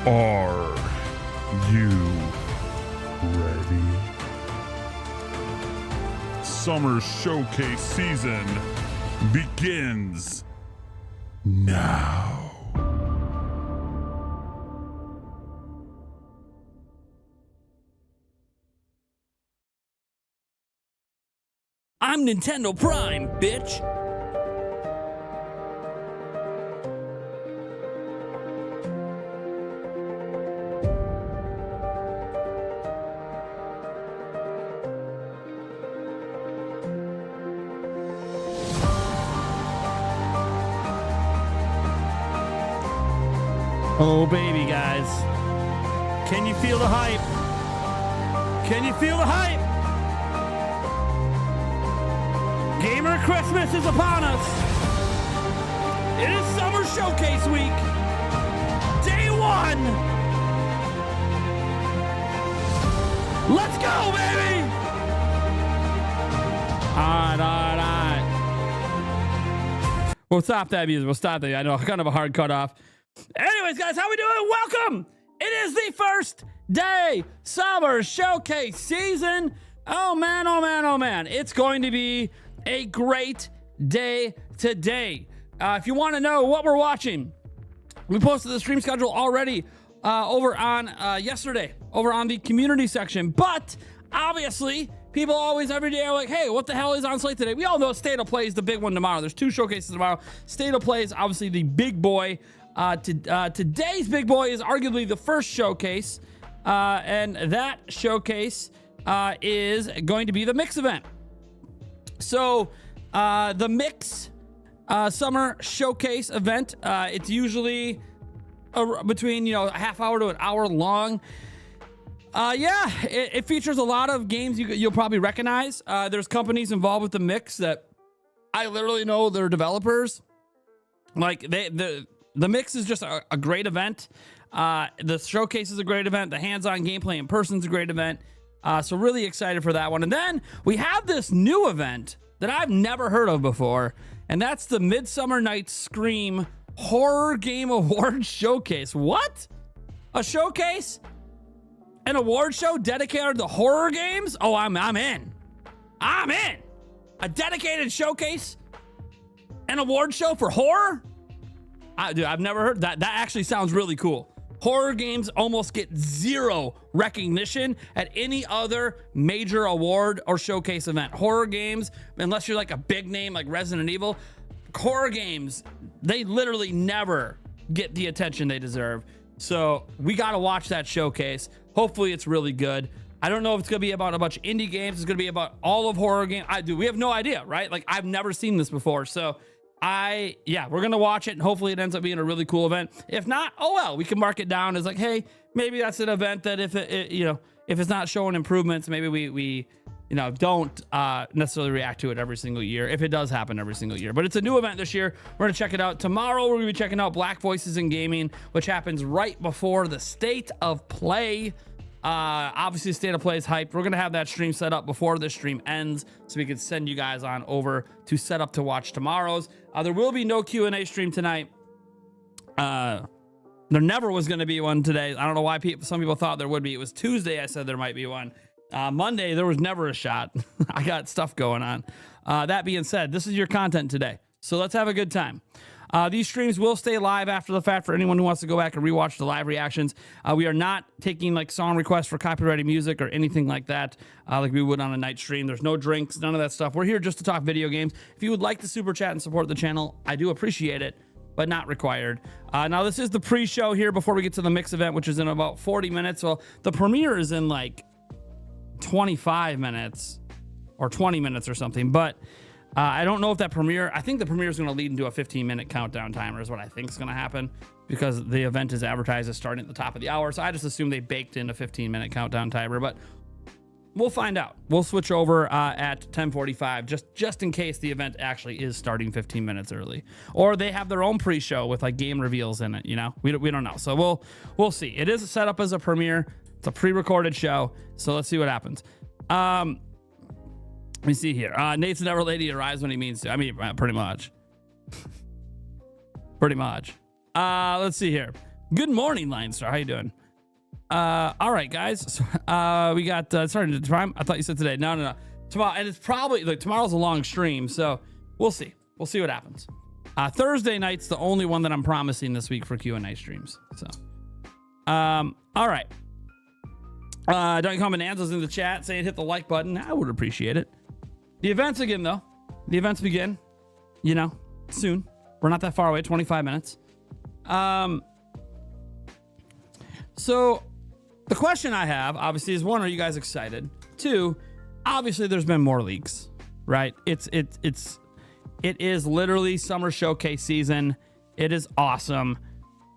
Are you ready? Summer Showcase season begins now. I'm Nintendo Prime, bitch. Oh, baby, guys. Can you feel the hype? Can you feel the hype? Gamer Christmas is upon us. It is Summer Showcase Week. Day one. Let's go, baby. All right. We'll stop that music. We'll stop that. I know, kind of a hard cutoff. Anyways, guys, how we doing? Welcome. It is the first day Summer Showcase season. Oh, man, oh, man, oh, man. It's going to be a great day today. If you want to know what we're watching, we posted the stream schedule already over on yesterday, over on the community section. But obviously, people always every day are like, hey, what the hell is on slate today? We all know State of Play is the big one tomorrow. There's two showcases tomorrow. State of Play is obviously the big boy. Today's big boy is arguably the first showcase, and that showcase is going to be the Mix event. So the Mix Summer Showcase event, it's usually between a half hour to an hour long. It features a lot of games you'll probably recognize. There's companies involved with the Mix that I literally know they're developers. Like the Mix is just a great event. The showcase is a great event. The hands-on gameplay in person is a great event. So really excited for that one. And then we have this new event that I've never heard of before, and that's the Midsummer Night's Scream Horror Game Award Showcase. What? A showcase? An award show dedicated to horror games? Oh, I'm in. I'm in. A dedicated showcase? An award show for horror? Dude, I've never heard that. That actually sounds really cool. Horror games almost get zero recognition at any other major award or showcase event. Horror games, unless you're like a big name like Resident Evil, horror games, they literally never get the attention they deserve. So we got to watch that showcase. Hopefully it's really good. I don't know if it's going to be about a bunch of indie games. It's going to be about all of horror games. We have no idea, right? Like, I've never seen this before. So we're going to watch it, and hopefully it ends up being a really cool event. If not, oh well, we can mark it down as like, hey, maybe that's an event that if it's not showing improvements, maybe we don't necessarily react to it every single year, if it does happen every single year. But it's a new event this year. We're going to check it out. Tomorrow, we're going to be checking out Black Voices in Gaming, which happens right before the State of Play. Obviously, State of Play is hyped. We're going to have that stream set up before this stream ends, so we can send you guys on over to set up to watch tomorrow's. There will be no Q&A stream tonight. There never was going to be one today. I don't know why some people thought there would be. It was Tuesday I said there might be one. Monday, there was never a shot. I got stuff going on. That being said, this is your content today, so let's have a good time. These streams will stay live after the fact for anyone who wants to go back and rewatch the live reactions. We are not taking like song requests for copyrighted music or anything like that, like we would on a night stream. There's no drinks, none of that stuff. We're here just to talk video games. If you would like to super chat and support the channel, I do appreciate it, but not required. Now, this is the pre-show here before we get to the Mix event, which is in about 40 minutes. Well, the premiere is in like 25 minutes or 20 minutes or something, but I don't know if that premiere, I think the premiere is going to lead into a 15-minute countdown timer is what I think is going to happen, because the event is advertised as starting at the top of the hour. So I just assume they baked in a 15-minute countdown timer, but we'll find out. We'll switch over at 10:45 just in case the event actually is starting 15 minutes early, or they have their own pre-show with like game reveals in it. We don't know. So we'll see. It is set up as a premiere. It's a pre-recorded show. So let's see what happens. Let me see here. Nate's never lady arrives when he means to. I mean, pretty much. Pretty much. Let's see here. Good morning, Line Star. How you doing? All right, guys. So, we got sorry, time. I thought you said today. No. Tomorrow, and it's probably like tomorrow's a long stream, so we'll see. We'll see what happens. Thursday night's the only one that I'm promising this week for Q&A streams. So, all right. Don't Call Bonanza's in the chat saying hit the like button. I would appreciate it. The events again, though. The events begin, soon. We're not that far away, 25 minutes. So the question I have, obviously, is one, are you guys excited? Two, obviously, there's been more leaks, right? It is literally summer showcase season. It is awesome.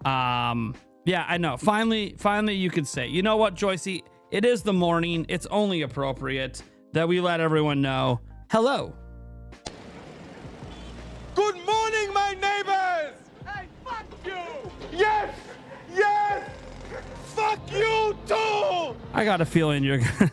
Yeah, I know. Finally, you could say, you know what, Joycey? It is the morning. It's only appropriate that we let everyone know. Hello. Good morning, my neighbors! Hey, fuck you! Yes! Fuck you too! I got a feeling you're gonna...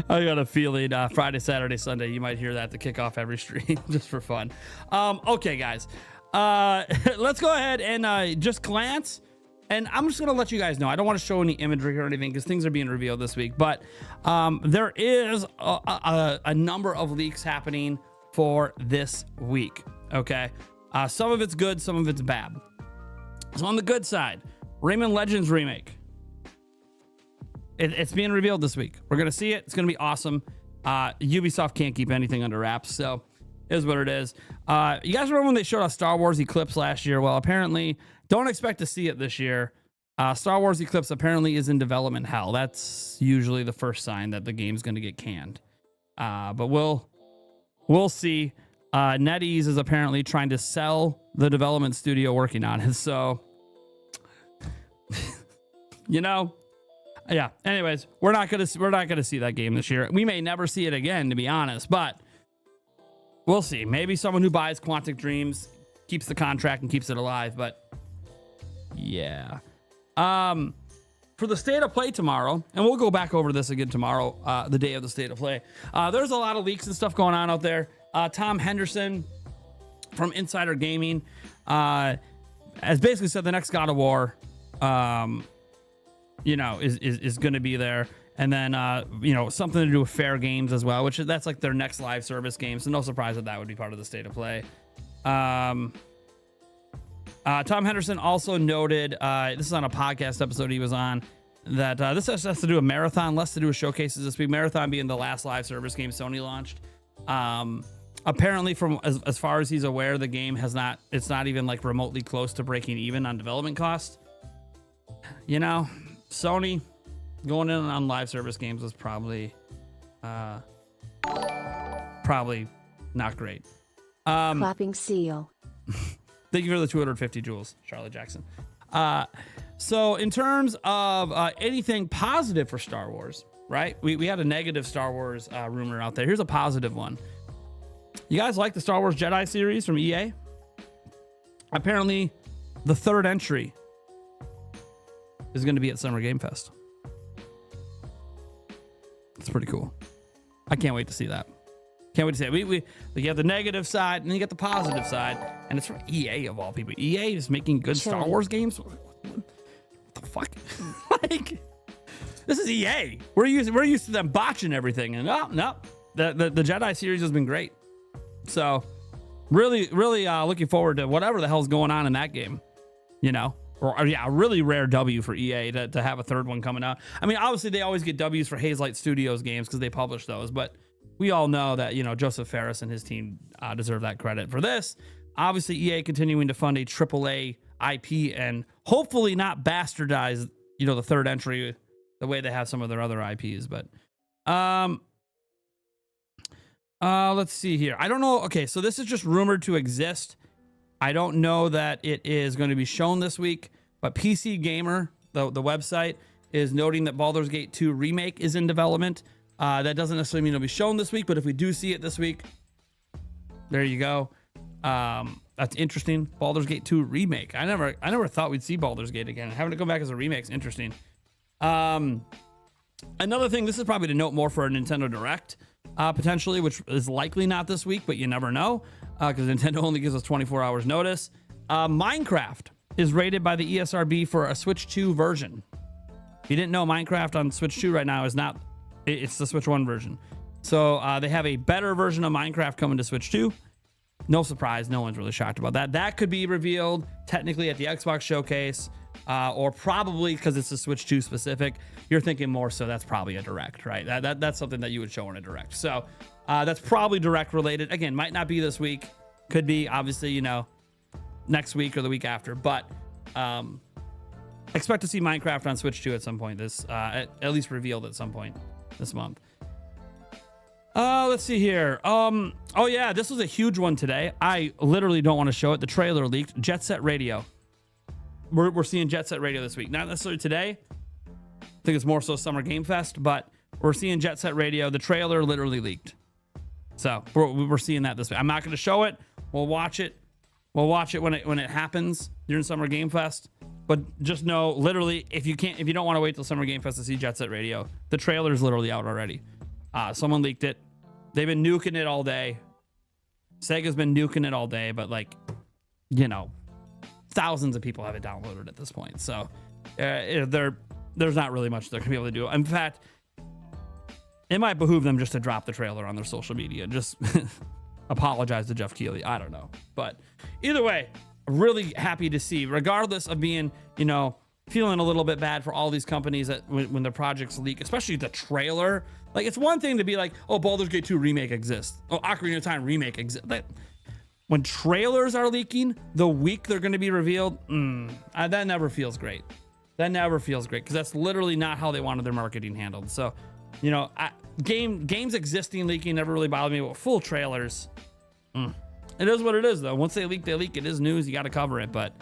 I got a feeling Friday, Saturday, Sunday, you might hear that to kick off every stream just for fun. Okay, guys. Let's go ahead and just glance. And I'm just going to let you guys know. I don't want to show any imagery or anything because things are being revealed this week. But there is a number of leaks happening for this week. Okay. Some of it's good. Some of it's bad. So on the good side, Rayman Legends remake. It's being revealed this week. We're going to see it. It's going to be awesome. Ubisoft can't keep anything under wraps. So it is what it is. You guys remember when they showed us Star Wars Eclipse last year? Well, apparently... don't expect to see it this year. Star Wars Eclipse apparently is in development hell. That's usually the first sign that the game's going to get canned. But we'll see. NetEase is apparently trying to sell the development studio working on it. So, yeah. Anyways, we're not gonna see that game this year. We may never see it again, to be honest. But we'll see. Maybe someone who buys Quantic Dreams keeps the contract and keeps it alive. But yeah. For the state of play tomorrow, and we'll go back over this again tomorrow, the day of the state of play. There's a lot of leaks and stuff going on out there. Tom Henderson from Insider Gaming has basically said the next God of War, is going to be there. And then, something to do with Fair Games as well, which that's like their next live service game. So no surprise that would be part of the state of play. Tom Henderson also noted, this is on a podcast episode he was on, that this has to do with Marathon, less to do with showcases this week. Marathon being the last live service game Sony launched. Apparently, from as far as he's aware, the game it's not even like remotely close to breaking even on development cost. Sony going in on live service games was probably not great. Clapping seal. Thank you for the 250 joules, Charlotte Jackson. So in terms of anything positive for Star Wars, right? We had a negative Star Wars rumor out there. Here's a positive one. You guys like the Star Wars Jedi series from EA? Apparently, the third entry is going to be at Summer Game Fest. It's pretty cool. I can't wait to see that. Can't wait to see it. We have the negative side, and then you get the positive side, and it's from EA of all people. EA is making good Star Wars games. What the fuck? Like, this is EA. We're used to them botching everything, and no, the Jedi series has been great. So, really looking forward to whatever the hell's going on in that game. A really rare W for EA to have a third one coming out. I mean, obviously they always get W's for Hazelight Studios games because they publish those, but we all know that, Joseph Ferris and his team deserve that credit for this. Obviously, EA continuing to fund a AAA IP and hopefully not bastardize, the third entry the way they have some of their other IPs. But let's see here. I don't know. Okay, so this is just rumored to exist. I don't know that it is going to be shown this week, but PC Gamer, the website, is noting that Baldur's Gate 2 Remake is in development. That doesn't necessarily mean it'll be shown this week, but if we do see it this week, there you go. That's interesting. Baldur's Gate 2 Remake. I never thought we'd see Baldur's Gate again. Having to come back as a remake is interesting. Another thing, this is probably to note more for a Nintendo Direct, potentially, which is likely not this week, but you never know, because Nintendo only gives us 24 hours notice. Minecraft is rated by the ESRB for a Switch 2 version. If you didn't know, Minecraft on Switch 2 right now is not, it's the Switch 1 version. So they have a better version of Minecraft coming to Switch 2. No surprise, no one's really shocked about that. That could be revealed technically at the Xbox showcase, or probably because it's a Switch 2 specific. You're thinking more so that's probably a direct, right? That's something that you would show in a direct. So that's probably direct related. Again, might not be this week. Could be, obviously, you know, next week or the week after. But expect to see Minecraft on Switch 2 at some point. This at least revealed at some point this month. Let's see here. Oh yeah, this was a huge one today. I literally don't want to show it. The trailer leaked. Jet Set Radio. We're seeing Jet Set Radio this week. Not necessarily today. I think it's more so Summer Game Fest, but we're seeing Jet Set Radio. The trailer literally leaked. So we're seeing that this week. I'm not going to show it. We'll watch it. We'll watch it when it happens during Summer Game Fest. But just know, literally, if you don't want to wait till Summer Game Fest to see Jet Set Radio, the trailer is literally out already. Someone leaked it. They've been nuking it all day. Sega's been nuking it all day, but like, you know, thousands of people have it downloaded at this point. So there's not really much they're gonna be able to do. In fact, it might behoove them just to drop the trailer on their social media. Just apologize to Jeff Keighley. I don't know. But either way, really happy to see, regardless of being, you know, feeling a little bit bad for all these companies that when their projects leak, especially the trailer. Like, it's one thing to be like, oh, Baldur's Gate 2 remake exists. Oh, Ocarina of Time remake exists. When trailers are leaking the week they're going to be revealed, that never feels great. That never feels great, because that's literally not how they wanted their marketing handled. So, you know, games existing leaking never really bothered me, but full trailers, it is what it is, though. Once they leak, they leak. It is news. You got to cover it. But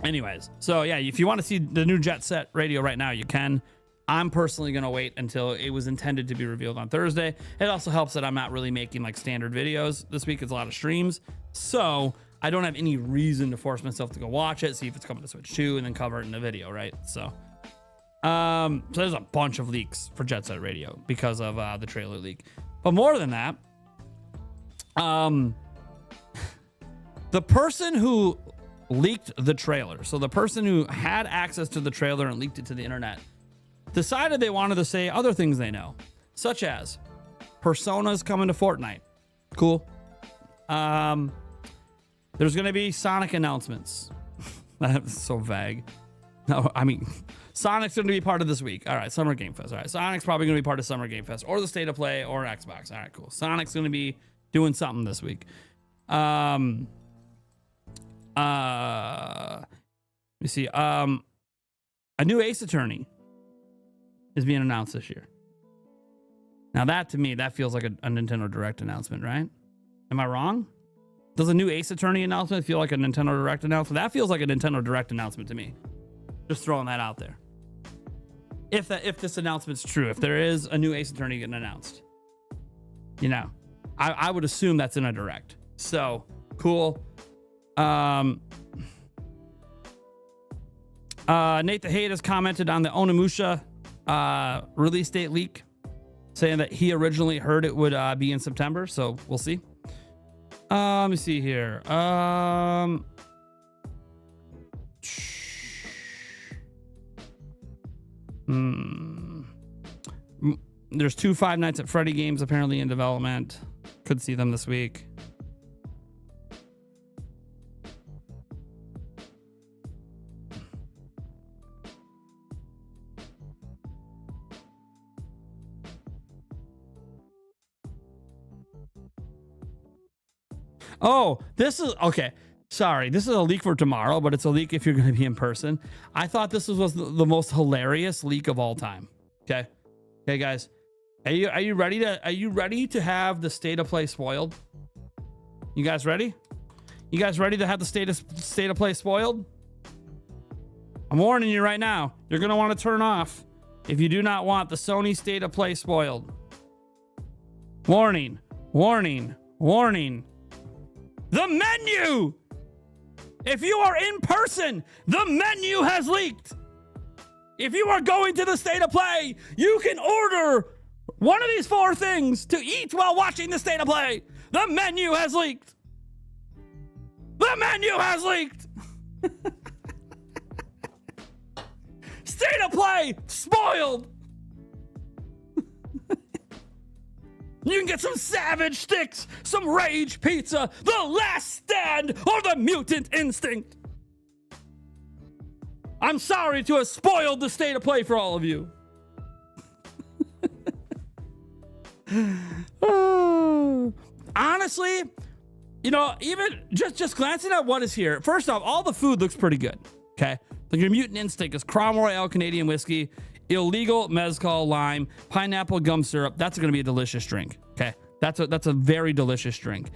anyways, so yeah, if you want to see the new Jet Set Radio right now, you can. I'm personally going to wait until it was intended to be revealed on Thursday. It also helps that I'm not really making like standard videos this week. It's a lot of streams. So I don't have any reason to force myself to go watch it, see if it's coming to Switch 2, and then cover it in a video, right? So there's a bunch of leaks for Jet Set Radio because of the trailer leak. But more than that, the person who leaked the trailer, so the person who had access to the trailer and leaked it to the internet, decided they wanted to say other things they know, such as Persona's coming to Fortnite. Cool. There's going to be Sonic announcements. That's so vague. No, I mean, Sonic's going to be part of this week. All right, Summer Game Fest. All right, Sonic's probably going to be part of Summer Game Fest or the State of Play or Xbox. All right, cool. Sonic's going to be doing something this week. Let me see. A new Ace Attorney is being announced this year. Now that, to me, that feels like a Nintendo Direct announcement, right? Am I wrong? Does a new Ace Attorney announcement feel like a Nintendo Direct announcement? That feels like a Nintendo Direct announcement to me. Just throwing that out there. If this announcement's true, if there is a new Ace Attorney getting announced, you know, I would assume that's in a Direct. So cool. Nate the Hate has commented on the Onimusha release date leak, saying that he originally heard it would be in September, so we'll see. Let me see here. There's 2 Five Nights at Freddy games apparently in development. Could see them this week. Oh, this is okay. Sorry, this is a leak for tomorrow, but it's a leak if you're going to be in person. I thought this was the most hilarious leak of all time. Okay, guys, are you ready to have the State of Play spoiled? You guys ready? You guys ready to have the State of Play spoiled? I'm warning you right now. You're going to want to turn off if you do not want the Sony State of Play spoiled. Warning, warning, warning. The menu! If you are in person, the menu has leaked. If you are going to the State of Play, you can order one of these 4 things to eat while watching the State of Play. The menu has leaked. The menu has leaked. State of play spoiled. You can get some Savage Sticks, some Rage Pizza, the Last Stand, or the Mutant Instinct. I'm sorry to have spoiled the state of play for all of you. Honestly, you know, even just glancing at what is here, first off, all the food looks pretty good. Okay. Like your Mutant Instinct is Crown Royale Canadian whiskey, illegal mezcal lime, pineapple gum syrup. That's going to be a delicious drink. Okay. That's a very delicious drink.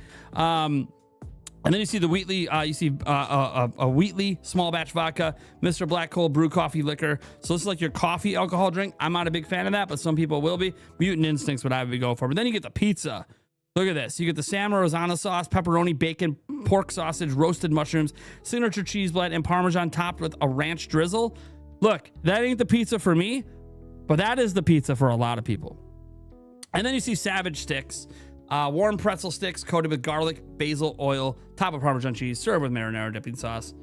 And then you see the Wheatley, a Wheatley small batch vodka, Mr. Black Cold brew coffee liquor. So this is like your coffee alcohol drink. I'm not a big fan of that, but some people will be. Mutant Instinct's what I would go for. But then you get the pizza. Look at this. You get the San Marzano sauce, pepperoni, bacon, pork sausage, roasted mushrooms, signature cheese blend, and Parmesan topped with a ranch drizzle. Look, that ain't the pizza for me, but that is the pizza for a lot of people. And then you see Savage Sticks. Warm pretzel sticks coated with garlic, basil oil, top of Parmesan cheese, served with marinara dipping sauce.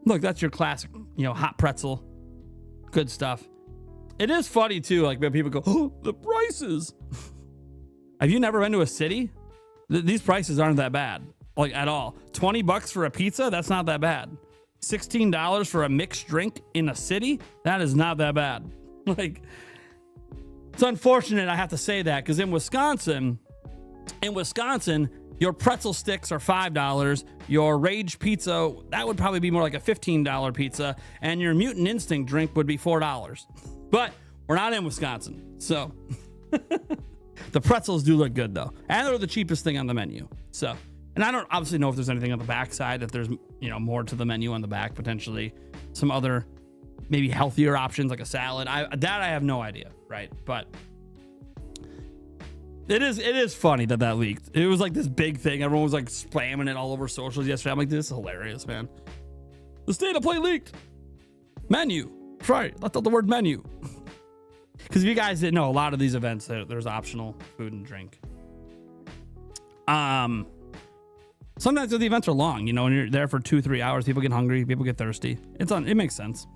Look, that's your classic, you know, hot pretzel. Good stuff. It is funny too, like when people go, oh, the prices. Have you never been to a city? These prices aren't that bad, like at all. $20 for a pizza, that's not that bad. $16 for a mixed drink in a city, that is not that bad. Like, it's unfortunate I have to say that because in Wisconsin, your pretzel sticks are $5. Your Rage Pizza, that would probably be more like a $15 pizza. And your Mutant Instinct drink would be $4. But we're not in Wisconsin. So the pretzels do look good though. And they're the cheapest thing on the menu. So, and I don't obviously know if there's anything on the back side, if there's, you know, more to the menu on the back, potentially some other maybe healthier options like a salad. I have no idea, right? But it is funny that leaked. It was like this big thing. Everyone was like spamming it all over socials yesterday. I'm like, this is hilarious, man. The state of play leaked. Menu. Right. That's not the word menu. Because if you guys didn't know, a lot of these events, there's optional food and drink. Sometimes the events are long, you know, when you're there for 2-3 hours, people get hungry, people get thirsty. It makes sense.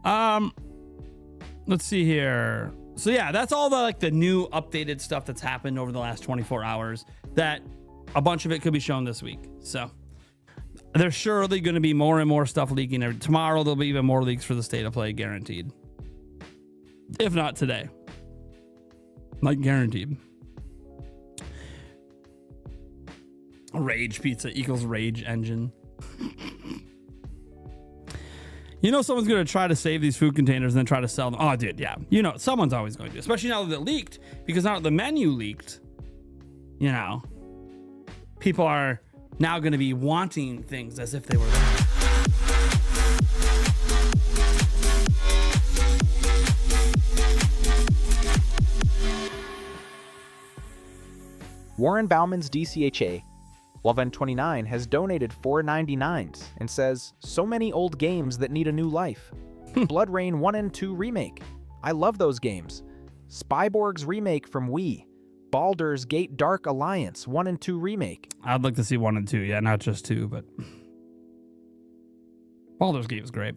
Let's see here. So yeah, that's all the new updated stuff that's happened over the last 24 hours, that a bunch of it could be shown this week. So there's surely going to be more and more stuff leaking. Tomorrow there'll be even more leaks for the state of play, guaranteed. If not today. Like guaranteed. Rage Pizza equals Rage Engine. You know someone's going to try to save these food containers and then try to sell them. Oh, dude, yeah. You know, someone's always going to. Especially now that it leaked. Because now that the menu leaked, you know, people are now going to be wanting things as if they were there. Warren Bauman's DCHA, Levin29, has donated $4.99 and says, so many old games that need a new life. Blood Rain 1 and 2 remake. I love those games. Spyborg's remake from Wii. Baldur's Gate Dark Alliance 1 and 2 remake. I'd like to see 1 and 2. Yeah, not just 2, but Baldur's Gate was great.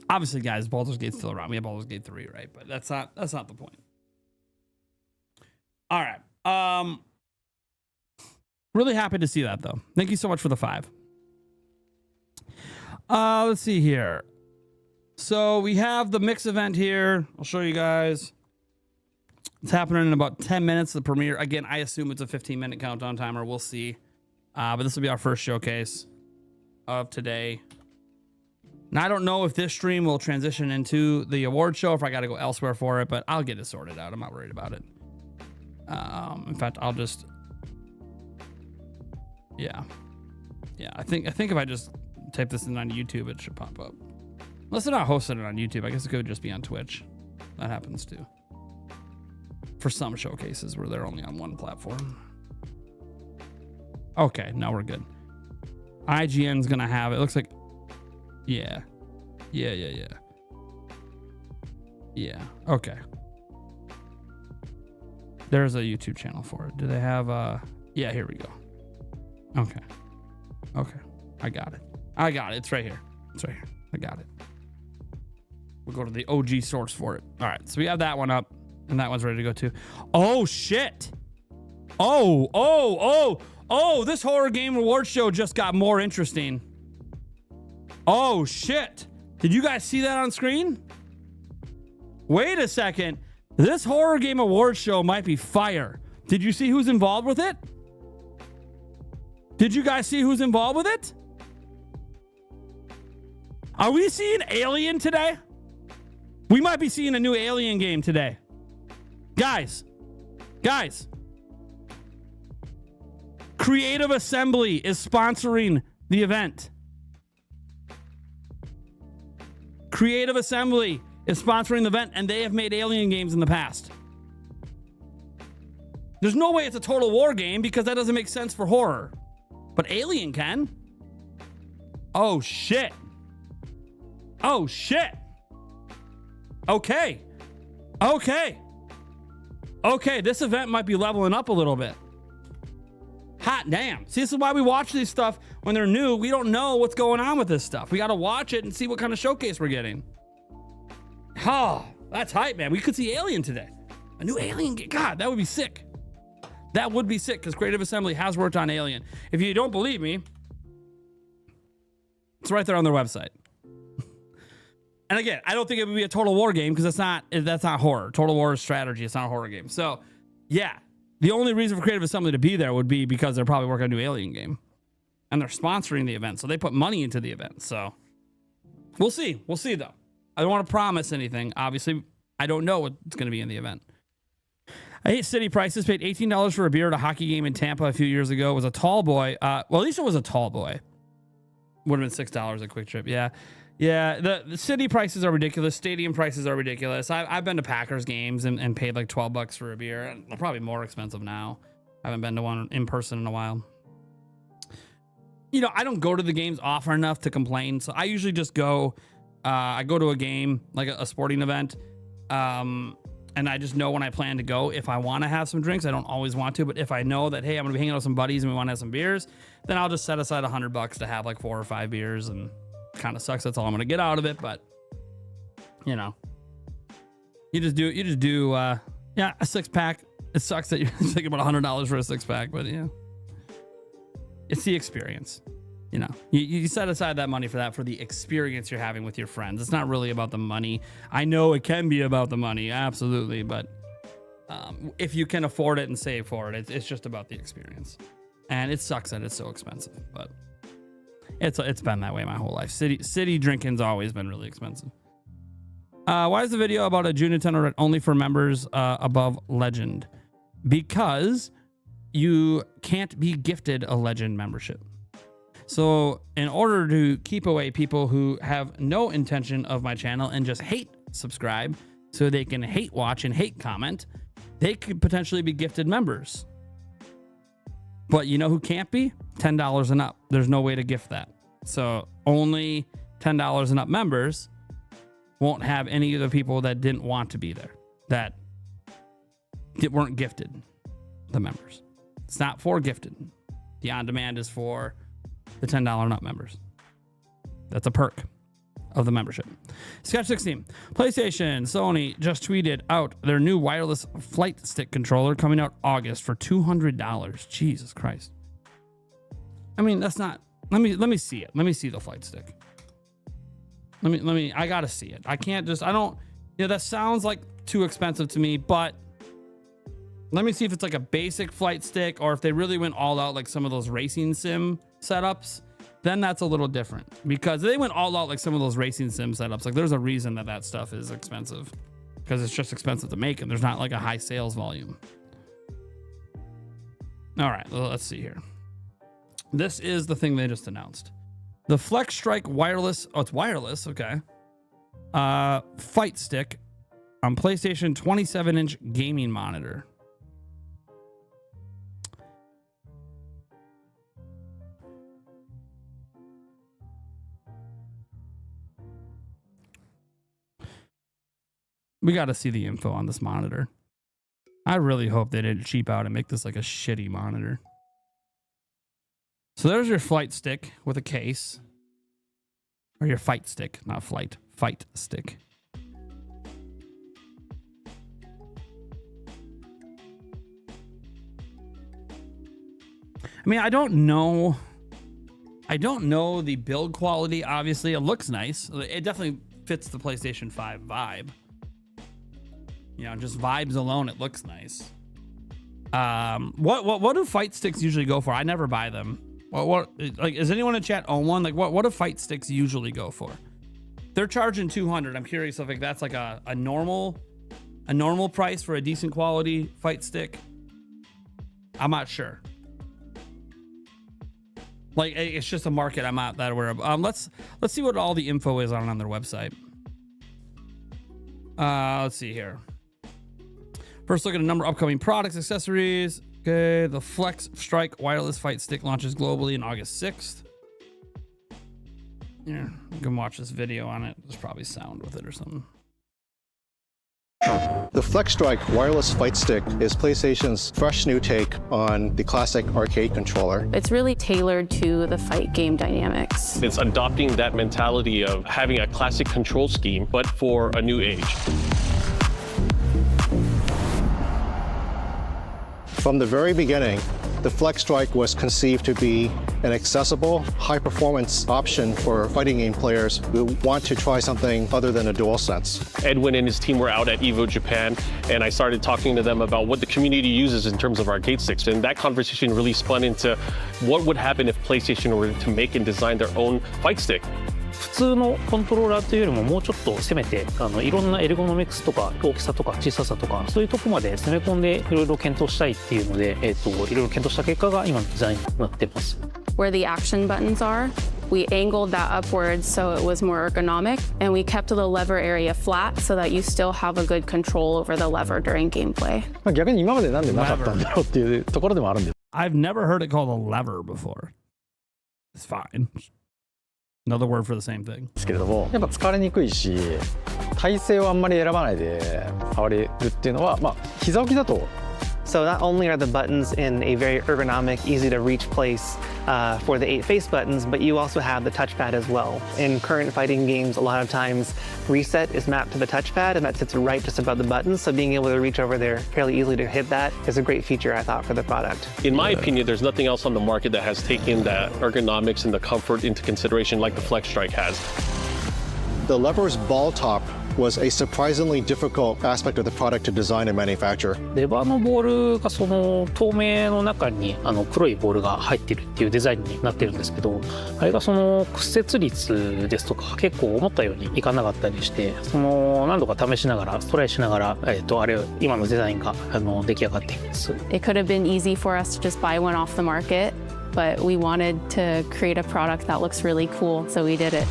Obviously, guys, Baldur's Gate's still around. We have Baldur's Gate 3, right? But that's not the point. All right. Really happy to see that, though. Thank you so much for the 5. Let's see here. So we have the mix event here. I'll show you guys. It's happening in about 10 minutes. The premiere. Again, I assume it's a 15-minute countdown timer. We'll see. But this will be our first showcase of today. Now, I don't know if this stream will transition into the award show, if I got to go elsewhere for it, but I'll get it sorted out. I'm not worried about it. In fact, I'll just, yeah. I think if I just type this in on YouTube, it should pop up. Unless they're not hosting it on YouTube, I guess it could just be on Twitch. That happens too. For some showcases where they're only on one platform. Okay, now we're good. IGN's gonna have it. Looks like, yeah. Okay. There's a YouTube channel for it. Do they have Yeah, here we go. Okay. Okay. I got it. It's right here. I got it. We'll go to the OG source for it. All right. So we have that one up, and that one's ready to go too. Oh, shit. Oh, this horror game award show just got more interesting. Oh, shit. Did you guys see that on screen? Wait a second. This horror game award show might be fire. Did you see who's involved with it? Did you guys see who's involved with it? Are we seeing Alien today? We might be seeing a new Alien game today. Guys. Creative Assembly is sponsoring the event. Creative Assembly is sponsoring the event, and they have made Alien games in the past. There's no way it's a Total War game because that doesn't make sense for horror. But Alien can. Oh, shit. Okay, this event might be leveling up a little bit. Hot damn. See, this is why we watch these stuff when they're new. We don't know what's going on with this stuff. We got to watch it and see what kind of showcase we're getting. Oh, that's hype, man. We could see Alien today. A new Alien game. God, that would be sick. That would be sick because Creative Assembly has worked on Alien. If you don't believe me, it's right there on their website. And again, I don't think it would be a Total War game because that's not horror. Total War is strategy. It's not a horror game. So, yeah, the only reason for Creative Assembly to be there would be because they're probably working on a new Alien game, and they're sponsoring the event, so they put money into the event. So, we'll see. We'll see though. I don't want to promise anything. Obviously, I don't know what's going to be in the event. I hate city prices. Paid $18 for a beer at a hockey game in Tampa a few years ago. It was a tall boy. Well, at least it was a tall boy. Would have been $6 at Quick Trip. Yeah. The city prices are ridiculous. Stadium prices are ridiculous. I've been to Packers games and paid like $12 for a beer. And they're probably more expensive now. I haven't been to one in person in a while. You know, I don't go to the games often enough to complain. So I usually just go. I go to a game, like a sporting event. And I just know when I plan to go. If I want to have some drinks, I don't always want to. But if I know that, hey, I'm going to be hanging out with some buddies and we want to have some beers, then I'll just set aside $100 to have like 4 or 5 beers. And kind of sucks. That's all I'm going to get out of it. But, you know, you just do a 6-pack. It sucks that you're thinking about $100 for a 6-pack, but yeah, it's the experience. You know, you set aside that money for that, for the experience you're having with your friends. It's not really about the money. I know it can be about the money, absolutely, but if you can afford it and save for it, it's just about the experience. And it sucks that it's so expensive, but it's been that way my whole life. City drinking's always been really expensive. Why is the video about a June Nintendo only for members above Legend? Because you can't be gifted a Legend membership. So in order to keep away people who have no intention of my channel and just hate subscribe so they can hate watch and hate comment, they could potentially be gifted members. But you know who can't be? $10 and up. There's no way to gift that. So only $10 and up members won't have any of the people that didn't want to be there, that weren't gifted the members. It's not for gifted. The on-demand is for the $10 and up members. That's a perk of the membership. Sketch 16. PlayStation, Sony just tweeted out their new wireless flight stick controller coming out August for $200. Jesus Christ. I mean, that's not. Let me see it. Let me see the flight stick. I gotta see it. I can't just. I don't. Yeah, that sounds like too expensive to me. But let me see if it's like a basic flight stick or if they really went all out like some of those racing sim setups. Then that's a little different, because they went all out like some of those racing sim setups. Like there's a reason that stuff is expensive, because it's just expensive to make and there's not like a high sales volume. All right, well, let's see here. This is the thing they just announced. The Flex Strike wireless. Oh, it's wireless. Okay. Fight stick on PlayStation 27-inch gaming monitor. We got to see the info on this monitor. I really hope they didn't cheap out and make this like a shitty monitor. So there's your flight stick with a case. Or your fight stick, not flight. Fight stick. I mean, I don't know the build quality. Obviously, it looks nice. It definitely fits the PlayStation 5 vibe. You know, just vibes alone, it looks nice. What do fight sticks usually go for? I never buy them. What like, does anyone in chat own one? Like, what do fight sticks usually go for? They're charging 200. I'm curious if like that's like a normal price for a decent quality fight stick. I'm not sure. Like, it's just a market I'm not that aware of. Let's see what all the info is on their website. Let's see here. First, look at a number of upcoming products, accessories. Okay, the Flex Strike wireless fight stick launches globally on August 6th. Yeah, you can watch this video on it. There's probably sound with it or something. The Flex Strike wireless fight stick is PlayStation's fresh new take on the classic arcade controller. It's really tailored to the fight game dynamics. It's adopting that mentality of having a classic control scheme, but for a new age. From the very beginning, the Flex Strike was conceived to be an accessible, high-performance option for fighting game players who want to try something other than a DualSense. Edwin and his team were out at EVO Japan, and I started talking to them about what the community uses in terms of arcade sticks. And that conversation really spun into what would happen if PlayStation were to make and design their own fight stick. 普通のコントローラーというよりももうちょっと攻めていろんなエルゴノミクスとか大きさとか小ささとかそういうとこまで攻め込んでいろいろ検討したいっていうので、いろいろ検討した結果が今のデザインになってます。Where the action buttons are, we angled that upwards so it was more ergonomic, and we kept the lever area flat so that you still have a good control over the lever during gameplay. 逆に今までなんでなかったんだろうっていうところでもあるんです。I've never heard it called a lever before. It's fine. Another word for the same thing. ですけれども、やっぱ疲れにくいし、体勢をあんまり選ばないで触れるっていうのは、まあ膝置きだと。So not only are the buttons in a very ergonomic, easy to reach place for the 8 face buttons, but you also have the touchpad as well. In current fighting games, a lot of times reset is mapped to the touchpad and that sits right just above the buttons. So being able to reach over there fairly easily to hit that is a great feature, I thought, for the product. In my opinion, there's nothing else on the market that has taken that ergonomics and the comfort into consideration like the Flex Strike has. The lever's ball top was a surprisingly difficult aspect of the product to design and manufacture. レバーのボールがその透明の中に黒いボールが入ってるっていうデザインになってるんですけど、あれがその屈折率ですとか結構思ったようにいかなかったりして、その何度か試しながらトライしながらあれ今のデザインが出来上がっています。It could have been easy for us to just buy one off the market, but we wanted to create a product that looks really cool, so we did it.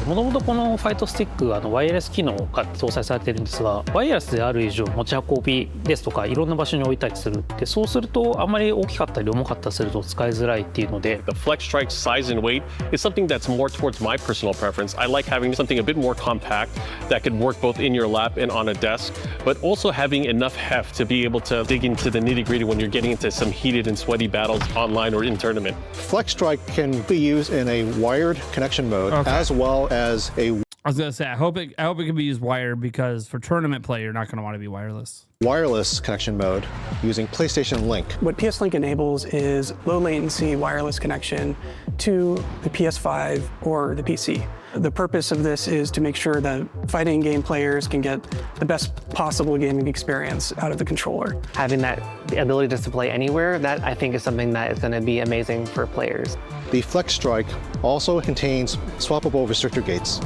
もともとこのファイトスティックワイヤレス機能が搭載されてるんですが、ワイヤレスである以上持ち運びですとかいろんな場所に置いたりするってそうするとあんまり大きかったり重かったりすると使いづらいっていうので The Flex Strike's size and weight is something that's more towards my personal preference. I like having something a bit more compact that could work both in your lap and on a desk, but also having enough heft to be able to dig into the nitty-gritty when you're getting into some heated and sweaty battles online or in tournament. Flex Strike can be used in a wired connection mode as well as a I was gonna say, I hope it can be used wired because for tournament play, you're not gonna want to be wireless. wireless connection mode using PlayStation Link. What PS Link enables is low latency wireless connection to the PS5 or the PC. The purpose of this is to make sure that fighting game players can get the best possible gaming experience out of the controller. Having that ability to play anywhere, that I think is something that is going to be amazing for players. The Flex Strike also contains swappable restrictor gates.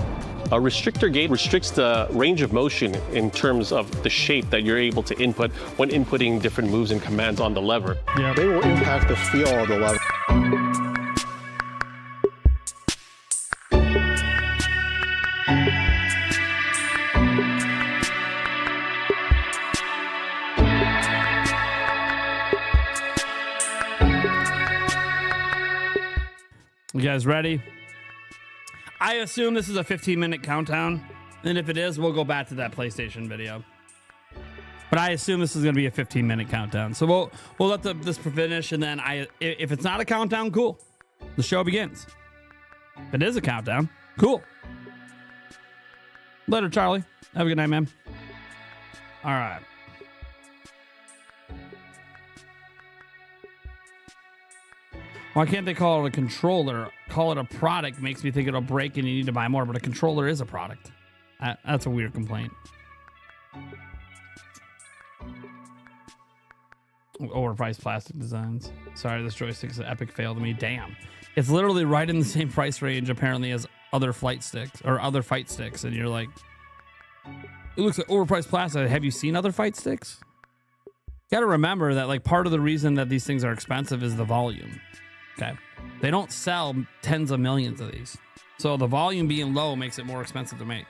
A restrictor gate restricts the range of motion in terms of the shape that you're able to input when inputting different moves and commands on the lever. Yeah. They will impact the feel of the lever. You guys ready? I assume this is a 15-minute countdown, and if it is, we'll go back to that PlayStation video. But I assume this is going to be a 15-minute countdown, so we'll let this finish, and then if it's not a countdown, cool. The show begins. It is a countdown. Cool. Later, Charlie. Have a good night, man. All right. Why can't they call it a controller? Call it a product makes me think it'll break and you need to buy more, but a controller is a product. That's a weird complaint. Overpriced plastic designs. Sorry, this joystick is an epic fail to me. Damn. It's literally right in the same price range, apparently, as other flight sticks or other fight sticks. And you're like, it looks like overpriced plastic. Have you seen other fight sticks? You got to remember that, like, part of the reason that these things are expensive is the volume. Okay. They don't sell tens of millions of these. So the volume being low makes it more expensive to make.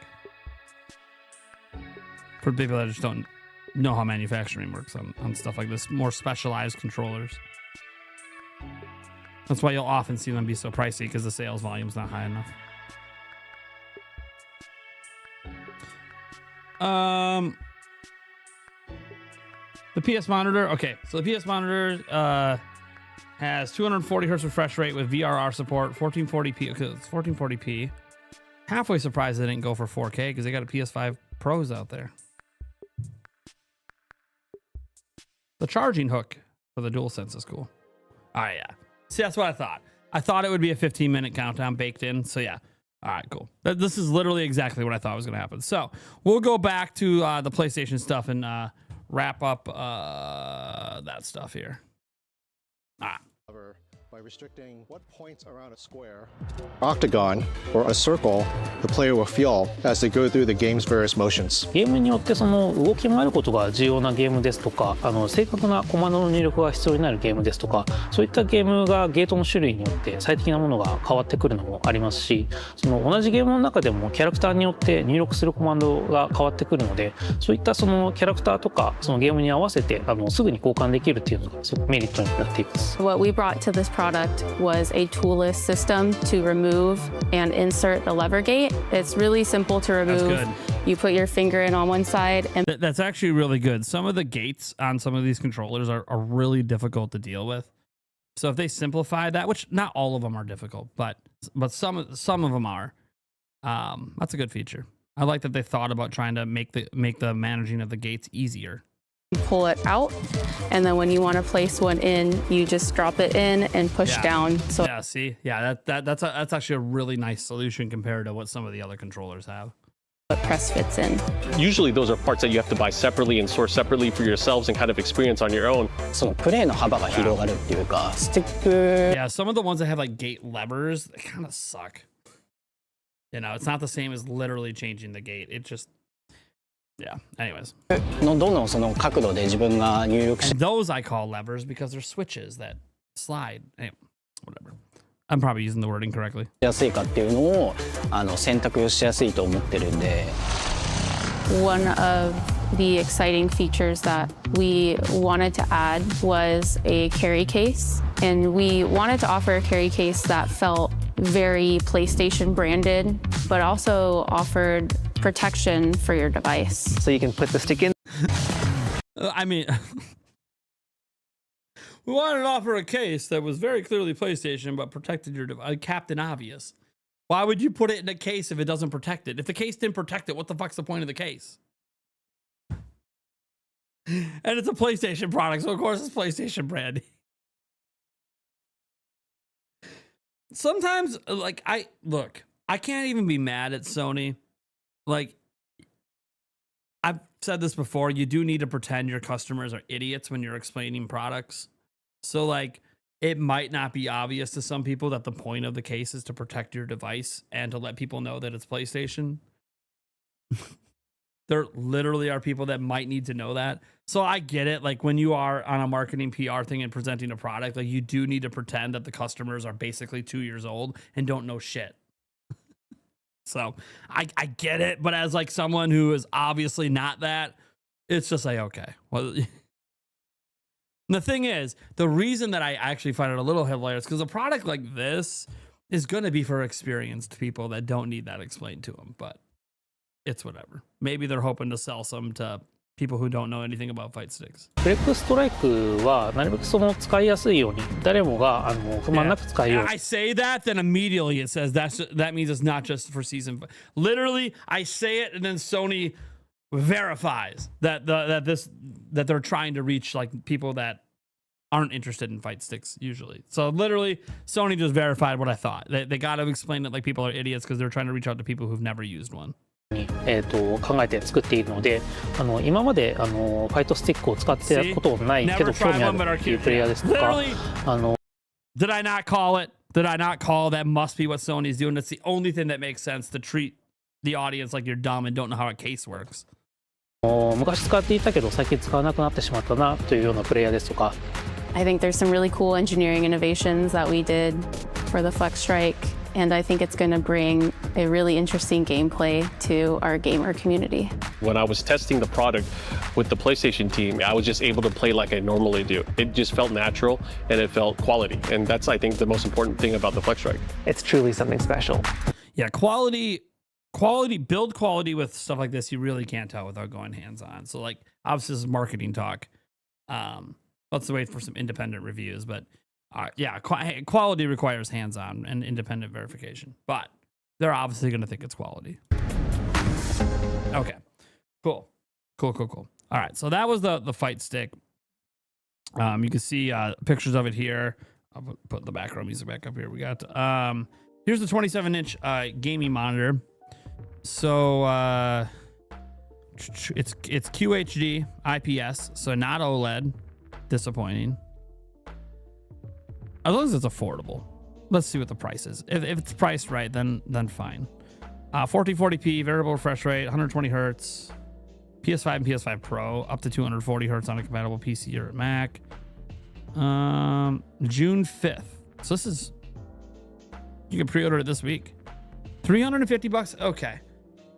For people that just don't know how manufacturing works on stuff like this, more specialized controllers. That's why you'll often see them be so pricey, because the sales volume's not high enough. The PS monitor. Okay, so the PS monitor has 240 hertz refresh rate with VRR support, 1440p. Okay, it's 1440p. Halfway surprised they didn't go for 4K because they got a PS5 Pros out there. The charging hook for the DualSense is cool. All right, yeah. See, that's what I thought. I thought it would be a 15-minute countdown baked in. So yeah. All right, cool. This is literally exactly what I thought was going to happen. So we'll go back to the PlayStation stuff and wrap up that stuff here. By restricting what points around a square, octagon, or a circle the player will feel as they go through the game's various motions. ゲームによってその動き回ることが重要なゲームですとか、正確なコマンドの入力が必要になるゲームですとか、そういったゲームがゲートの種類によって最適なものが変わってくるのもありますし、その同じゲームの中でもキャラクターによって入力するコマンドが変わってくるので、そういったそのキャラクターとかそのゲームに合わせてすぐに交換できるっていうのがすごくメリットになっています。What we brought to this product was a toolless system to remove and insert the lever gate. It's really simple to remove. That's good. You put your finger in on one side and that's actually really good. Some of the gates on some of these controllers are really difficult to deal with. So if they simplify that, which not all of them are difficult, but some of them are, that's a good feature. I like that they thought about trying to make the managing of the gates easier. you pull it out, and then when you want to place one in, you just drop it in and push down. So yeah, see, yeah, that's actually a really nice solution compared to what some of the other controllers have. What press fits in. Usually those are parts that you have to buy separately and source separately for yourselves and kind of experience on your own. そのプレイの幅が広がるっていうか、スティック Yeah, some of the ones that have like gate levers, they kind of suck. You know, it's not the same as literally changing the gate. It just, yeah. Anyways. のどのその角度で自分が入力し And those I call levers because they're switches that slide. Anyway, whatever. I'm probably using the word incorrectly. やすいかっていうのを選択しやすいと思ってるんで。One of the exciting features that we wanted to add was a carry case, and we wanted to offer a carry case that felt very PlayStation branded, but also offered protection for your device. So you can put the stick in. I mean, we wanted to offer a case that was very clearly PlayStation, but protected your device. Captain Obvious. Why would you put it in a case if it doesn't protect it? If the case didn't protect it, what the fuck's the point of the case? And it's a PlayStation product, so of course it's PlayStation brand. Sometimes, like, I can't even be mad at Sony. Like, I've said this before, you do need to pretend your customers are idiots when you're explaining products. So, like, it might not be obvious to some people that the point of the case is to protect your device and to let people know that it's PlayStation. There literally are people that might need to know that. So I get it. Like, when you are on a marketing PR thing and presenting a product, like, you do need to pretend that the customers are basically 2 years old and don't know shit. So I get it. But as like someone who is obviously not that, it's just like, okay, well. The thing is, the reason that I actually find it a little hilarious, because a product like this is going to be for experienced people that don't need that explained to them, but it's whatever. Maybe they're hoping to sell some to people who don't know anything about fight sticks. フレックストライクはなるべくその使いやすいように誰もが不満なく使えるように。 I say that, then immediately it says that means it's not just for season. Literally, I say it, and then Sony verifies that they're trying to reach like people that aren't interested in fight sticks usually. So literally, Sony just verified what I thought. They got to explain it like people are idiots because they're trying to reach out to people who've never used one. 考えて作っているので、今までファイトスティックを使ってたことないけど興味あるっていうプレイヤーですとか、Did I not call it? Did I not call that must be what Sony's doing? That's the only thing that makes sense to treat the audience like you're dumb and don't know how a case works. 昔使っていたけど最近使わなくなってしまったなというようなプレイヤーですとか。I think there's some really cool engineering innovations that we did for the Flex Strike, and I think it's going to bring a really interesting gameplay to our gamer community. When I was testing the product with the PlayStation team, I was just able to play like I normally do. It just felt natural and it felt quality. And that's, I think, the most important thing about the Flex Strike. It's truly something special. Yeah, build quality with stuff like this, you really can't tell without going hands-on. So, like, obviously, this is marketing talk. Let's wait for some independent reviews. But, yeah, quality requires hands-on and independent verification. But they're obviously going to think it's quality. Okay, cool. All right, so that was the fight stick. You can see pictures of it here. I'll put the background music back up here. We got here's the 27-inch gaming monitor. So it's QHD IPS, so not OLED. Disappointing. As long as it's affordable. Let's see what the price is. If it's priced right, then fine. 1440p variable refresh rate, 120 hertz. PS5 and PS5 Pro up to 240 hertz on a compatible PC or Mac. June 5th. So this is, you can pre-order it this week. $350. Okay.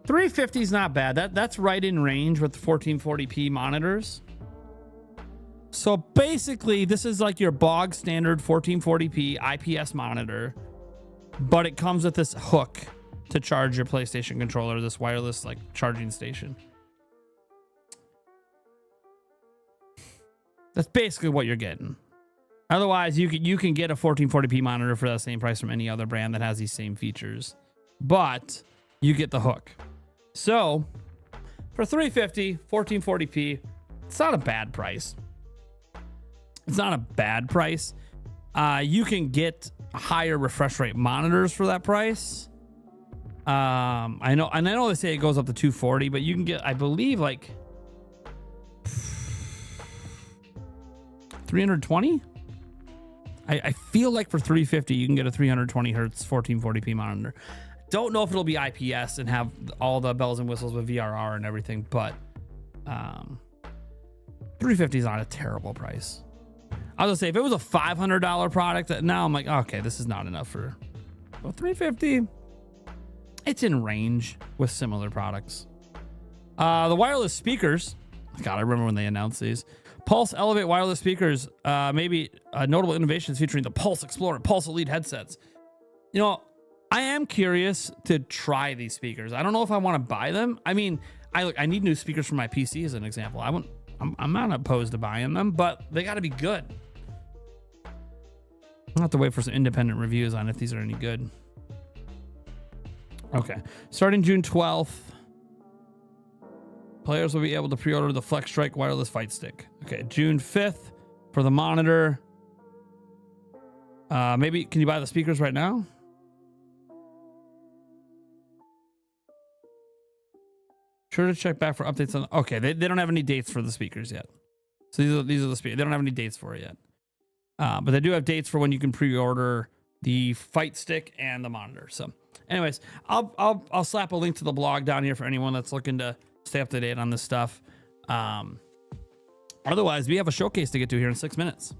350 is not bad. That's right in range with the 1440p monitors. So basically, this is like your bog standard 1440p IPS monitor, but it comes with this hook to charge your PlayStation controller, this wireless like charging station. That's basically what you're getting. Otherwise, you can get a 1440p monitor for the same price from any other brand that has these same features, but you get the hook. So for $350, 1440p, it's not a bad price. It's not a bad price. You can get higher refresh rate monitors for that price. I know they say it goes up to 240, but you can get, I believe, like 320. I feel like for 350, you can get a 320 hertz 1440p monitor. Don't know if it'll be IPS and have all the bells and whistles with VRR and everything, but 350 is not a terrible price. I was gonna say, if it was a $500 product, now I'm like, okay, this is not enough for, well, 350. It's in range with similar products. The wireless speakers, God, I remember when they announced these. Pulse Elevate wireless speakers, maybe notable innovations featuring the Pulse Explorer, Pulse Elite headsets. You know, I am curious to try these speakers. I don't know if I want to buy them. I mean, I need new speakers for my PC as an example. I'm not opposed to buying them, but they got to be good. I'll have to wait for some independent reviews on if these are any good. Okay, starting June 12th, players will be able to pre-order the Flex Strike wireless fight stick. Okay, June 5th for the monitor. Maybe, can you buy the speakers right now? Sure to check back for updates on. Okay, they don't have any dates for the speakers yet. So these are the speakers. They don't have any dates for it yet. But they do have dates for when you can pre-order the fight stick and the monitor. So, anyways, I'll slap a link to the blog down here for anyone that's looking to stay up to date on this stuff. Otherwise, we have a showcase to get to here in 6 minutes.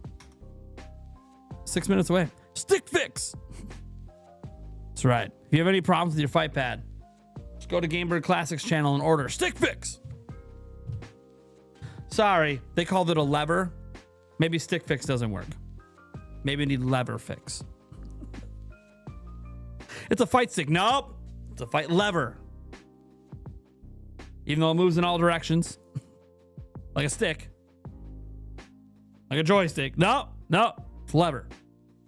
6 minutes away. Stick fix. That's right. If you have any problems with your fight pad, just go to Gamebird Classics channel and order Stick Fix. Sorry, they called it a lever. Maybe Stick Fix doesn't work. Maybe you need lever fix. It's a fight stick. Nope. It's a fight lever. Even though it moves in all directions. like a stick, like a joystick. No, it's lever.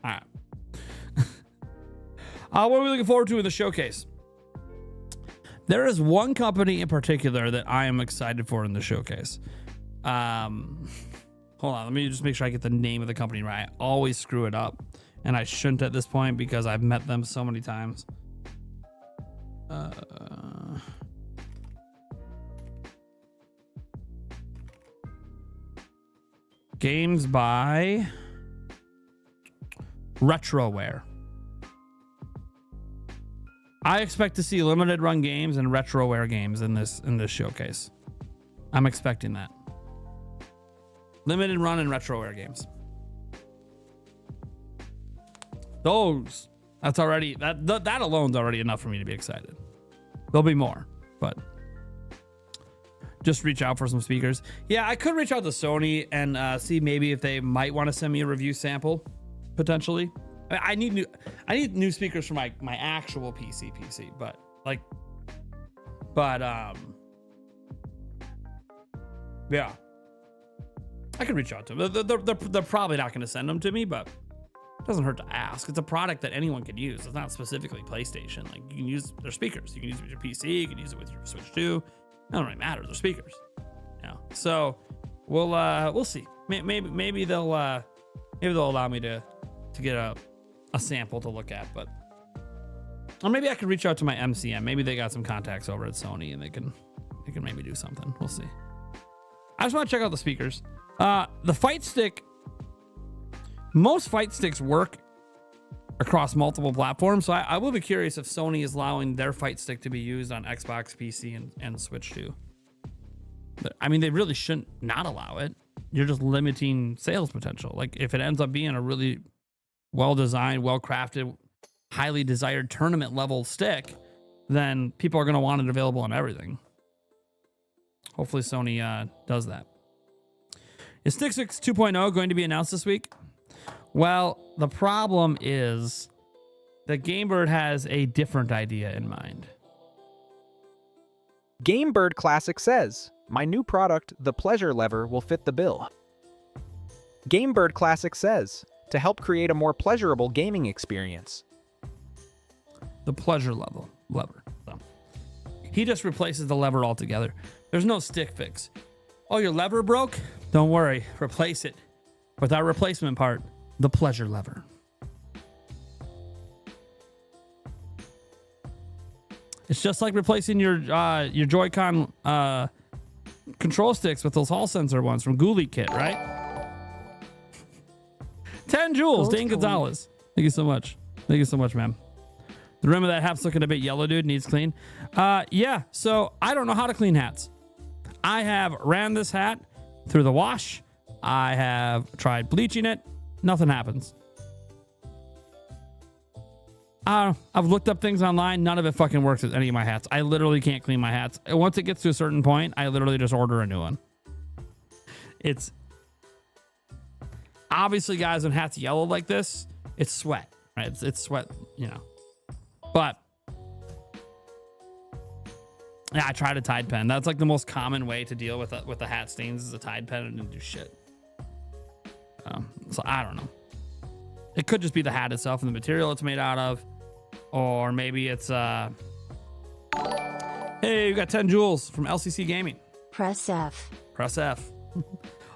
All right. What are we looking forward to in the showcase? There is one company in particular that I am excited for in the showcase. Hold on, let me just make sure I get the name of the company right. I always screw it up, and I shouldn't at this point because I've met them so many times. Games by Retroware. I expect to see limited run games and Retroware games in this showcase. I'm expecting that. Limited run and Retroware games. That's already that alone's already enough for me to be excited. There'll be more, but just reach out for some speakers. Yeah, I could reach out to Sony and see maybe if they might want to send me a review sample, potentially. I need new speakers for my actual PC, but yeah, I could reach out to them. They're probably not going to send them to me, but it doesn't hurt to ask. It's a product that anyone could use. It's not specifically PlayStation. Like, you can use their speakers. You can use it with your PC. You can use it with your Switch 2. It don't really matter. They're speakers. Yeah. So we'll see. Maybe they'll allow me to get a sample to look at, but or maybe I could reach out to my MCM. Maybe they got some contacts over at Sony and they can maybe do something. We'll see. I just want to check out the speakers. The Fight Stick. Most Fight Sticks work across multiple platforms, so I will be curious if Sony is allowing their Fight Stick to be used on Xbox, PC, and Switch 2. But, I mean, they really shouldn't not allow it. You're just limiting sales potential. Like, if it ends up being a really well-designed, well-crafted, highly desired tournament-level stick, then people are going to want it available on everything. Hopefully Sony does that. Is Stick6 2.0 going to be announced this week? Well, the problem is that GameBird has a different idea in mind. GameBird Classic says, my new product, the Pleasure Lever, will fit the bill. GameBird Classic says, to help create a more pleasurable gaming experience. The Pleasure lever. So, he just replaces the lever altogether. There's no stick fix. Oh, your lever broke? Don't worry, replace it with our replacement part, the Pleasure Lever. It's just like replacing your Joy-Con control sticks with those Hall sensor ones from Ghoulie Kit, right? 10 joules, Dane Gonzalez. Thank you so much. Thank you so much, ma'am. The rim of that hat's looking a bit yellow, dude. Needs clean. Yeah, so I don't know how to clean hats. I have ran this hat through the wash. I have tried bleaching it. Nothing happens. I've looked up things online. None of it fucking works with any of my hats. I literally can't clean my hats. Once it gets to a certain point, I literally just order a new one. It's obviously, guys, when hats yellow like this, it's sweat, right? It's sweat, you know. But yeah, I tried a Tide pen. That's like the most common way to deal with the hat stains is a Tide pen and didn't do shit. So I don't know. It could just be the hat itself and the material it's made out of, or maybe it's hey, you got 10 joules from LCC Gaming. Press F. Press F.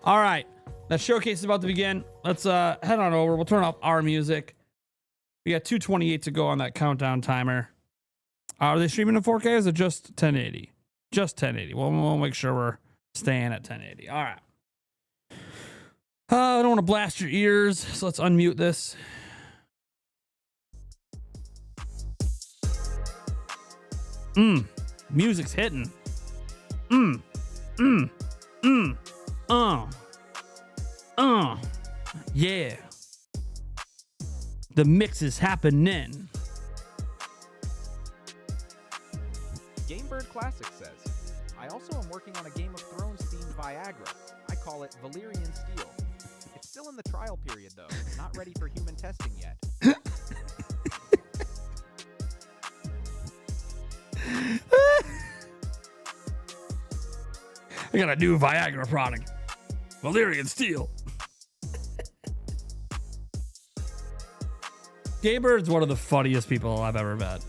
All right, that showcase is about to begin. Let's head on over. We'll turn off our music. We got 2:28 to go on that countdown timer. Are they streaming in 4K or is it just 1080? Just 1080. Well, we'll make sure we're staying at 1080. All right. I don't want to blast your ears, so let's unmute this. Music's hitting. Yeah. The mix is happening. GameBird Classic says, I also am working on a Game of Thrones themed Viagra. I call it Valyrian Steel. It's still in the trial period though, not ready for human testing yet. I got a new Viagra product. Valyrian Steel. Gaberz's one of the funniest people I've ever met.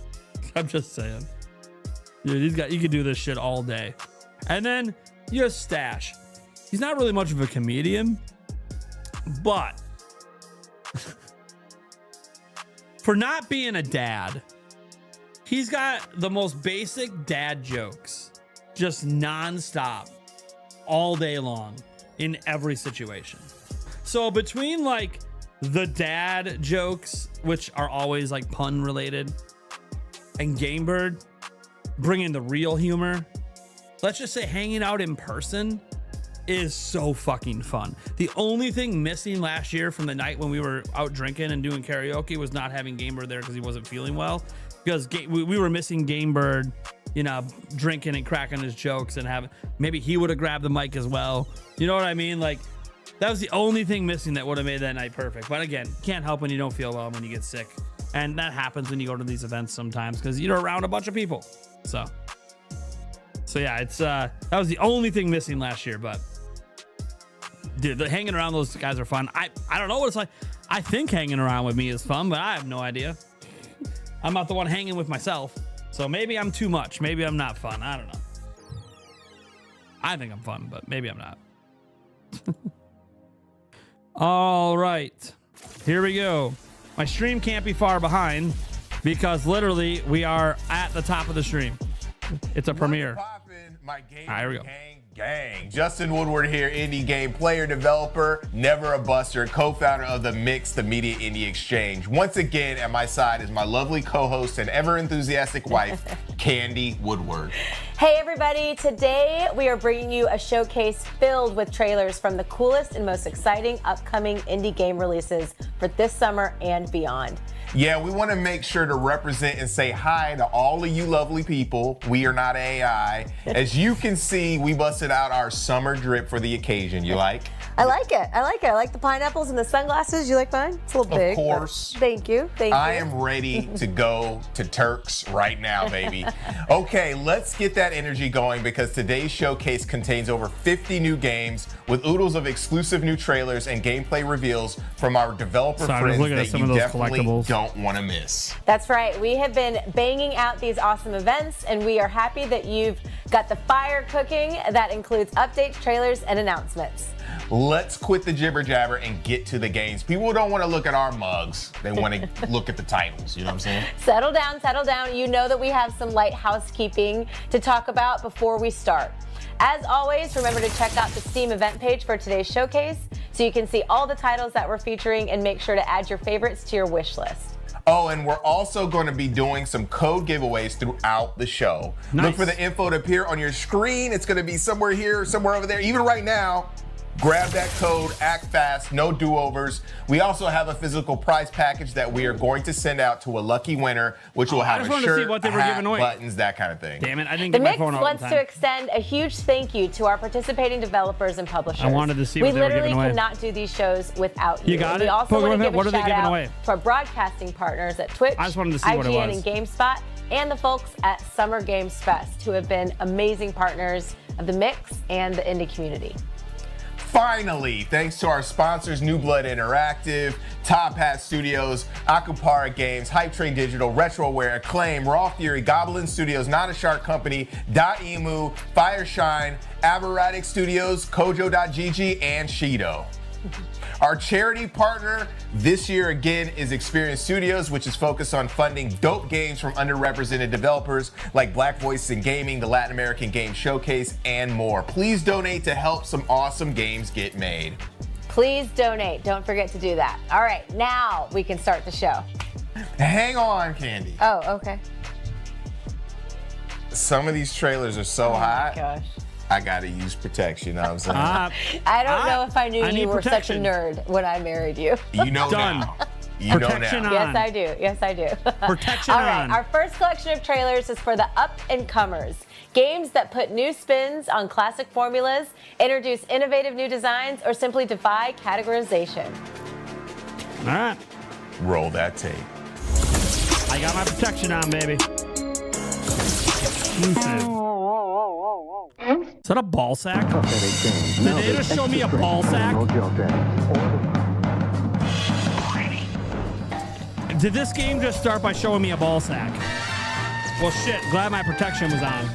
I'm just saying. Dude, you can do this shit all day. And then you have Stash. He's not really much of a comedian, but for not being a dad, he's got the most basic dad jokes, just nonstop, all day long, in every situation. So between like the dad jokes, which are always like pun related, and Gamebird bringing the real humor, let's just say hanging out in person is so fucking fun. The only thing missing last year from the night when we were out drinking and doing karaoke was not having Gamebird there because he wasn't feeling well. Because we were missing Gamebird, you know, drinking and cracking his jokes and having, maybe he would have grabbed the mic as well. You know what I mean? Like, that was the only thing missing that would have made that night perfect. But again, can't help when you don't feel well, when you get sick. And that happens when you go to these events sometimes because you're around a bunch of people. So yeah, it's that was the only thing missing last year. But dude, hanging around those guys are fun. I don't know what it's like. I think hanging around with me is fun, but I have no idea. I'm not the one hanging with myself. So maybe I'm too much. Maybe I'm not fun. I don't know. I think I'm fun, but maybe I'm not. All right, here we go. My stream can't be far behind because literally we are at the top of the stream. It's a premiere. My game, here we go. Gang. Justin Woodward here, indie game player, developer, never a buster, co-founder of The Mix, the Media Indie Exchange. Once again, at my side is my lovely co-host and ever enthusiastic wife, Candy Woodward. Hey everybody, today we are bringing you a showcase filled with trailers from the coolest and most exciting upcoming indie game releases for this summer and beyond. Yeah, we want to make sure to represent and say hi to all of you lovely people. We are not AI. As you can see, we busted out our summer drip for the occasion. You like? I like it. I like the pineapples and the sunglasses. You like mine? It's a little big. Of course. Thank you. I am ready to go to Turks right now, baby. Okay, let's get that energy going because today's showcase contains over 50 new games with oodles of exclusive new trailers and gameplay reveals from our developer friends that you definitely don't want to miss. That's right. We have been banging out these awesome events, and we are happy that you've got the fire cooking that includes updates, trailers, and announcements. Let's quit the jibber jabber and get to the games. People don't want to look at our mugs. They want to look at the titles. You know what I'm saying? Settle down, settle down. You know that we have some light housekeeping to talk about before we start. As always, remember to check out the Steam event page for today's showcase so you can see all the titles that we're featuring and make sure to add your favorites to your wish list. Oh, and we're also going to be doing some code giveaways throughout the show. Nice. Look for the info to appear on your screen. It's going to be somewhere here, somewhere over there, even right now. Grab that code, act fast, no do-overs. We also have a physical prize package that we are going to send out to a lucky winner, which will have a shirt, a hat, buttons, that kind of thing. Damn it, I didn't The get my Mix phone out wants in to time. extend a huge thank you to our participating developers and publishers. I wanted to see what they were giving away. We literally cannot do these shows without you. You got And it? We also want to give What a are they shout giving out away? to our broadcasting partners at Twitch, I just wanted to see what it IGN, was. and GameSpot, and the folks at Summer Games Fest, who have been amazing partners of the Mix and the indie community. Finally, thanks to our sponsors, New Blood Interactive, Top Hat Studios, Akupara Games, Hype Train Digital, Retroware, Acclaim, Raw Fury, Goblin Studios, Not a Shark Company, .emu, Fireshine, Aberratic Studios, Kojo.gg, and Shido. Our charity partner this year again is Experience Studios, which is focused on funding dope games from underrepresented developers like Black Voices in Gaming, the Latin American Game Showcase, and more. Please donate to help some awesome games get made. Please donate. Don't forget to do that. All right, now we can start the show. Hang on, Candy. Oh, okay. Some of these trailers are so hot. Oh my gosh. I gotta use protection, you know what I'm saying? I don't know if I knew you were protection. such a nerd when I married you. You know Done. now. You Protection know on. now. Yes, I do. Yes, I do. Protection All right, on. our first collection of trailers is for the up-and-comers. Games that put new spins on classic formulas, introduce innovative new designs, or simply defy categorization. All right. Roll that tape. I got my protection on, baby. exclusive. Is that a ball sack? Did they just show me a ball sack? Did this game just start by showing me a ball sack? Well, shit. Glad my protection was on.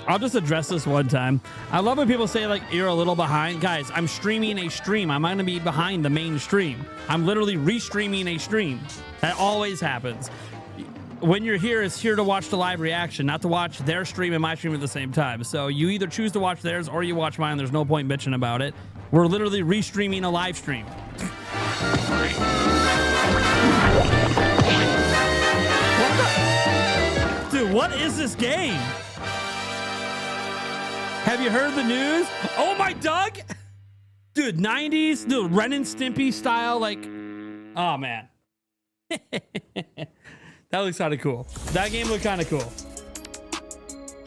I'll just address this one time. I love when people say, like, you're a little behind. Guys, I'm streaming a stream. I'm not going to be behind the main stream. I'm literally restreaming a stream. That always happens. When you're here, it's here to watch the live reaction, not to watch their stream and my stream at the same time. So you either choose to watch theirs or you watch mine. There's no point bitching about it. We're literally restreaming a live stream. Dude, what is this game? Have you heard the news? Oh my Doug! Dude, 90s, dude, Ren and Stimpy style, like, oh man. That looks kind of cool. That game looked kind of cool.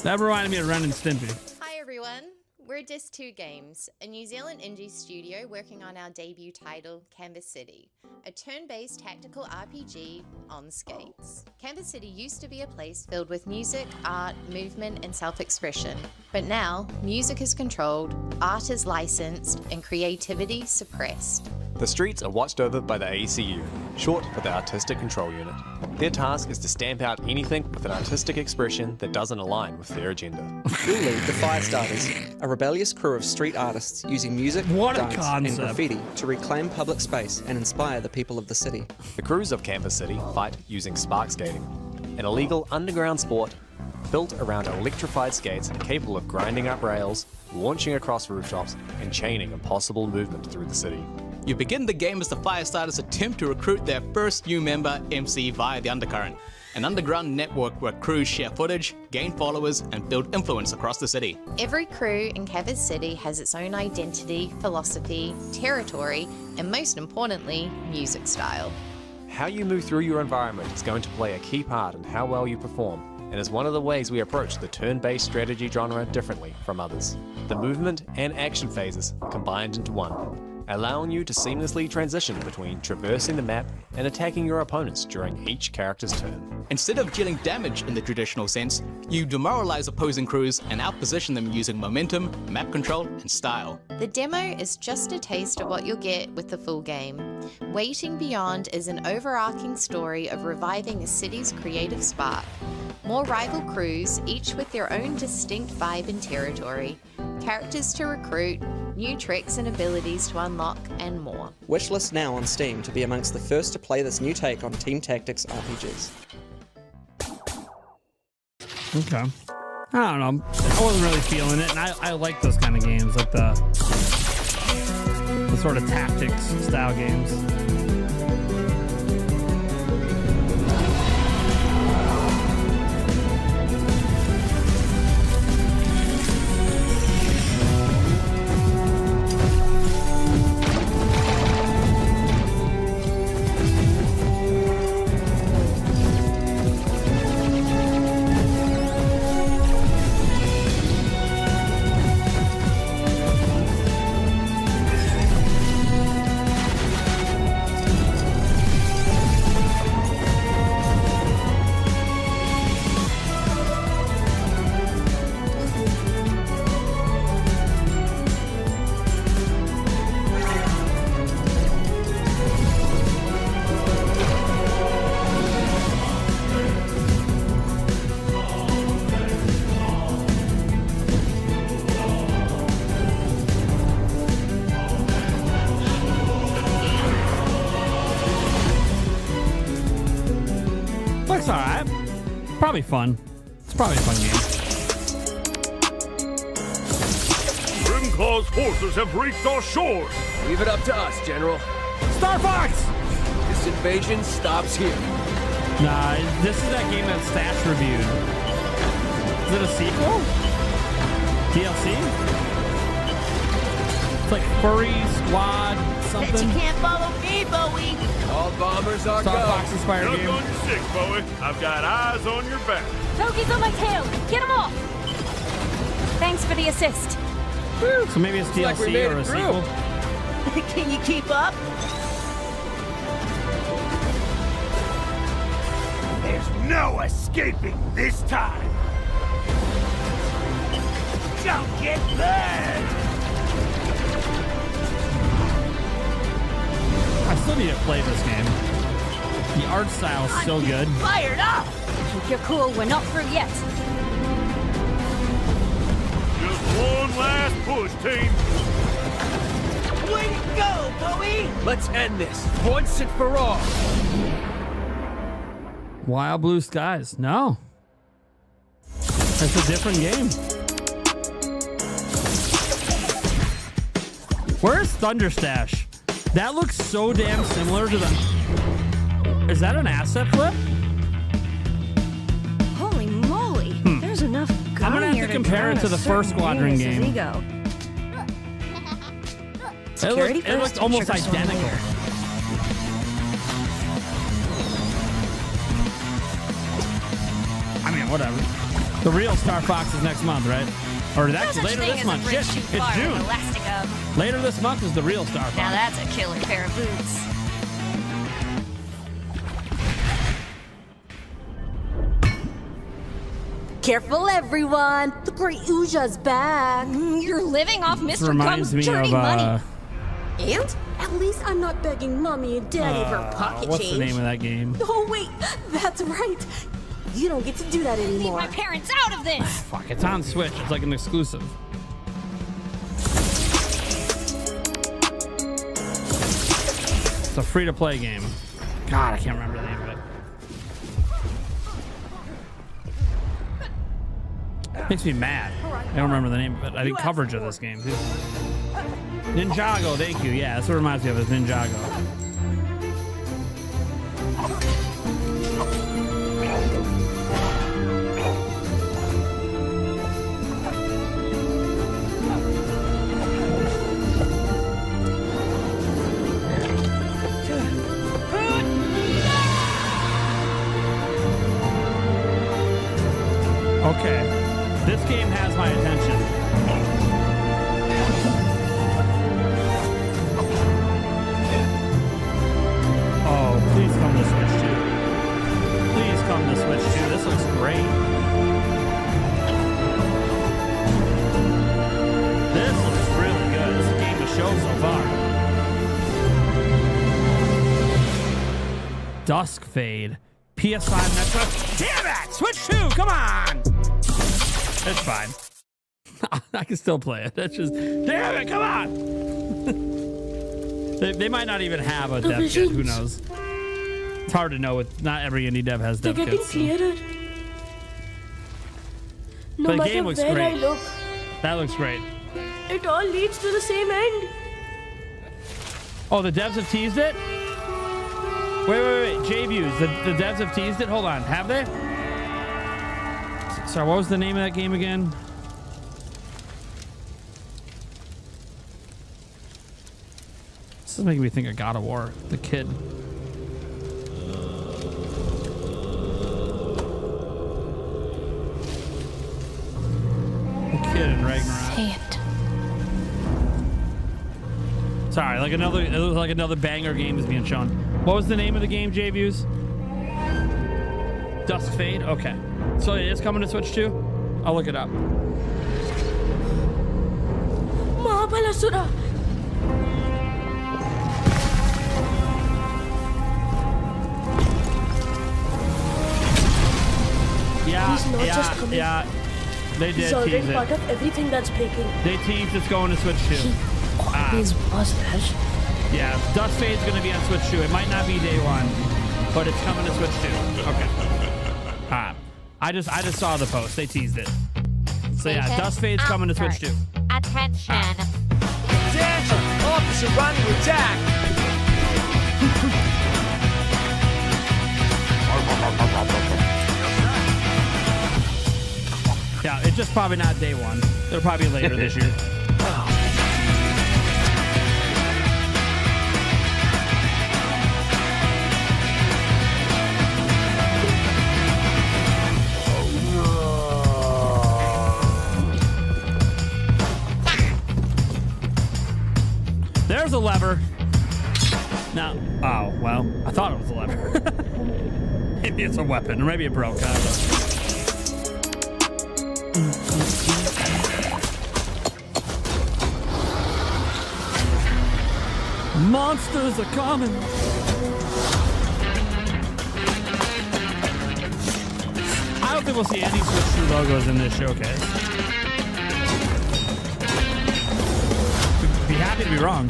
That reminded me of Ren and Stimpy. Hi everyone, we're Disc 2 Games, a New Zealand indie studio working on our debut title, Canvas City, a turn-based tactical RPG on skates. Canvas City used to be a place filled with music, art, movement, and self-expression. But now, music is controlled, art is licensed, and creativity suppressed. The streets are watched over by the ACU, short for the Artistic Control Unit. Their task is to stamp out anything with an artistic expression that doesn't align with their agenda. We'll lead the Firestarters, a rebellious crew of street artists using music, dance, and graffiti to reclaim public space and inspire the people of the city. The crews of Canvas City fight using spark skating, an illegal underground sport built around electrified skates capable of grinding up rails, launching across rooftops, and chaining impossible movement through the city. You begin the game as the Firestarters attempt to recruit their first new member, MC, via the Undercurrent, an underground network where crews share footage, gain followers, and build influence across the city. Every crew in Canvas City has its own identity, philosophy, territory, and most importantly, music style. How you move through your environment is going to play a key part in how well you perform, and is one of the ways we approach the turn-based strategy genre differently from others. The movement and action phases are combined into one, allowing you to seamlessly transition between traversing the map and attacking your opponents during each character's turn. Instead of dealing damage in the traditional sense, you demoralize opposing crews and outposition them using momentum, map control, and style. The demo is just a taste of what you'll get with the full game. Waiting Beyond is an overarching story of reviving a city's creative spark. More rival crews, each with their own distinct vibe and territory. Characters to recruit, new tricks and abilities to unlock, and more. Wishlist now on Steam to be amongst the first to play this new take on Team Tactics RPGs. Okay. I don't know. I wasn't really feeling it, and I like those kind of games, like the sort of tactics style games. Looks alright. Probably fun. It's probably a fun game. Grimclaw's forces have reached our shores. Leave it up to us, General. Star Fox! This invasion stops here. Nah, this is that game that Stash reviewed. Is it a sequel? DLC? It's like Furry Squad something. Bet you can't follow me, Bowie. All bombers are Star go. Fox inspired Duck game. on your six, Bowie. I've got eyes on your back. Togi's on my tail. Get him off. Thanks for the assist. So maybe it's like we DLC made or it a through. sequel. Can you keep up? There's no escaping this time. Don't get burned. I still need to play this game. The art style is so good. Fired up! Keep your cool, we're not through yet. Just one last push, team. Way to go, Bowie! Let's end this once and for all. Wild Blue Skies. No. It's a different game. Where's Thunderstash? That looks so damn similar to the... Is that an asset flip? Holy moly, there's enough gum I'm gonna have here to compare it to the first Squadron game. Ego. It looked almost identical. I mean, whatever. The real Star Fox is next month, right? Or actually later this month. Shit, it's June. Later this month is the real Star Fox. Now that's a killer pair of boots. Careful, everyone! The great Uja's back! You're living off Mr. Reminds Gum's me dirty of, money. And at least I'm not begging Mommy and Daddy for pocket what's change. the name of that game? Oh, wait! That's right! You don't get to do that Leave anymore. my parents out of this! Fuck, it's on Switch. It's like an exclusive. It's a free-to-play game. God, I can't remember the name of it. Makes me mad. I don't remember the name of it. I did coverage of this game, too. Ninjago, thank you. Yeah, that's what it reminds me of, is Ninjago. Okay, this game has my attention. Oh, please come to Switch 2. Please come to Switch 2. This looks great. This looks really good. This is a game to show so far. Dusk Fade. PS5 Metro. Damn it! Switch 2, come on! It's fine. I can still play it. That's just, damn it, come on! they might not even have a dev kit. Who knows? It's hard to know. Not every indie dev has dev They're getting kits. clearer. No But the matter game looks where great. I look, That looks great. it all leads to the same end. Oh, the devs have teased it? Wait. J-Views. The devs have teased it? Hold on. Have they? Sorry, what was the name of that game again? This is making me think of God of War. The kid. The kid in Ragnarok. Say it. Sorry, it was like another banger game is being shown. What was the name of the game, J-Views? Dusk Fade? Okay. So it is coming to Switch 2? I'll look it up. Mahabalasura! He's not just coming. Yeah. They did He's already tease part it. of everything that's breaking. They teased it's going to Switch 2. Always was, Bash. Yeah, Dusk Fade's going to be on Switch 2. It might not be day one, but it's coming to Switch 2. Okay. I just saw the post. They teased it. So yeah, Dusk Fade's coming to Switch 2. Attention. Attention! Officer under attack! Yeah, it's just probably not day one. It'll probably be later this year. there's a lever. No. Oh, well, I thought it was a lever. Maybe it's a weapon, or maybe it broke. I don't know. Monsters are coming. I don't think we'll see any Switch 2 logos in this showcase. Be happy to be wrong.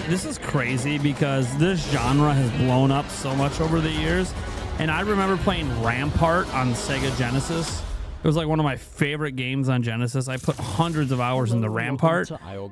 This is crazy because this genre has blown up so much over the years. And I remember playing Rampart on Sega Genesis. It was like one of my favorite games on Genesis. I put hundreds of hours into Rampart,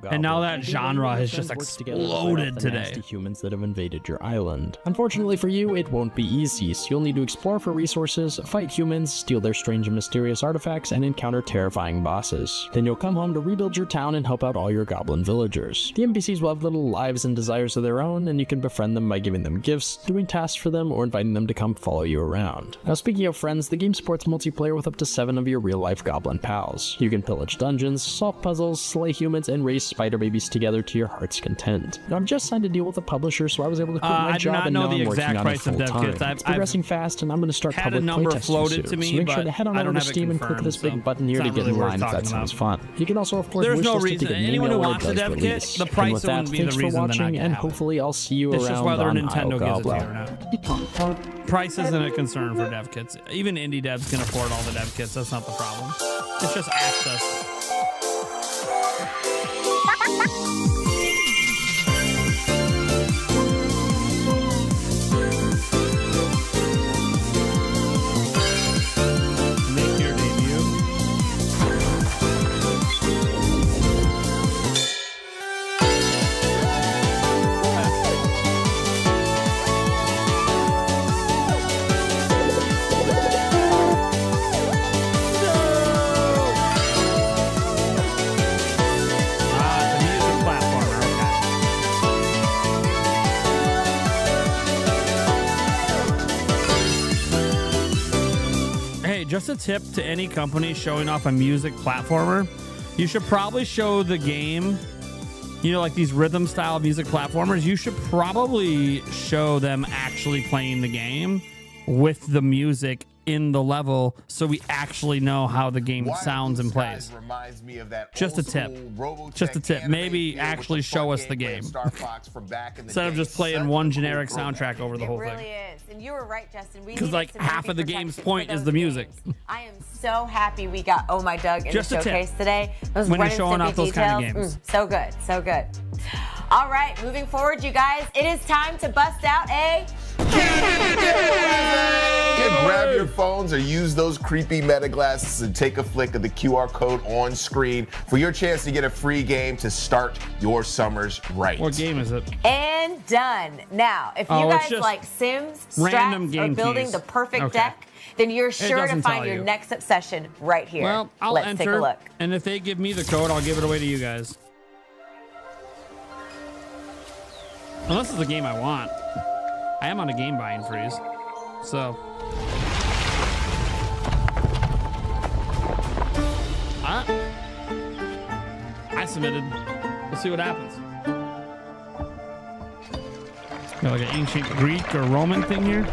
and now that genre has just exploded today. Humans that have invaded your island. Unfortunately for you, it won't be easy, so you'll need to explore for resources, fight humans, steal their strange and mysterious artifacts, and encounter terrifying bosses. Then you'll come home to rebuild your town and help out all your goblin villagers. The NPCs will have little lives and desires of their own, and you can befriend them by giving them gifts, doing tasks for them, or inviting them to come follow you around. Now, speaking of friends, the game supports multiplayer with up to 7 of your real-life goblin pals. You can pillage dungeons, solve puzzles, slay humans, and raise spider babies together to your heart's content. Now, I've just signed a deal with a publisher, so I was able to quit my job, and now I'm working on it full-time. It's progressing fast, and I'm going to start public playtesting soon. So make sure to head on over to Steam and click this big button here to get in line if that sounds fun. You can also, of course, wish list it to get an email when it does release. The price and with that, wouldn't be the thanks for reason watching, and hopefully I'll see you it's around just whether on Nintendo Isle gives it to you Goblin. or not. Price isn't a concern for dev kits. Even indie devs can afford all the dev kits. That's not the problem. It's just access. Make your debut. Just a tip to any company showing off a music platformer, you should probably show the game, you know, like these rhythm style music platformers, you should probably show them actually playing the game with the music in the level so we actually know how the game sounds and plays. Just a tip. Just a tip. Maybe actually show us the game. Instead of just playing one generic soundtrack over the whole thing. It really is. And you were right, Justin. Because like half of the game's point is the music. I am so happy we got Oh My Doug in the showcase today. Those when you're showing off those kind of games. So good. So good. All right, moving forward, you guys, it is time to bust out a... Grab your phones or use those creepy meta glasses and take a flick of the QR code on screen for your chance to get a free game to start your summers right. What game is it? And done. Now, if you guys like Sims, strats, or building the perfect deck, then you're sure to find your next obsession right here. Well, Let's take a look. And if they give me the code, I'll give it away to you guys. Unless it's a game I want. I am on a game buying freeze. So. I submitted. We'll see what happens. Got like an ancient Greek or Roman thing here.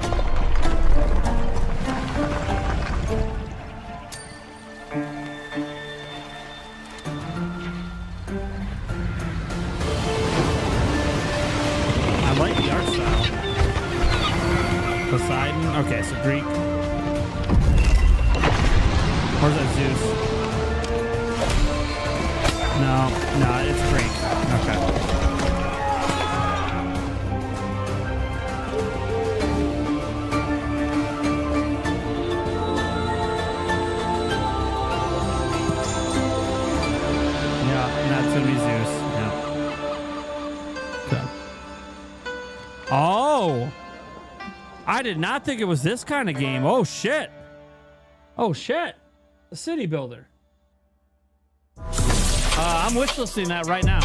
I like the art style. Poseidon. Okay, so Greek. Or is that Zeus? No, it's Greek. Okay. Yeah, that's gonna be Zeus. Yeah. Okay. I did not think it was this kind of game. Oh, shit. Oh, shit. A city builder. I'm wishlisting that right now.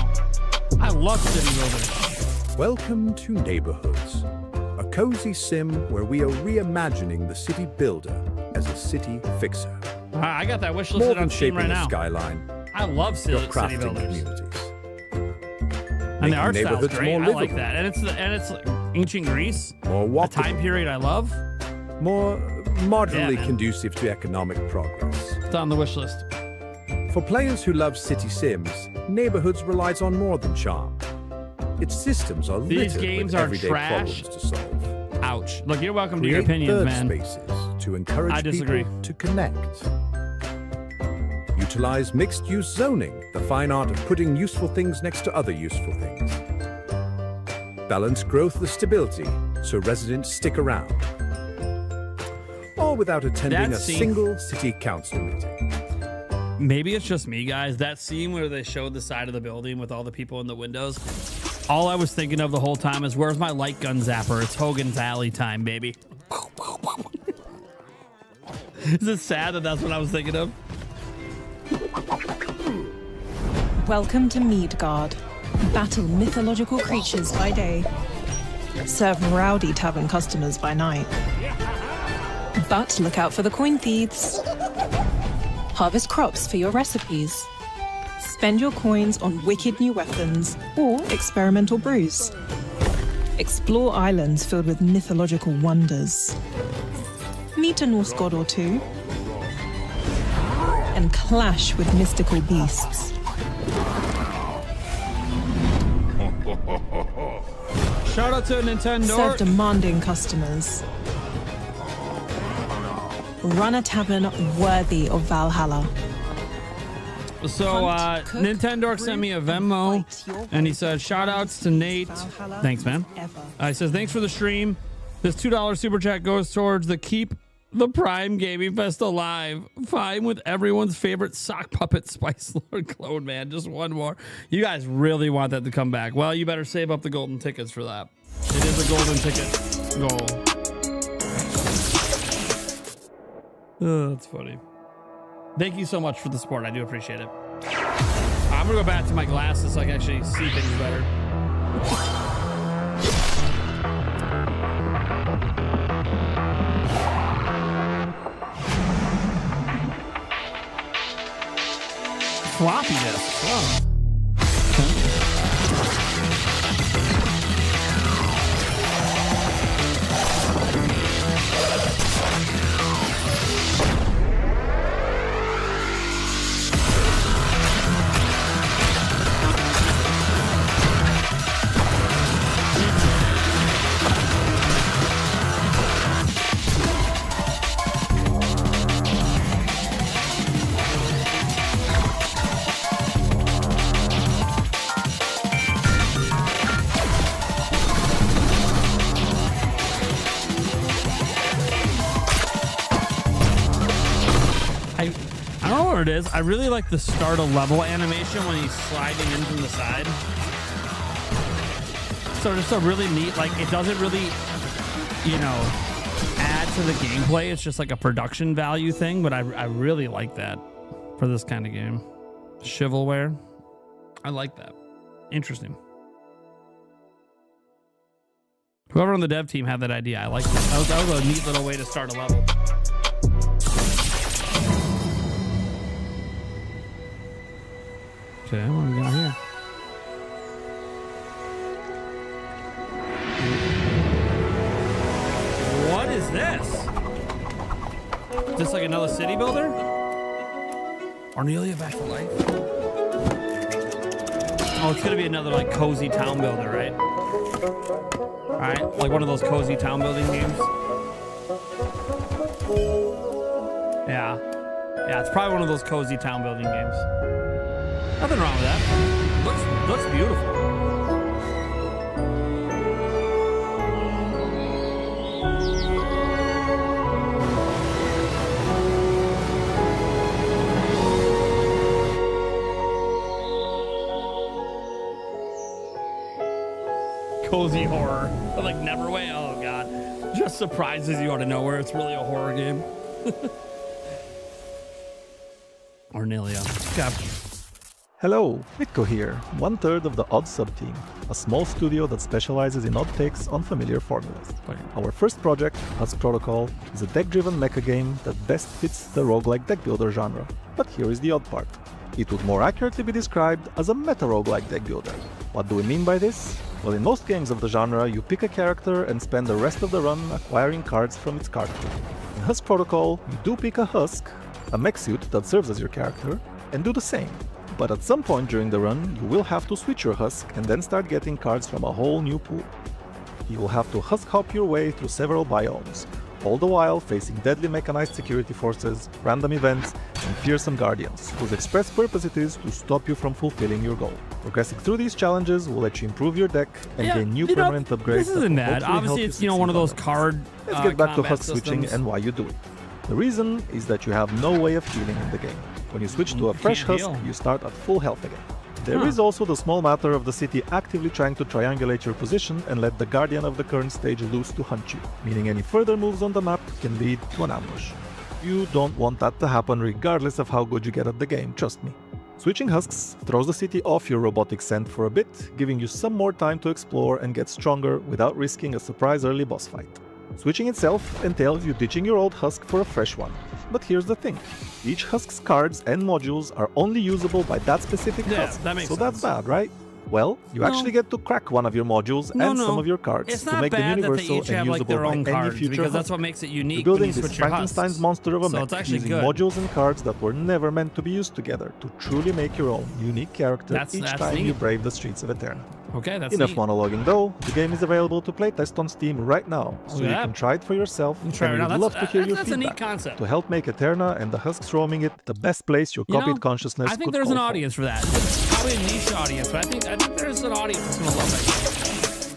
I love city builders. Welcome to Neighborhoods, a cozy sim where we are reimagining the city builder as a city fixer. I got that wishlisted More than on Steam shaping right a now. skyline, I love you're city crafting builders. communities. And the Making art style's neighborhoods great. more I like livable. that. And it's like ancient Greece. More A walkable. time period I love. More moderately Yeah, man. conducive to economic progress. It's on the wish list. For players who love city sims, Neighborhoods relies on more than charm. Its systems are These littered games with are everyday trash. problems to solve. Ouch. Look, you're welcome to your Create opinions, third man. spaces to encourage I disagree. people to connect. Utilize mixed-use zoning, the fine art of putting useful things next to other useful things. Balance growth with stability, so residents stick around. All without attending That a scene- single city council meeting. Maybe it's just me, guys. That scene where they showed the side of the building with all the people in the windows. All I was thinking of the whole time is, where's my light gun zapper? It's Hogan's Alley time, baby. Is it sad that that's what I was thinking of? Welcome to Midgard. Battle mythological creatures by day. Serve rowdy tavern customers by night. But look out for the coin thieves. Harvest crops for your recipes. Spend your coins on wicked new weapons or experimental brews. Explore islands filled with mythological wonders. Meet a Norse god or two. And clash with mystical beasts. Shout out to Nintendo. Serve demanding customers. Run a tavern worthy of Valhalla. So Nintendo sent me a Venmo and he said, shout outs to Nate. Thanks, man. He says, thanks for the stream. This $2 super chat goes towards the Keep the Prime Gaming Fest alive. Fine with everyone's favorite sock puppet Spice Lord clone, man. Just one more. You guys really want that to come back. Well, you better save up the golden tickets for that. It is a golden ticket goal. Oh, that's funny. Thank you so much for the support. I do appreciate it. I'm gonna go back to my glasses so I can actually see things better. Floppy disk. Oh. I don't know what it is. I really like the start a level animation when he's sliding in from the side. So just a really neat, like it doesn't really, you know, add to the gameplay. It's just like a production value thing, but I really like that for this kind of game. Chivalware. I like that. Interesting. Whoever on the dev team had that idea, I like that. That was a neat little way to start a level. Okay, what do we got here? What is this? Is this like another city builder? Arnelia back to life? Oh, it's gonna be another like cozy town builder, right? Alright, like one of those cozy town building games. Yeah. Yeah, it's probably one of those cozy town building games. Nothing wrong with that. Looks beautiful. Cozy horror. Like Neverway. Oh god. Just surprises you out of nowhere. It's really a horror game. Ornelia. Hello, Mitko here, 1/3 of the Odd sub-team, a small studio that specializes in odd takes on familiar formulas. Our first project, Husk Protocol, is a deck-driven mecha game that best fits the roguelike deck builder genre. But here is the odd part. It would more accurately be described as a meta-roguelike deck builder. What do we mean by this? Well, in most games of the genre, you pick a character and spend the rest of the run acquiring cards from its card pool. In Husk Protocol, you do pick a husk, a mech suit that serves as your character, and do the same. But at some point during the run, you will have to switch your husk and then start getting cards from a whole new pool. You will have to husk hop your way through several biomes, all the while facing deadly mechanized security forces, random events, and fearsome guardians, whose express purpose it is to stop you from fulfilling your goal. Progressing through these challenges will let you improve your deck and gain new permanent upgrades. This isn't bad. Obviously, it's one of those card. Let's get back to combat husk switching systems. and why you do it. The reason is that you have no way of healing in the game. When you switch to a fresh can't husk, heal. you start at full health again. There is also the small matter of the city actively trying to triangulate your position and let the guardian of the current stage loose to hunt you, meaning any further moves on the map can lead to an ambush. You don't want that to happen regardless of how good you get at the game, trust me. Switching husks throws the city off your robotic scent for a bit, giving you some more time to explore and get stronger without risking a surprise early boss fight. Switching itself entails you ditching your old husk for a fresh one. But here's the thing, each husk's cards and modules are only usable by that specific husk, that makes so that's sense. bad, right? Well, you No. actually get to crack one of your modules and some of your cards It's to not make them bad that they universal each and have like usable their by own any cards future because that's husk. what makes it You're unique when building you this switch your Frankenstein's husks. monster of a So mech it's actually using good. modules and cards that were never meant to be used together to truly make your own unique character That's each time neat. you brave the streets of Eterna. Okay, that's Enough neat. monologuing though, the game is available to playtest on Steam right now, so you Yeah. can try it for yourself, and try it we'd out. love That's- to hear your that's a neat feedback concept. to help make Eterna and the husks roaming it the best place your You copied know, consciousness I think could there's call an home. audience for that. It's probably a niche audience, but I think there's an audience that's gonna love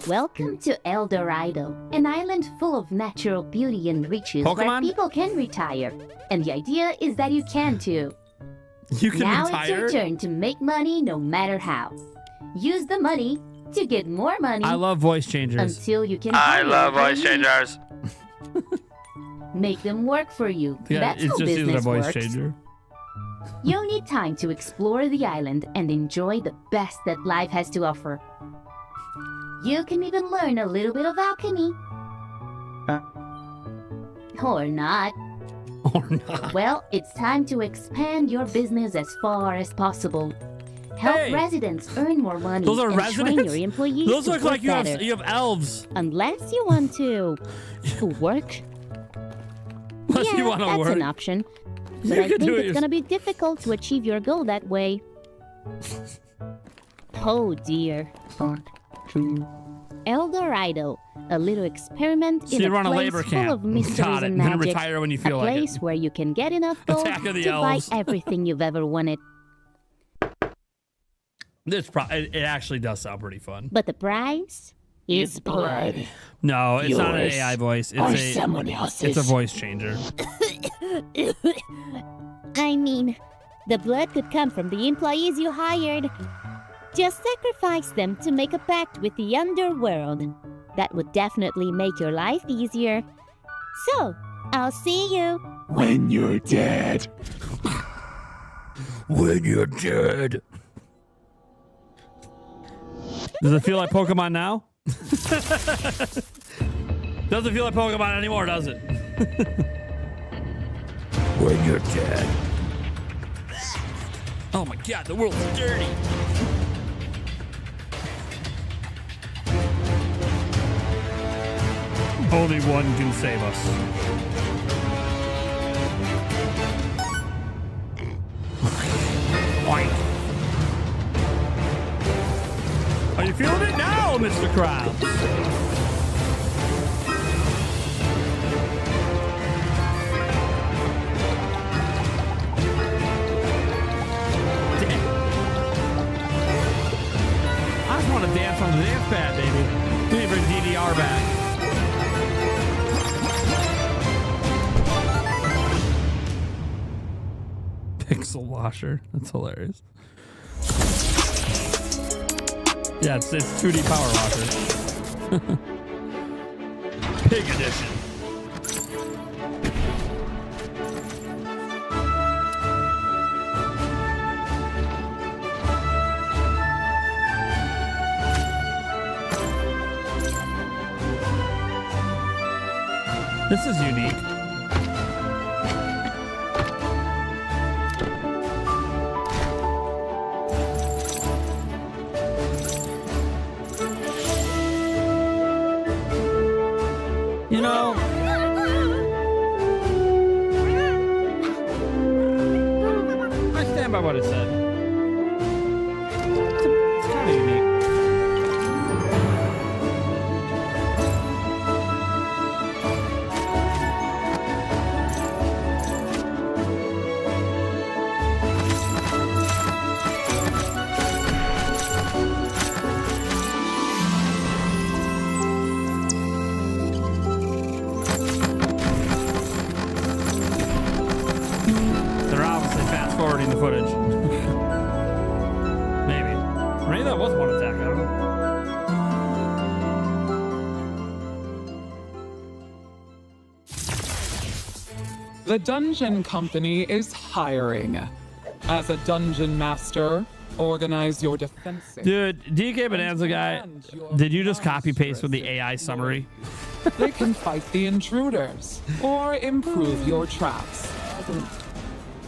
it. Welcome to El Dorado, an island full of natural beauty and riches where Pokemon? people can retire. And the idea is that you can too. You can now retire? it's your turn to make money no matter how. Use the money to get more money. I love voice changers. Until you can. I hire love what voice you need. changers. Make them work for you. Yeah, That's it's how just using a business voice works. changer. You'll need time to explore the island and enjoy the best that life has to offer. You can even learn a little bit of alchemy. Or not. Or not. Well, it's time to expand your business as far as possible. Help Hey! residents earn more money Those are and train residents? your employees Those to look work like you have better. elves. Unless you want to work. Unless yeah, you wanna that's work. an option. You But I can think do it it's gonna be difficult to achieve your goal that way. Oh dear. El Dorado, a little experiment So in you a run a place labor full camp. of mysteries Got it. and Then magic. retire when you feel a like it. place where you can get enough gold Attack of the to buy Elves. everything you've ever wanted. It actually does sound pretty fun. But the price is blood. No, it's not an Yours AI voice. It's or a someone else's. It's a voice changer. I mean, the blood could come from the employees you hired. Just sacrifice them to make a pact with the underworld. That would definitely make your life easier. So, I'll see you When you're dead. When you're dead. Does it feel like Pokemon now? Doesn't feel like Pokemon anymore, does it? When you're dead. Oh my god, the world's dirty. Only one can save us. Oink. Are you feeling it now, Mr. Krabs? I just want to dance on the dance pad, baby. We need to bring DDR back. Pixel washer. That's hilarious. Yeah, it's 2D power washer. Pig edition. This is unique. You know, I stand by what it said. It's kind of unique. Forwarding the footage. Maybe that was one attack. I don't know. The Dungeon Company is hiring. As a dungeon master, organize your defenses. Dude, DK Bonanza guy, did you just copy paste with the AI summary? They can fight the intruders or improve your traps.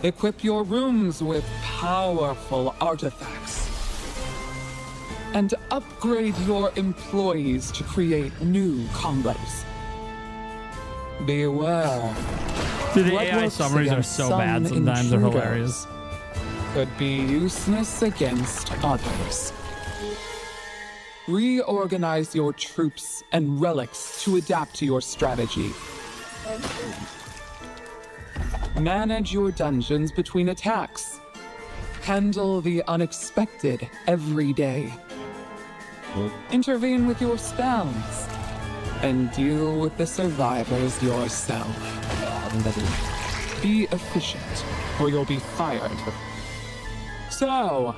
Equip your rooms with powerful artifacts. And upgrade your employees to create new combos. Beware. Dude, the AI summaries are so bad sometimes, they're hilarious. Could be useless against others. Reorganize your troops and relics to adapt to your strategy. Manage your dungeons between attacks. Handle the unexpected every day. Intervene with your spells. And deal with the survivors yourself. Be efficient, or you'll be fired. So,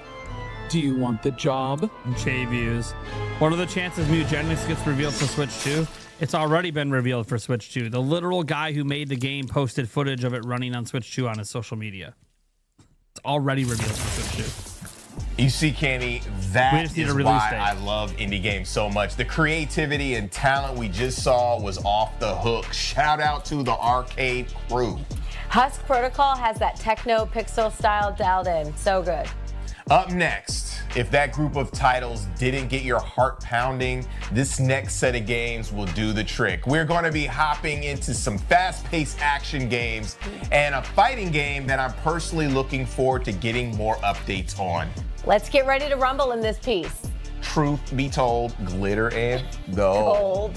do you want the job? J-Views. What are the chances Mutagenics gets revealed for Switch 2? It's already been revealed for Switch 2. The literal guy who made the game posted footage of it running on Switch 2 on his social media. It's already revealed for Switch 2. You see, Kenny, that is why I love indie games so much. The creativity and talent we just saw was off the hook. Shout out to the arcade crew. Husk Protocol has that techno pixel style dialed in. So good. Up next, if that group of titles didn't get your heart pounding, this next set of games will do the trick. We're going to be hopping into some fast-paced action games and a fighting game that I'm personally looking forward to getting more updates on. Let's get ready to rumble in this piece. Truth be told, glitter and gold.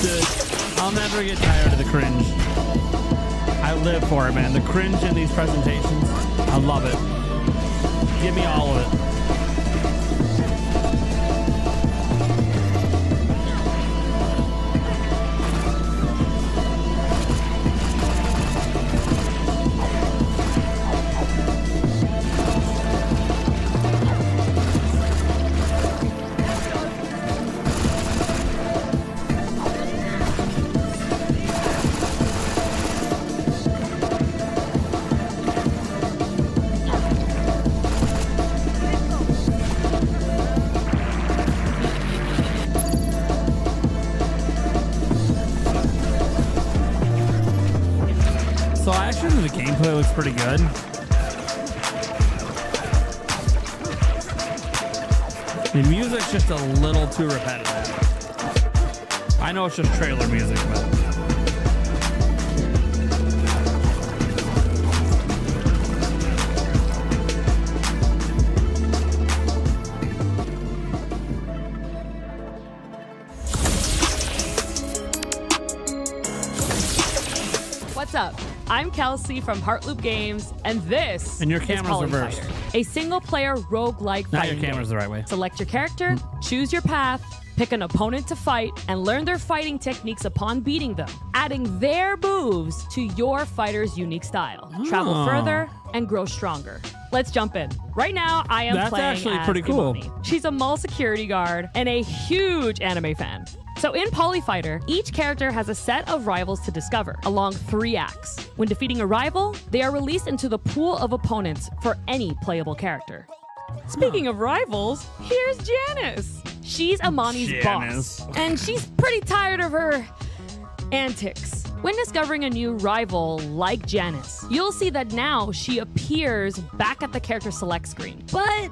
Dude, I'll never get tired of the cringe. I live for it, man. The cringe in these presentations, I love it. Give me all of it. The gameplay looks pretty good. The music's just a little too repetitive. I know it's just trailer music, but... What's up? I'm Kelsey from Heartloop Games, and this and your camera's is reversed. Fighter, a single-player roguelike now fighting your camera's game. the right way. Select your character, choose your path, Pick an opponent to fight and learn their fighting techniques upon beating them, adding their moves to your fighter's unique style. Travel further and grow stronger. Let's jump in. Right now, I am playing actually as pretty cool. Imani. She's a mall security guard and a huge anime fan. So in Polyfighter, each character has a set of rivals to discover along 3 acts. When defeating a rival, they are released into the pool of opponents for any playable character. Speaking of rivals, here's Janice. She's Imani's boss, and she's pretty tired of her antics. When discovering a new rival like Janice, you'll see that now she appears back at the character select screen. But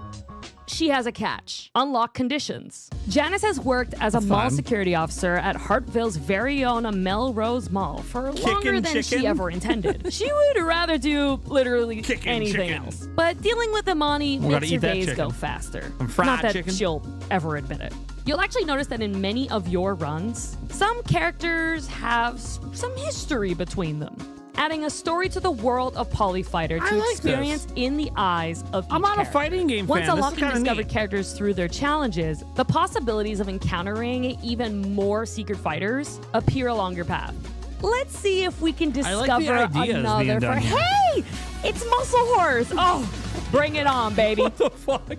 she has a catch. Unlock conditions. Janice has worked as a mall security officer at Hartville's very own Melrose Mall for longer than she ever intended. She would rather do literally anything else. But dealing with Imani makes your days go faster. Not that she'll ever admit it. You'll actually notice that in many of your runs, some characters have some history between them, adding a story to the world of Polyfighter to experience in the eyes of each I'm not character. a fighting game Once fan. unlocking This is discovered neat. characters through their challenges, the possibilities of encountering even more secret fighters appear along your path. Let's see if we can I like the discover ideas being another. done here. Hey, it's Muscle Horse. Oh, bring it on, baby. What the fuck?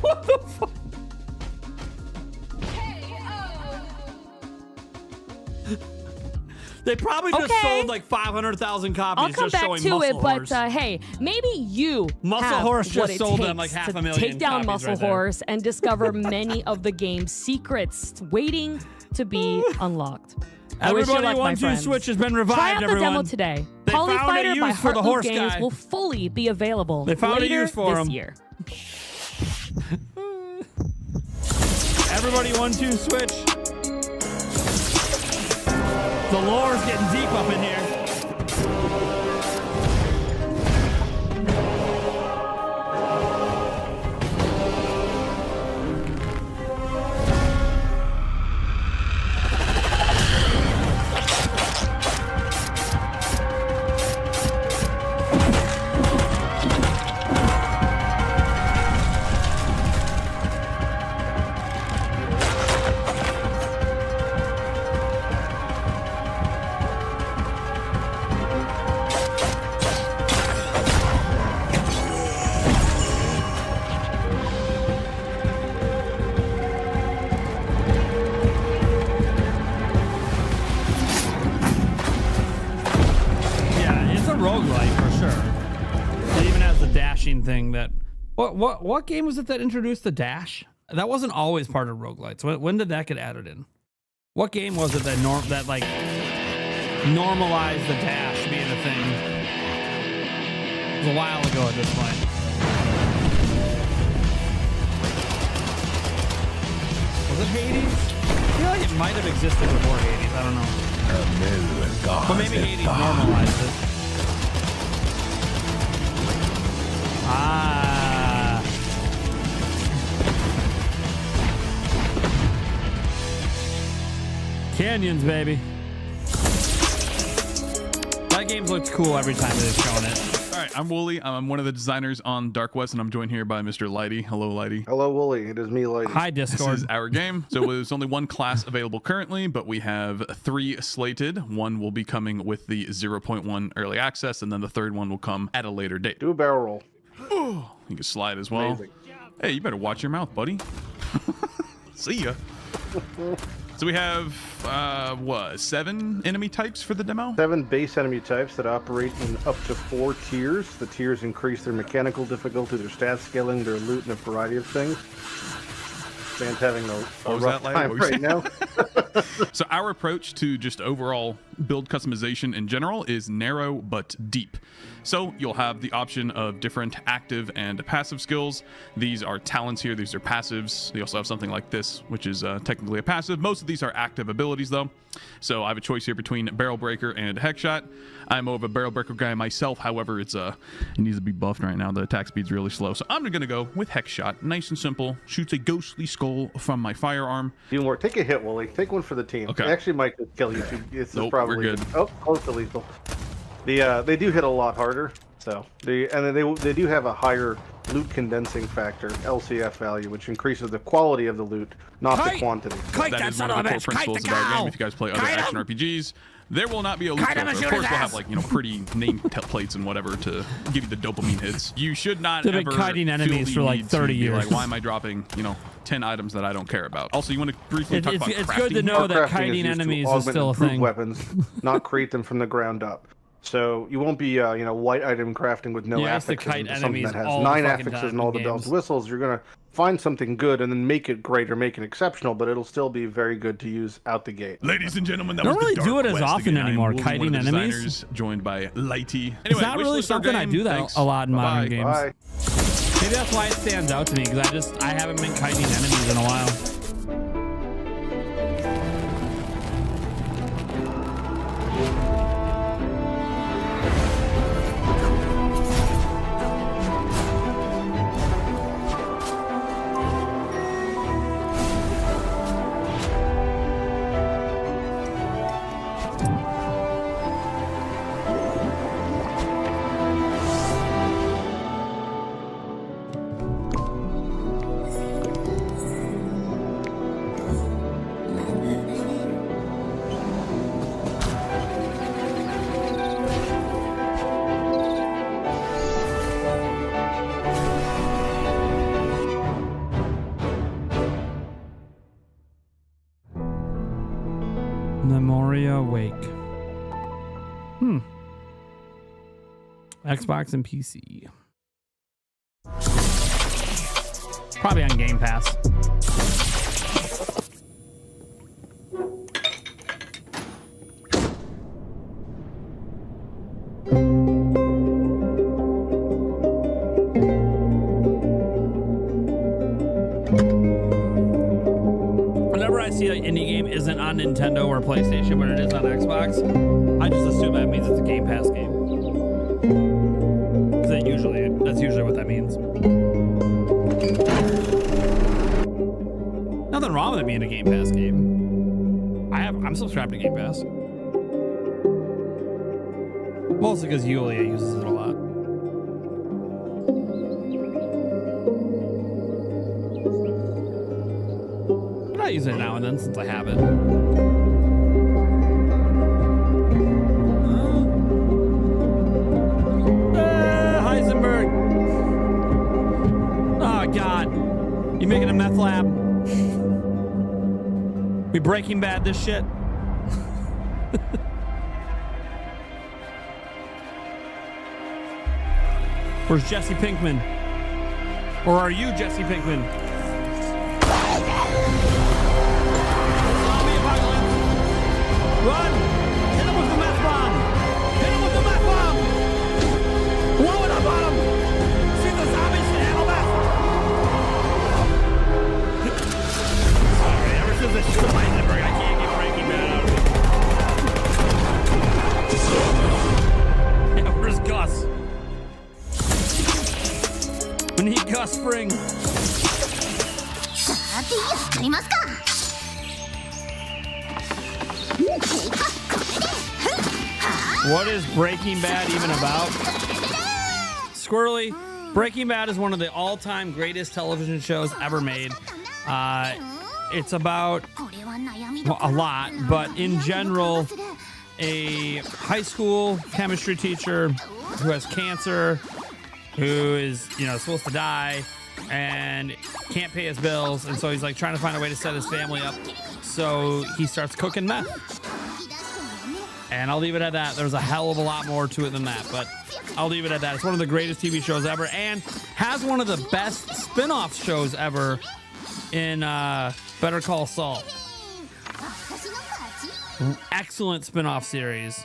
What the fuck? They probably just sold like 500,000 copies. I'll come just back showing to Muscle it, Horse. but hey, maybe you Muscle have Horse what just it sold takes them like half to a million take down copies Muscle right there. Horse and discover many of the game's secrets waiting to be unlocked. I wish you Everybody luck, my One Two friends. Switch has been revived, Try out the everyone. demo today. They found a Polyfighter by use for the Heartloop horse Games guy. will fully be available They found a later use for this him. year. Everybody 1 2 Switch. The lore's getting deep up in here. Roguelike for sure. It even has the dashing thing that. What game was it that introduced the dash? That wasn't always part of roguelites. When did that get added in? What game was it that like normalized the dash being a thing? It was a while ago at this point. Was it Hades? I feel like it might have existed before Hades. I don't know. But maybe Hades normalized it. Ah. Canyons, baby. That game looks cool every time they've shown it. All right, I'm Wooly. I'm one of the designers on Dark West, and I'm joined here by Mr. Lighty. Hello, Lighty. Hello, Wooly. It is me, Lighty. Hi, Discord. This is our game. So there's only one class available currently, but we have 3 slated. One will be coming with the 0.1 early access, and then the third one will come at a later date. Do a barrel roll. You can slide as well. Amazing. Hey, you better watch your mouth, buddy. See ya. So we have, 7 enemy types for the demo? 7 base enemy types that operate in up to 4 tiers. The tiers increase their mechanical difficulty, their stat scaling, their loot, and a variety of things. Stan's having a rough time right now. So our approach to just overall build customization in general is narrow but deep. So you'll have the option of different active and passive skills. These are talents here. These are passives. You also have something like this, which is technically a passive. Most of these are active abilities, though. So I have a choice here between Barrel Breaker and Heck Shot. I'm more of a Barrel Breaker guy myself. However, it needs to be buffed right now. The attack speed's really slow. So I'm going to go with Heck Shot. Nice and simple. Shoots a ghostly skull from my firearm. Even more. Take a hit, Wooly. Take one for the team. Okay. It actually might kill you. This Nope, is probably we're good. Oh, close to lethal. They do hit a lot harder. So they do have a higher loot condensing factor, LCF value, which increases the quality of the loot, not the quantity. That is one of the core principles of our game. If you guys play other action RPGs, there will not be a loot filter. Of course, we'll have like pretty name plates and whatever to give you the dopamine hits. You should not They've ever been kiting enemies feel for the like need to 30 be years. Like, why am I dropping 10 items that I don't care about? Also, you want to briefly talk about it's crafting? good to know that Crafting kiting used to enemies is augment still a and improve thing. weapons, not create them from the ground up. So you won't be, white item crafting with no You used to affixes. kite into something enemies that has all 9 the fucking affixes time and all in the bells games. and whistles. You're gonna find something good and then make it great or make it exceptional, but it'll still be very good to use out the gate. Ladies and gentlemen, that Don't was really the do Dark it as West often again. anymore, I'm Wooly, kiting one of the enemies. designers, joined by Lighty. It's not really something I do that Thanks. a lot in modern games. Bye. Maybe that's why it stands out to me, because I haven't been kiting enemies in a while. Memoria Wake. Xbox and PC. Probably on Game Pass. Whenever I see an indie game isn't on Nintendo or PlayStation, but it is on Xbox, I just assume that means it's a Game Pass game. Because that's usually what that means. Nothing wrong with it being a Game Pass game. I'm subscribed to Game Pass. Mostly because Yulia uses it a lot. I use it now and then since I have it. Heisenberg. Oh, God. You making a meth lab? We Breaking Bad this shit? Where's Jesse Pinkman? Or are you Jesse Pinkman? Zombie apocalypse! Run! Hit him with the meth bomb! Hit him with the meth bomb! Blow it up on him! See if the zombies can handle meth! Sorry, ever since this shit Heisenberg, I can't get Breaking Bad out of me. Yeah, where's Gus? We need Gus Spring. What is Breaking Bad even about? Squirrely, Breaking Bad is one of the all-time greatest television shows ever made. It's about a lot, but in general, a high school chemistry teacher who has cancer, who is, supposed to die and can't pay his bills. And so he's like trying to find a way to set his family up. So he starts cooking meth. And I'll leave it at that. There's a hell of a lot more to it than that, but I'll leave it at that. It's one of the greatest TV shows ever and has one of the best spin-off shows ever in Better Call Saul. Excellent spin-off series.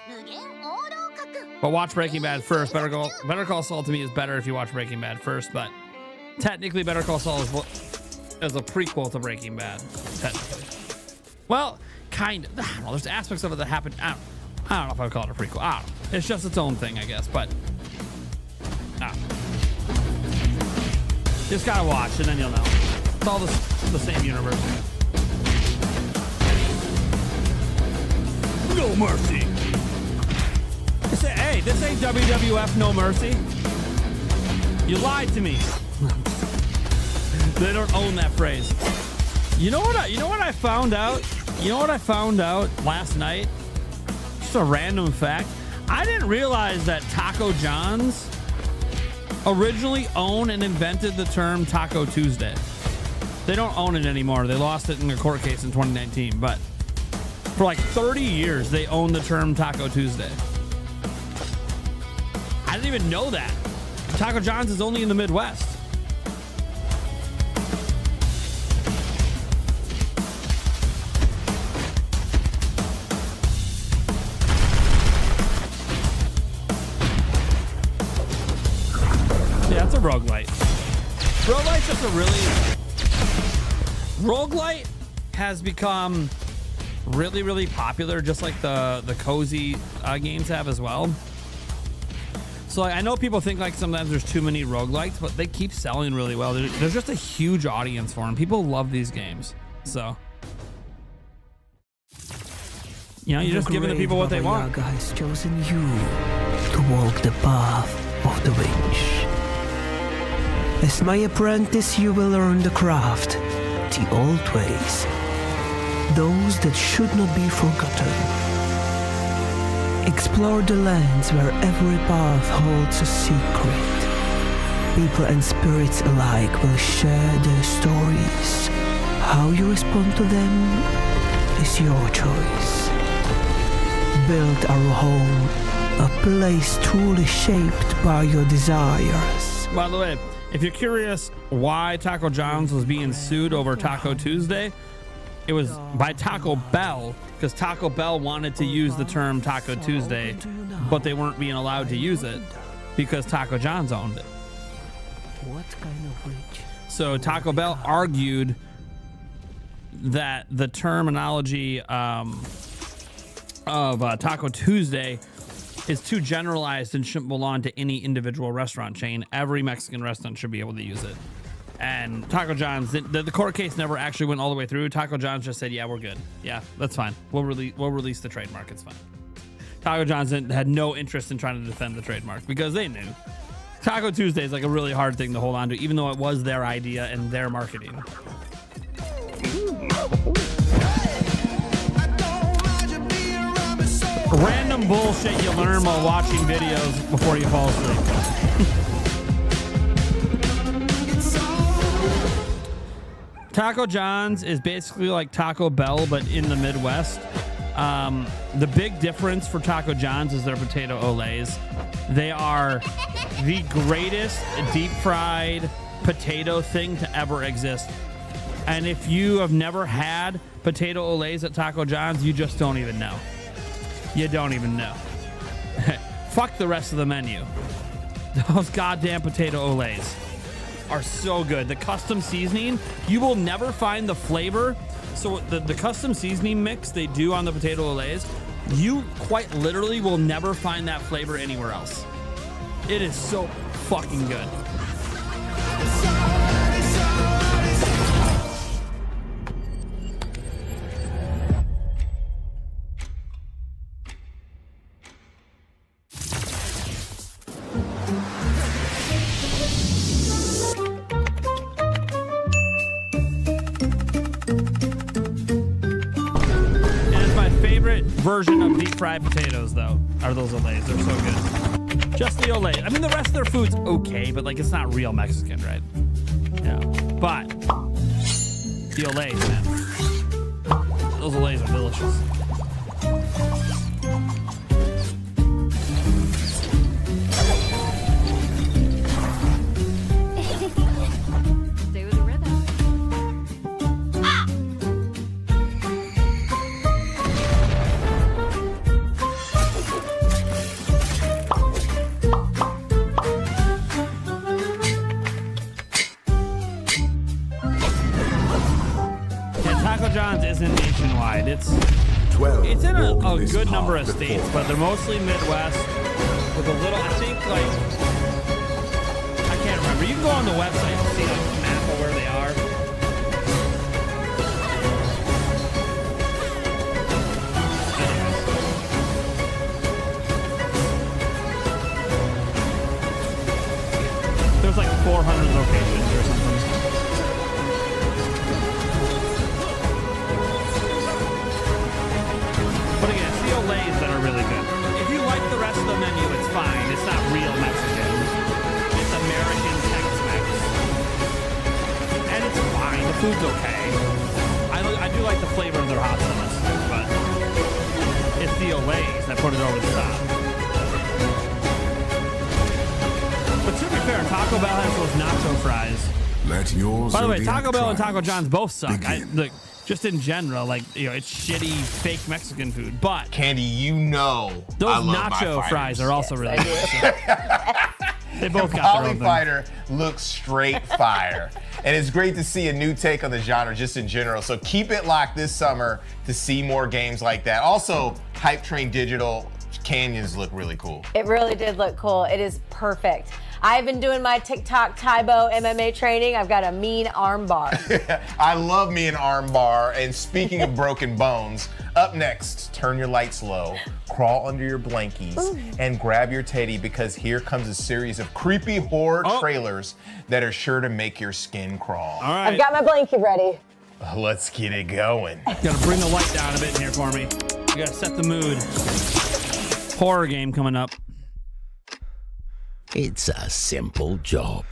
But watch Breaking Bad first. Better Call Saul to me is better if you watch Breaking Bad first, but technically Better Call Saul is a prequel to Breaking Bad, technically. Well, kind of. I don't know. There's aspects of it that happen. I don't know if I would call it a prequel. I don't know. It's just its own thing, I guess, but I don't know. Just gotta watch and then you'll know. It's all the same universe. No mercy. This ain't WWF No Mercy. You lied to me. They don't own that phrase. You know what I found out? You know what I found out last night? Just a random fact. I didn't realize that Taco John's originally owned and invented the term Taco Tuesday. They don't own it anymore. They lost it in a court case in 2019. But for like 30 years, they owned the term Taco Tuesday. I didn't even know that. Taco John's is only in the Midwest. Yeah, it's a roguelite. Roguelite's just a really... Roguelite has become really, really popular, just like the cozy games have as well. So like, I know people think like sometimes there's too many roguelites, but they keep selling really well. There's just a huge audience for them. People love these games. So, you know, you're just giving the people what they want. Yaga has chosen you to walk the path of the witch. As my apprentice, you will learn the craft, the old ways, those that should not be forgotten. Explore the lands where every path holds a secret. People and spirits alike will share their stories. How you respond to them is your choice. Build our home, a place truly shaped by your desires. By the way, if you're curious why Taco John's was being sued over Taco Tuesday, it was by Taco Bell, because Taco Bell wanted to use the term Taco Tuesday, but they weren't being allowed to use it because Taco John's owned it. What kind of witch? So Taco Bell argued that the terminology of Taco Tuesday is too generalized and shouldn't belong to any individual restaurant chain. Every Mexican restaurant should be able to use it. And Taco John's, the court case never actually went all the way through. Taco John's just said, yeah, we're good. Yeah, that's fine. We'll release the trademark. It's fine. Taco John's had no interest in trying to defend the trademark because they knew Taco Tuesday is like a really hard thing to hold on to, even though it was their idea and their marketing. Random bullshit you learn while watching videos before you fall asleep. Taco John's is basically like Taco Bell, but in the Midwest. The big difference for Taco John's is their potato olays. They are the greatest deep fried potato thing to ever exist. And if you have never had potato olays at Taco John's, you just don't even know. You don't even know. Fuck the rest of the menu. Those goddamn potato olays are so good. The custom seasoning, you will never find the flavor. So the custom seasoning mix they do on the potato olays, you quite literally will never find that flavor anywhere else. It is so fucking good. Version of deep fried potatoes though are those olays. They're so good. Just the olays. I mean, the rest of their food's okay, but like it's not real Mexican, right? Yeah. But the olays, man, those olays are delicious. Stay with the rhythm. John's isn't nationwide. It's in a good number of states, but they're mostly Midwest with a little, I think, like, I can't remember. You can go on the website and see like a map of where they are. There's like 400 locations or something. But again, it's the Olays that are really good. If you like the rest of the menu, it's fine. It's not real Mexican. It's American Tex-Mex. And it's fine. The food's okay. I do like the flavor of their hot sauce, but it's the Olays that put it over the top. But to be fair, Taco Bell has those nacho fries. Let yours. By the way, Taco Bell and Taco John's both suck. Just in general, like, it's shitty fake Mexican food. But Candy, you know, those I love nacho my fries are also really good. They both got Poly their own thing. Fighter looks straight fire. And it's great to see a new take on the genre just in general. So keep it locked this summer to see more games like that. Also, Hype Train Digital canyons look really cool. It really did look cool. It is perfect. I've been doing my TikTok Taibo MMA training. I've got a mean arm bar. I love me an arm bar. And speaking of broken bones, up next, turn your lights low, crawl under your blankies, and grab your teddy because here comes a series of creepy horror trailers that are sure to make your skin crawl. All right. I've got my blankie ready. Let's get it going. Gotta bring the light down a bit in here for me. You gotta set the mood. Horror game coming up. It's a simple job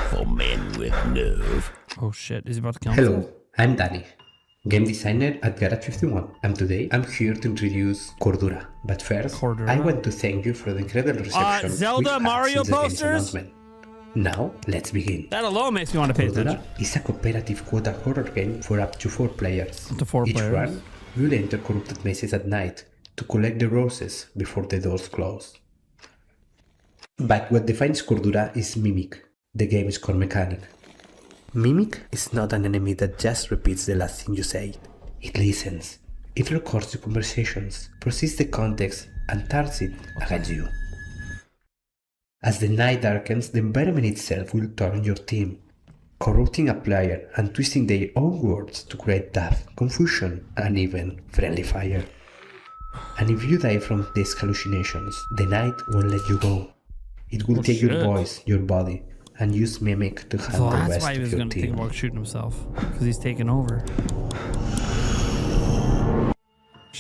for men with nerve. Oh shit, is he about to come? Hello, I'm Danny, game designer at Garage 51, and today I'm here to introduce Cordura. But first, I want to thank you for the incredible reception Zelda we've had Mario since the game's posters? announcement. Now, let's begin. That alone makes me want to pay attention. Cordura is a cooperative quota horror game for up to 4 players. Up to 4 Each players. run, you'll enter corrupted mazes at night to collect the roses before the doors close. But what defines Cordura is Mimic, the game's core mechanic. Mimic is not an enemy that just repeats the last thing you said. It listens. It records your conversations, processes the context, and turns it against you. As the night darkens, the environment itself will turn your team, corrupting a player and twisting their own words to create death, confusion, and even friendly fire. And if you die from these hallucinations, the night won't let you go. It will take your voice, your body, and use Mimic to handle the That's rest why he of was your going to think team. about shooting himself. Because he's taking over.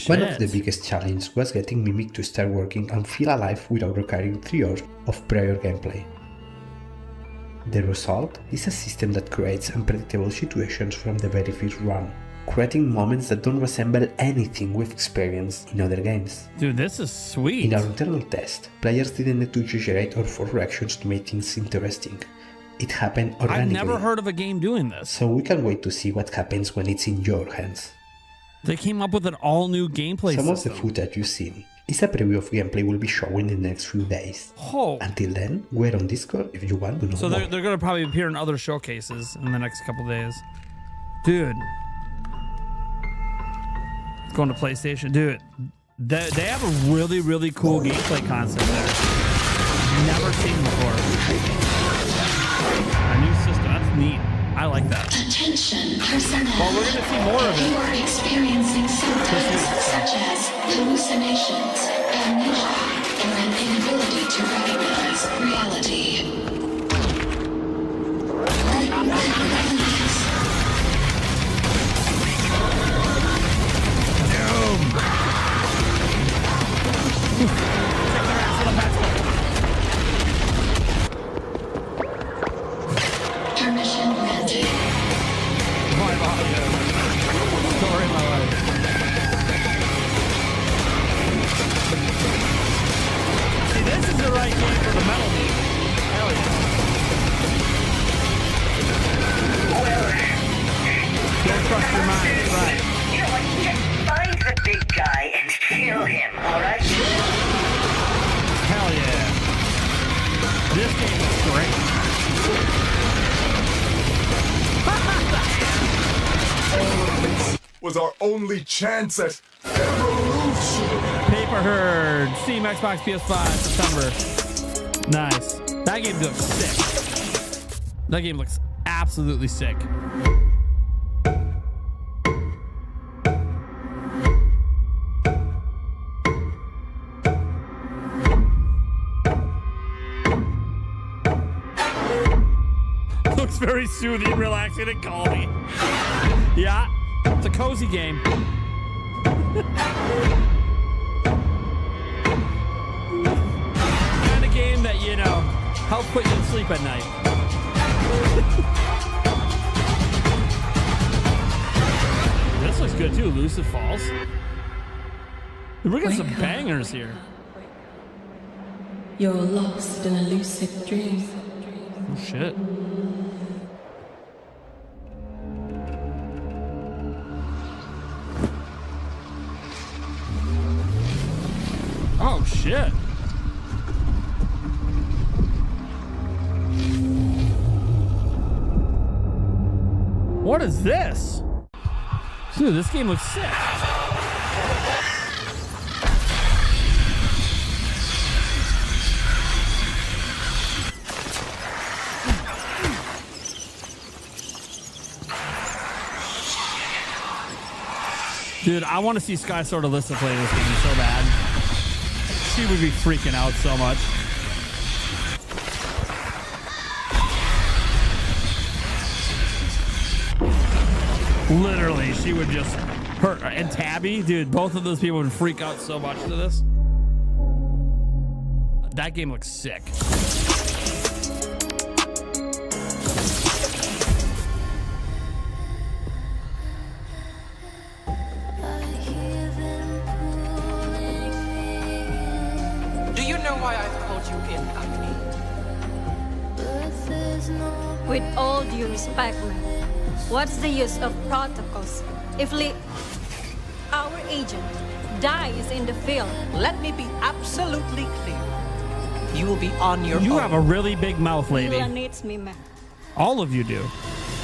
One of the biggest challenges was getting Mimic to start working and feel alive without requiring 3 hours of prior gameplay. The result is a system that creates unpredictable situations from the very first run, creating moments that don't resemble anything we've experienced in other games. Dude, this is sweet. In our internal test, players didn't need to exaggerate or force reactions to make things interesting. It happened organically. I've never heard of a game doing this. So we can wait to see what happens when it's in your hands. They came up with an all-new gameplay Some system. of the footage you've seen is a preview of gameplay we'll be showing in the next few days. Oh. Until then, we're on Discord if you want to know So more. they're going to probably appear in other showcases in the next couple days. Dude. Going to PlayStation. Dude, they have a really, really cool gameplay concept there. Never seen before. A new system. That's neat. I like that. Attention, personnel. Well, we're going to see more of it. You are experiencing symptoms such as hallucinations, amnesia, or an inability to recognize reality. Permission granted. Story of my life. See, this is the right game for the metal beat. Hell yeah. Don't trust your mind, that's right. You know what? Just find the big guy and kill him, alright? Hell yeah. This game is great. Was our only chance at evolution. Paper Herd, Steam, Xbox, PS5, September. Nice. That game looks sick. That game looks absolutely sick. looks very soothing, relaxing, and calming. Yeah, it's a cozy game. Kind of game that, you know, helps put you to sleep at night. This looks good too, Lucid Falls. We're getting some bangers here. You're lost in a lucid dream. Oh shit. Oh shit. What is this? Dude, this game looks sick. Dude, I want to see Sky Sword Alyssa play this game so bad. She would be freaking out so much. Literally, she would just hurt. And Tabby, dude, both of those people would freak out so much to this. That game looks sick. Do you know why I've called you in, Agni? With all due respect, ma'am, what's the use of protocols if our agent dies in the field? Let me be absolutely clear. You will be on your own. You have a really big mouth, lady. Mila needs me, ma'am. All of you do.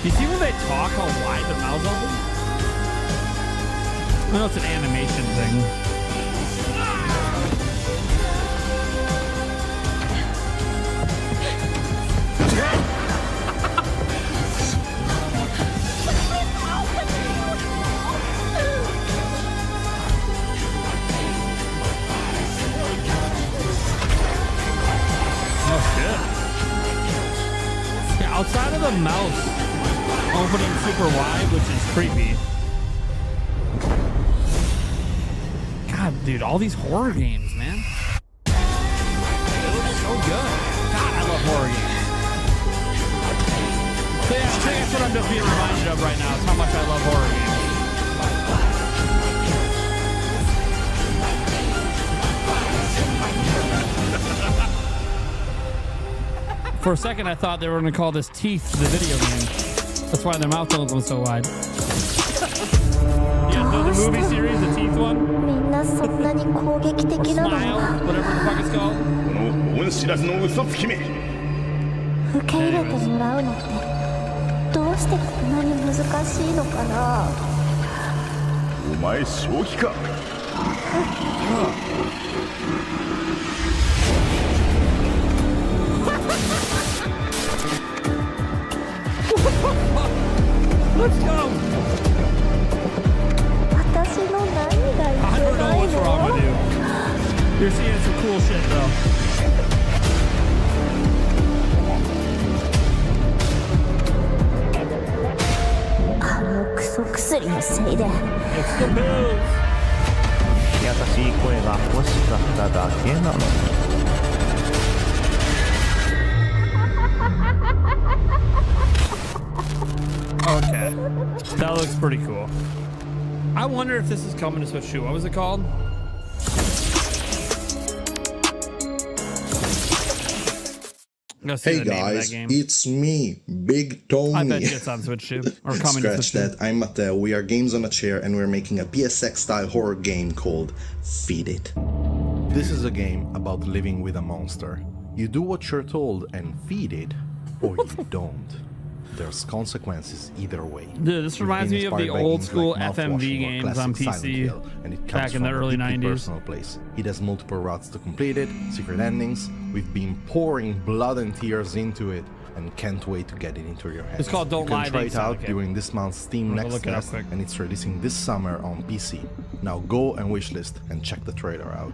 You see when they talk, how wide their mouths open? I know it's an animation thing. Outside of the mouth opening super wide, which is creepy. God, dude, all these horror games, man. They look so good. God, I love horror games. So yeah, I think that's what I'm just being reminded of right now, is how much I love horror games. For a second, I thought they were going to call this Teeth, the video game. That's why their mouth opens so wide. Yeah, so the movie series, the Teeth one. Or Smile, whatever the fuck it's called. 恩知らずの嘘つきめ。受け入れてもらうのってどうしてこんなに難しいのかな。お前正気か。Let's go! I don't know what's wrong with you. You're seeing some cool shit, though. It's the pills. 優しい声が欲しかっただけなの。Okay. That looks pretty cool. I wonder if this is coming to Switch 2. What was it called? Hey guys, it's me, Big Tony. I bet it's on Switch 2. Or coming to Switch 2. Scratch that. I'm Matteo. We are Games on a Chair and we're making a PSX-style horror game called Feed It. This is a game about living with a monster. You do what you're told and feed it, or you don't. There's consequences either way. Dude, this reminds me of the old school FMV games on PC back in the early 90s. Personal place. It has multiple routes to complete it, secret endings. We've been pouring blood and tears into it and can't wait to get it into your hands. It's called Don't You Lie. can try it out during this month's Steam Next Fest, and it's releasing this summer on PC. Now go and wishlist and check the trailer out.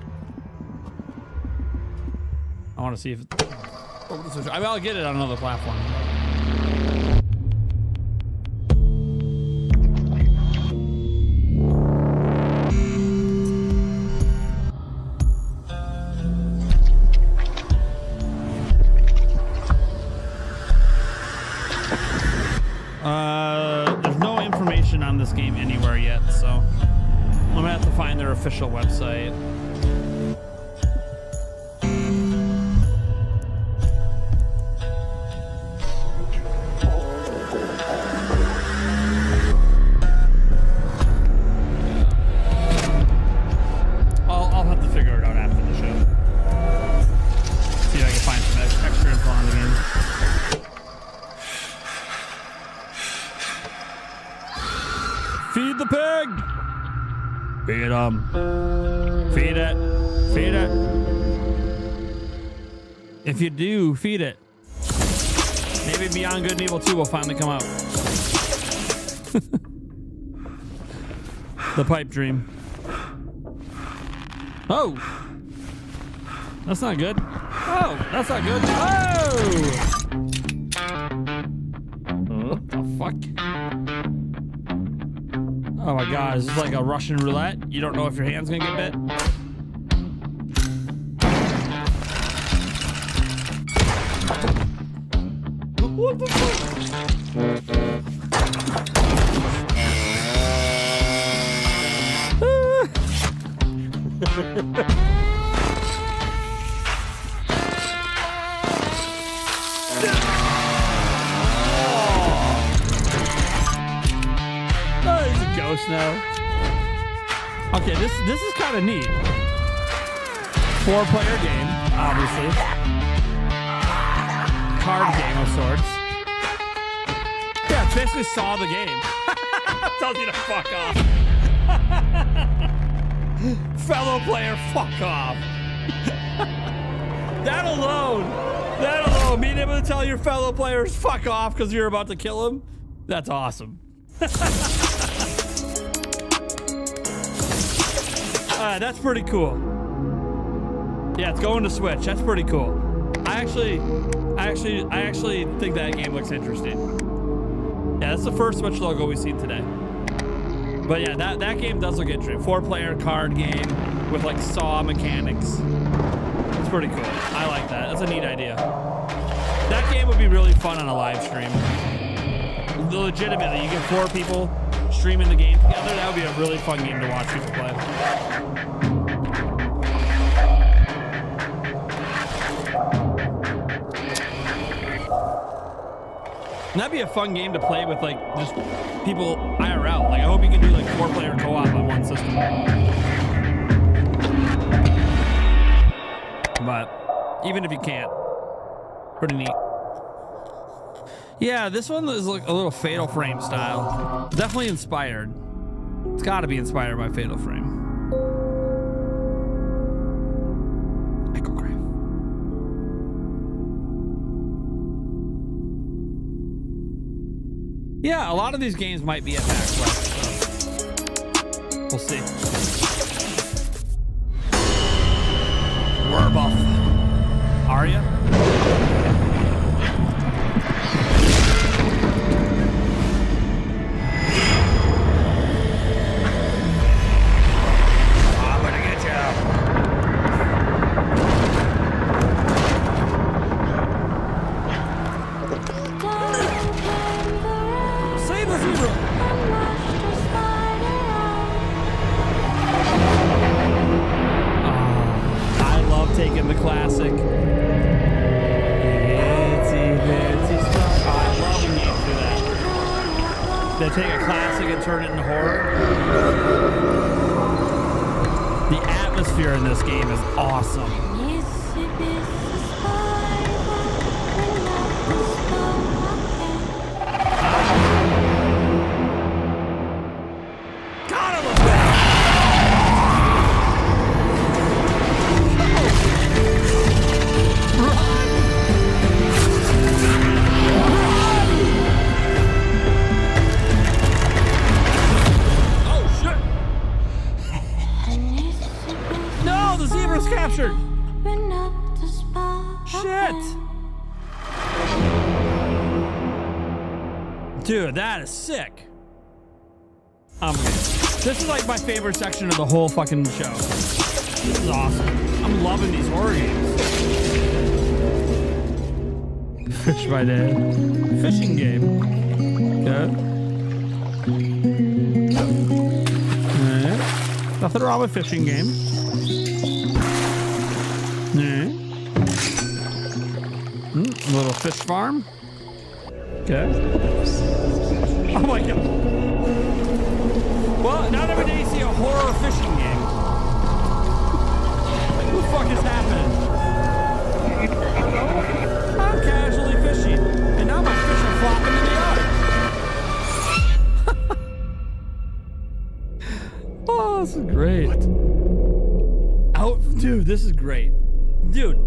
I want to see if I mean, I'll get it on another platform. There's no information on this game anywhere yet, so I'm gonna have to find their official website. I'll have to figure it out after the show. See if I can find some extra info on the game. Feed the pig! Feed him. Feed it. Feed it. If you do, feed it. Maybe Beyond Good and Evil 2 will finally come out. The pipe dream. Oh! That's not good. Oh! That's not good. Oh! What the fuck? Oh my god, is this like a Russian roulette? You don't know if your hand's gonna get bit? What the fuck? Oh, he's a ghost now. Okay, this is kind of neat. 4-player game, obviously. Card game of sorts. Yeah, it's basically Saw the game. Tells you to fuck off. Fellow player, fuck off. That alone, being able to tell your fellow players fuck off because you're about to kill him, that's awesome. That's pretty cool. Yeah, it's going to Switch. That's pretty cool. I actually think that game looks interesting. Yeah, that's the first Switch logo we've seen today. But yeah, that game does look interesting. 4-player card game with like Saw mechanics. It's pretty cool. I like that. That's a neat idea. That game would be really fun on a live stream. Legitimately, you get 4 people streaming the game together. That would be a really fun game to watch people play. And that'd be a fun game to play with like just people IRL. Like I hope you can do like 4-player co-op on one system. But even if you can't, pretty neat. Yeah, this one is like a little Fatal Frame style. Definitely inspired. It's got to be inspired by Fatal Frame. Echograph. Yeah, a lot of these games might be at PAX West, so we'll see. Werbuff. Arya? I'm gonna get you. Save the zebra. I love taking the classic. They take a classic and turn it into horror. The atmosphere in this game is awesome. Captured. Shit. Dude, that is sick. This is like my favorite section of the whole fucking show. This is awesome. I'm loving these horror games. Fish by Day. Fishing game. Good. Alright. Nothing wrong with fishing game. Alright. A little fish farm. Okay. Oh my god. Well, not every day you see a horror fishing game. What the fuck is happening? I'm casually fishing, and now my fish are flopping in the yard. Oh, this is great. Oh, dude, this is great. Dude,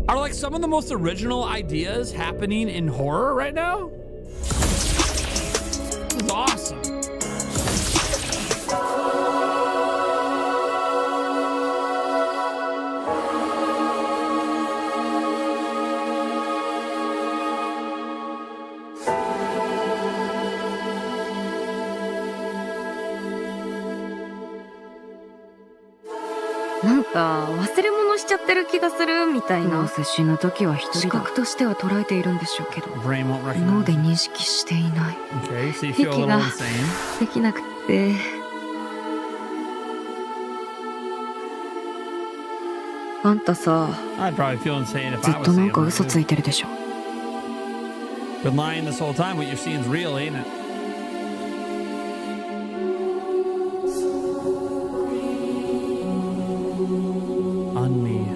are like some of the most original ideas happening in horror right now? This is awesome.なんか忘れ物しちゃってる気がするみたいな。接種の時は一人視覚としては捉えているんでしょうけど、脳で認識していない。息ができなくて。あんたさ、ずっとなんか嘘ついてるでしょ。Been lying this whole time. What you're seeing is real, ain't it? On me.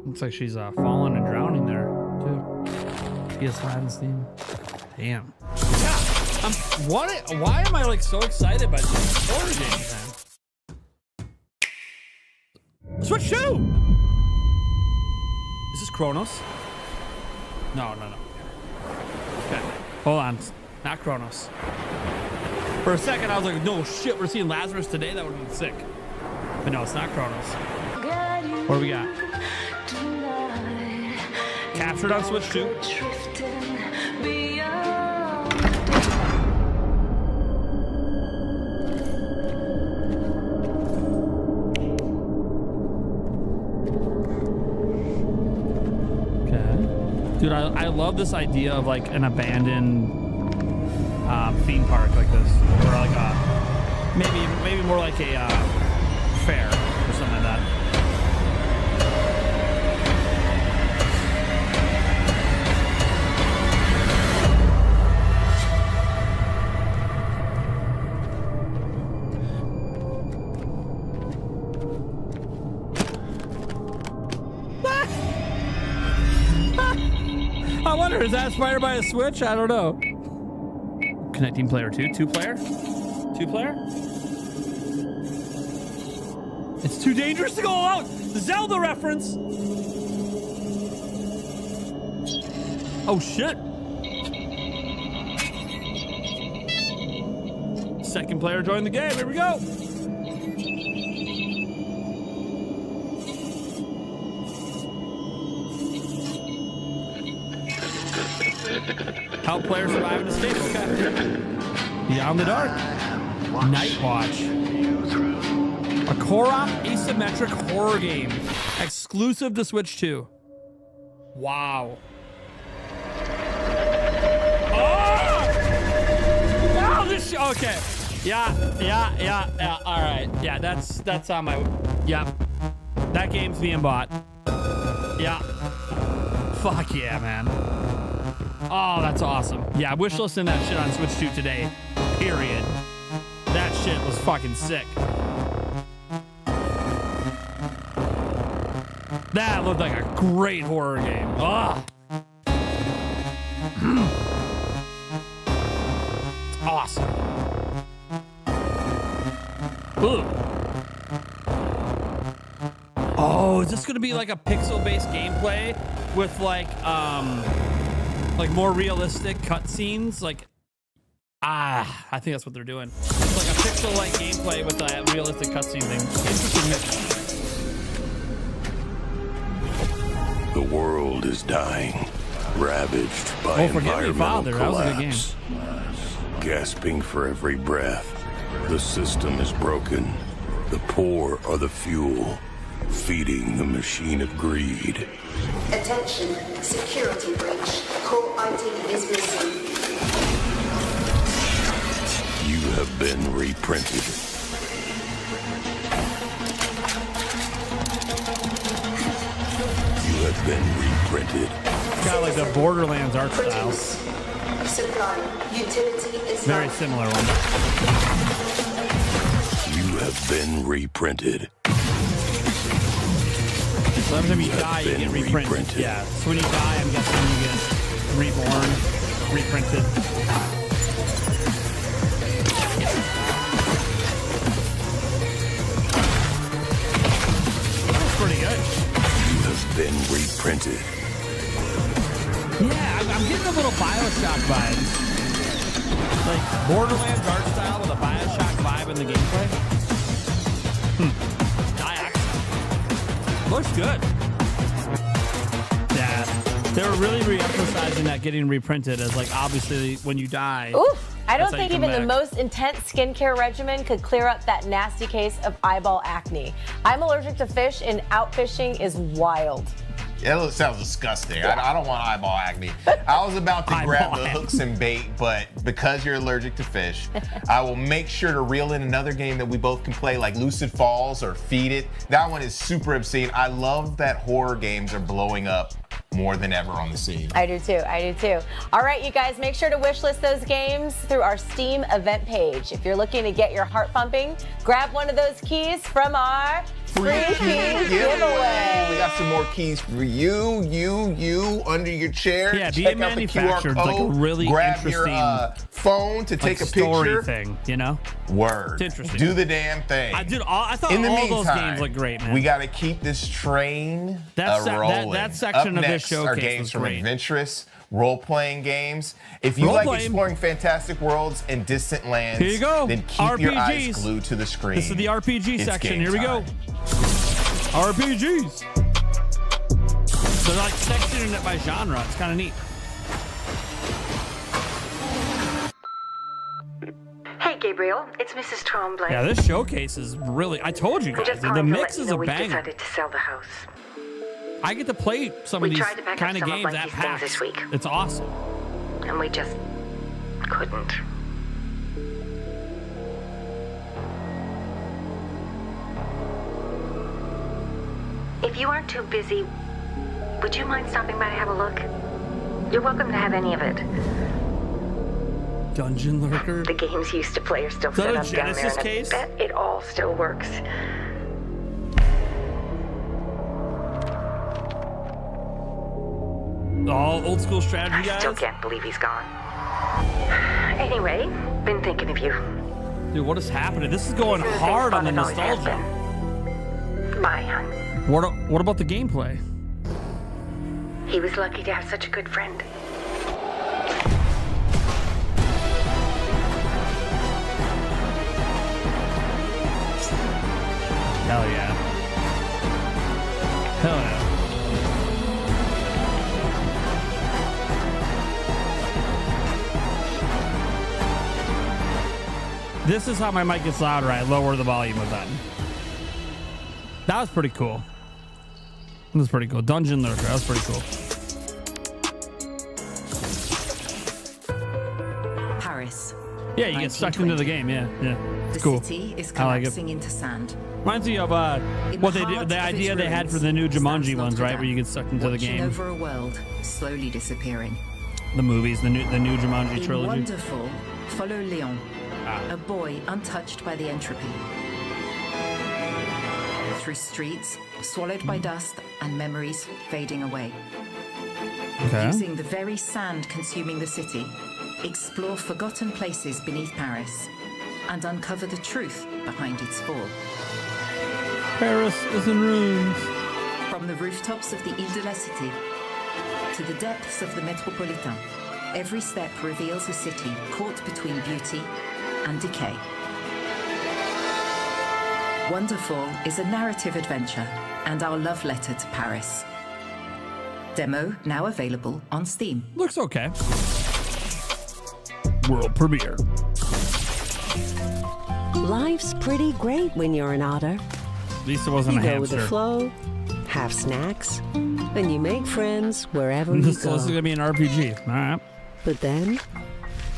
Looks like she's falling and drowning there, too. PS5's theme. Damn. Yeah. Why am I like so excited by this horror game, man? Switch 2! Is this Kronos? No. Okay, hold on. Not Kronos. For a second, I was like, no shit, we're seeing Lazarus today? That would have been sick. But no, it's not Kronos. What do we got? Captured on Switch 2. Dude, I love this idea of like an abandoned theme park like this, or like maybe more like a fair or something like that. I wonder, is that inspired by a Switch? I don't know. Connecting player 2. 2-player? 2-player? It's too dangerous to go out! Zelda reference! Oh, shit. Second player joined the game. Here we go. Help players survive in a state. Okay. Beyond the Dark. Night Watch. A co-op asymmetric horror game. Exclusive to Switch 2. Wow. Oh! Wow, this okay. Yeah. All right. Yeah, that's on my. Yeah. That game's being bought. Yeah. Fuck yeah, man. Oh, that's awesome. Yeah, wish listing that shit on Switch 2 today. Period. That shit was fucking sick. That looked like a great horror game. Ugh. Awesome. Ooh. Oh, is this gonna be like a pixel-based gameplay with like more realistic cutscenes? I think that's what they're doing. It's like a pixel-like gameplay with a realistic cutscene thing. Interesting mix. The world is dying, ravaged by environmental collapse. Gasping for every breath, the system is broken. The poor are the fuel. Feeding the machine of greed. Attention, security breach. Core ID is missing. You have been reprinted. You have been reprinted. It's got like the Borderlands art style. Supply. Utility is Very similar one. You have been reprinted. So every time you die, you get reprinted. Yeah. So when you die, I'm guessing you get reborn, reprinted. That's pretty good. You have been reprinted. Yeah, I'm getting a little Bioshock vibes. Like Borderlands art style with a Bioshock vibe in the gameplay. Looks good. Yeah, they were really re-emphasizing that getting reprinted as like obviously when you die. Oof. I don't think even back. the most intense skincare regimen could clear up that nasty case of eyeball acne. I'm allergic to fish, and out fishing is wild. That sounds disgusting. I don't want eyeball acne. I was about to grab the hooks and bait, but because you're allergic to fish, I will make sure to reel in another game that we both can play, like Lucid Falls or Feed It. That one is super obscene. I love that horror games are blowing up more than ever on the scene. I do too. I do too. All right, you guys, make sure to wishlist those games through our Steam event page. If you're looking to get your heart pumping, grab one of those keys from our free keys giveaway. We got some more keys for you under your chair. Yeah, Check being out the QR manufactured like a code. really Grab interesting your phone to take a story picture. thing, you know? Word. It's interesting. Do the damn thing. I thought In the all meantime, those games look great, man. We got to keep this train rolling. That section Up of this next showcase are games was from great. adventurous role-playing games. If you like exploring fantastic worlds and distant lands, Here you go. then keep your eyes RPGs. glued to the screen. This is the RPG It's section. game Here we go. time. RPGs. They're like sectioning it by genre. It's kind of neat. Hey, Gabriel, it's Mrs. Tremblay. Yeah, this showcase is really. I told you We're guys, just the calling to mix let you is know a we've banger. decided to sell the house. I get to play some of We these tried to pack up kind of some of games at Mikey's things PAX. this week. It's awesome. And we just couldn't. If you aren't too busy, would you mind stopping by to have a look? You're welcome to have any of it. Dungeon Lurker. The games you used to play are still Is that set a up down there, Genesis and case? I bet it all still works. All old school strategy guys. Still can't believe he's gone. Anyway, been thinking of you. Dude, what is happening? This is going hard on the nostalgia. Bye, hon. What about the gameplay? He was lucky to have such a good friend. Hell yeah. Hell yeah. This is how my mic gets louder. I lower the volume of that. That was pretty cool. That was pretty cool. Dungeon Lurker. That was pretty cool. Paris. Yeah, you get sucked into the game. Yeah, yeah. It's cool. The city is I like it. collapsing into sand. Reminds me of what they did, the idea they had for the new Jumanji ones, right? Where you get sucked into the Watching game. over a world slowly disappearing. The movies, the new Jumanji In trilogy. Wonderful, follow Leon, a boy untouched by the entropy. Through streets swallowed by dust and memories fading away. Okay. Using the very sand consuming the city, explore forgotten places beneath Paris and uncover the truth behind its fall. Paris is in ruins. From the rooftops of the Ile de la Cité to the depths of the Métropolitain, every step reveals a city caught between beauty and decay. Wonderful is a narrative adventure and our love letter to Paris. Demo now available on Steam. Looks okay. World premiere. Life's pretty great when you're an otter. At least it wasn't you a go hamster. with the flow, have snacks, and you make friends wherever you This go. is gonna be an RPG. All right. But then,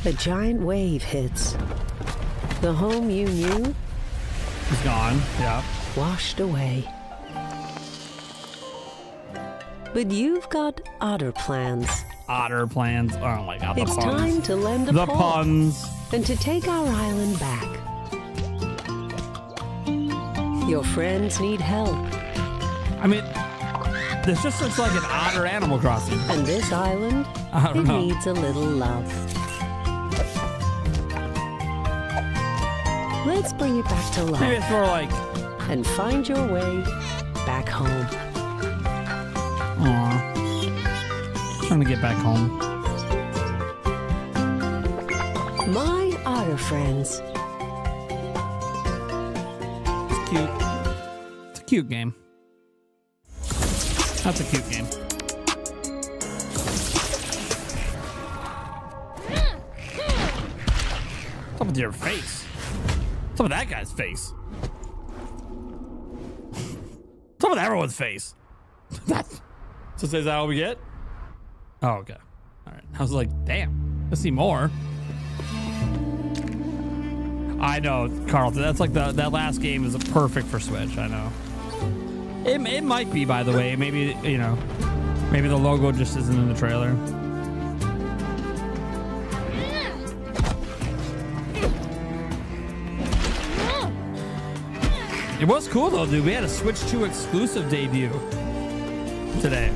a giant wave hits. The home you knew is gone. Yeah. Washed away. But you've got other plans. Otter plans. Oh my god, the It's puns. time to lend a The paw puns. and to take our island back. Your friends need help. I mean, this just looks like an otter Animal Crossing. And this island, I don't it know. needs a little love. Let's bring it back to life. Maybe it's more like... And find your way back home. Aw. Trying to get back home. My otter friends. It's cute. It's a cute game. That's a cute game. What's up with your face? What's up with that guy's face? What's up with everyone's face? So is that all we get? Oh, okay. All right. I was like, damn. Let's see more. I know, Carlton. That's like that last game is perfect for Switch. I know. It might be, by the way. Maybe, you know, maybe the logo just isn't in the trailer. It was cool though, dude. We had a Switch 2 exclusive debut today.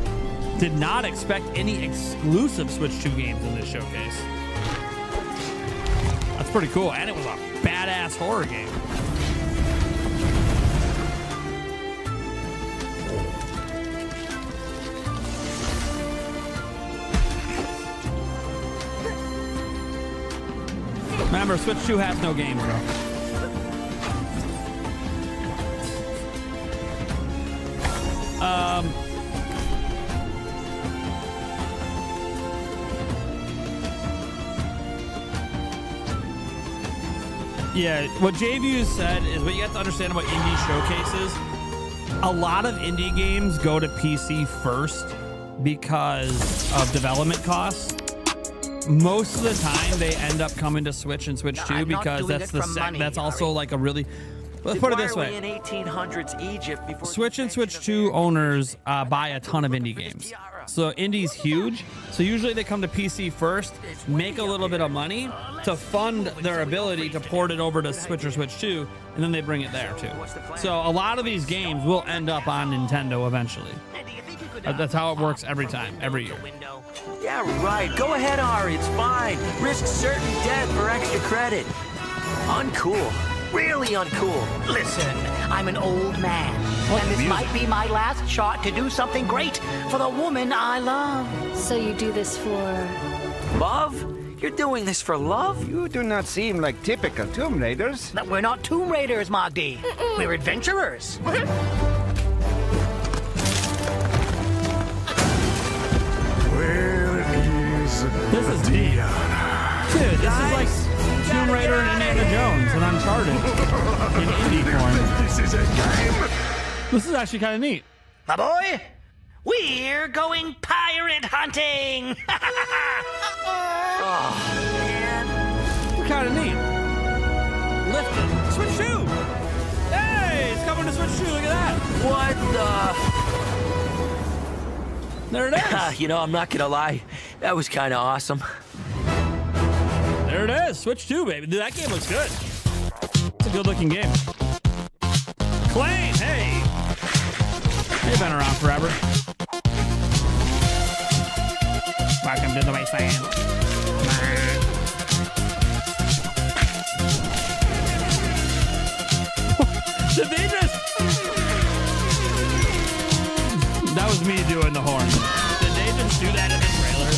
Did not expect any exclusive Switch 2 games in this showcase. That's pretty cool. And it was a badass horror game. Remember, Switch 2 has no games, bro. Yeah, what JView said is what you have to understand about indie showcases. A lot of indie games go to PC first because of development costs. Most of the time, they end up coming to Switch and Switch 2 because that's also like a really. Let's put it this way. In 1800s Egypt before Switch and Switch 2 owners buy a ton of indie games. So indie's huge. So usually they come to PC first, make a little bit of money to fund their ability to port it over to Switch or Switch 2, and then they bring it there too. So a lot of these games will end up on Nintendo eventually. That's how it works every time, every year. Yeah, right. Go ahead, Ari. It's fine. Risk certain death for extra credit. Uncool. Really uncool. Listen, I'm an old man, and this might be my last shot to do something great for the woman I love. So you do this for... Love? You're doing this for love? You do not seem like typical Tomb Raiders. We're not Tomb Raiders, Magdi. We're adventurers. This is deep. Dude, this is like Tomb Raider and Indiana Jones and Uncharted in indie form. This is a game. This is actually kind of neat. My boy, we're going pirate hunting. Oh, man. Kind of neat. Lift it. Switch 2. Hey, it's coming to Switch 2. Look at that. What the? There it is. You know, I'm not gonna lie. That was kind of awesome. There it is. Switch 2, baby. Dude, that game looks good. It's a good-looking game. Claim, hey. They've been around forever. Welcome to the wasteland. Did they just... That was me doing the horn. Did they just do that in the trailer?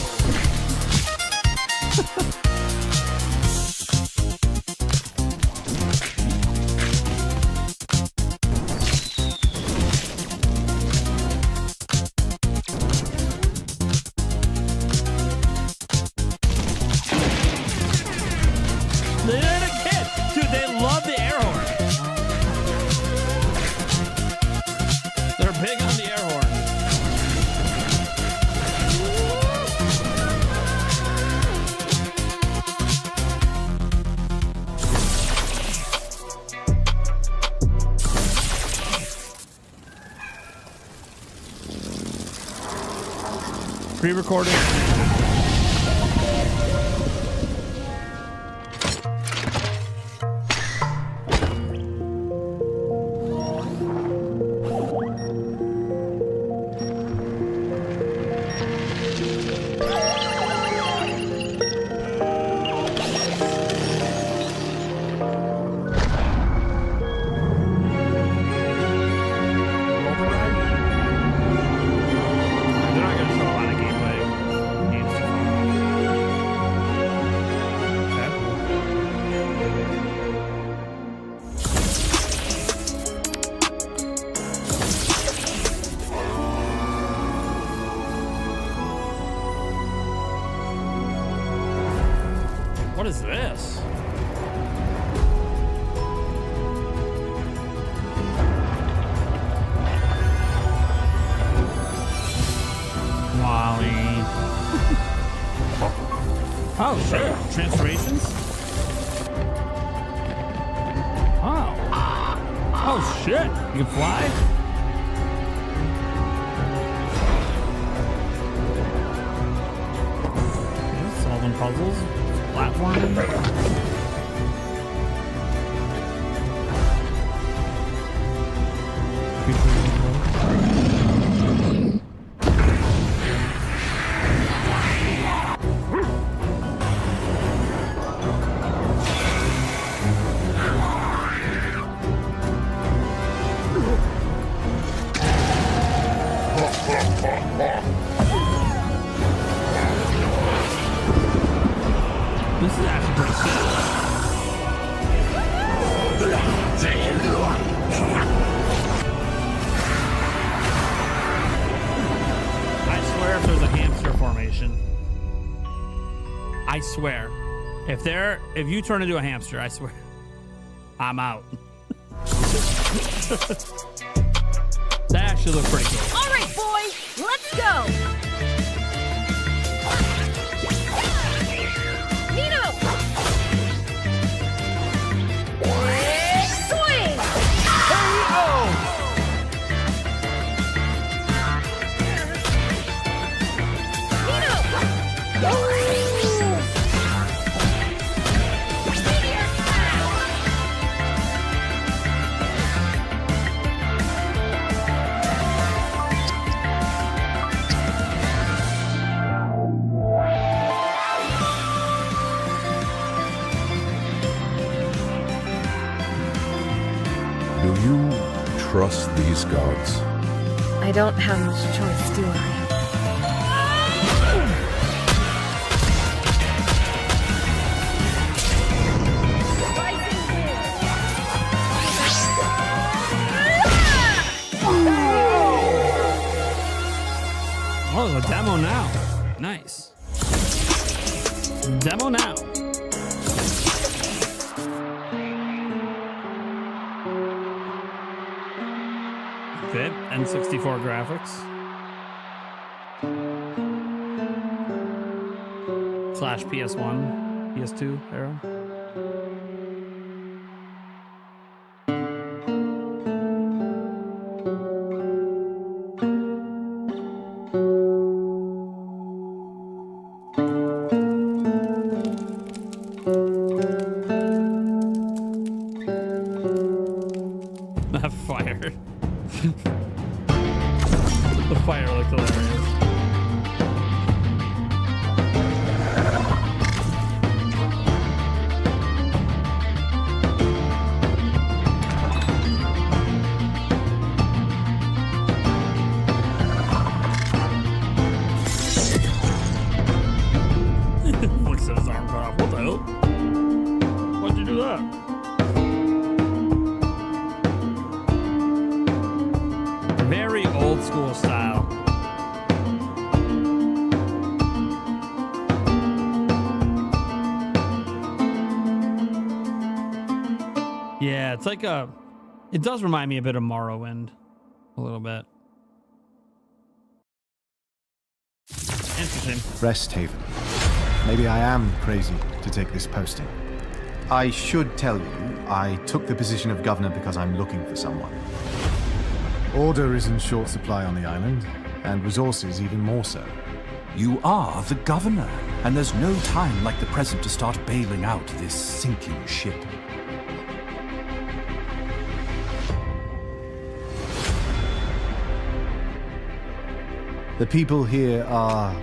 They did it again. Dude, they love the air horn. Pre-recorded. What is this? Wally. Oh, shit. Transformations? Oh. Oh, shit. You can fly? Okay, solving puzzles. Platforming. This is actually pretty cool. I swear if there's a hamster formation. I swear. If you turn into a hamster, I swear. I'm out. That actually looks pretty cool. All right, boys, let's go. Nino! Swing! Do you trust these gods? I don't have much choice, do I? Oh, the demo now. Nice. Demo now. Fit N64 graphics. / PS1, PS2 era. That fire. The fire looked hilarious. Looks at his arm cut off. What the hell? Why'd you do that? Very old school style. Yeah, it's like it does remind me a bit of Morrowind. A little bit. Interesting. Rest Haven. Maybe I am crazy to take this posting. I should tell you, I took the position of governor because I'm looking for someone. Order is in short supply on the island, and resources even more so. You are the governor, and there's no time like the present to start bailing out this sinking ship. The people here are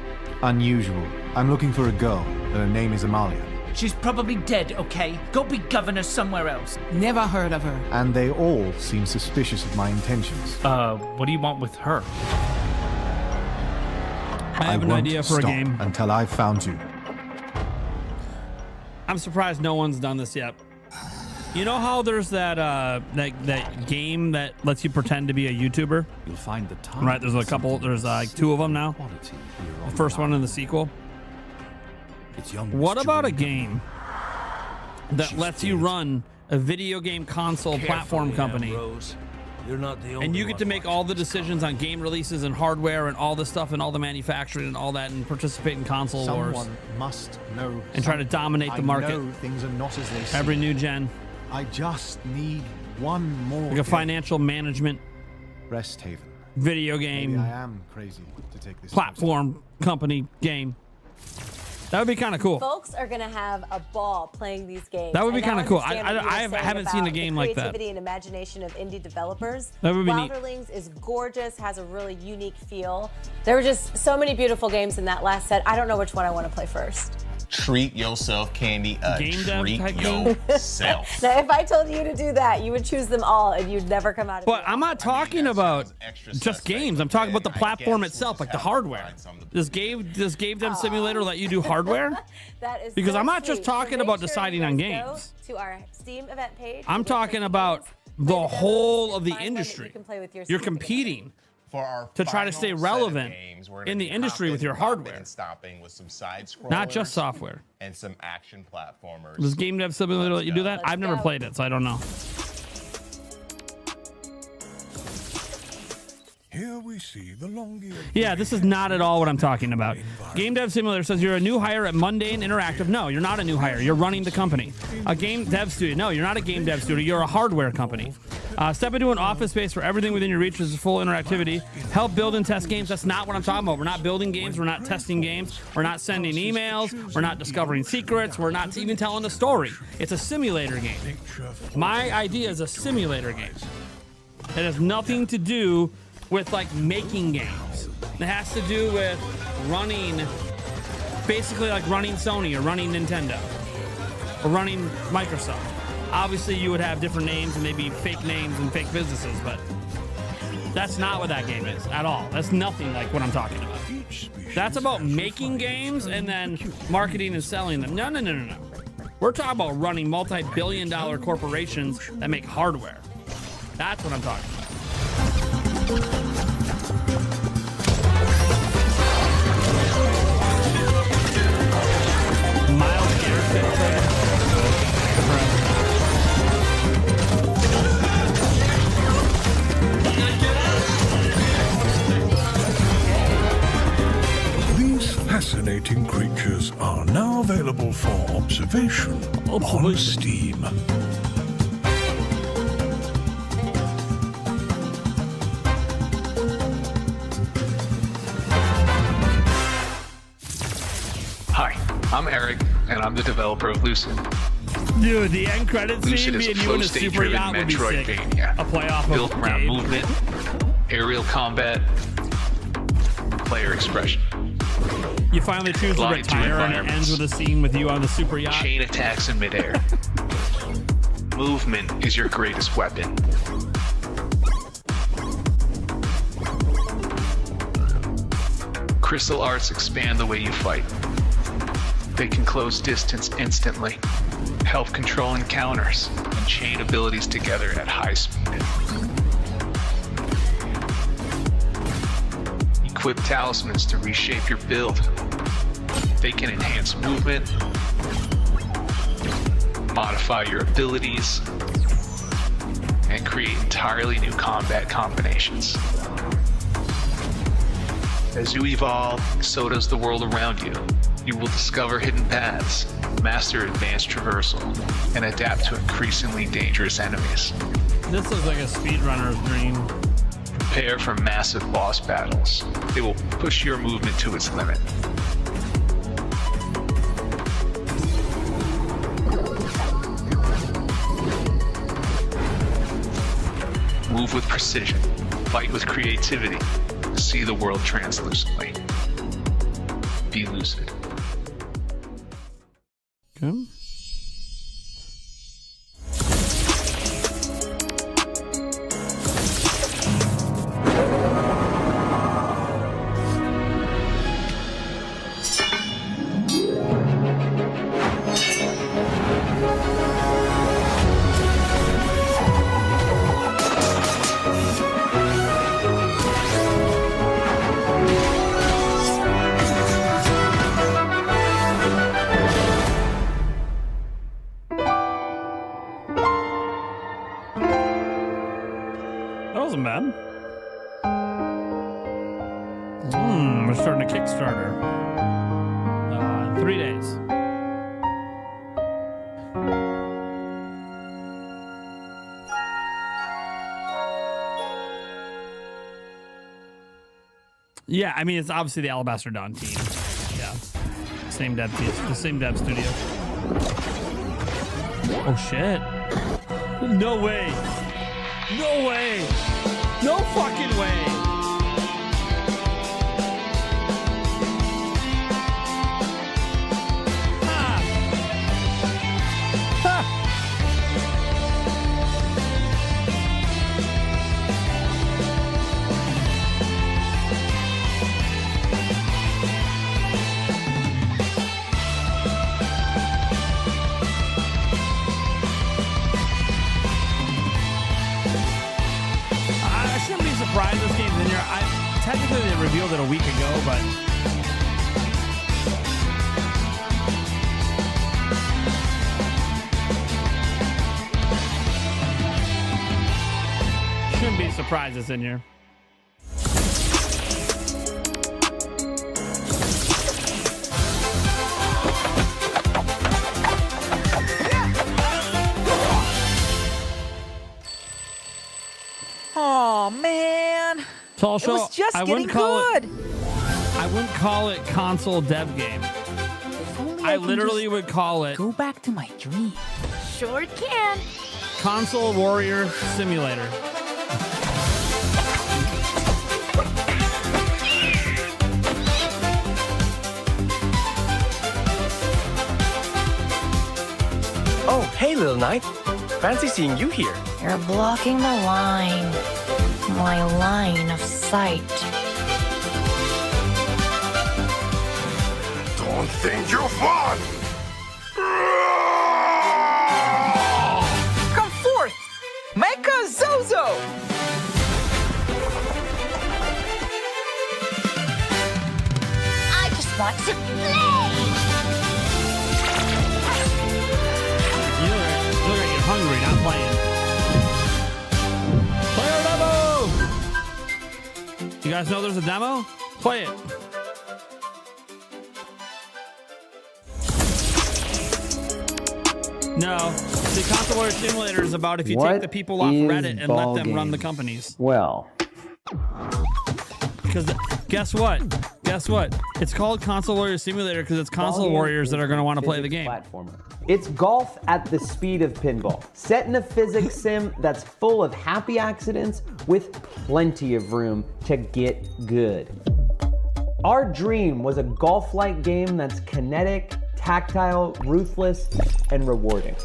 unusual. I'm looking for a girl. Her name is Amalia. She's probably dead, okay? Go be governor somewhere else. Never heard of her. And they all seem suspicious of my intentions. What do you want with her? I have an idea for a game. Until I've found you. I'm surprised no one's done this yet. You know how there's that that game that lets you pretend to be a YouTuber? You'll find the time. Right, there's a couple. There's like 2 of them now. The first one and the sequel. What about a game that lets you run a video game console platform company? You're not the only and you get to make all the decisions on game releases and hardware and all this stuff and all the manufacturing and all that and participate in console wars. Someone must know. And try to dominate the market. I know things are not as they seem. Every new gen. I just need one more. Like a financial management. Rest haven. Video game. Maybe I am crazy to take this platform company game. That would be kind of cool. Folks are going to have a ball playing these games. That would be kind of cool. I haven't seen a game like that. Creativity and imagination of indie developers. That would be neat. Wilderlings is gorgeous, has a really unique feel. There were just so many beautiful games in that last set. I don't know which one I want to play first. Treat yourself, Candy. Game dev type yourself. Now, if I told you to do that, you would choose them all and you'd never come out of it. But I'm not talking about just games. I'm talking about the platform itself, like the hardware. Does Game Dev Simulator let you do hardware? That is because so I'm not sweet. just talking So about make sure deciding you on guys go games. to our Steam event page. I'm talking about the whole of the Find one that industry. you can play with your You're Steam competing For our to try to stay relevant in the industry with your hardware. And stopping with some side Not just software. And some action platformers. Does Game Dev Simulator let you do that? I've never played it, so I don't know. Here we see the longer. Yeah, this is not at all what I'm talking about. Game Dev Simulator says you're a new hire at Mundane Interactive. No, you're not a new hire. You're running the company. A game dev studio. No, you're not a game dev studio. You're a hardware company. Step into an office space where everything within your reach is full interactivity. Help build and test games. That's not what I'm talking about. We're not building games. We're not testing games. We're not sending emails. We're not discovering secrets. We're not even telling a story. It's a simulator game. My idea is a simulator game. It has nothing to do with like making games. It has to do with running, basically like running Sony or running Nintendo or running Microsoft. Obviously you would have different names and maybe fake names and fake businesses, but that's not what that game is at all. That's nothing like what I'm talking about. That's about making games and then marketing and selling them. No. We're talking about running multi-billion-dollar corporations that make hardware. That's what I'm talking about. Miles Garrett. These fascinating creatures are now available for observation on Steam. Hi, I'm Eric, and I'm the developer of Lucid. Dude, the end credits scene, Lucid is me a and you in a super flow-state-driven yacht would be sick. Metroidvania, A playoff built of around Gabe. movement, aerial combat, player expression. You finally choose to Blind to retire and it environments. ends with a scene with you on the super yacht. Chain attacks in midair. Movement is your greatest weapon. Crystal arts expand the way you fight. They can close distance instantly, help control encounters, and chain abilities together at high speed. Equip talismans to reshape your build. They can enhance movement, modify your abilities, and create entirely new combat combinations. As you evolve, so does the world around you. You will discover hidden paths, master advanced traversal, and adapt to increasingly dangerous enemies. This looks like a speedrunner's dream. Prepare for massive boss battles. They will push your movement to its limit. Move with precision. Fight with creativity. See the world translucently. Be lucid. Okay. That wasn't bad. We're starting a Kickstarter. 3 days. Yeah, I mean, it's obviously the Alabaster Dawn team. Yeah. Same dev team, the same dev studio. Oh, shit. No way. No way. No fucking way. Surprised this game's in here. Technically they revealed it a week ago, but shouldn't be surprised it's in here. Oh man, So also, it was just I getting wouldn't call good. I wouldn't call it console dev game. I literally would call it Go back to my dream. Sure can. Console Warrior Simulator. Oh, hey, little knight. Fancy seeing you here. You're blocking the line. My line of sight. Don't think you're fun! Come forth, make a Zozo. I just want to play. Look at you hungry, not playing. Play our demo! You guys know there's a demo? Play it. No. The Console Warrior Simulator is about if you take the people off Reddit and let them run the companies. Well. Because guess what? Guess what? It's called Console Warrior Simulator because it's console warriors that are going to want to play the game. Platformer. It's golf at the speed of pinball, set in a physics sim that's full of happy accidents with plenty of room to get good. Our dream was a golf-like game that's kinetic, tactile, ruthless, and rewarding.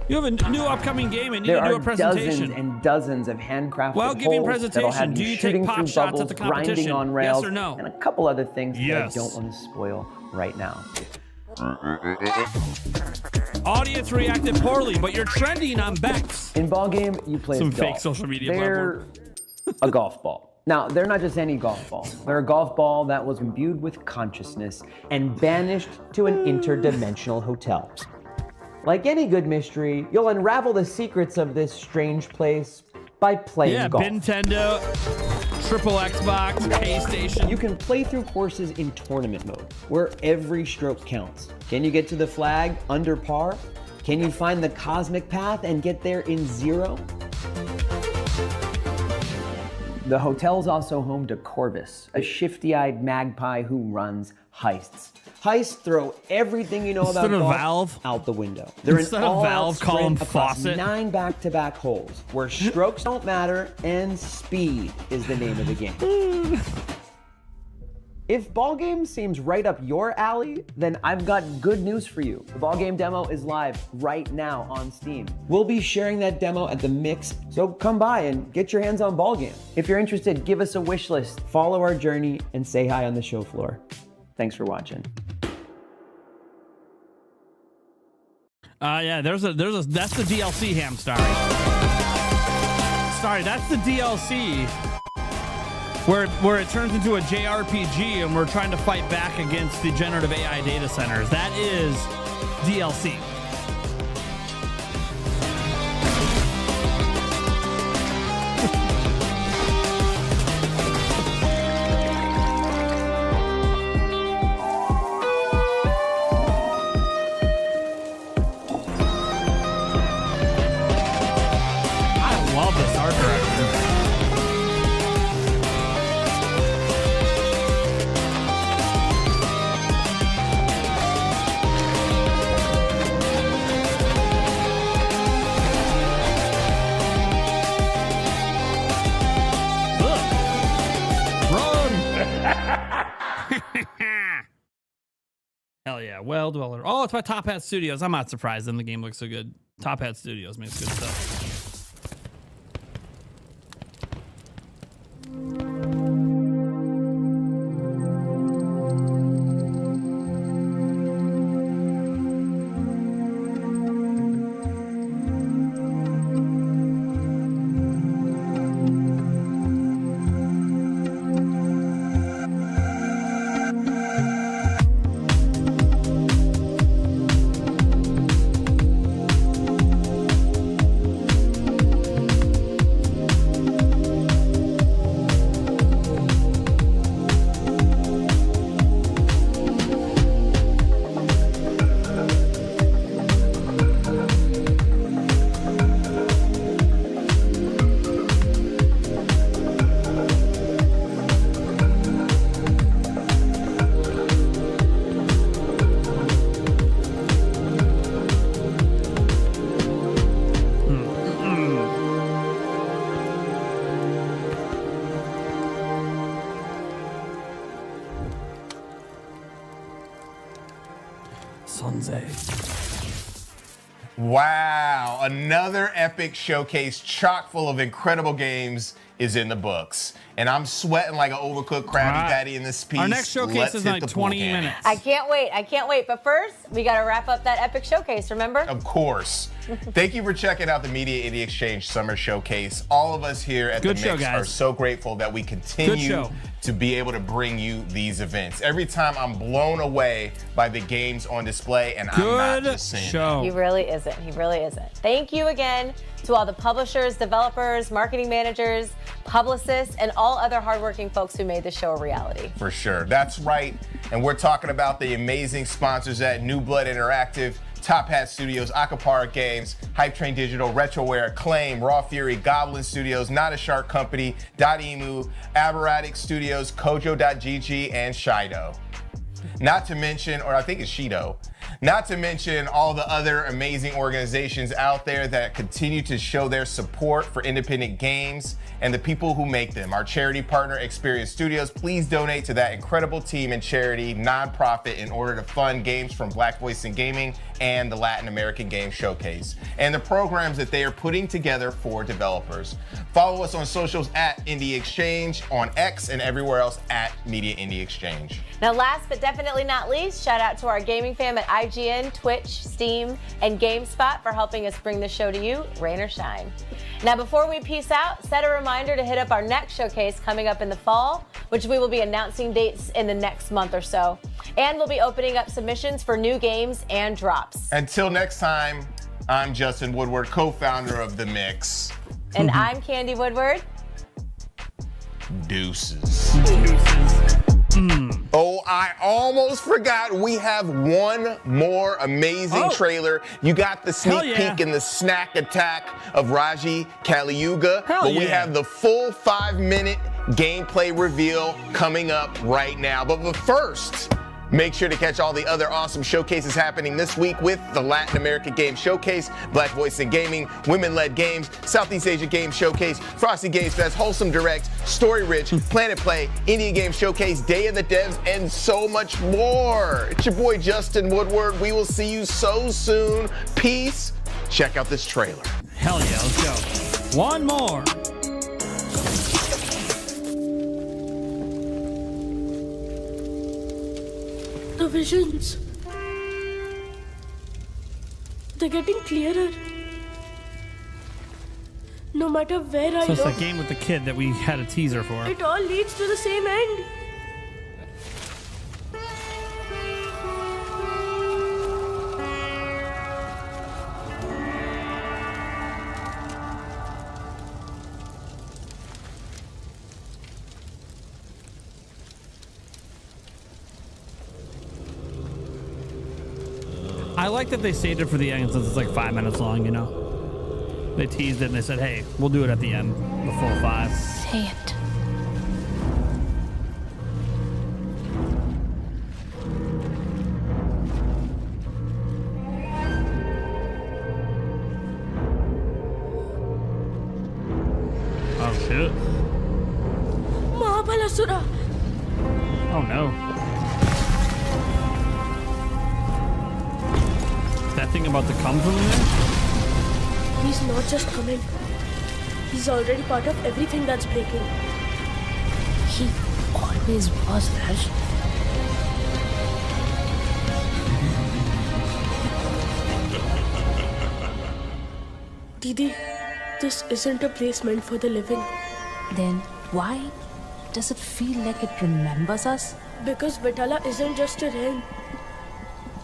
You have a new upcoming game and you need to do a presentation. Dozens and dozens of handcrafted While giving holes that'll have presentation, do you shooting take pot through shots bubbles, at the competition? grinding on rails, Yes or no? and a couple other things that I Yes. don't want to spoil right now. Audience reacted poorly, but you're trending on bets. In ball game, you play Some as fake golf. social media They're a golf ball. Now, they're not just any golf ball. They're a golf ball that was imbued with consciousness and banished to an interdimensional hotel. Like any good mystery, you'll unravel the secrets of this strange place by playing golf. Nintendo, triple Xbox, PlayStation. You can play through courses in tournament mode, where every stroke counts. Can you get to the flag under par? Can you find the cosmic path and get there in zero? The hotel's also home to Corvus, a shifty-eyed magpie who runs heists. Heists throw everything you know about golf Valve out the window. They're Instead an of all-out Valve, call them sprint across Faucet. 9 back-to-back holes, where strokes don't matter and speed is the name of the game. If ball game seems right up your alley, then I've got good news for you. The ball game demo is live right now on Steam. We'll be sharing that demo at the Mix, so come by and get your hands on ball game. If you're interested, give us a wish list, follow our journey, and say hi on the show floor. Thanks for watching. Yeah, that's the DLC ham, Starry. Sorry, that's the DLC where it turns into a JRPG and we're trying to fight back against the generative AI data centers. That is DLC. I love this art direction. Hell yeah, Well Dweller. Oh, it's by Top Hat Studios. I'm not surprised then the game looks so good. Top Hat Studios makes good stuff. Wow, another epic showcase chock full of incredible games is in the books. And I'm sweating like an overcooked Krabby Patty in this piece. Our next showcase is like 20 minutes. I can't wait. But first, we got to wrap up that epic showcase, remember? Of course. Thank you for checking out the Media Indie Exchange Summer Showcase. All of us here at the Mix are so grateful that we continue to be able to bring you these events. Every time I'm blown away by the games on display, and I'm not just saying that. He really isn't. Thank you again to all the publishers, developers, marketing managers, publicists, and all other hardworking folks who made the show a reality. For sure. That's right. And we're talking about the amazing sponsors at New Blood Interactive, Top Hat Studios, Acapara Games, Hype Train Digital, Retroware, Acclaim, Raw Fury, Goblin Studios, Not a Shark Company, Emu, Aberratic Studios, Kojo.gg, and Shido. Not to mention, or I think it's Shido, not to mention all the other amazing organizations out there that continue to show their support for independent games and the people who make them. Our charity partner, Experience Studios, please donate to that incredible team and charity nonprofit in order to fund games from Black Voice in Gaming and the Latin American Game Showcase and the programs that they are putting together for developers. Follow us on socials at Indie Exchange, on X, and everywhere else at Media Indie Exchange. Now, last but definitely not least, shout out to our gaming fam at IGN, Twitch, Steam, and GameSpot for helping us bring the show to you, rain or shine. Now, before we peace out, set a reminder to hit up our next showcase coming up in the fall, which we will be announcing dates in the next month or so. And we'll be opening up submissions for new games and drops. Until next time, I'm Justin Woodward, co-founder of The Mix. And I'm Candy Woodward. Deuces. Oh, I almost forgot. We have one more amazing trailer. You got the sneak peek and the snack attack of Raji Kaliuga. But we have the full 5-minute gameplay reveal coming up right now. But first, make sure to catch all the other awesome showcases happening this week with the Latin America Game Showcase, Black Voice in Gaming, Women-Led Games, Southeast Asia Game Showcase, Frosty Games Fest, Wholesome Direct, Story Rich, Planet Play, Indian Game Showcase, Day of the Devs, and so much more. It's your boy Justin Woodward. We will see you so soon. Peace. Check out this trailer. Hell yeah, let's go. One more. The visions. They're getting clearer. No matter where I So it's look, that game with the kid that we had a teaser for. it all leads to the same end. I like that they saved it for the end since it's like 5 minutes long, you know? They teased it and they said, hey, we'll do it at the end, the full 5. Say it. Oh, shit. Mahabalasura. Oh, no. That thing about to come from there? He's not just coming. He's already part of everything that's breaking. He always was, Raj. Didi, this isn't a place meant for the living. Then why does it feel like it remembers us? Because Vitala isn't just a realm.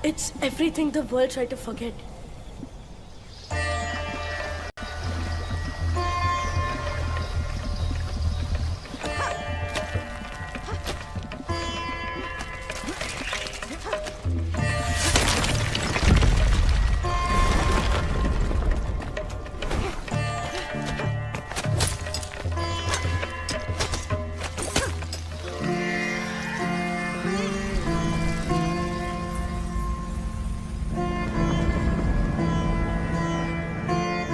It's everything the world tried to forget.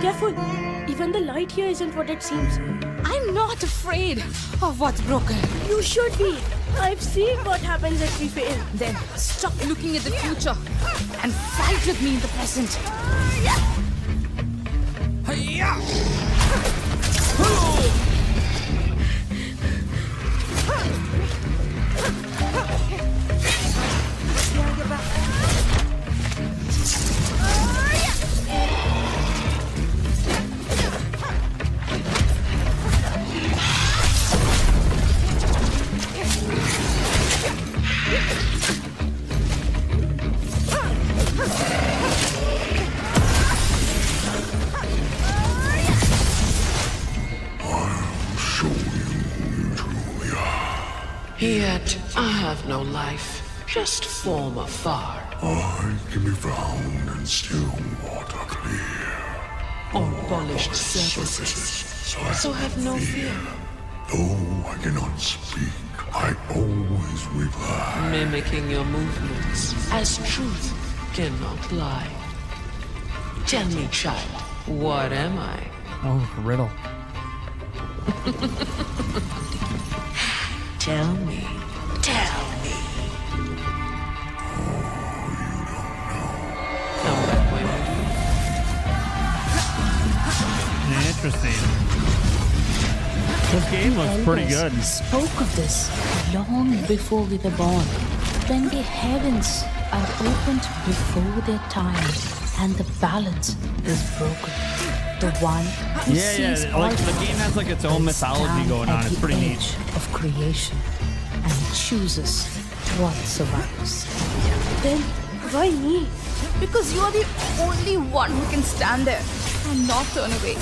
Careful! Even the light here isn't what it seems. I'm not afraid of what's broken. You should be. I've seen what happens if we fail. Then stop looking at the future and fight with me in the present. Yet I have no life, just form afar. I can be found in still water clear. On polished surfaces, so have no fear. Though I cannot speak, I always reply. Mimicking your movements, as truth cannot lie. Tell me, child, what am I? Oh, riddle. Tell me. Tell me. Come back when you do. Interesting. This game looks pretty good. Spoke of this long before we were born, when the heavens are opened before their time and the balance is broken. The one who sees all like the game has like its own mythology going on. It's pretty neat. Of creation and chooses what survives. Then why me? Because you're the only one who can stand there and not turn away.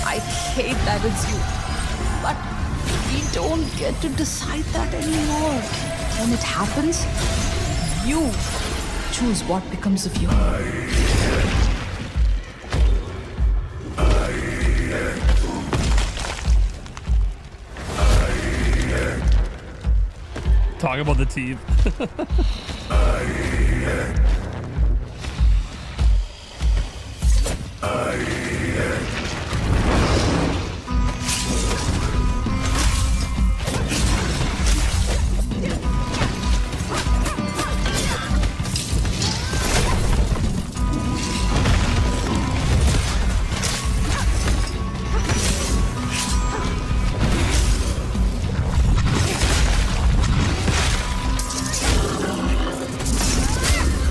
I hate that it's you. But we don't get to decide that anymore. when it happens, you choose what becomes of you. Talk about the teeth.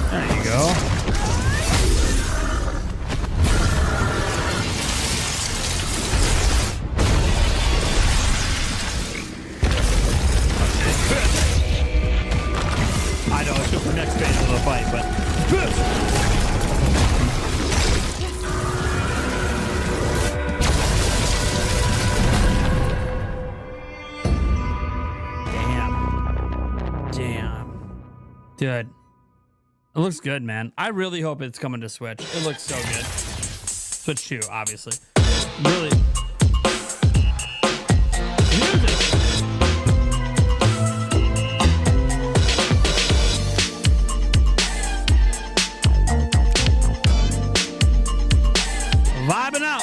There you go. I know it's just the next phase of the fight, but damn, dude. It looks good, man. I really hope it's coming to Switch. It looks so good. Switch 2, obviously. Really. Music. Vibing out.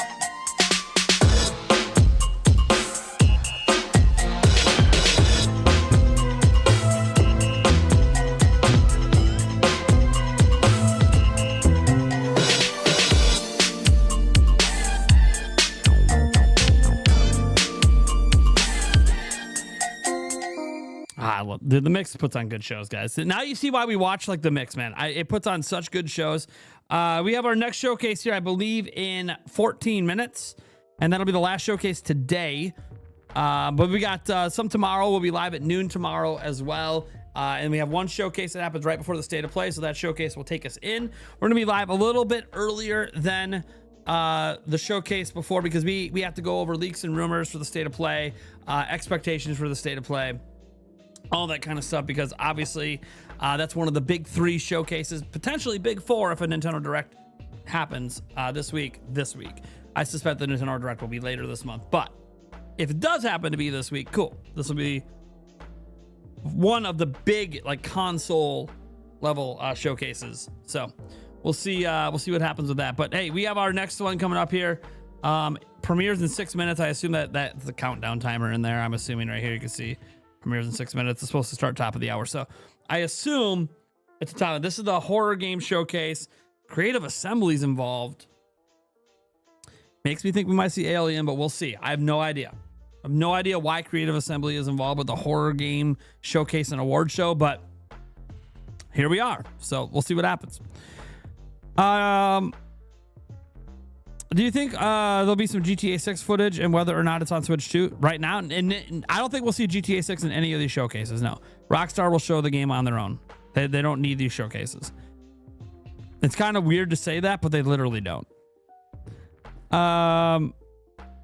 The Mix puts on good shows, guys. Now you see why we watch like The Mix, man. It puts on such good shows. We have our next showcase here, I believe, in 14 minutes. And that'll be the last showcase today. But we got some tomorrow. We'll be live at noon tomorrow as well. And we have one showcase that happens right before the State of Play. So that showcase will take us in. We're going to be live a little bit earlier than the showcase before because we have to go over leaks and rumors for the State of Play, expectations for the State of Play, all that kind of stuff, because obviously that's one of the big 3 showcases, potentially big 4 if a Nintendo Direct happens this week. I suspect the Nintendo Direct will be later this month, but if it does happen to be this week, cool. This will be one of the big like console level showcases. So we'll see what happens with that. But hey, we have our next one coming up here. Premieres in 6 minutes. I assume that's the countdown timer in there. I'm assuming right here you can see premieres in 6 minutes. It's supposed to start top of the hour. So I assume it's the top. This is the horror game showcase. Creative Assembly's involved. Makes me think we might see Alien, but we'll see. I have no idea. I have no idea why Creative Assembly is involved with the horror game showcase and award show, but here we are. So we'll see what happens. Do you think there'll be some GTA 6 footage and whether or not it's on Switch 2 right now? And I don't think we'll see GTA 6 in any of these showcases. No, Rockstar will show the game on their own. They don't need these showcases. It's kind of weird to say that, but they literally don't.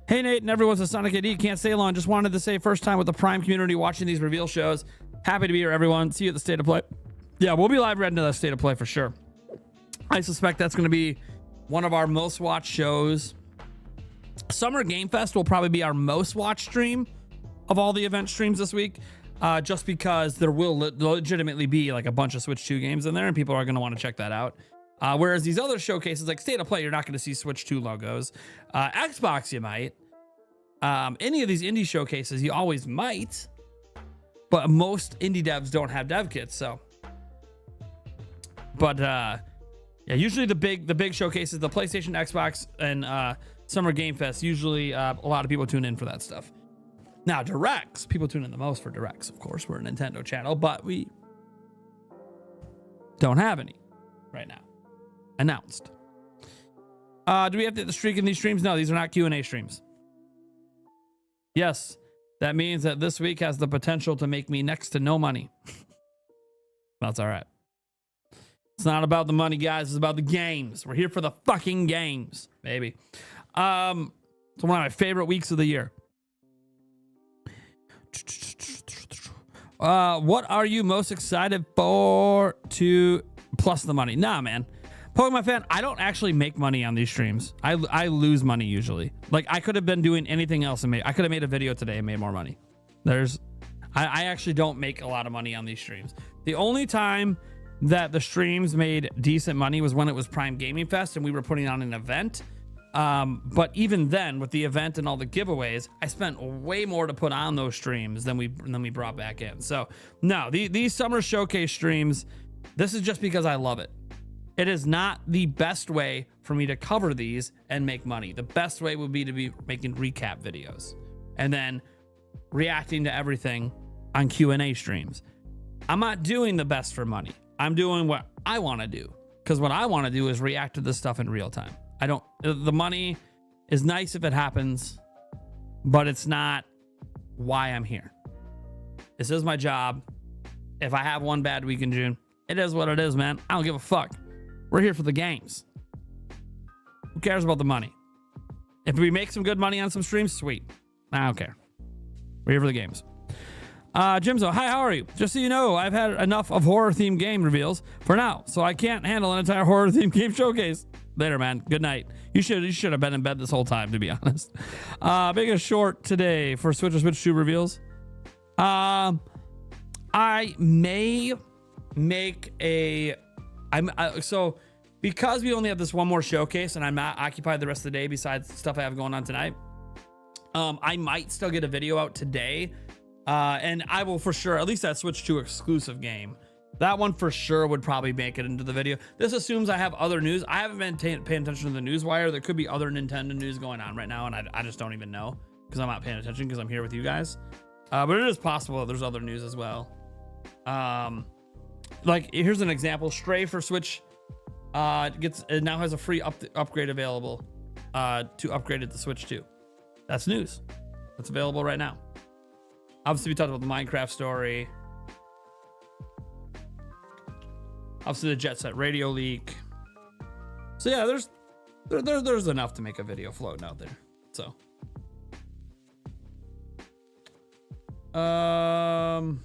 Hey, Nate and everyone's a Sonic AD. Can't stay long. Just wanted to say first time with the Prime community watching these reveal shows. Happy to be here, everyone. See you at the State of Play. Yeah, we'll be live right into the State of Play for sure. I suspect that's going to be one of our most watched shows. Summer Game Fest will probably be our most watched stream of all the event streams this week, just because there will legitimately be like a bunch of Switch 2 games in there and people are going to want to check that out. Whereas these other showcases like State of Play, you're not going to see Switch 2 logos. Xbox, you might. Any of these indie showcases, you always might. But most indie devs don't have dev kits, so. But yeah, usually the big showcases, the PlayStation, Xbox, and Summer Game Fest, usually a lot of people tune in for that stuff. Now, Directs, people tune in the most for Directs, of course. We're a Nintendo channel, but we don't have any right now announced. Do we have to hit the streak in these streams? No, these are not Q&A streams. Yes, that means that this week has the potential to make me next to no money. That's all right. It's not about the money, guys. It's about the games. We're here for the fucking games, baby. It's one of my favorite weeks of the year. What are you most excited for to plus the money? Nah, man. Pokemon fan, I don't actually make money on these streams. I lose money usually. Like, I could have been doing anything else and I could have made a video today and made more money. I actually don't make a lot of money on these streams. The only time that the streams made decent money was when it was Prime Gaming Fest and we were putting on an event. But even then, with the event and all the giveaways, I spent way more to put on those streams than we brought back in. So no, these summer showcase streams, this is just because I love it. It is not the best way for me to cover these and make money. The best way would be to be making recap videos and then reacting to everything on Q&A streams. I'm not doing the best for money. I'm doing what I want to do, because what I want to do is react to this stuff in real time. The money is nice if it happens, but it's not why I'm here. This is my job. If I have one bad week in June, it is what it is, man. I don't give a fuck. We're here for the games. Who cares about the money? If we make some good money on some streams, sweet. I don't care. We're here for the games. Jimzo, hi, how are you? Just so you know, I've had enough of horror-themed game reveals for now, so I can't handle an entire horror-themed game showcase. Later, man. Good night. You should have been in bed this whole time, to be honest. Making a short today for Switch or Switch 2 reveals. I may make a... So because we only have this one more showcase and I'm not occupied the rest of the day besides stuff I have going on tonight, I might still get a video out today, and I will for sure, at least that Switch 2 exclusive game, that one for sure would probably make it into the video. This assumes I have other news. I haven't been paying attention to the news wire. There could be other Nintendo news going on right now, and I just don't even know because I'm not paying attention because I'm here with you guys. But it is possible that there's other news as well. Like, here's an example. Stray for Switch it now has a free upgrade available to upgrade it to Switch 2. That's news. That's available right now. Obviously, we talked about the Minecraft story. Obviously, the Jet Set Radio leak. So yeah, there's enough to make a video floating out there. So, man,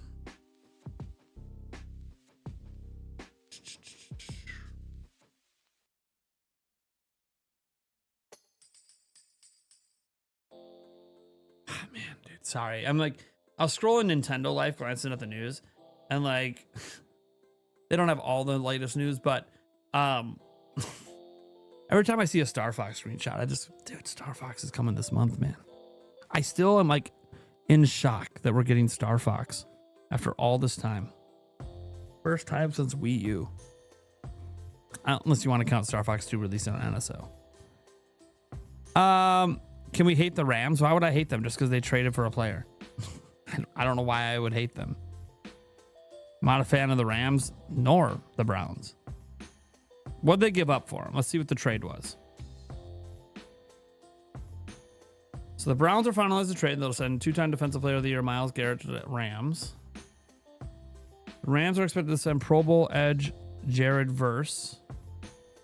dude, sorry. I'm like, I was scrolling Nintendo Life, glancing at the news, and like, they don't have all the latest news, but every time I see a Star Fox screenshot, dude, Star Fox is coming this month, man. I still am like in shock that we're getting Star Fox after all this time. First time since Wii U. Unless you want to count Star Fox 2 releasing on NSO. Can we hate the Rams? Why would I hate them? Just because they traded for a player? I don't know why I would hate them. I'm not a fan of the Rams nor the Browns. What'd they give up for them? Let's see what the trade was. So the Browns are finalized the trade. They'll send two-time Defensive Player of the Year Myles Garrett to the Rams. The Rams are expected to send Pro Bowl edge Jared Verse,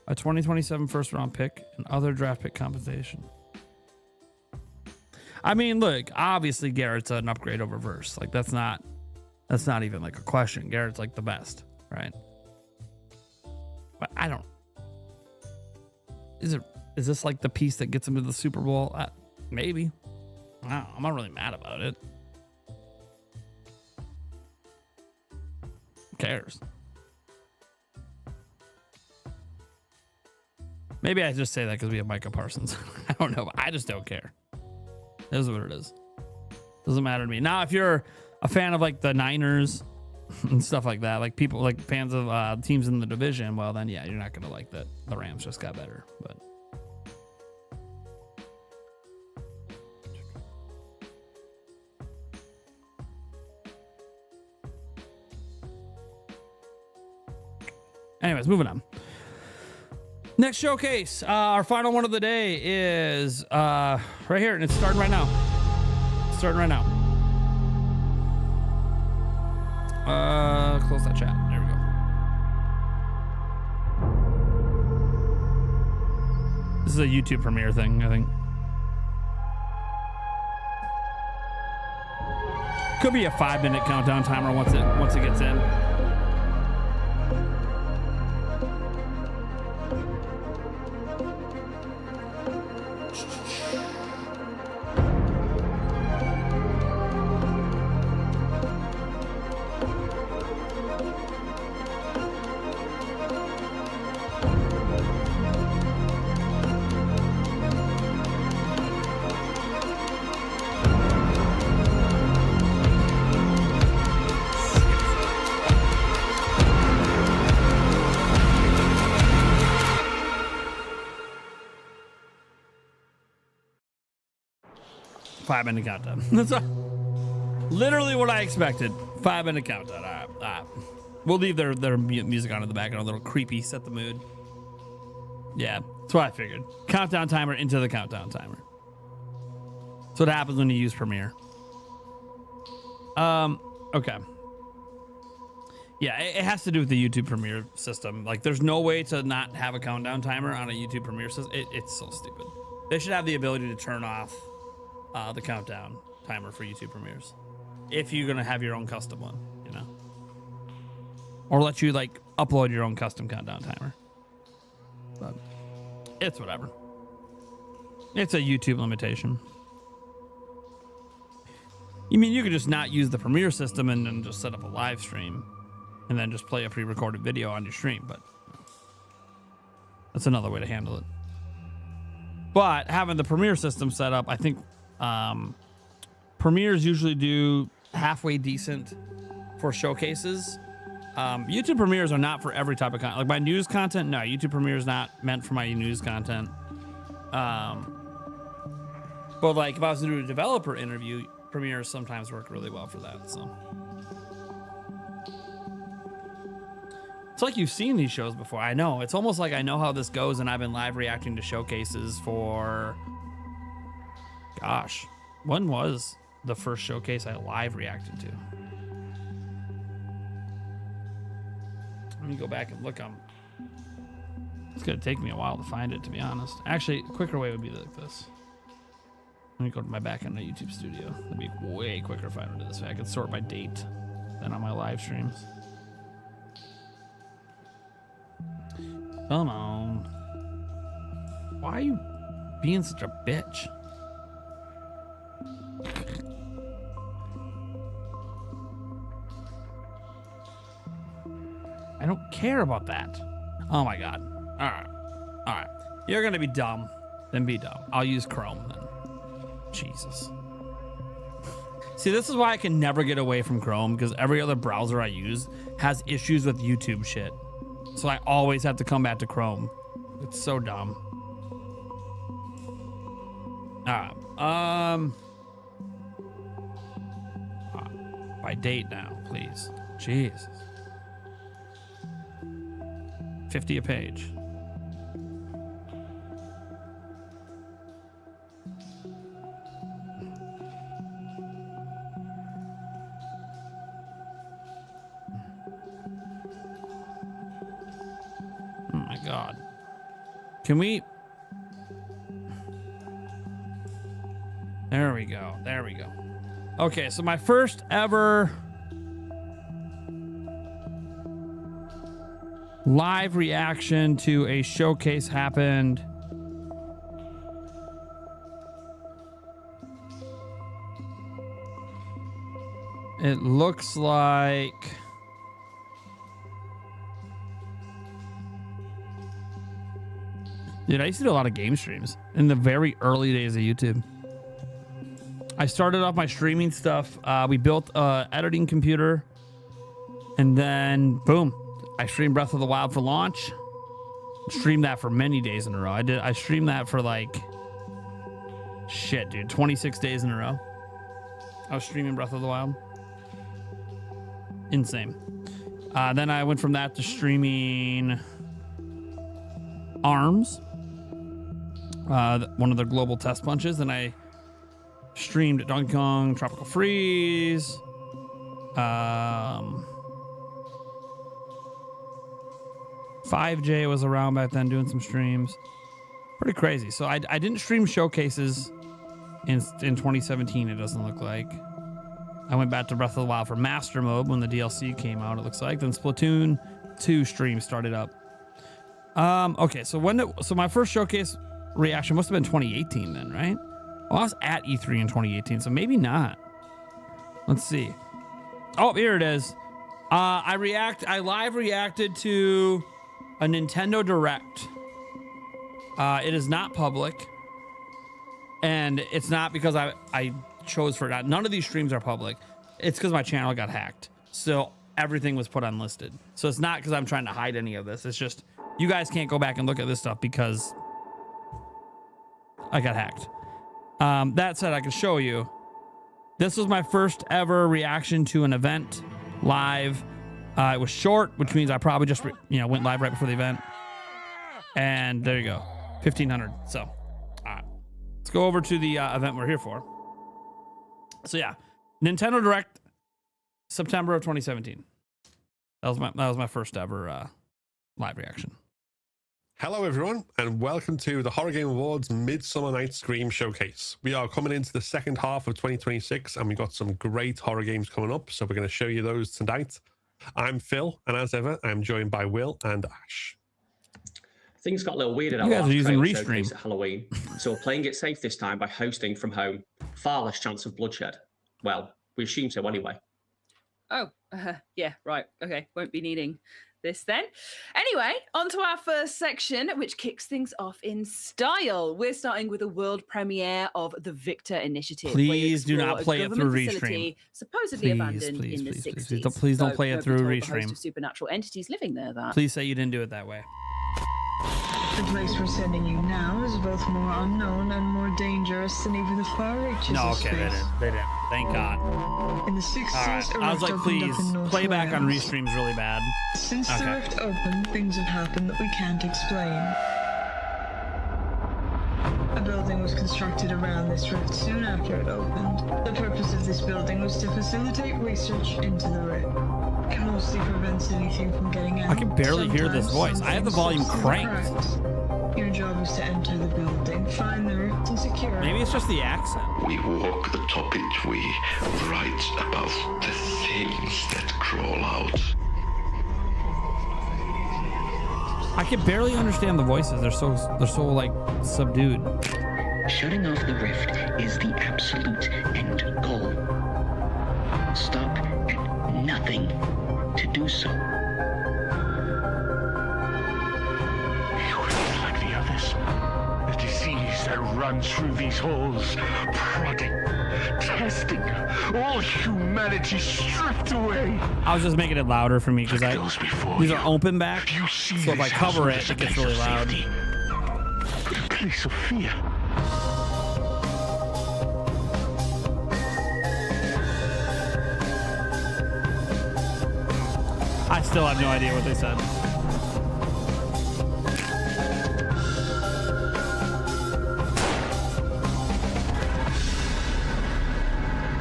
a 2027 first-round pick, and other draft pick compensation. I mean, look, obviously Garrett's an upgrade over Verse. Like, that's not even like a question. Garrett's like the best, right? But I don't. Is this like the piece that gets him to the Super Bowl? Maybe. Wow, I'm not really mad about it. Who cares? Maybe I just say that because we have Micah Parsons. I don't know. But I just don't care. It is what it is. Doesn't matter to me. Now, if you're a fan of like the Niners and stuff like that, like people like fans of teams in the division, well then yeah, you're not gonna like that the Rams just got better. But anyways, moving on. Next showcase, our final one of the day is right here, and it's starting right now. Close that chat. There we go. This is a YouTube premiere thing, I think. Could be a 5-minute countdown timer once it gets in. Five-minute countdown. That's literally what I expected. 5-minute countdown. All right. We'll leave their music on in the background, a little creepy, set the mood. Yeah, that's what I figured. Countdown timer into the countdown timer. That's what happens when you use Premiere. Okay. Yeah, it has to do with the YouTube Premiere system. Like, there's no way to not have a countdown timer on a YouTube Premiere system. It's so stupid. They should have the ability to turn off the countdown timer for YouTube Premieres if you're gonna have your own custom one, you know, or let you like upload your own custom countdown timer. But it's whatever. It's a YouTube limitation. You mean you could just not use the Premiere system and then just set up a live stream and then just play a pre-recorded video on your stream, but that's another way to handle it. But having the Premiere system set up, I think Premieres usually do halfway decent for showcases. YouTube Premieres are not for every type of content. Like my news content, no, YouTube Premiere is not meant for my news content. But like if I was to do a developer interview, Premieres sometimes work really well for that. So it's like you've seen these shows before. I know. It's almost like I know how this goes, and I've been live reacting to showcases for, gosh, when was the first showcase I live reacted to? Let me go back and look. It's gonna take me a while to find it, to be honest. Actually, a quicker way would be like this. Let me go to my back end of YouTube Studio. That'd be way quicker if I would do this way. I could sort by date than on my live streams. Come on. Why are you being such a bitch? I don't care about that. Oh my God. All right. All right. You're going to be dumb. Then be dumb. I'll use Chrome then. Jesus. See, this is why I can never get away from Chrome, because every other browser I use has issues with YouTube shit. So I always have to come back to Chrome. It's so dumb. All right. By date now, please. Jesus. 50 a page. Oh my God. Can we? There we go. There we go. Okay, so my first ever live reaction to a showcase happened it looks like dude, I used to do a lot of game streams in the very early days of YouTube. I started off my streaming stuff. We built a editing computer, and then boom, I streamed Breath of the Wild for launch. Streamed that for many days in a row. I streamed that for like shit, dude, 26 days in a row. I was streaming Breath of the Wild. Insane. Then I went from that to streaming ARMS, one of their global test punches, and I streamed Donkey Kong Tropical Freeze. 5J was around back then doing some streams. Pretty crazy. So I didn't stream showcases in 2017, it doesn't look like. I went back to Breath of the Wild for Master Mode when the DLC came out, it looks like. Then Splatoon 2 stream started up. Okay, so my first showcase reaction must have been 2018 then, right? Well, I was at E3 in 2018, so maybe not. Let's see. Oh, here it is. I live reacted to a Nintendo Direct. It is not public, and it's not because I chose for it. None of these streams are public. It's because my channel got hacked, so everything was put unlisted. So it's not because I'm trying to hide any of this. It's just you guys can't go back and look at this stuff because I got hacked. That said, I can show you. This was my first ever reaction to an event live. It was short, which means I probably just went live right before the event. And there you go, 1,500. So let's go over to the event we're here for. So yeah, Nintendo Direct, September of 2017. That was my first ever live reaction. Hello everyone, and welcome to the Horror Game Awards Midsummer Night's Scream Showcase. We are coming into the second half of 2026, and we've got some great horror games coming up, so we're going to show you those tonight. I'm Phil, and as ever, I'm joined by Will and Ash. Things got a little weird at our You guys are using trailer Restream showcase at Halloween, so we're playing it safe this time by hosting from home. Far less chance of bloodshed. Well, we assume so anyway. Oh, yeah, right. Okay, won't be needing this then. Anyway, on to our first section, which kicks things off in style. We're starting with a world premiere of the Victor Initiative. Please do not play it through Restream. Supposedly abandoned in the 60s. Please don't play it through Told the Restream. host of supernatural entities living there that. Please say you didn't do it that way. The place we're sending you now is both more unknown and more dangerous than even the far reaches No, of okay, space. they didn't. Thank God. In the 60s, All right. I was like, please, playback on Restream's really bad. Since the rift opened, things have happened that we can't explain. A building was constructed around this rift soon after it opened. The purpose of this building was to facilitate research into the rift. It mostly prevents anything from getting out. I can barely hear this voice. I have the volume cranked. Your job is to enter the building, find the rift, and secure it. Maybe it's just the accent. We walk the topic, we write about the things that crawl out. I can barely understand the voices. They're so like subdued. Shutting off the rift is the absolute end goal. Stop at nothing to do so. Like the others, the disease that runs through these halls, prodding, testing, all humanity stripped away. I was just making it louder for me because these are open back, so if I cover it, it gets really loud. But a place of fear. I still have no idea what they said.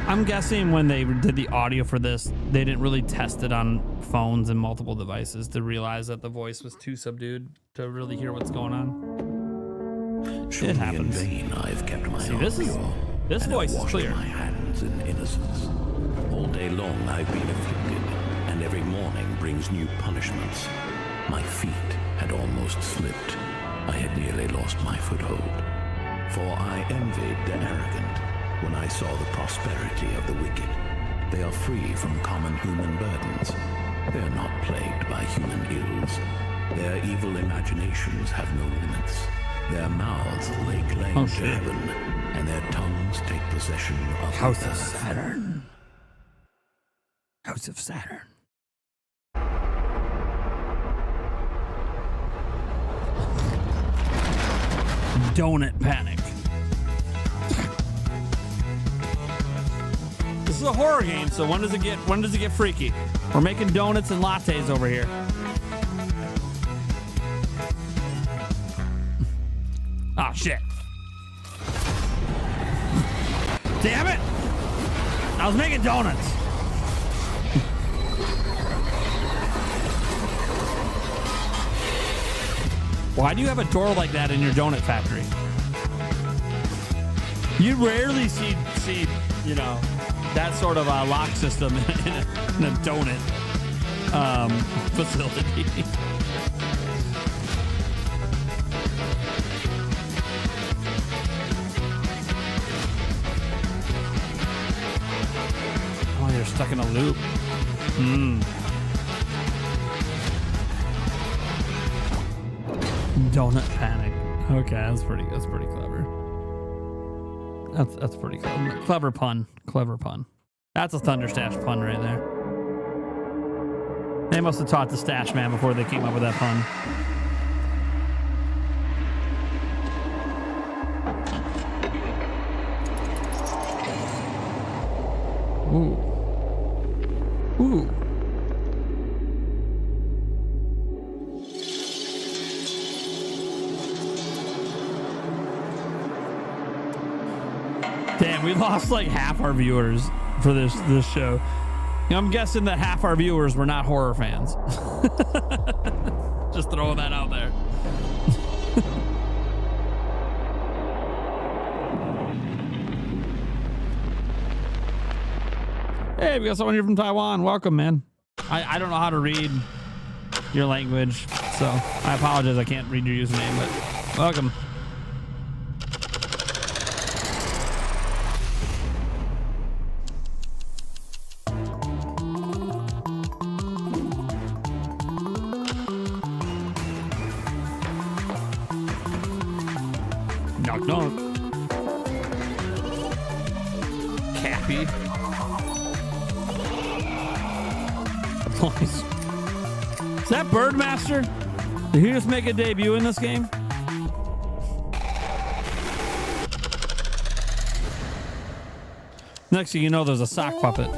I'm guessing when they did the audio for this, they didn't really test it on phones and multiple devices to realize that the voice was too subdued to really hear what's going on. It happens. In vain I've kept my See, this voice is clear. My hands in innocence. All day long I've been afflicted, and every morning brings new punishments. My feet had almost slipped. I had nearly lost my foothold. For I envied the arrogant when I saw the prosperity of the wicked. They are free from common human burdens. They are not plagued by human ills. Their evil imaginations have no limits. Their mouths lay claim to heaven, and their tongues take possession of House the of earth. Saturn. House of Saturn. Donut panic. This is a horror game, so when does it get freaky? We're making donuts and lattes over here. Oh shit. Damn it! I was making donuts. Why do you have a door like that in your donut factory? You rarely see, that sort of lock system in a donut facility. Oh, you're stuck in a loop. Donut panic. Okay, that's pretty clever. That's pretty clever. Clever pun. That's a Thunderstash pun right there. They must have taught the Stash Man before they came up with that pun. Ooh. Damn, we lost like half our viewers for this show. I'm guessing that half our viewers were not horror fans. Just throwing that out there. Hey, we got someone here from Taiwan. Welcome, man. I don't know how to read your language, so I apologize. I can't read your username, but welcome. Knock, knock. Cappy. Is that Birdmaster? Did he just make a debut in this game? Next thing you know, there's a sock puppet.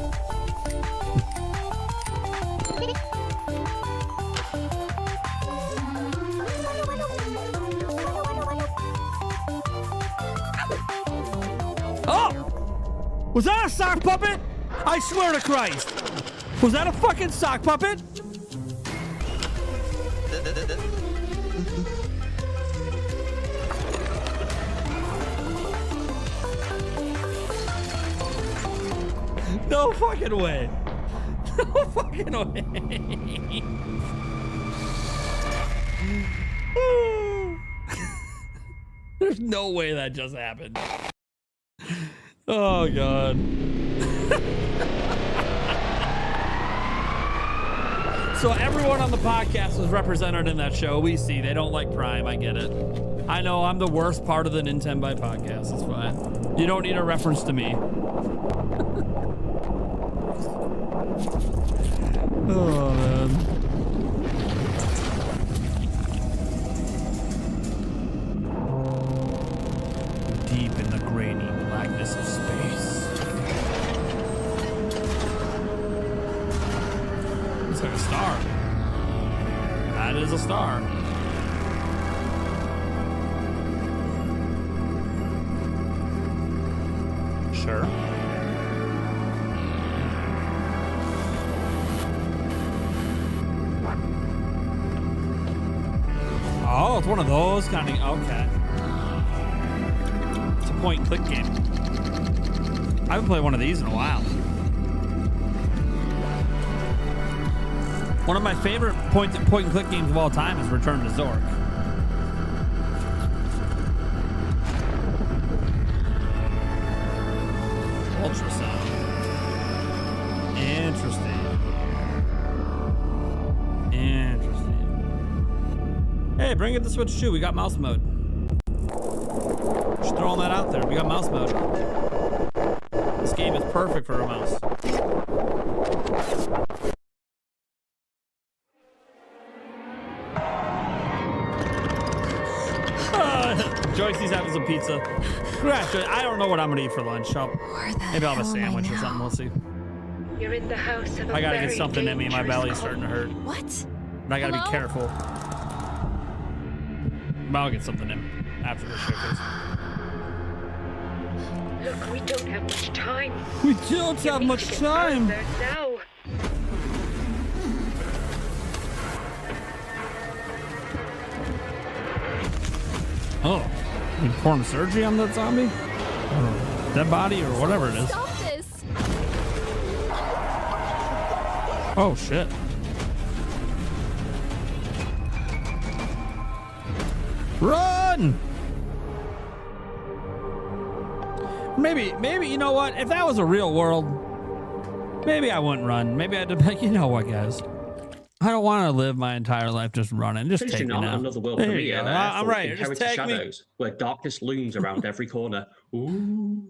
Oh! Was that a sock puppet? I swear to Christ. Was that a fucking sock puppet? No fucking way. No fucking way. There's no way that just happened. Oh, God. So everyone on the podcast was represented in that show. We see they don't like Prime. I get it. I know I'm the worst part of the Nintendo by podcast. It's fine. You don't need a reference to me. Oh, man. Deep in the grainy blackness of space. It's like a star. That is a star. Sure. Oh, it's one of those kind of... Okay. It's a point-and-click game. I haven't played one of these in a while. One of my favorite point-and-click games of all time is Return to Zork. Ultrasound. Interesting. Hey, bring it to Switch 2. We got mouse mode. Just throwing that out there. We got mouse mode. This game is perfect for a mouse. Joycey's having some pizza. I don't know what I'm gonna eat for lunch. Maybe I'll have a sandwich or something. We'll see. You're in the house of I gotta get something in me. My belly's starting to hurt. What? But I gotta be careful. But I'll get something in after the showcase. Look, we don't have much time. We don't have much time. Now. Oh, you perform surgery on that zombie? Or dead body or whatever it is. Stop this. Oh shit. Run! Maybe you know what? If that was a real world, maybe I wouldn't run. Maybe I'd be like, you know what, guys? I don't want to live my entire life just running. Just take me out. Another world for me. I'm right. Just Inherited take Shadows, me. where darkness looms around every corner. Ooh.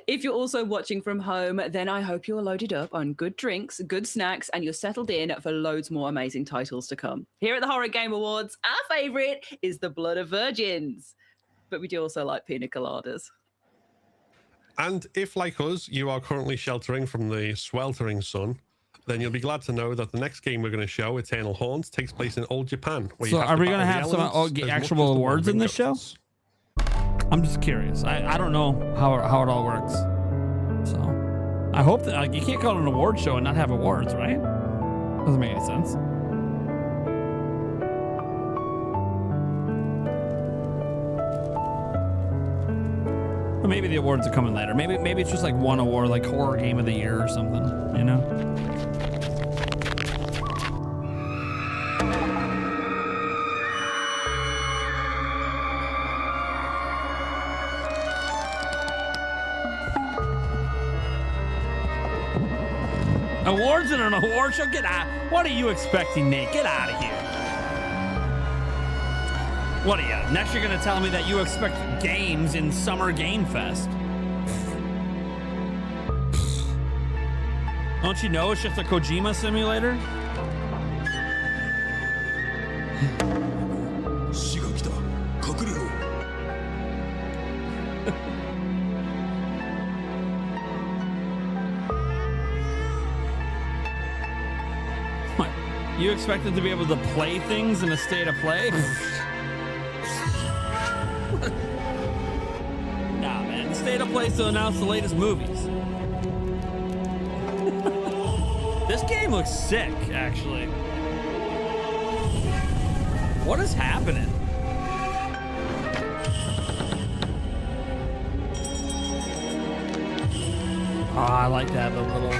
If you're also watching from home, then I hope you're loaded up on good drinks, good snacks, and you're settled in for loads more amazing titles to come. Here at the Horror Game Awards, our favourite is The Blood of Virgins. But we do also like pina coladas. And if, like us, you are currently sheltering from the sweltering sun, then you'll be glad to know that the next game we're going to show, Eternal Haunts, takes place in old Japan. So are we going to have some actual awards in this show? I'm just curious. I don't know how it all works. So I hope that you can't call it an award show and not have awards, right? Doesn't make any sense. Or maybe the awards are coming later. Maybe it's just like one award, like horror game of the year or something, you know? Awards in an award show? Get out. What are you expecting, Nate? Get out of here. What are you? Next you're going to tell me that you expect games in Summer Game Fest. Don't you know it's just a Kojima simulator? What? You expected to be able to play things in a state of play? Nah, man. The state of play to announce the latest movies. This game looks sick, actually. What is happening? Oh, I like that. The little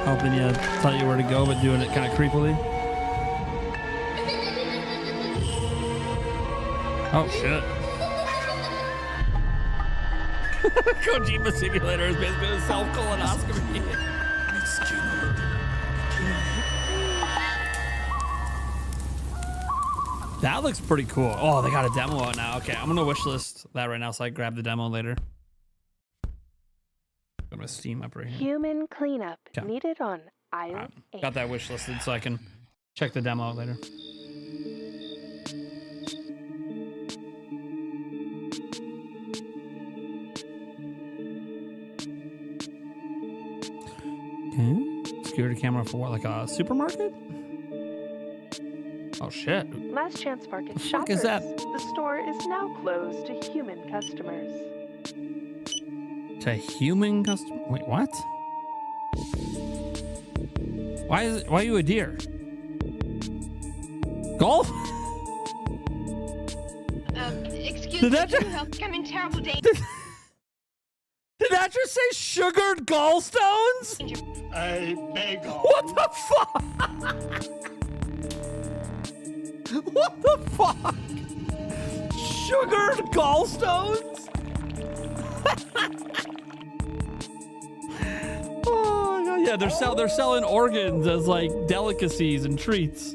helping you tell you where to go, but doing it kind of creepily. Oh, shit. Kojima Simulator is basically a self-colonoscopy. That looks pretty cool. Oh, they got a demo out now. Okay, I'm going to wishlist that right now so I grab the demo later. I'm going to Steam up right here. Human cleanup needed on aisle 8. Got that wishlisted so I can check the demo out later. Okay. Security camera for what, like a supermarket? Oh shit. Last chance market The fuck shoppers. is that? The store is now closed to human customers. To human customer? Wait, what? Why are you a deer? Golf? Excuse Did me, that can you just- help? I'm in terrible danger. Did that just say sugared gallstones? I beg of What the fuck? What the fuck? Sugared gallstones? Oh god, yeah, they're selling organs as like delicacies and treats.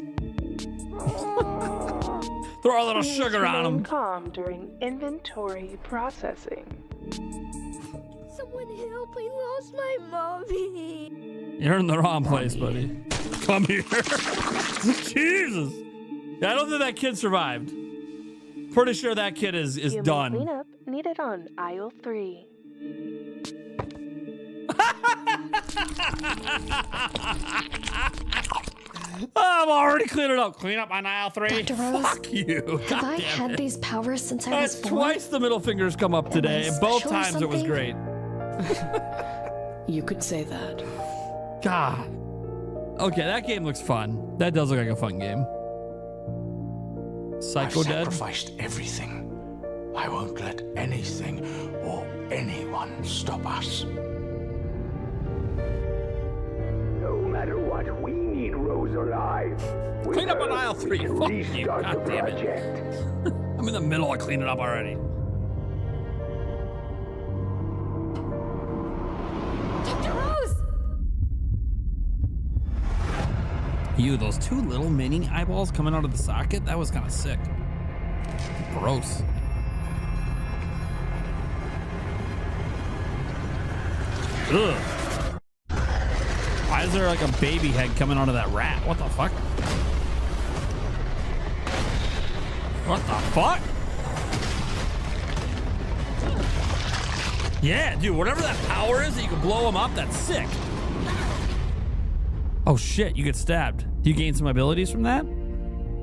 Throw a little Please sugar on remain them. calm during inventory processing. Someone help, I lost my mommy. You're in the wrong place, buddy. Come here. Jesus. Yeah, I don't think that kid survived. Pretty sure that kid is Human done. cleanup needed on aisle 3. I'm already cleaning up. Clean up on aisle 3. Dr. Rose, Fuck you. Have God I damn had it. these powers since I was That's born? twice the middle fingers come up today. Am I And both special or times it was something? great. You could say that. God. Okay, that game looks fun. That does look like a fun game. Psycho I've Dead. sacrificed everything. I won't let anything or anyone stop us. No matter what we Clean up on aisle 3. Fuck you. God damn it. I'm in the middle of cleaning up already. Dr. Rose! Ew, those two little mini eyeballs coming out of the socket? That was kind of sick. Gross. Ugh. Why is there like a baby head coming out of that rat? What the fuck? What the fuck? Yeah, dude, whatever that power is that you can blow them up, that's sick. Oh shit, you get stabbed. Do you gain some abilities from that?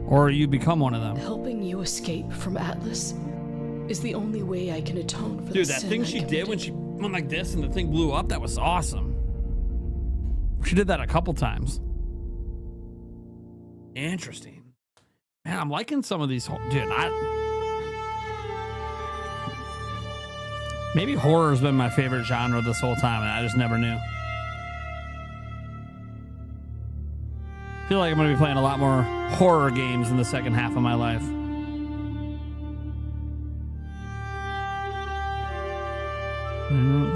Or you become one of them? Helping you escape from Atlas is the only way I can atone for Dude, the that sin thing I she committed. did when she went like this and the thing blew up, that was awesome. She did that a couple times. Interesting. Man, I'm liking some of these. Dude, maybe horror's been my favorite genre this whole time, and I just never knew. I feel like I'm going to be playing a lot more horror games in the second half of my life.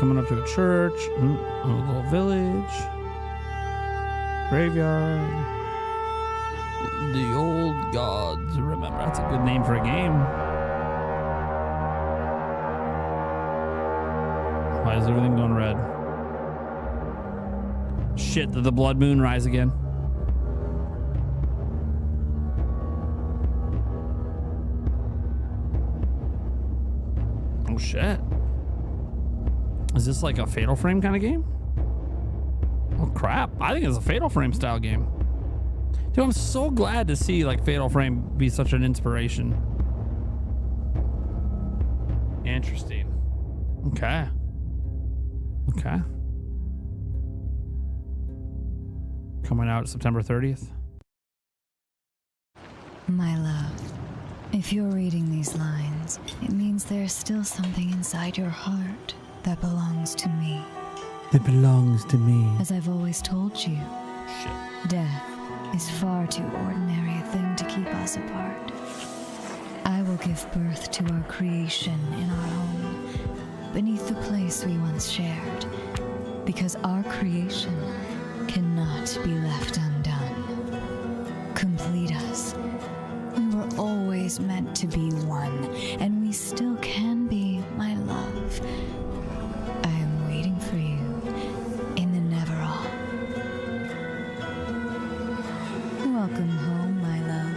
Coming up to a church, a little village, graveyard. The old gods remember. That's a good name for a game. Why is everything going red? Shit, did the blood moon rise again? Oh shit. Is this like a Fatal Frame kind of game? Oh crap. I think it's a Fatal Frame style game. Dude, I'm so glad to see like Fatal Frame be such an inspiration. Interesting. Okay. Okay. Coming out September 30th. My love, if you're reading these lines, it means there's still something inside your heart that belongs to me. That belongs to me. As I've always told you, death is far too ordinary a thing to keep us apart. I will give birth to our creation in our home, beneath the place we once shared, because our creation cannot be left undone. Complete us. We were always meant to be one, and we still can be, my love. I am waiting for you in the Neverall. Welcome home, my love.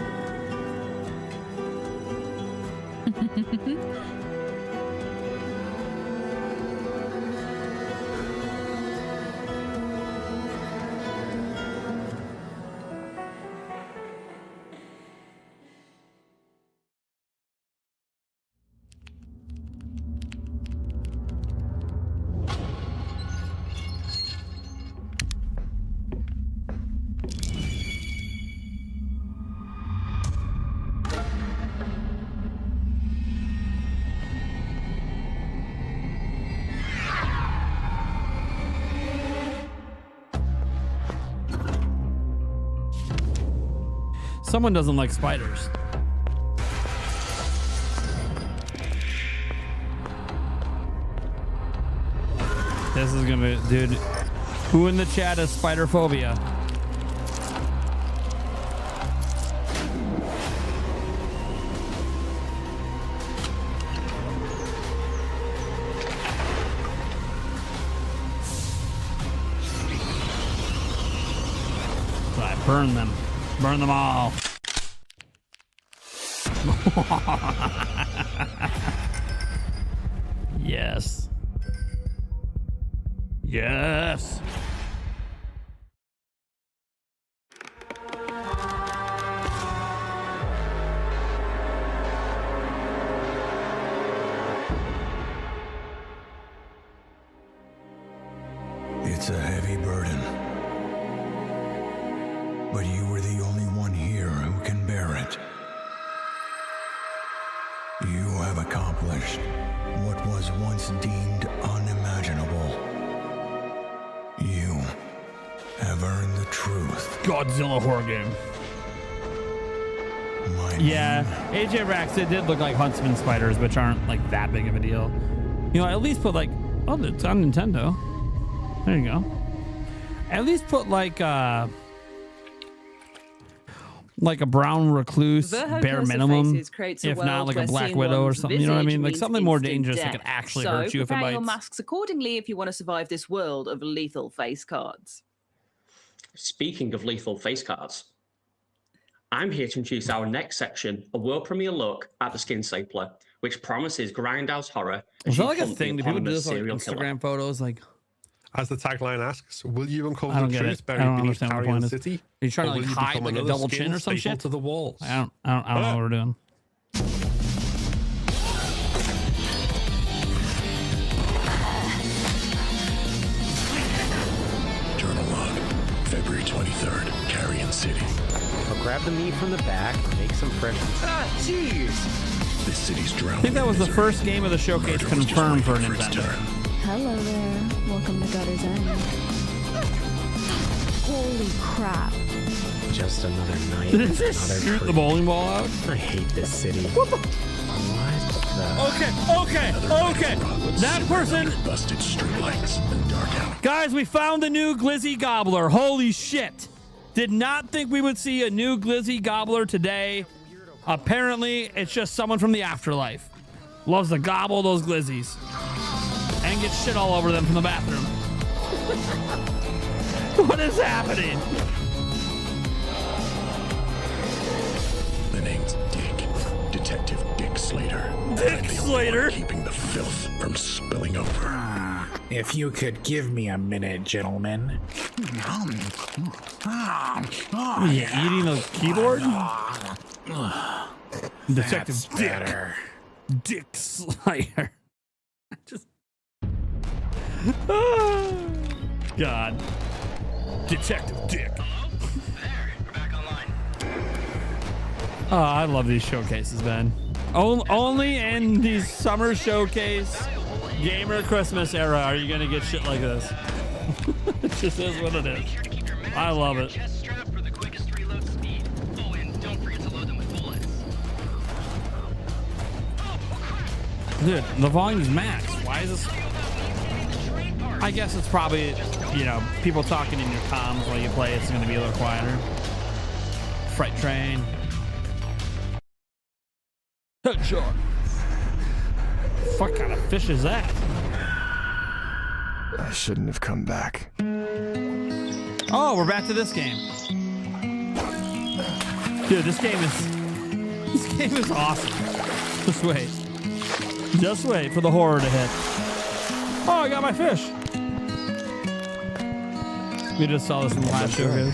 Someone doesn't like spiders. This is gonna be, dude. Who in the chat has spider phobia? So I burn them. Burn them all. Yes. Yes. It's a heavy burden. But you were the only one here who can bear it. You have accomplished what was once deemed unimaginable. You have earned the truth. Godzilla horror game. Yeah, AJ Rax, it did look like Huntsman spiders, which aren't like that big of a deal. You know, at least put like, oh, it's on Nintendo. There you go. At least put like a brown recluse, bare minimum. If not, like a Black Widow or something. You know what I mean? Like something more dangerous that could actually hurt you if it bites. Prepare your masks accordingly if you want to survive this world of lethal face cards. Speaking of lethal face cards, I'm here to introduce our next section, a world premiere look at the Skin Stapler, which promises grindhouse horror. Is that like a thing? Do people do this on Instagram photos? Like, as the tagline asks, will you uncover I don't the get truth it. buried beneath Carrion City? Are you trying to like hide like a double chin or some shit to the walls? I don't know what we're doing. Journal log, February 23rd, Carrion City. I'll grab the meat from the back, make some fresh. Ah, jeez! This city's drowning. I think that was the first game of the showcase confirmed for Nintendo. Hello there. Welcome to Gutter's End. Holy crap. Just another night. Did it just shoot the bowling ball out? I hate this city. What the? Okay. That person. Busted streetlights and dark alley. Guys, we found the new Glizzy Gobbler. Holy shit. Did not think we would see a new Glizzy Gobbler today. Apparently, it's just someone from the afterlife. Loves to gobble those glizzies. And get shit all over them from the bathroom. What is happening? The name's Dick. Detective Dick Slater. Dick Slater? Keeping the filth from spilling over. If you could give me a minute, gentlemen. Are you eating a keyboard? Detective Dick Slater. Just. God. Detective Dick. Oh, I love these showcases, man. Only in these summer showcase gamer Christmas era are you gonna get shit like this. It just is what it is. I love it. Dude, the volume's max. Why is this? I guess it's probably, you know, people talking in your comms while you play. It's going to be a little quieter. Freight train. Headshot. What kind of fish is that? I shouldn't have come back. Oh, we're back to this game. Dude, this game is awesome. Just wait for the horror to hit. Oh, I got my fish. We just saw this in the last showcase.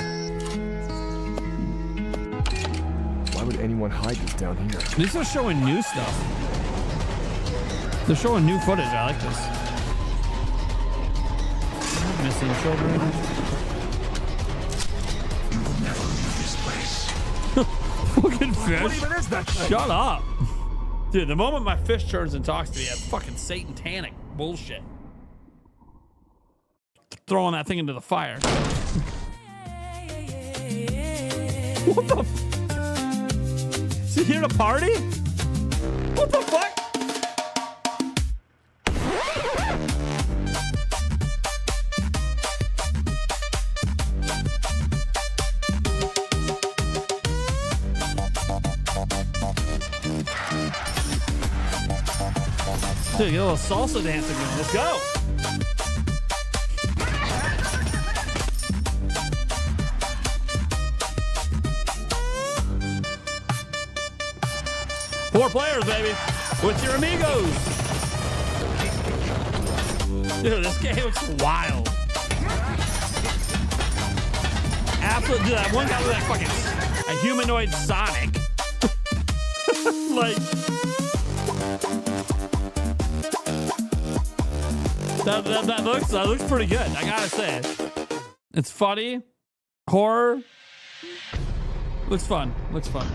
Why would anyone hide this down here? These are showing new stuff. They're showing new footage. I like this. Missing children. You'll never leave this place. Fucking fish. What even is that thing? Shut up. Dude, the moment my fish turns and talks to me, that's fucking satanic bullshit. Throwing that thing into the fire. What the? Is he here to party? What the fuck? Dude, get a little salsa dancing going. Let's go. Four players, baby. With your amigos. Dude, this game looks wild. Absolutely. Dude, that one guy with that fucking a humanoid Sonic. Like. That looks pretty good. I gotta say, it's funny, horror. Looks fun. Looks fun.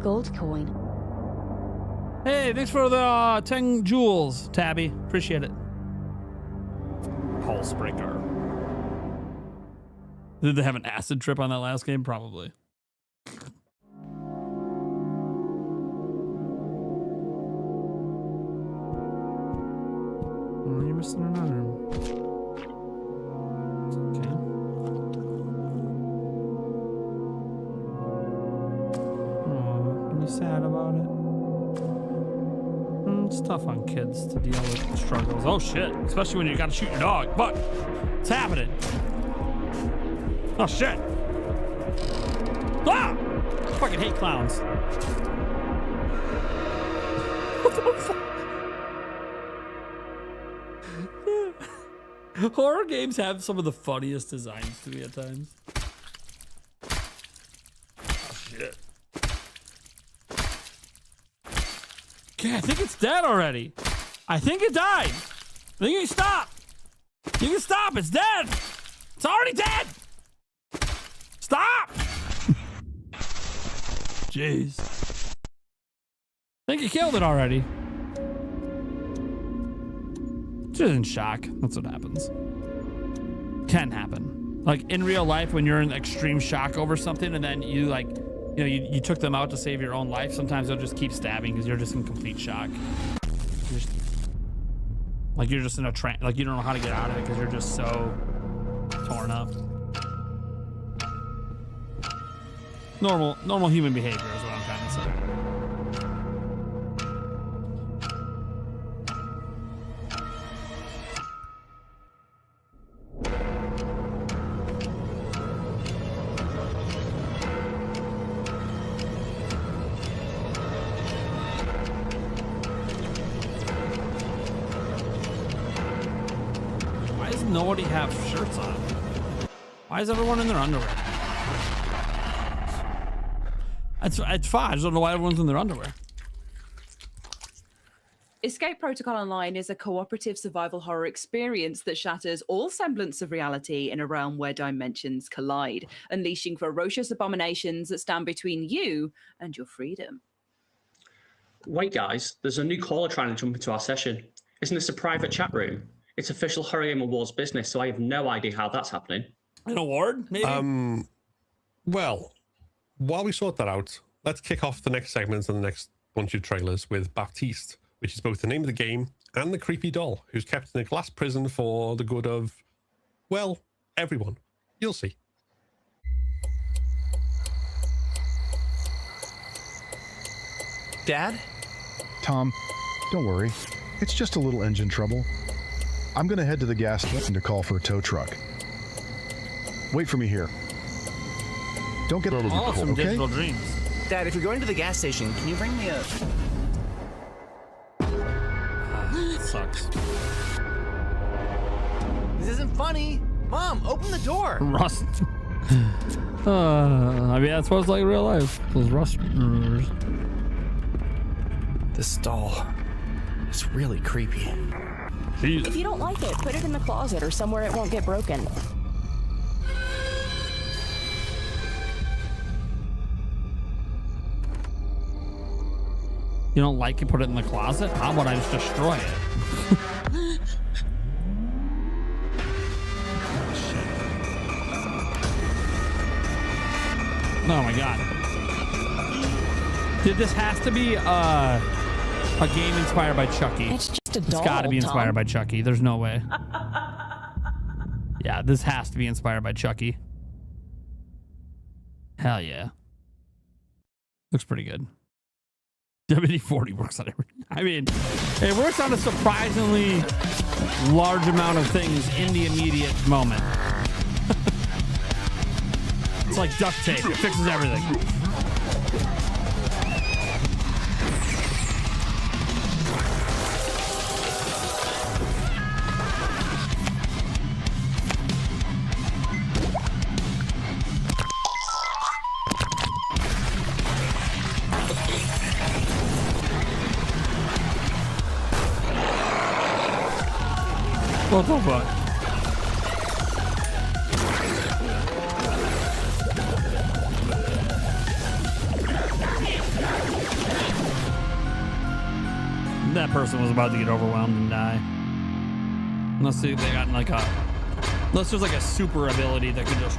gold coin. Hey, thanks for the 10 jewels, Tabby. Appreciate it. Pulse breaker. Did they have an acid trip on that last game? Probably. Oh, you're missing another. Okay. Oh, are you sad about it? It's tough on kids to deal with struggles. Oh shit! Especially when you gotta shoot your dog. But it's happening. Oh shit! Ah! I fucking hate clowns. What the fuck? Horror games have some of the funniest designs to me at times. Oh shit. Okay, I think it's dead already. I think it died. I think you can stop. You can stop. It's dead. It's already dead. Stop. Jeez. I think you killed it already. Just in shock. That's what happens. Can happen. Like in real life, when you're in extreme shock over something, and then you like, you know, you took them out to save your own life. Sometimes they'll just keep stabbing because you're just in complete shock. You're just in a trance. Like you don't know how to get out of it because you're just so torn up. Normal human behavior is what I'm trying to say. Nobody have shirts on. Why is everyone in their underwear? It's fine. I just don't know why everyone's in their underwear. Escape Protocol Online is a cooperative survival horror experience that shatters all semblance of reality in a realm where dimensions collide, unleashing ferocious abominations that stand between you and your freedom. Wait, guys, there's a new caller trying to jump into our session. Isn't this a private chat room? It's official Horror Game Awards business, so I have no idea how that's happening. An award, maybe? Well, while we sort that out, let's kick off the next segments and the next bunch of trailers with Baptiste, which is both the name of the game and the creepy doll, who's kept in a glass prison for the good of, well, everyone. You'll see. Dad? Tom, don't worry. It's just a little engine trouble. I'm going to head to the gas station to call for a tow truck. Wait for me here. Don't get out of the car, okay? Digital dreams. Dad, if you're going to the gas station, can you bring me a... Sucks. This isn't funny. Mom, open the door. Rust. I mean, that's what it's like in real life. Those rust. This doll is really creepy. Jeez. If you don't like it, put it in the closet or somewhere it won't get broken. You don't like it, put it in the closet? How about I just destroy it? Oh my god. Dude, this has to be a game inspired by Chucky. It's just a doll. It's gotta be inspired Tom. by Chucky. There's no way. Yeah, this has to be inspired by Chucky. Hell yeah. Looks pretty good. WD-40 works on everything. I mean, it works on a surprisingly large amount of things in the immediate moment. It's like duct tape. It fixes everything. What the fuck? that person was about to get overwhelmed and die. Unless they got like unless there's like a super ability that could just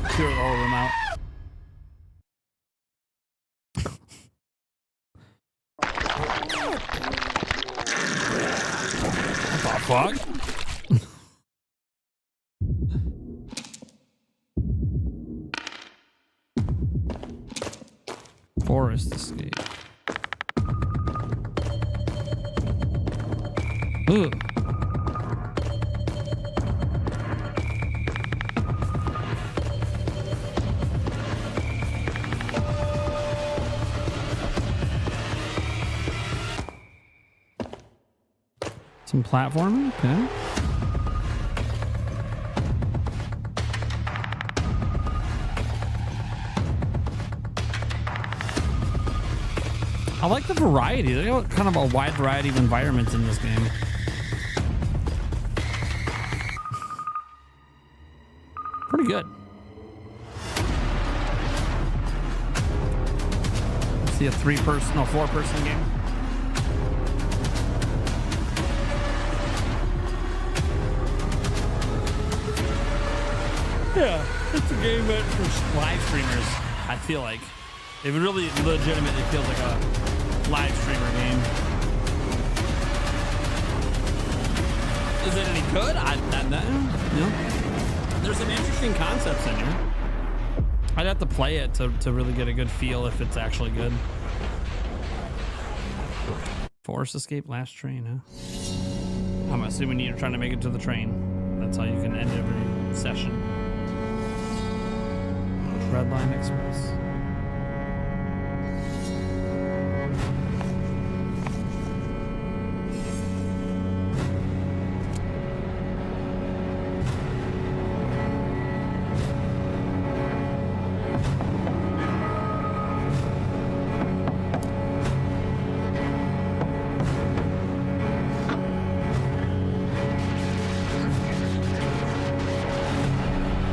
clear the whole room out. What the fuck? Forest escape. Ugh. Some platforming, okay. I like the variety. They got kind of a wide variety of environments in this game. Pretty good. See a 4-person game. Yeah, it's a game meant for live streamers. I feel like it really legitimately feels like a live streamer game. Is it any good? No. There's some interesting concepts in here. I'd have to play it to really get a good feel if it's actually good. Forest escape, last train, huh? I'm assuming you're trying to make it to the train. That's how you can end every session. Red Line Express.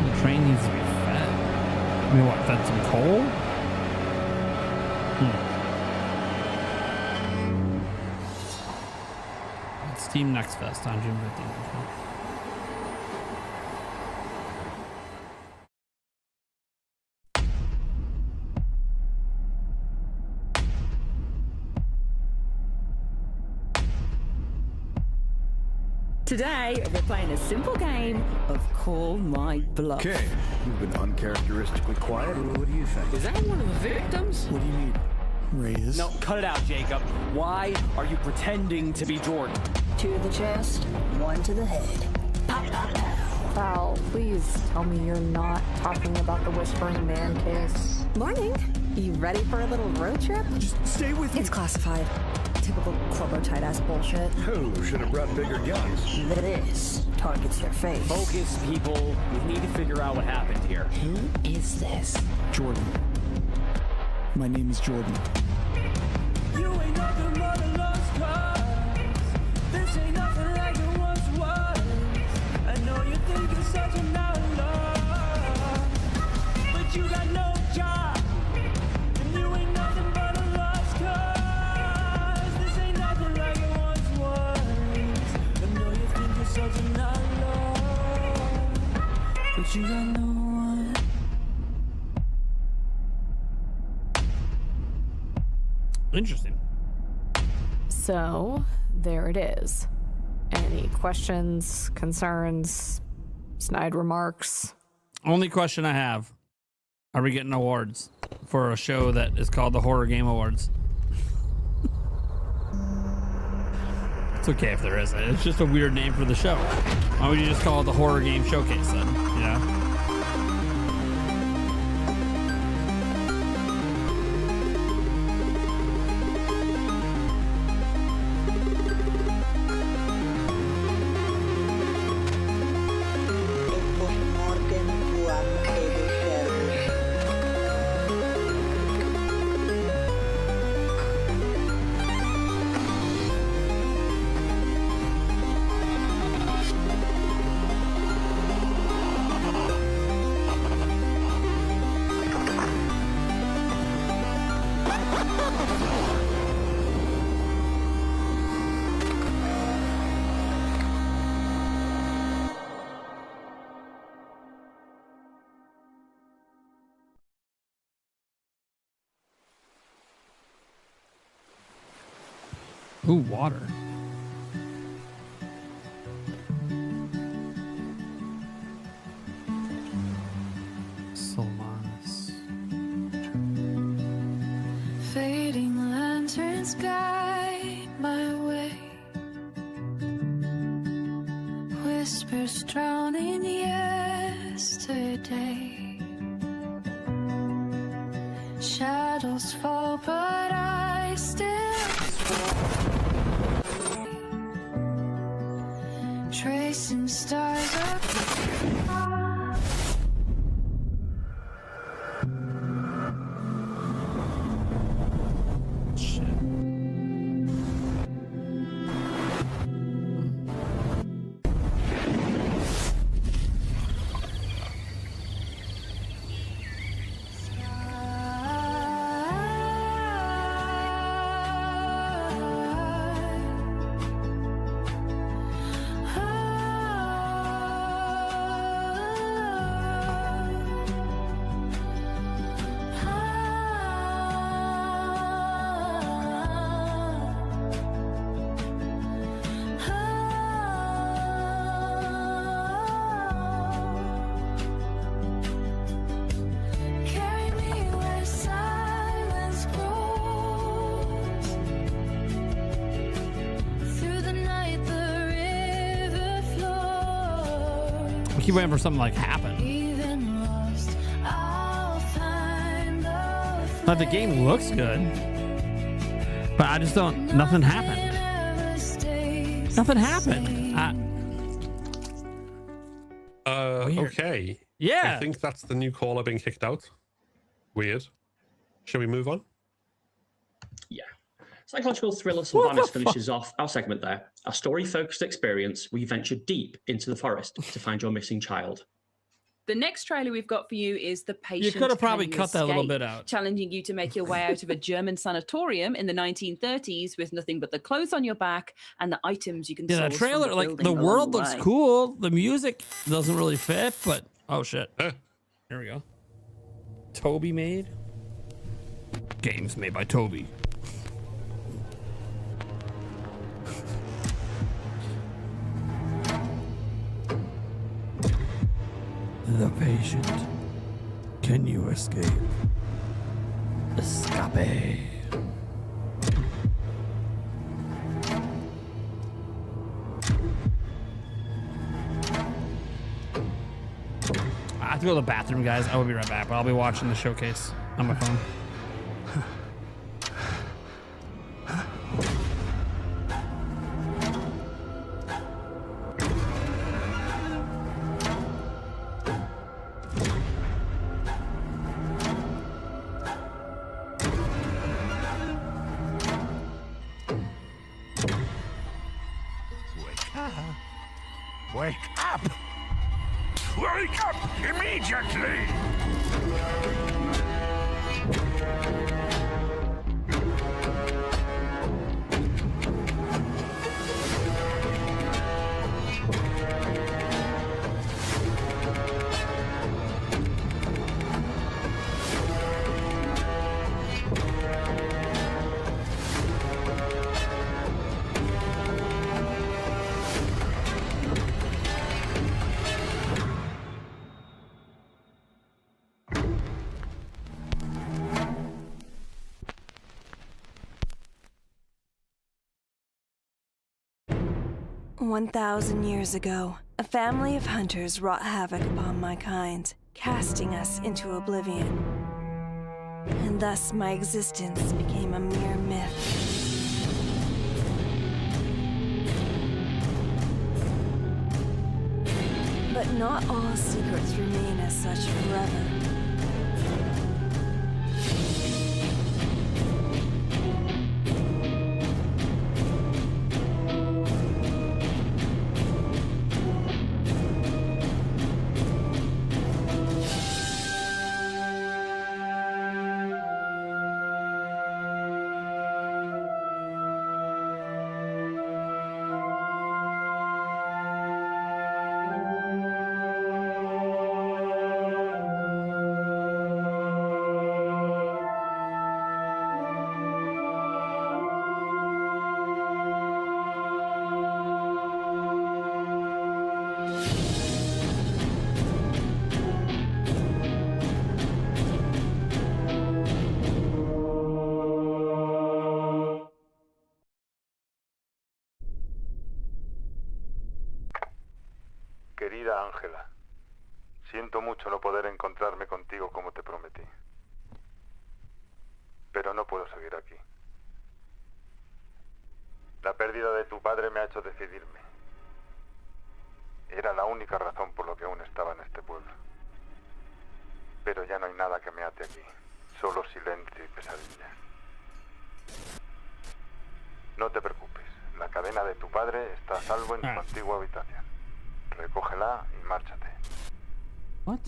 The train needs to be fed. I mean, what, fed some coal? It's Team Next Fest on June 15th. Today, we're playing a simple game of Call My Bluff. Okay, you've been uncharacteristically quiet. What do you think? Is that one of the victims? What do you need? Raise? No, cut it out, Jacob. Why are you pretending to be Jordan? 2 to the chest, 1 to the head. Pop, pop, pop. Val, please tell me you're not talking about the Whispering Man case. Morning. You ready for a little road trip? Just stay with me. It's classified. Typical Corbo tight ass bullshit. Who should have brought bigger guns? This targets their face. Focus, people. We need to figure out what happened here. Who is this? Jordan. My name is Jordan. You ain't nothing but a lost cause. This ain't nothing like it once was. I know you think you're such an outlaw, but you got no job. And you ain't nothing but a lost cause. This ain't nothing like it once was. I know you think you're such an outlaw, but you got no one. Interesting. So, there it is. Any questions, concerns, snide remarks? Only question I have: are we getting awards for a show that is called the Horror Game Awards? It's okay if there isn't. It's just a weird name for the show. Why would you just call it the Horror Game Showcase then? You know? Ooh, water. Solaris. Fading lanterns guide my way. Whispers drowning yesterday. Shadows fall, but I still tracing stars up. Keep waiting for something like happen. Like the game looks good, but I just don't. Nothing happened. Nothing happened. Okay. Yeah. I think that's the new caller being kicked out. Weird. Shall we move on? Yeah. Psychological thriller Sylvanas finishes off our segment there. A story-focused experience, we venture deep into the forest to find your missing child. The next trailer we've got for you is The Patient You could have probably Can cut that little Escape, bit out. challenging you to make your way out of a German sanatorium in the 1930s with nothing but the clothes on your back and the items you can Yeah, source that trailer, from like building the along world the looks way. cool. The music doesn't really fit, but oh shit. Here we go. Toby made. Games made by Toby. The patient. Can you escape? Escape. I have to go to the bathroom, guys. I will be right back, but I'll be watching the showcase on my phone. Wake up! Wake up immediately! "1,000 years ago, a family of hunters wrought havoc upon my kind, casting us into oblivion. And thus my existence became a mere myth. But not all secrets remain as such forever. Querida Ángela, siento mucho no poder encontrarme contigo como te prometí. Pero no puedo seguir aquí. La pérdida de tu padre me ha hecho decidirme. Era la única razón por la que aún estaba en este pueblo. Pero ya no hay nada que me ate aquí. Solo silencio y pesadillas. No te preocupes. La cadena de tu padre está a salvo en tu antigua habitación. Recógela y márchate. What?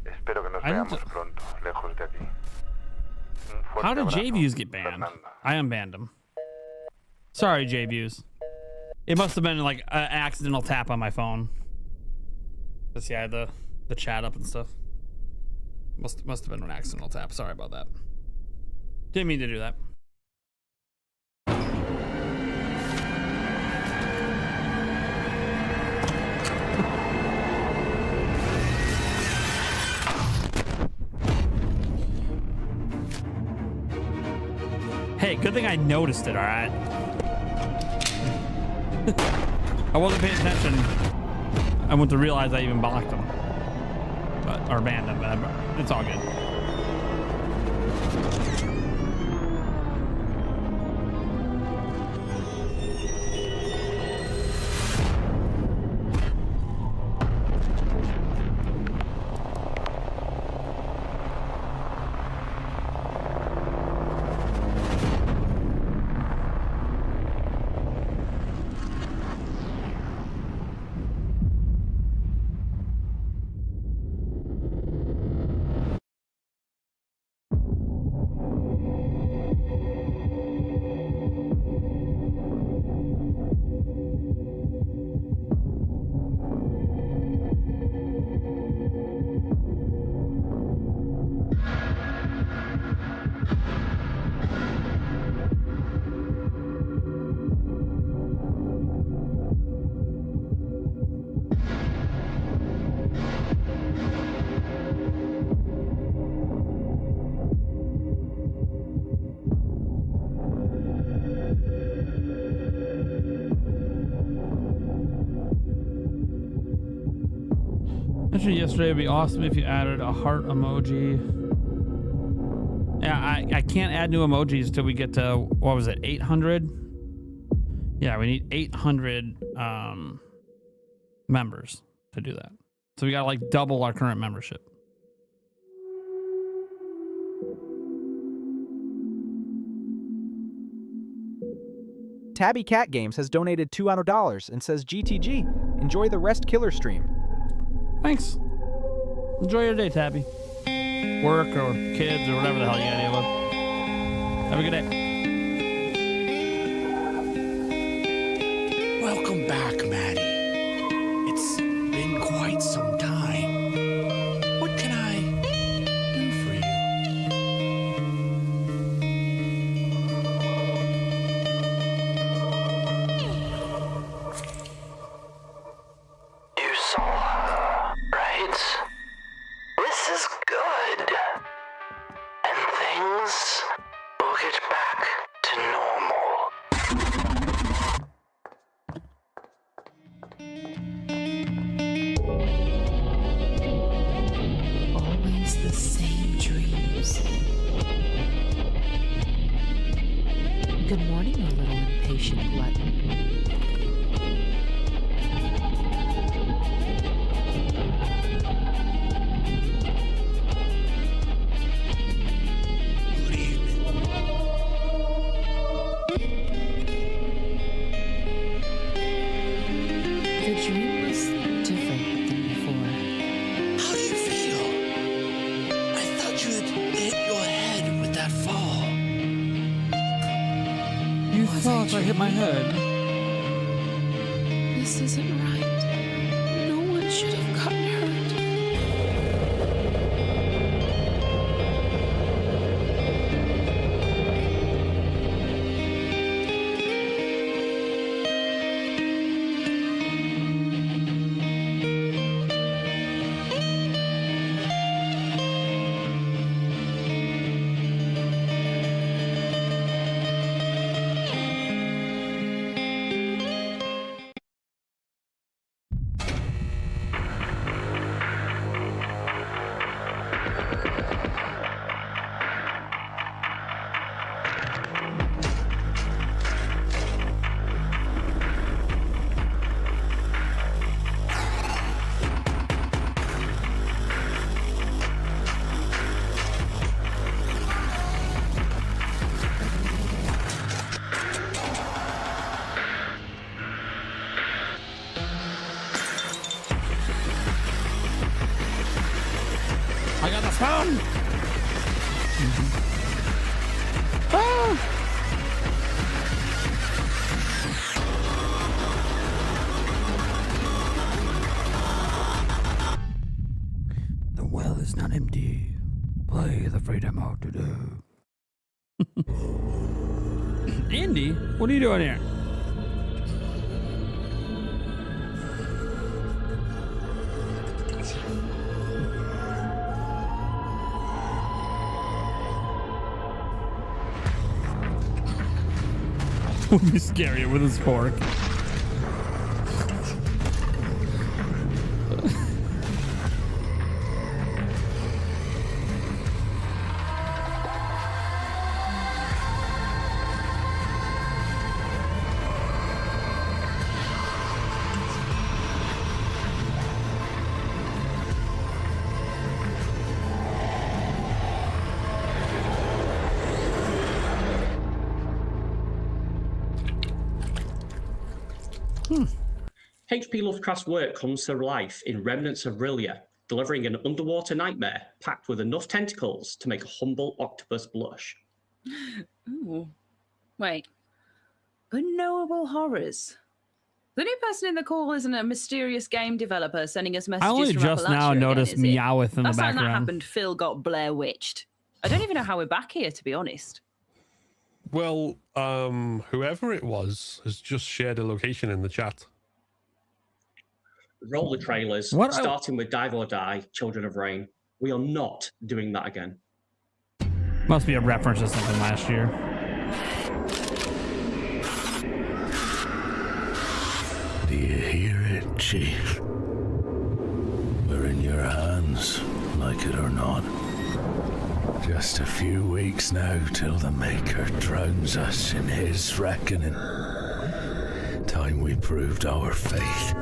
Espero que nos veamos pronto, lejos de aquí. Un fuerte How did abrazo, J-Views get banned? Fernando. I unbanned him. Sorry, J-Views. It must have been like an accidental tap on my phone. Just yeah, the chat up and stuff. Must have been an accidental tap. Sorry about that. Didn't mean to do that. Hey, good thing I noticed it, all right? I wasn't paying attention. I went to realize I even blocked him. Or banned him, but it's all good. Actually, yesterday would be awesome if you added a heart emoji. Yeah, I can't add new emojis till we get to, what was it, 800? Yeah, we need 800 members to do that. So we gotta like double our current membership. Tabby Cat Games has donated $200 and says, GTG, enjoy the Rest Killer stream. Thanks. Enjoy your day, Tabby. Work or kids or whatever the hell you gotta deal with. Have a good day. Welcome back, Maddie. It's been quite some time. What can I do for you? You saw, right? This is good. And things will get back to normal. Always the same dreams. Good morning, you little impatient glutton. The dream was different than before. How do you feel? I thought you had hit your head with that fall. You thought I hit my head? This isn't right. No one should have gotten The well is not empty. Play the freedom out to do. Andy, what are you doing here? Would be scarier with his fork. H.P. Lovecraft's work comes to life in remnants of Rillia, delivering an underwater nightmare packed with enough tentacles to make a humble octopus blush. Ooh. Wait. Unknowable horrors. The new person in the call isn't a mysterious game developer sending us messages I only from just Appalachia now again, noticed is it? Meowth in the Last time that background. happened, Phil got Blair Witched. I don't even know how we're back here, to be honest. Well, whoever it was has just shared a location in the chat. Roll the trailers, What? starting with Dive or Die, Children of Rain. We are not doing that again. Must be a reference to something last year. Do you hear it, Chief? We're in your hands, like it or not. Just a few weeks now till the Maker drowns us in his reckoning. Time we proved our faith.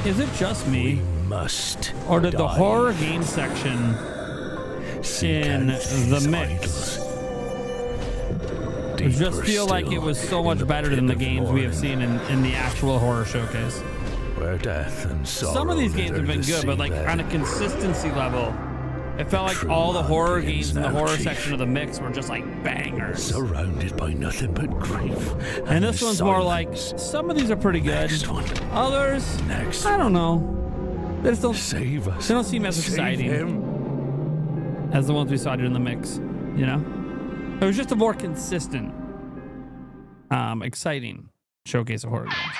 Is it just me? Must. Or did the die. horror game section in the mix just feel like it was so much better than the games we have seen in the actual horror showcase? Where death and sorrow. Some of these games have been knit good, but like the on a consistency level, it felt like all the horror games in the horror section of the mix were just like bangers. Surrounded by nothing but grief. And this one's more like, some of these are pretty good. Others, I don't know. They just don't save us. They don't seem as Save exciting him. as the ones we saw during the mix. You know, it was just a more consistent, exciting showcase of horror games.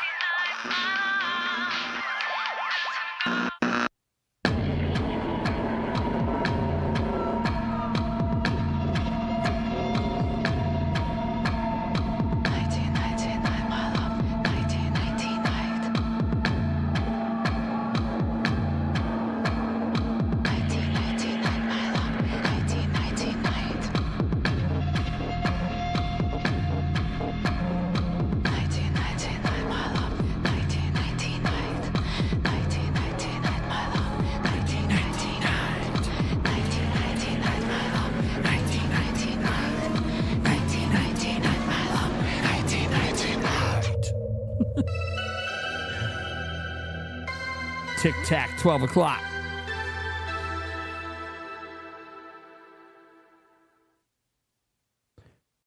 Tic tac, 12 o'clock.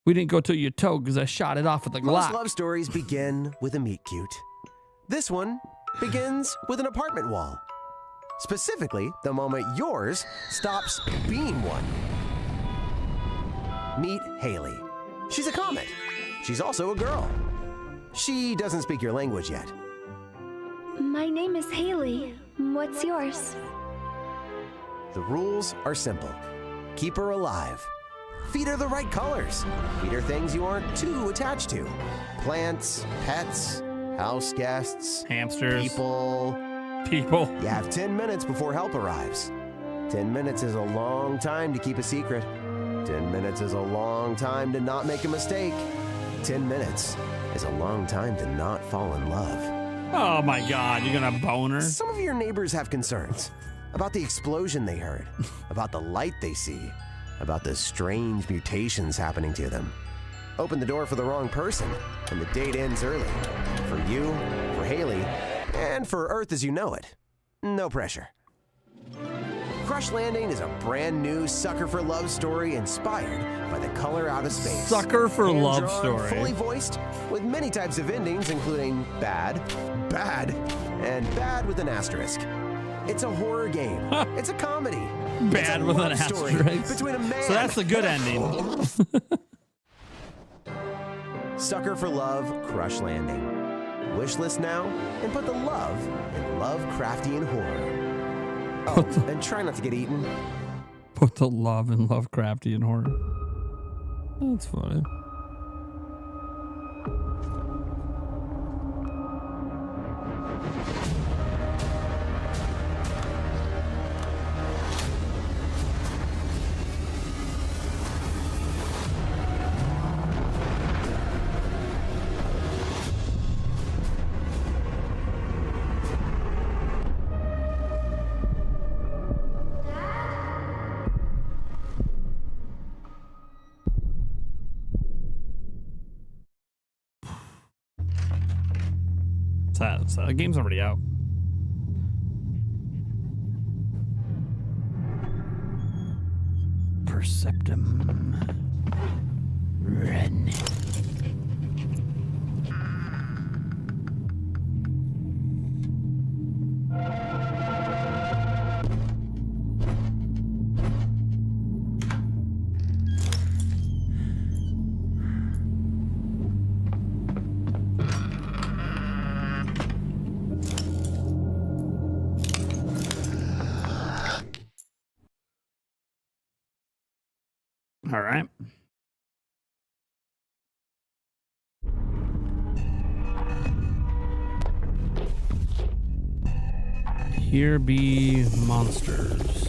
We didn't go till your toe because I shot it off with the Most Glock. love stories begin with a meet cute. This one begins with an apartment wall. Specifically, the moment yours stops being one. Meet Haley. She's a comet. She's also a girl. She doesn't speak your language yet. My name is Haley. What's yours? The rules are simple. Keep her alive. Feed her the right colors. Feed her things you aren't too attached to. Plants, pets, house guests, hamsters, people. You have 10 minutes before help arrives. 10 minutes is a long time to keep a secret. 10 minutes is a long time to not make a mistake. 10 minutes is a long time to not fall in love. Oh my God, you're gonna boner? Some of your neighbors have concerns about the explosion they heard, about the light they see, about the strange mutations happening to them. Open the door for the wrong person, and the date ends early. For you, for Haley, and for Earth as you know it. No pressure. Crush Landing is a brand new sucker for love story inspired by The Color Out of Space. Sucker for love Hand-drawn, story. Fully voiced, with many types of endings, including bad, bad, and bad with an asterisk. It's a horror game. It's a comedy. Bad with an asterisk. Between a man. So that's the good ending. Sucker for Love, Crush Landing. Wishlist now and put the love in Lovecraftian horror. Oh, and try not to get eaten. Put the love in Lovecraftian horror. That's funny. The game's already out. Perceptum. Ren. All right. Here be monsters.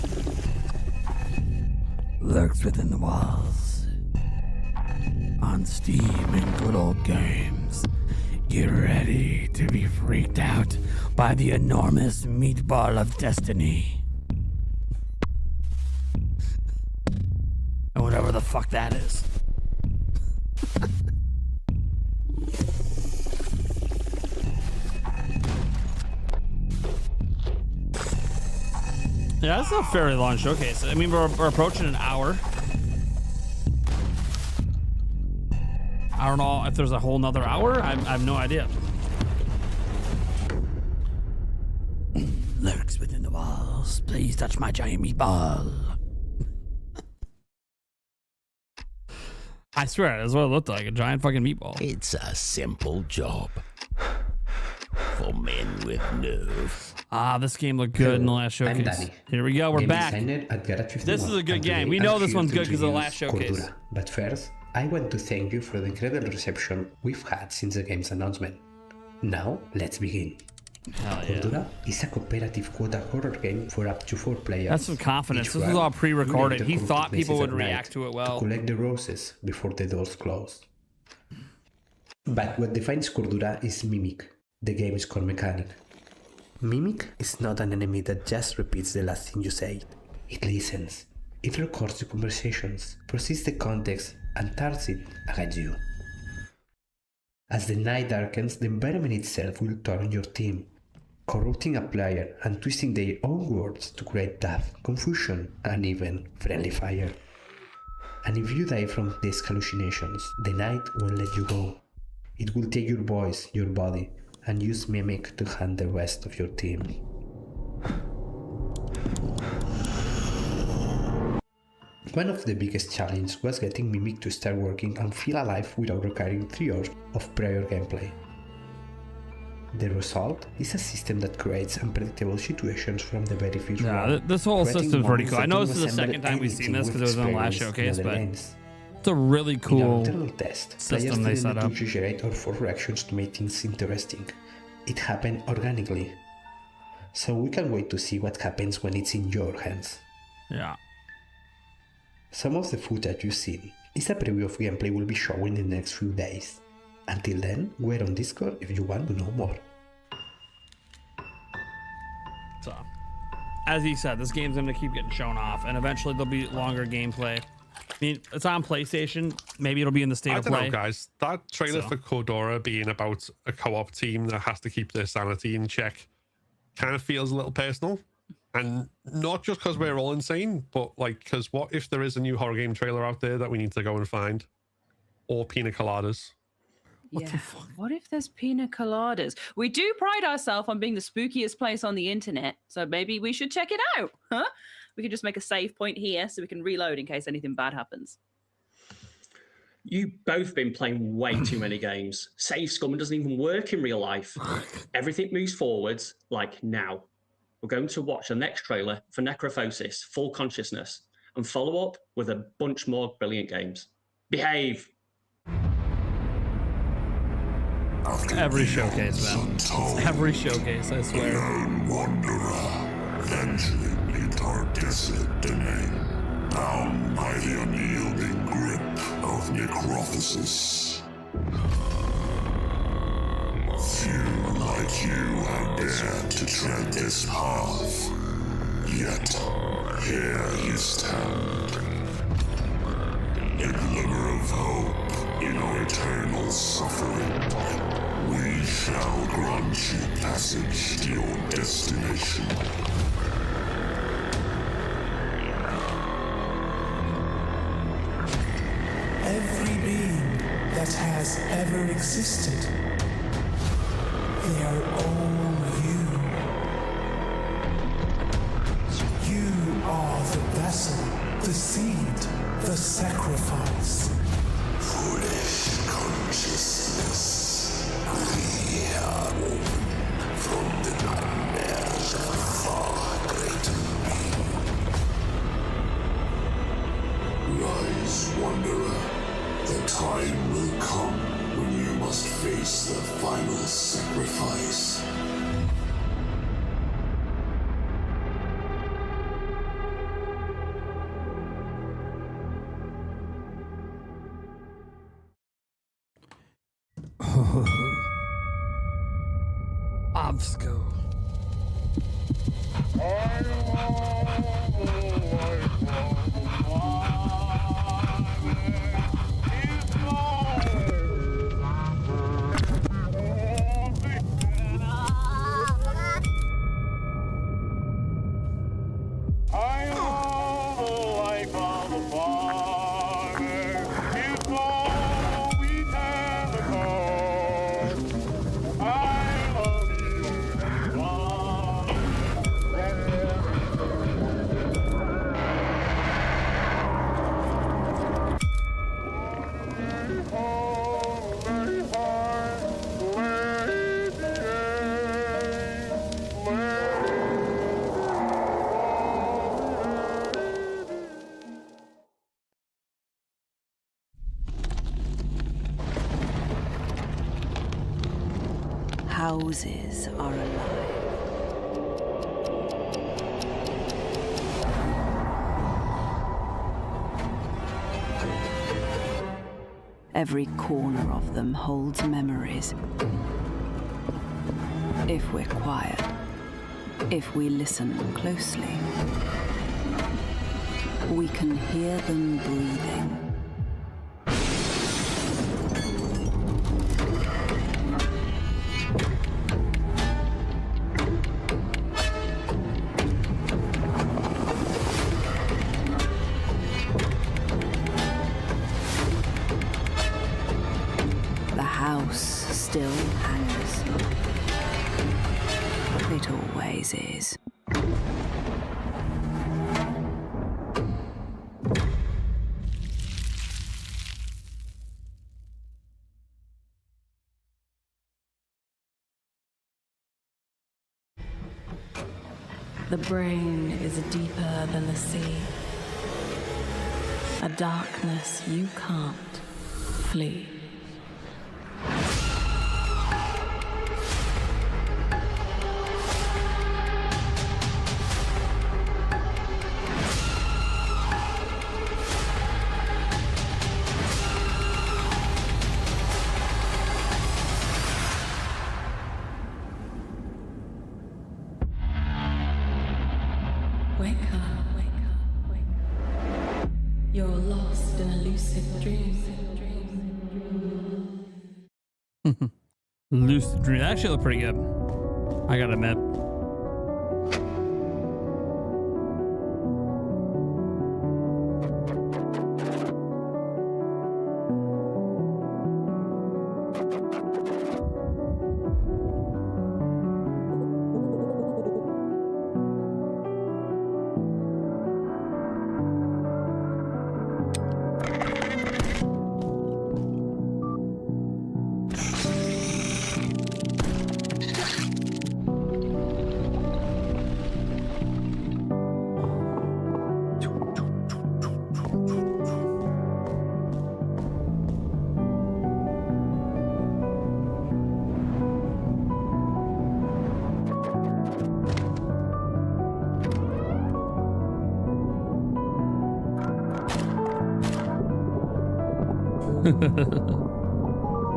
Lurks within the walls. On Steam and good old games. Get ready to be freaked out by the enormous meatball of destiny. Whatever the fuck that is. Yeah, that's a fairly long showcase. I mean, we're approaching an hour. I don't know if there's a whole nother hour. I have no idea. Lurks within the walls. Please touch my giant meatball. I swear, that's what it looked like, a giant fucking meatball. It's a simple job for men with nerve. Ah, this game looked good in the last showcase. I'm Danny. Here we go, we're Game back. designer at Garage 51. This is a good And game. today We know I'm this here one's to good because of the last introduce showcase. Cordura. But first, I want to thank you for the incredible reception we've had since the game's announcement. Now, let's begin. Hell yeah. Cordura is a cooperative quota horror game for up to 4 players. That's some confidence. Each This was one all pre-recorded. during He the thought people would at night react to it well. To collect the roses before the doors close. But what defines Cordura is Mimic, the game's core mechanic. Mimic is not an enemy that just repeats the last thing you said. It listens. It records your conversations, processes the context, and turns it against you. As the night darkens, the environment itself will turn on your team, corrupting a player and twisting their own words to create death, confusion, and even friendly fire. And if you die from these hallucinations, the night won't let you go. It will take your voice, your body, and use Mimic to hunt the rest of your team. One of the biggest challenges was getting Mimic to start working and feel alive without requiring 3 hours of prior gameplay. The result is a system that creates unpredictable situations from the very first round. This whole creating system's pretty moments cool. I that know don't this is the resemble second time we've seen this anything because it was in the last we've showcase, experienced in but other games. it's a really cool In our internal test, system they players set didn't up. need to exaggerate or force reactions to make things interesting. It happened organically. So we can wait to see what happens when it's in your hands. Yeah. Some of the footage you've seen is a preview of gameplay we'll be showing in the next few days. Until then, we're on Discord if you want to know more. So, as he said, this game's going to keep getting shown off, and eventually there'll be longer gameplay. I mean, it's on PlayStation. Maybe it'll be in the state I of don't play. know, guys. That trailer So. for Cordura being about a co-op team that has to keep their sanity in check kind of feels a little personal. And not just because we're all insane, but like, because what if there is a new horror game trailer out there that we need to go and find? Or pina coladas? What if there's pina coladas? We do pride ourselves on being the spookiest place on the internet, so maybe we should check it out, huh? We can just make a save point here so we can reload in case anything bad happens. You've both been playing way too many games. Save Scum doesn't even work in real life. Everything moves forwards, like now. We're going to watch the next trailer for Necrophosis, Full Consciousness, and follow up with a bunch more brilliant games. Behave! Every showcase, man. It's every showcase, I swear. Lone wanderer, venturing into our desolate domain, bound by the unyielding grip of necrophysis. Few like you have dared to tread this path, yet here you stand. A glimmer of hope in our eternal suffering. We shall grant you passage to your destination. Every being that has ever existed, they are all you. You are the vessel, the seed, the sacrifice. Foolish consciousness. We are woven from the nightmares of a far greater being. Rise, wanderer. The time will come when you must face the final sacrifice. Obsco. Houses are alive. Every corner of them holds memories. If we're quiet, if we listen closely, we can hear them breathing. Still hangs. It always is. The brain is deeper than the sea. A darkness you can't flee. Wake up, wake up, wake up. You're lost in a lucid dream. Lucid Dream. That actually looked pretty good. I gotta admit.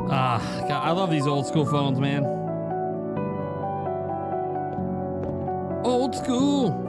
God, I love these old school phones, man. Old school.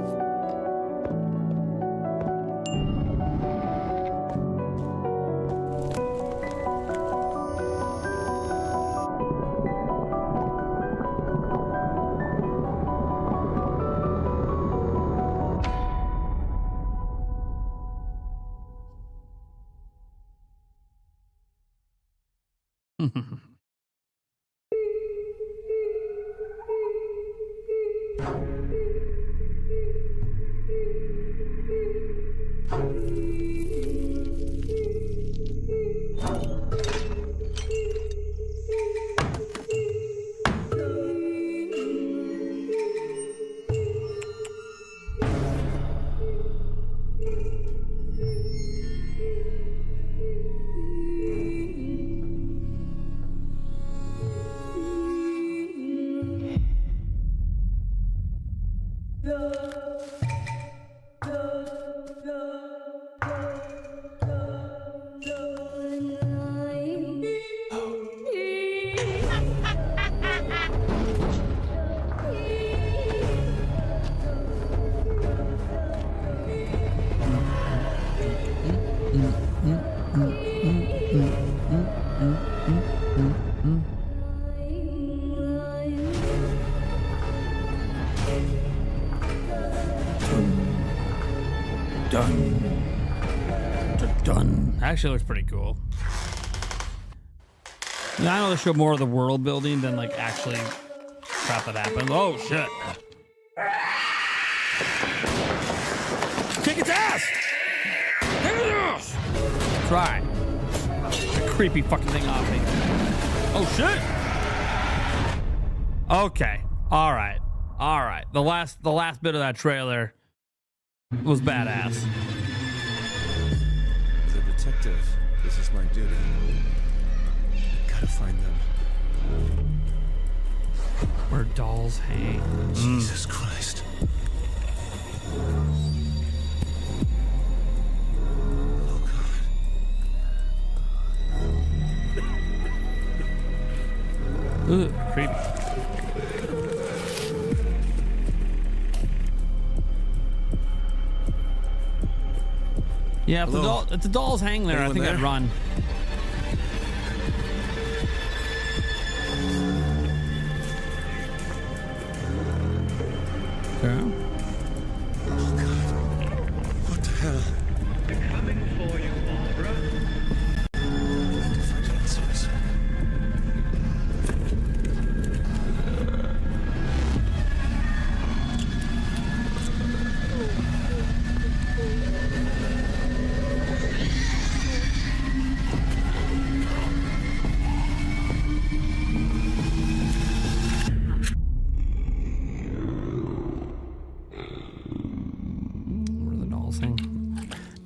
Done. Actually looks pretty cool. Now, I know they show more of the world building than like actually crap that happens. Oh shit. Kick its ass! Kick its ass! Try. The creepy fucking thing off me. Oh shit! Okay. Alright. Alright. The last bit of that trailer was badass. As a detective, this is my duty. I gotta find them. Where dolls hang. Jesus Christ. Ugh, creepy. Yeah, if the dolls hang there, I think I'd run. Okay. Oh God. What the hell? They're coming for you, Barbara. Different answers.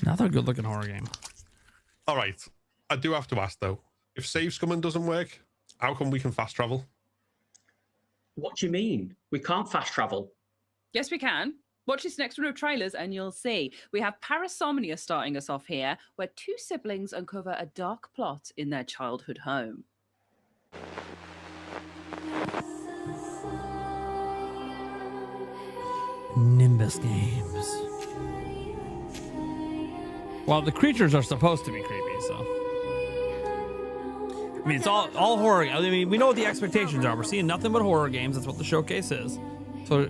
Another good looking horror game. All right. I do have to ask though, if save scumming doesn't work, how come we can fast travel? What do you mean? We can't fast travel. Yes, we can. Watch this next run of trailers and you'll see. We have Parasomnia starting us off here, where two siblings uncover a dark plot in their childhood home. Nimbus games. Well, the creatures are supposed to be creepy, so. I mean, it's all horror. I mean, we know what the expectations are. We're seeing nothing but horror games. That's what the showcase is. So.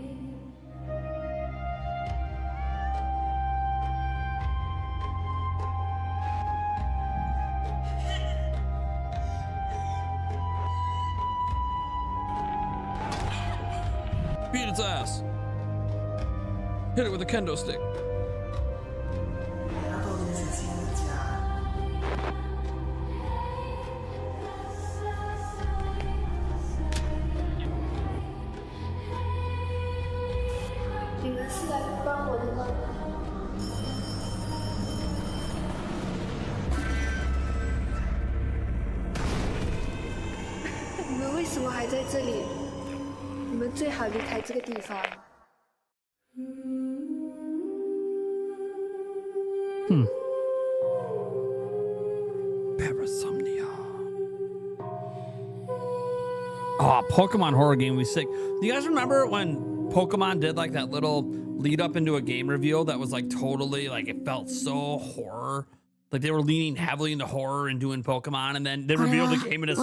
Beat its ass. Hit it with a kendo stick. Parasomnia. Oh, Pokemon horror game was sick. Do you guys remember when Pokemon did like that little lead up into a game reveal that was like totally like it felt so horror? Like they were leaning heavily into horror and doing Pokemon, and then they revealed the game and it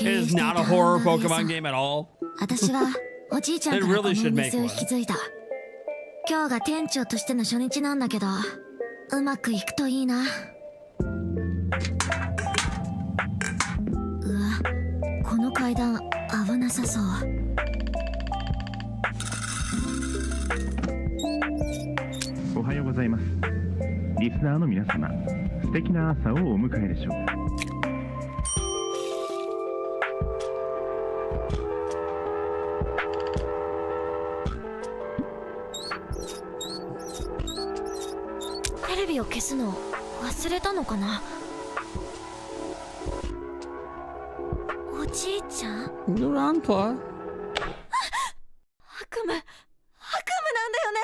is not a horror Pokemon game at all. They really should make one. 今日が店長としての初日なんだけど、うまくいくといいな。うわ、この階段危なさそう。おはようございます。リスナーの皆様、素敵な朝をお迎えでしょうか。テレビを消すの忘れたのかな。おじいちゃん？悪夢なんだよね。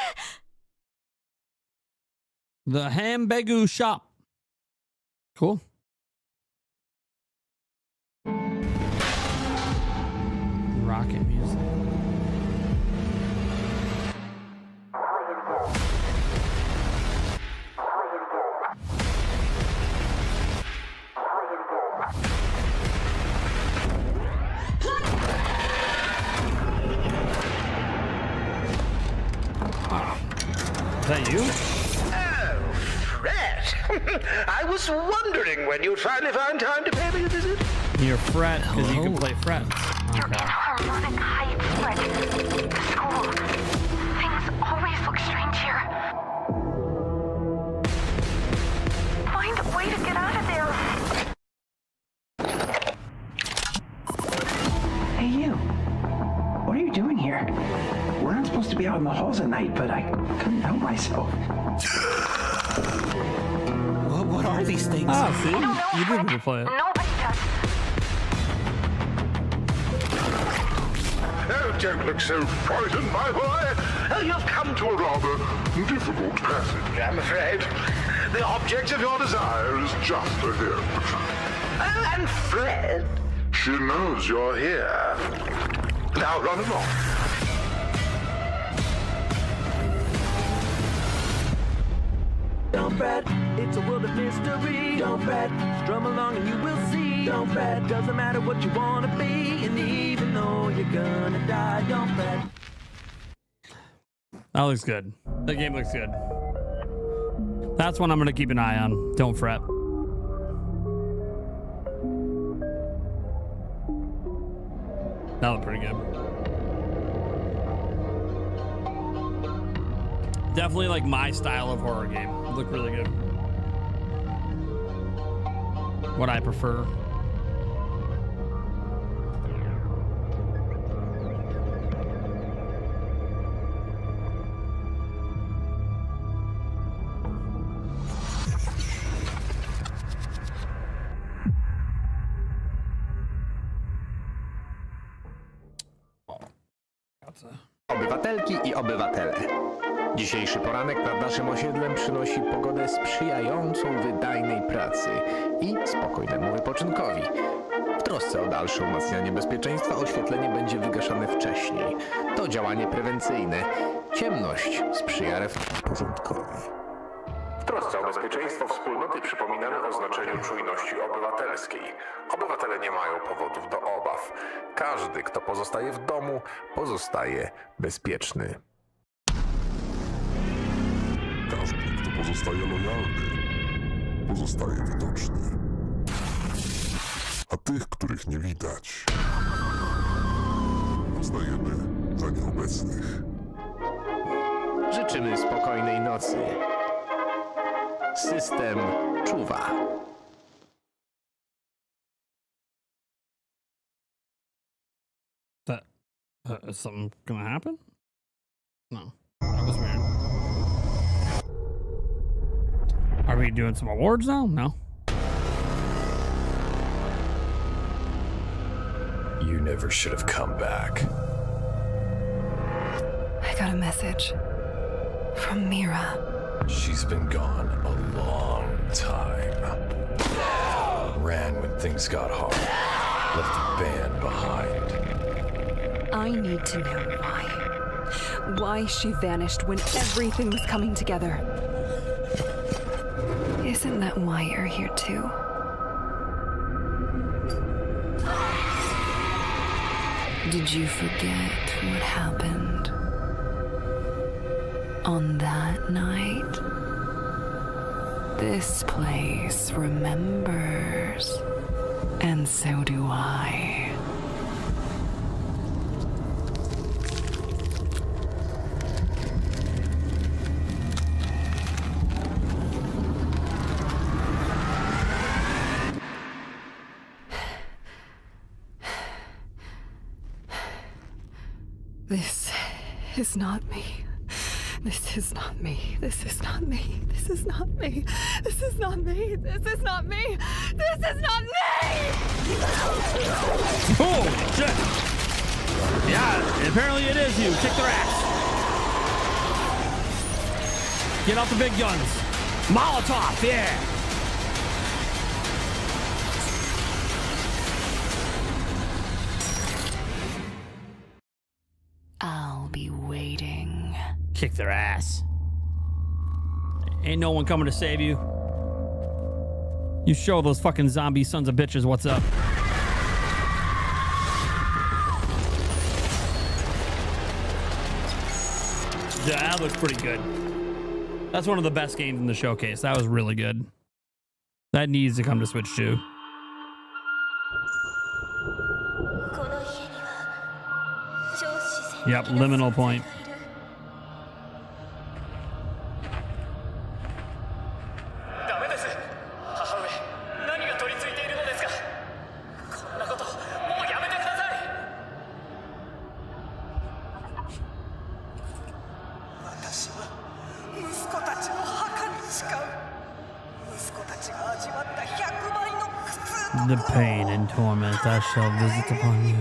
The Hambegu Shop. Cool. Rocket music. Is that you? I was wondering when you'd finally find time to pay me a visit. You're Fred because you can play Fred. You're in Harmonic Heights, Fred. The school. Things always look strange here. Find a way to get out of there. Hey, you. What are you doing here? We're not supposed to be out in the halls at night, but I couldn't help myself. What are these things? Ah, see? You didn't even play it. Nobody does. Oh, don't look so frightened, my boy. You've come to a rather difficult passage, I'm afraid. The object of your desire is just ahead. And Fred, she knows you're here. Now run along. Don't fret, it's a world of mystery. Don't fret, strum along and you will see. Don't fret, doesn't matter what you wanna be. And even though you're gonna die, don't fret. That looks good. The game looks good. That's one I'm going to keep an eye on. Don't fret. That looked pretty good. Definitely like my style of horror game. It looked really good. What I prefer. Obywatelki i obywatele. Dzisiejszy poranek nad naszym osiedlem przynosi pogodę sprzyjającą wydajnej pracy i spokojnemu wypoczynkowi. W trosce o dalsze umacnianie bezpieczeństwa oświetlenie będzie wygaszane wcześniej. To działanie prewencyjne. Ciemność sprzyja porządkowi. W trosce o bezpieczeństwo wspólnoty przypominamy o znaczeniu czujności obywatelskiej. Obywatele nie mają powodów do obaw. Każdy, kto pozostaje w domu, pozostaje bezpieczny. Każdy, kto pozostaje lojalny, pozostaje widoczny. A tych, których nie widać, uznajemy za nieobecnych. Życzymy spokojnej nocy. System czuwa. Is something gonna happen? No. That was weird. Are we doing some awards now? No. You never should have come back. I got a message from Mira. She's been gone a long time. Things got hard. Left the band behind. I need to know why. Why she vanished when everything was coming together. Isn't that why you're here too? Did you forget what happened on that night? This place remembers, and so do I. This is not me. This is not me. This is not me. This is not me. This is not me. This is not me. This is not me! Oh, shit. Yeah, apparently it is you. Kick their ass. Get out the big guns. Molotov, yeah. I'll be waiting. Kick their ass. Ain't no one coming to save you. You show those fucking zombie sons of bitches what's up. Yeah, that looks pretty good. That's one of the best games in the showcase. That was really good. That needs to come to Switch 2. Yep, liminal point. The pain and torment I shall visit upon you.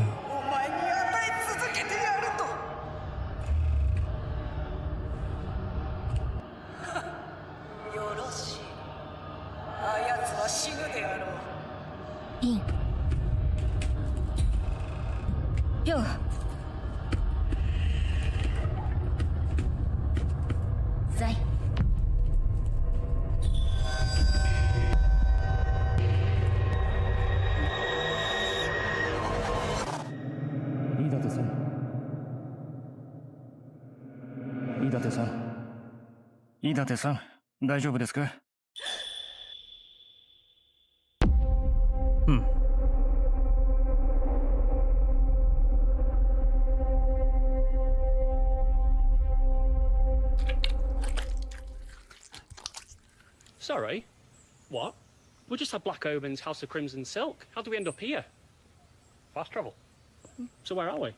Sorry? What? We just had Black Omen's House of Crimson Silk. How do we end up here? Fast travel. So where are we?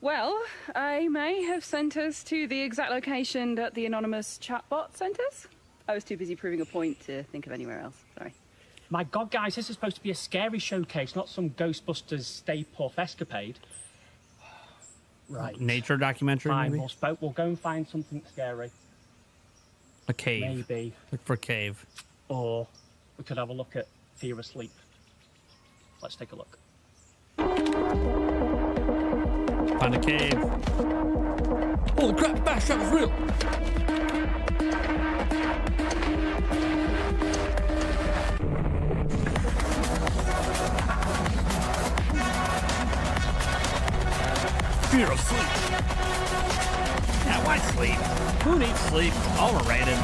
Well, I may have sent us to the exact location that the anonymous chatbot sent us. I was too busy proving a point to think of anywhere else. Sorry. My God, guys, this is supposed to be a scary showcase, not some Ghostbusters Stay Puft escapade. Right. Nature documentary, Fine, maybe? we'll go and find something scary. A cave. Maybe. Look for a cave. Or we could have a look at Fear Asleep. Let's take a look. Find a cave. Holy crap, Bash Shot is real! Fear of sleep. Yeah, why sleep? Who needs sleep? Overrated.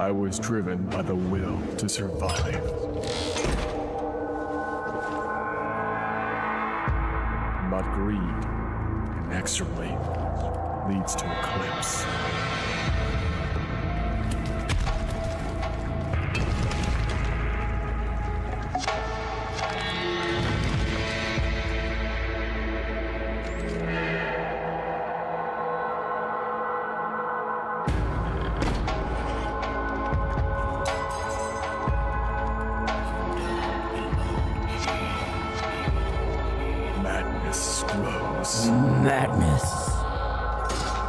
I was driven by the will to survive. But greed, inexorably, leads to eclipse. Madness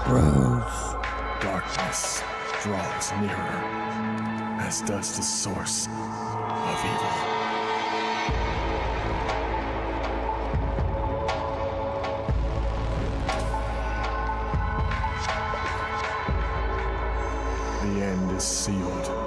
grows. Darkness draws nearer, as does the source of evil. The end is sealed.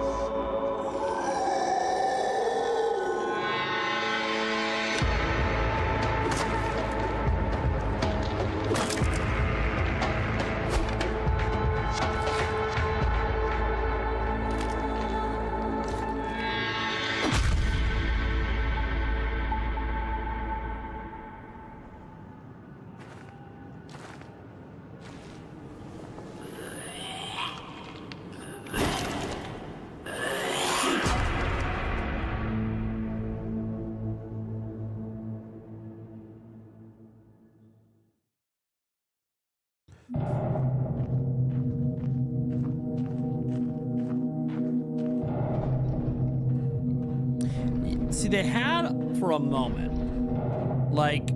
See, they had for a moment, like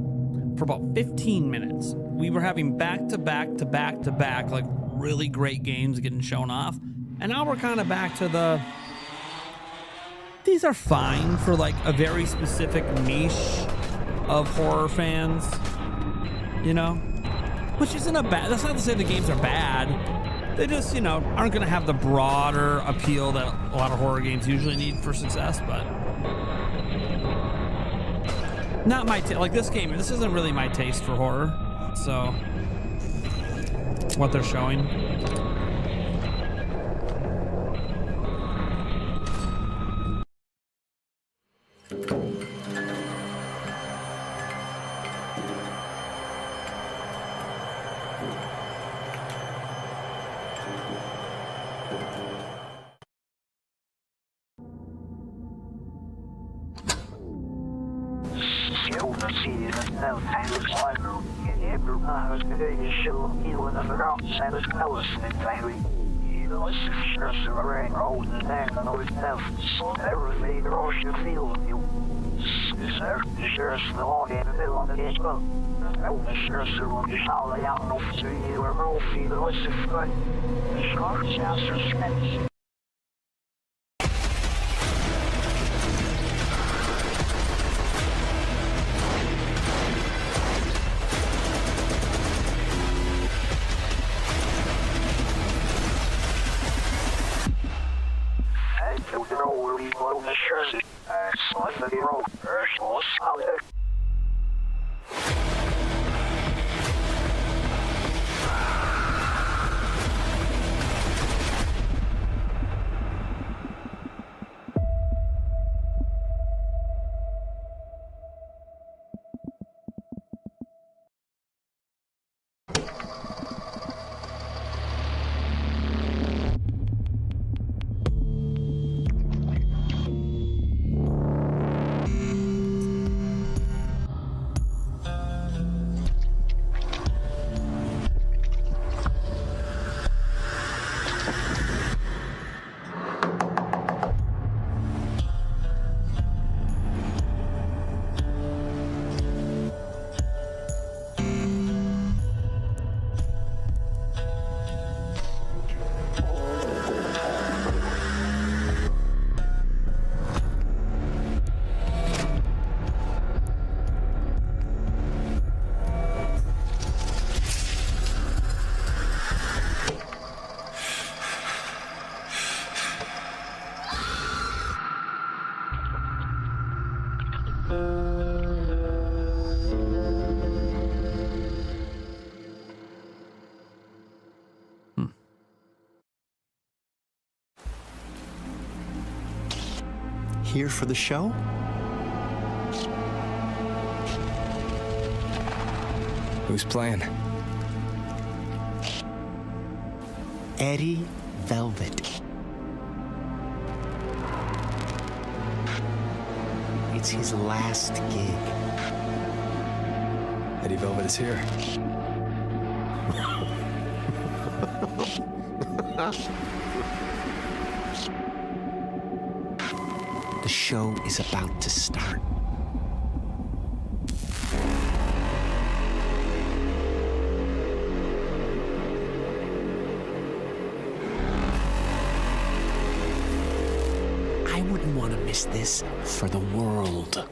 for about 15 minutes, we were having back to back to back to back, like really great games getting shown off. And now we're kind of back to the, these are fine for like a very specific niche of horror fans, you know, which isn't a bad, that's not to say the games are bad. They just, you know, aren't going to have the broader appeal that a lot of horror games usually need for success, but not my taste. Like this game, this isn't really my taste for horror. So, what they're showing. here for the show? Who's playing? Eddie Velvet. It's his last gig. Eddie Velvet is here. The show is about to start. I wouldn't want to miss this for the world.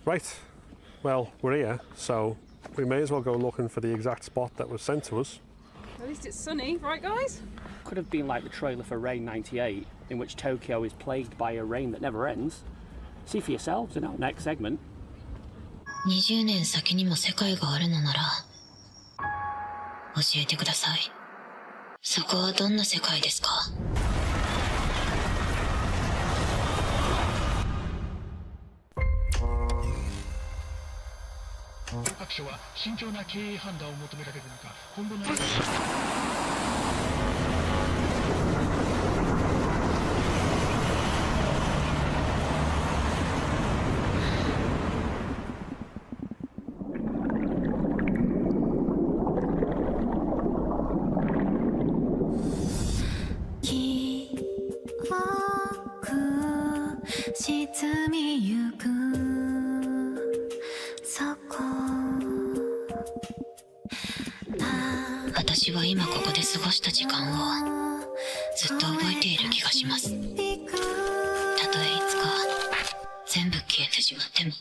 Right, well, we're here, so we may as well go looking for the exact spot that was sent to us. At least it's sunny, right, guys? Could have been like the trailer for Rain 98, in which Tokyo is plagued by a rain that never ends. See for yourselves in our next segment. 20年先にも世界があるのなら教えてください。そこはどんな世界ですか？各社は慎重な経営判断を求められる中、今後の沈みゆくそこ私は今ここで過ごした時間をずっと覚えている気がします。たとえいつか全部消えてしまっても。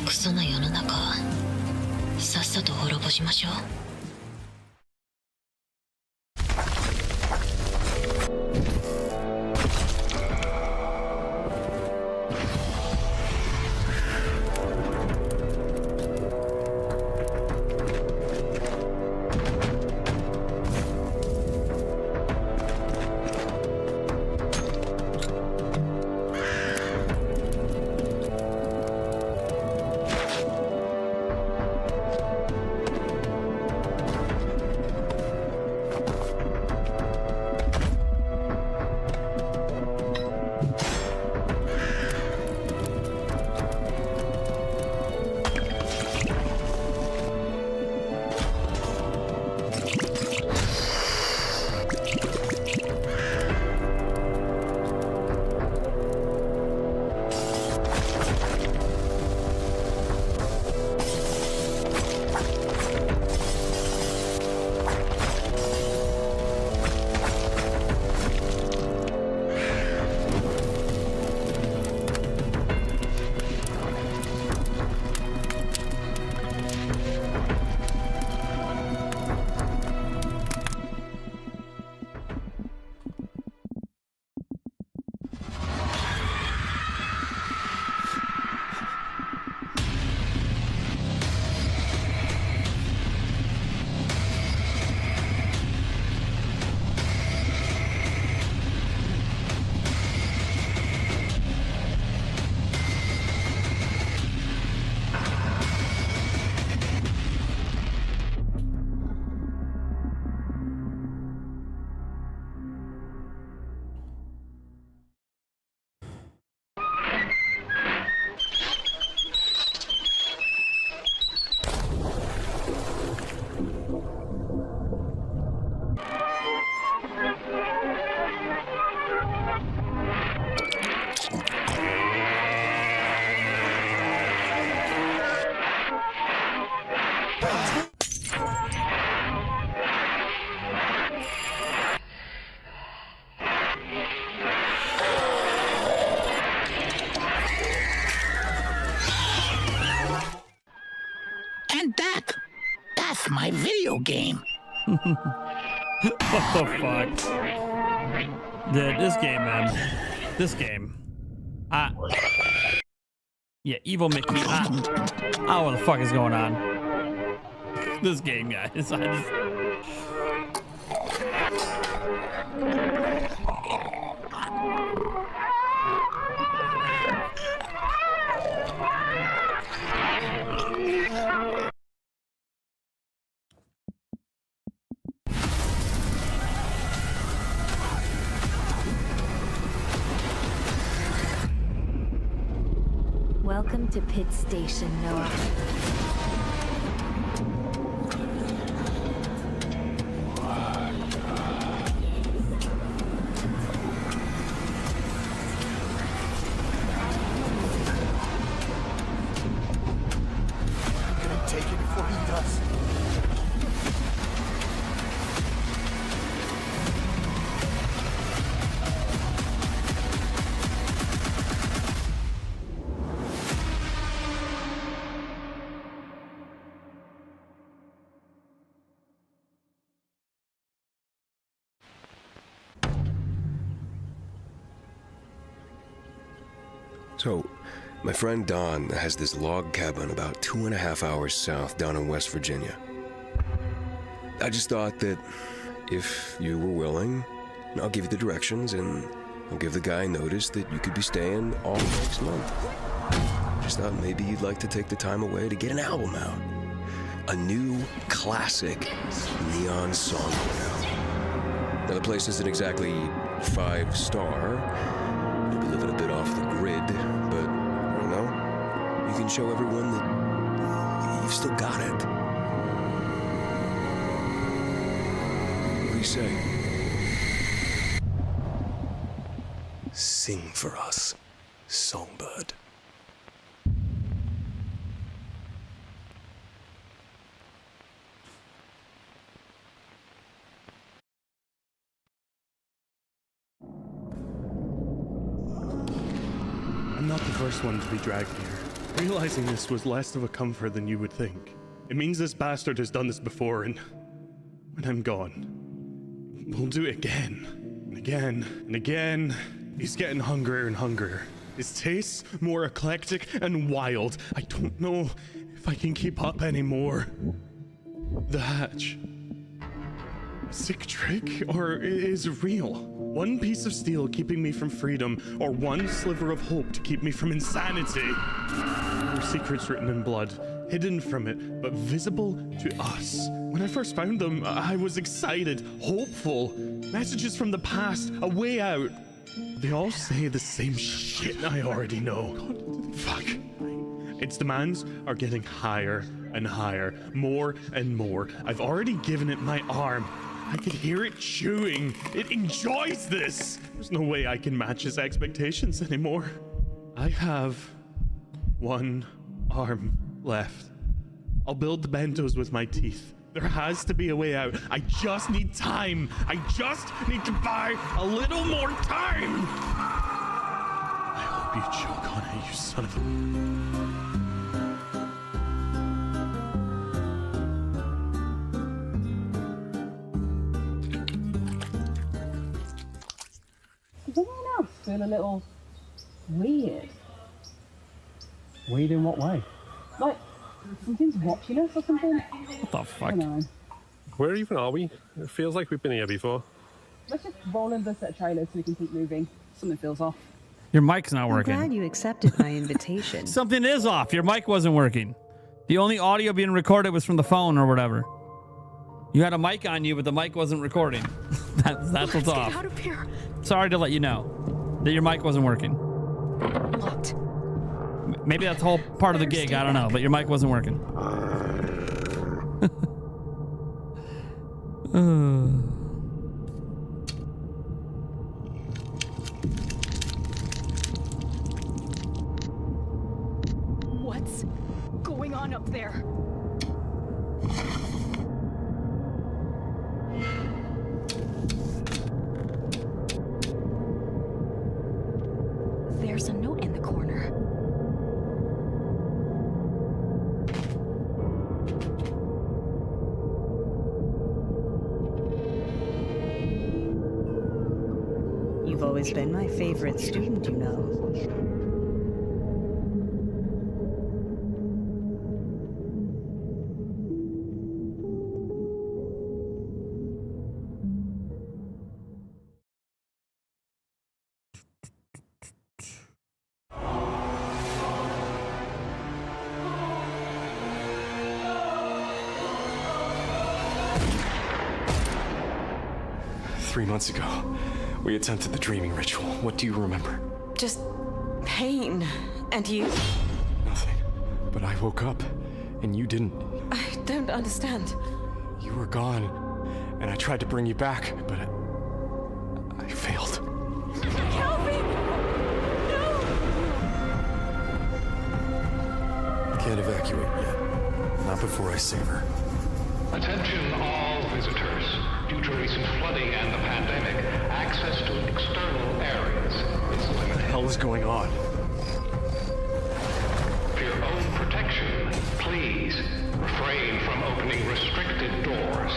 クソな世の中さっさと滅ぼしましょう。my video game. What the fuck? Dude, this game, man. This game. Yeah, Evil Mickey. I don't know what the fuck is going on. This game, guys. Welcome to Pit Station, Noah. Take it before he does. So, my friend Don has this log cabin about 2.5 hours south down in West Virginia. I just thought that if you were willing, I'll give you the directions and I'll give the guy notice that you could be staying all next month. Just thought maybe you'd like to take the time away to get an album out. A new classic neon song. Now the place isn't exactly 5-star. Maybe living a bit off the grid, but I don't know. You can show everyone that you've still got it. What do you say? Sing for us, Songbird. I'm not the first one to be dragged here. Realizing this was less of a comfort than you would think. It means this bastard has done this before, and when I'm gone, we'll do it again, and again, and again. He's getting hungrier and hungrier. His tastes more eclectic and wild. I don't know if I can keep up anymore. The hatch. A sick trick, or is it real? One piece of steel keeping me from freedom, or one sliver of hope to keep me from insanity. There were secrets written in blood, hidden from it, but visible to us. When I first found them, I was excited, hopeful. Messages from the past, a way out. They all say the same shit I already know. God, fuck. Its demands are getting higher and higher, more and more. I've already given it my arm. I can hear it chewing. It enjoys this. There's no way I can match its expectations anymore. I have one arm left. I'll build the bentos with my teeth. There has to be a way out. I just need time. I just need to buy a little more time. I hope you choke on it, you son of a... Does anyone else feel a little weird? Weird in what way? Like something's watching us or something? What the fuck? I don't know. Where even are we? It feels like we've been here before. Let's just roll in the set of trailers so we can keep moving. Something feels off. Your mic's not working. I'm glad you accepted my invitation. Something is off. Your mic wasn't working. The only audio being recorded was from the phone or whatever. You had a mic on you, but the mic wasn't recording. That's what's off. Get out of here. Sorry to let you know that your mic wasn't working. Locked. Maybe that's the whole part of the gig. I don't know, but your mic wasn't working. What's going on up there? There's a note in the corner. You've always been my favorite student, you know. Three months ago, we attempted the dreaming ritual. What do you remember? Just pain. And you? Nothing. But I woke up, and you didn't. I don't understand. You were gone, and I tried to bring you back, but I failed. Calvin! No! Can't evacuate yet. Not before I save her. Attention all visitors. Due to recent flooding and the pandemic, access to external areas is limited. What the hell is going on? For your own protection, please refrain from opening restricted doors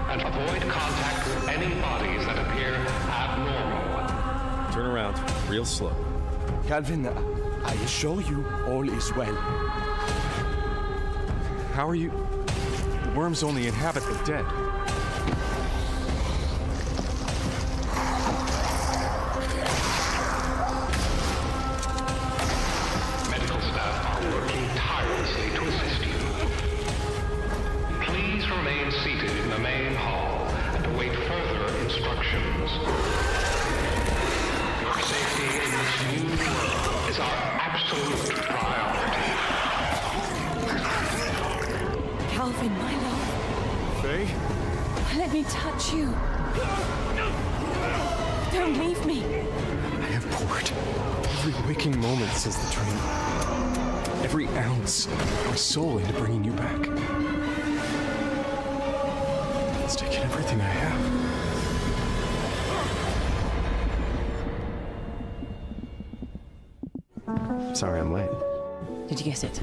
and avoid contact with any bodies that appear abnormal. Turn around, real slow. Calvin, I assure you all is well. How are you? The worms only inhabit the dead. Medical staff are working tirelessly to assist you. Please remain seated in the main hall and await further instructions. Your safety in this new world is our absolute priority. Calvin, my love. Faye? Let me touch you. Don't leave me. I have poured every waking moment since the dream. Every ounce of my soul into bringing you back. It's taken everything I have. Sorry I'm late. Did you get it?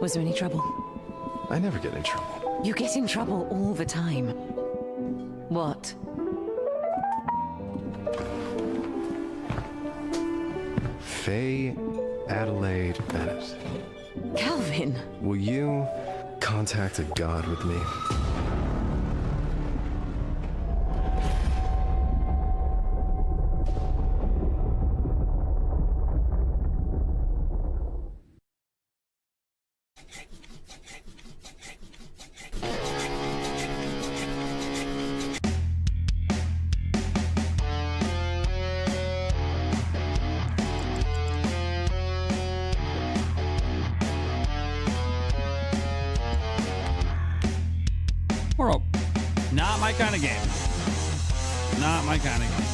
Was there any trouble? I never get in trouble. You get in trouble all the time. What? Faye Adelaide Bennett. Calvin! Will you contact a god with me? Bro, not my kind of game. Not my kind of game.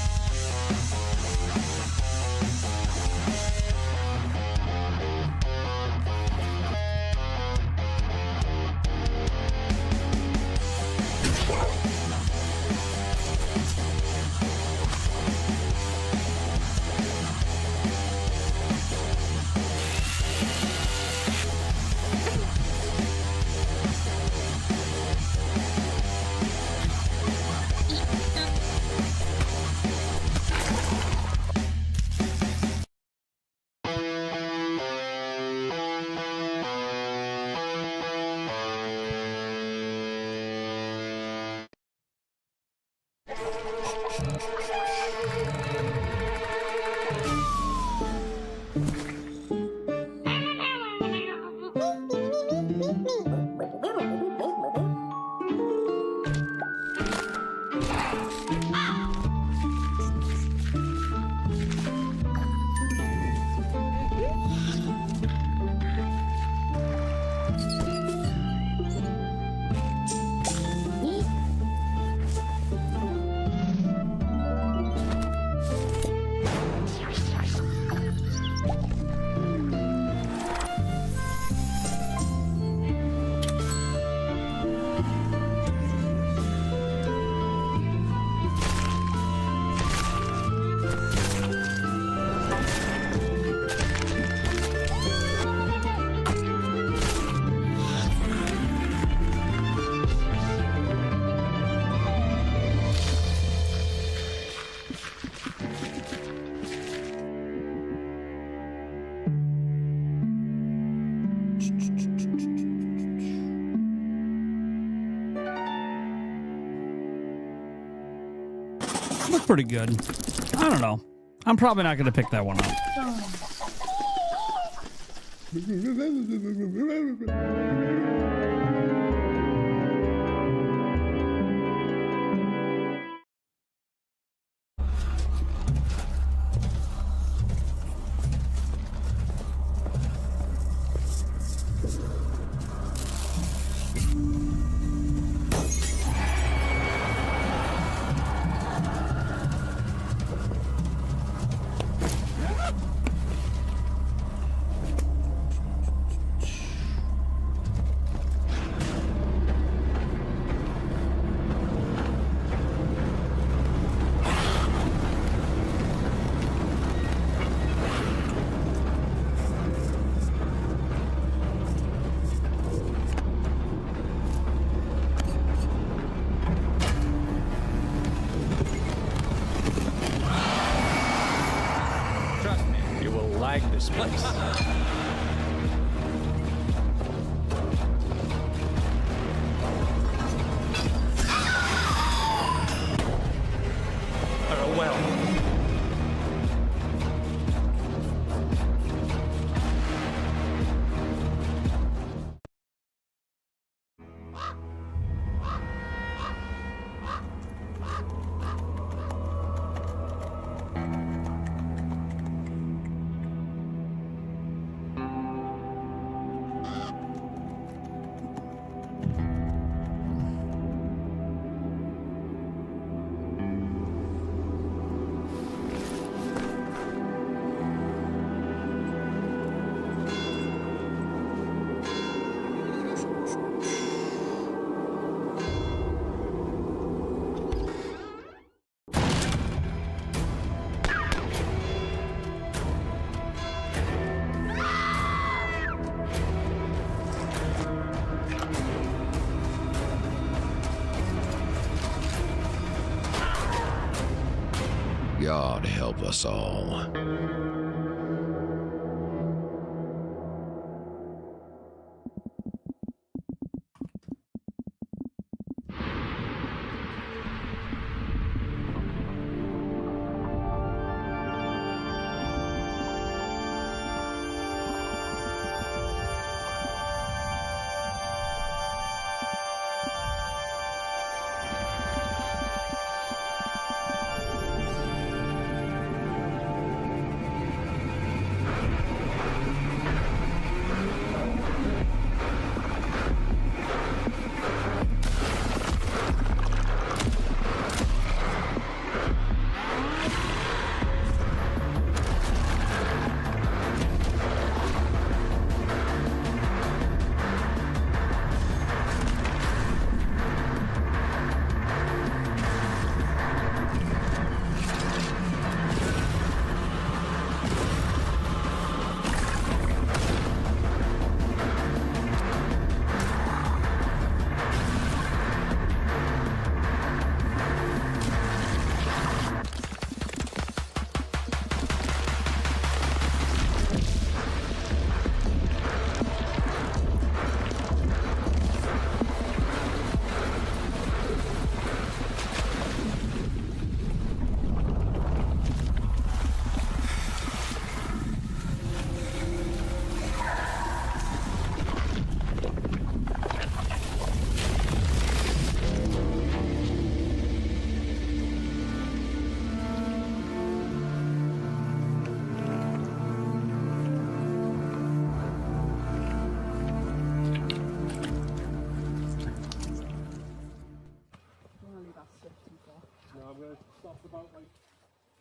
Look pretty good. I don't know. I'm probably not going to pick that one up. This place. God help us all.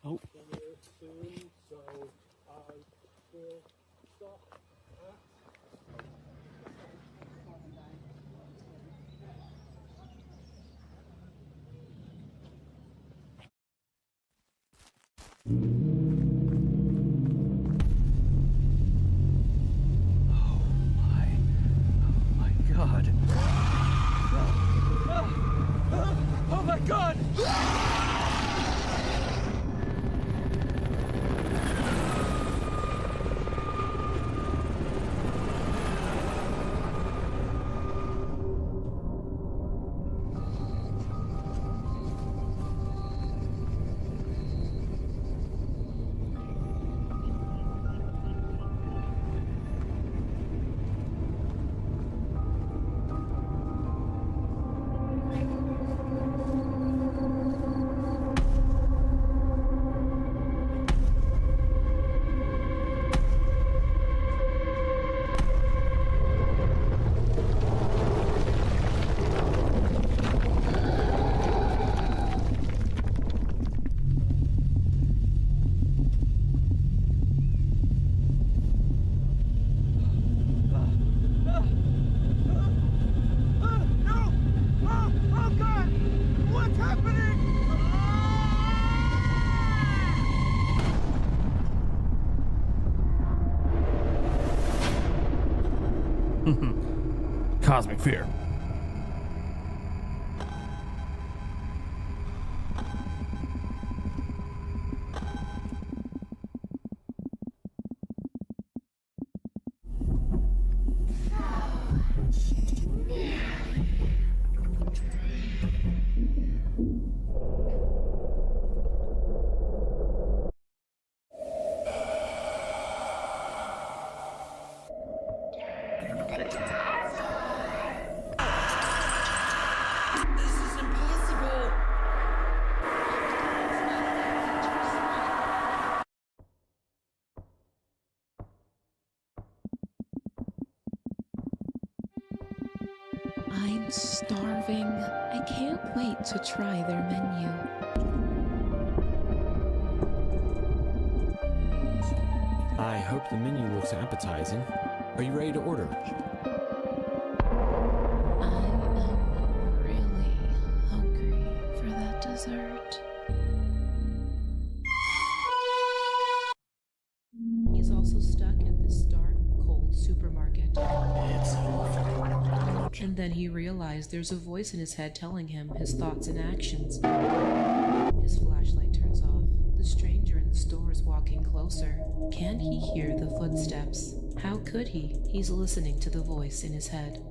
Oh. Soon, so I will stop God. Oh my God! cosmic fear. I'm starving. I can't wait to try their menu. I hope the menu looks appetizing. Are you ready to order? I am really hungry for that dessert. He's also stuck in this dark, cold supermarket. It's over. And then he realized there's a voice in his head telling him his thoughts and actions. His flashlight turns off. The stranger in the store is walking closer. Can he hear the footsteps? How could he? He's listening to the voice in his head.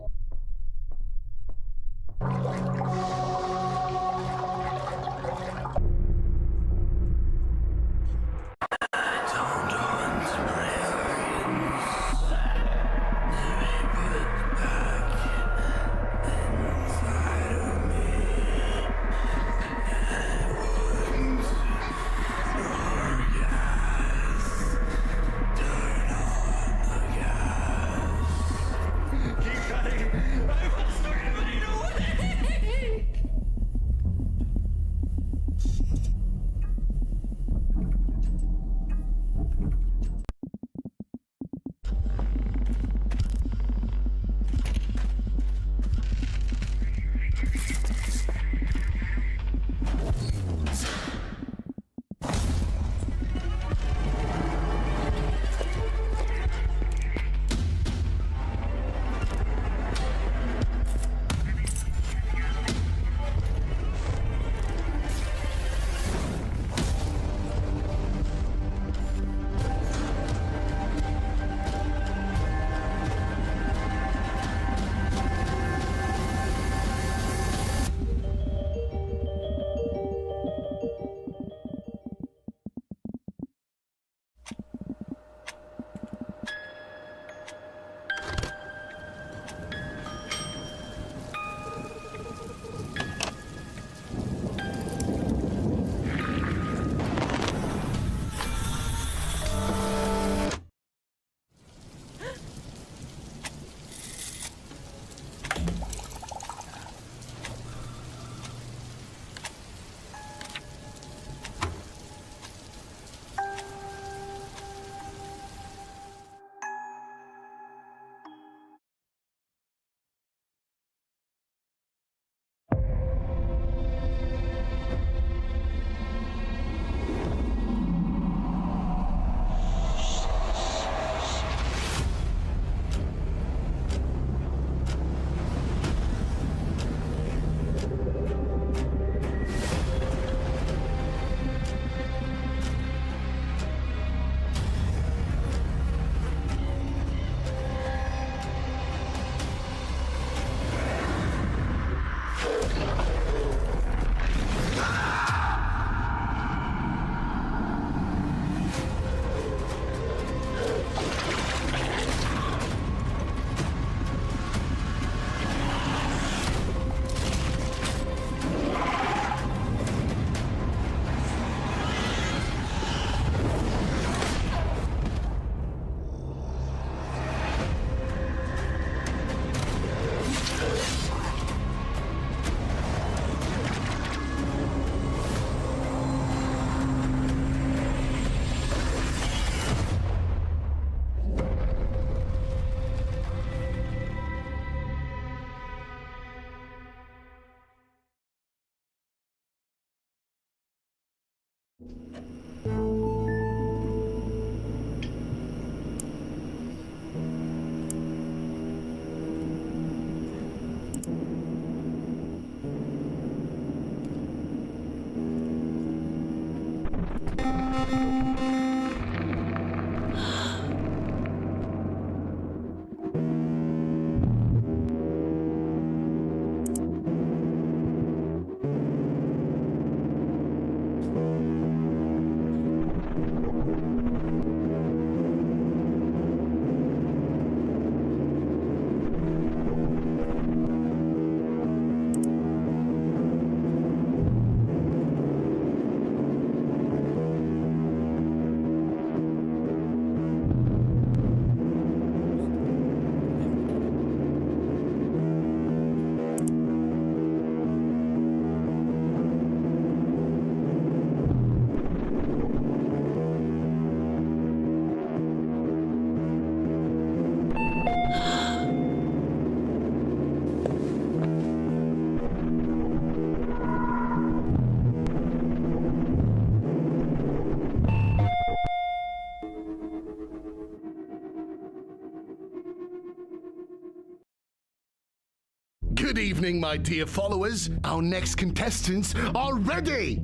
Good evening, my dear followers. Our next contestants are ready.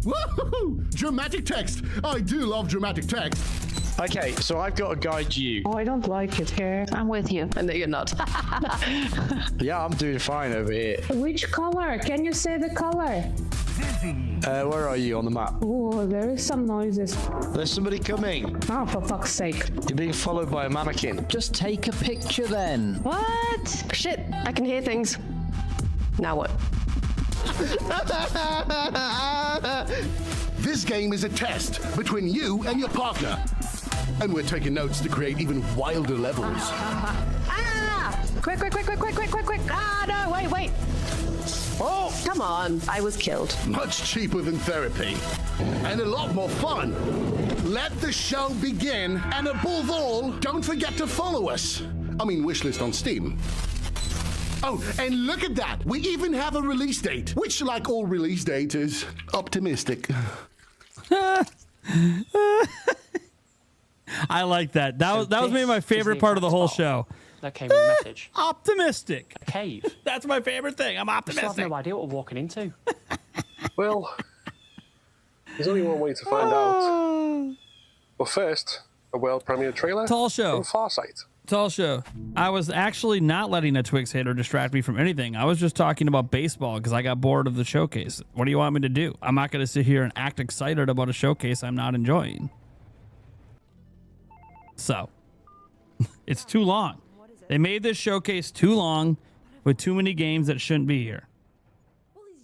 Woohoo! Dramatic text. I do love dramatic text. Okay, so I've got to guide you. Oh, I don't like it here. I'm with you. I know you're not. Yeah, I'm doing fine over here. Which color? Can you say the color? Where are you on the map? Oh, there is some noises. There's somebody coming. Oh, for fuck's sake. You're being followed by a mannequin. Just take a picture then. What? Shit, I can hear things. Now what? This game is a test between you and your partner. And we're taking notes to create even wilder levels. Quick. Ah, no, wait. Oh, come on. I was killed. Much cheaper than therapy. And a lot more fun. Let the show begin. And above all, don't forget to follow us. I mean, wishlist on Steam. Oh, and look at that. We even have a release date, which, like all release dates, is optimistic. I like that. That was maybe my favorite part of the whole show. That came with a message. Optimistic. A cave. That's my favorite thing. I'm I optimistic. still have no idea what we're walking into. Well, there's only one way to find out. But first, a world premiere trailer Tall show. from Farsight. Tall show. I was actually not letting a Twix hater distract me from anything. I was just talking about baseball because I got bored of the showcase. What do you want me to do? I'm not going to sit here and act excited about a showcase I'm not enjoying. So, it's too long. They made this showcase too long with too many games that shouldn't be here.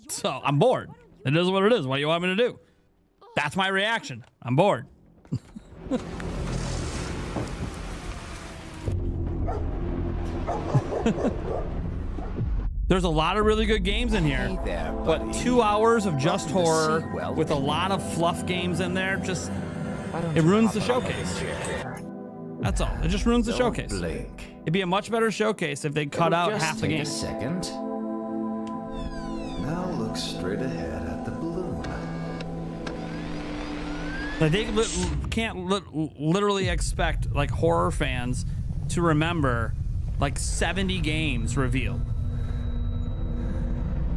So, I'm bored. It is what it is. What do you want me to do? That's my reaction. I'm bored. There's a lot of really good games in here, but 2 hours of just horror with a lot of fluff games in there, just it ruins the showcase. That's all. It just ruins the showcase. It'd be a much better showcase if they cut out half the game. Second. Now look straight ahead at the balloon. Like they can't literally expect like horror fans to remember like 70 games revealed.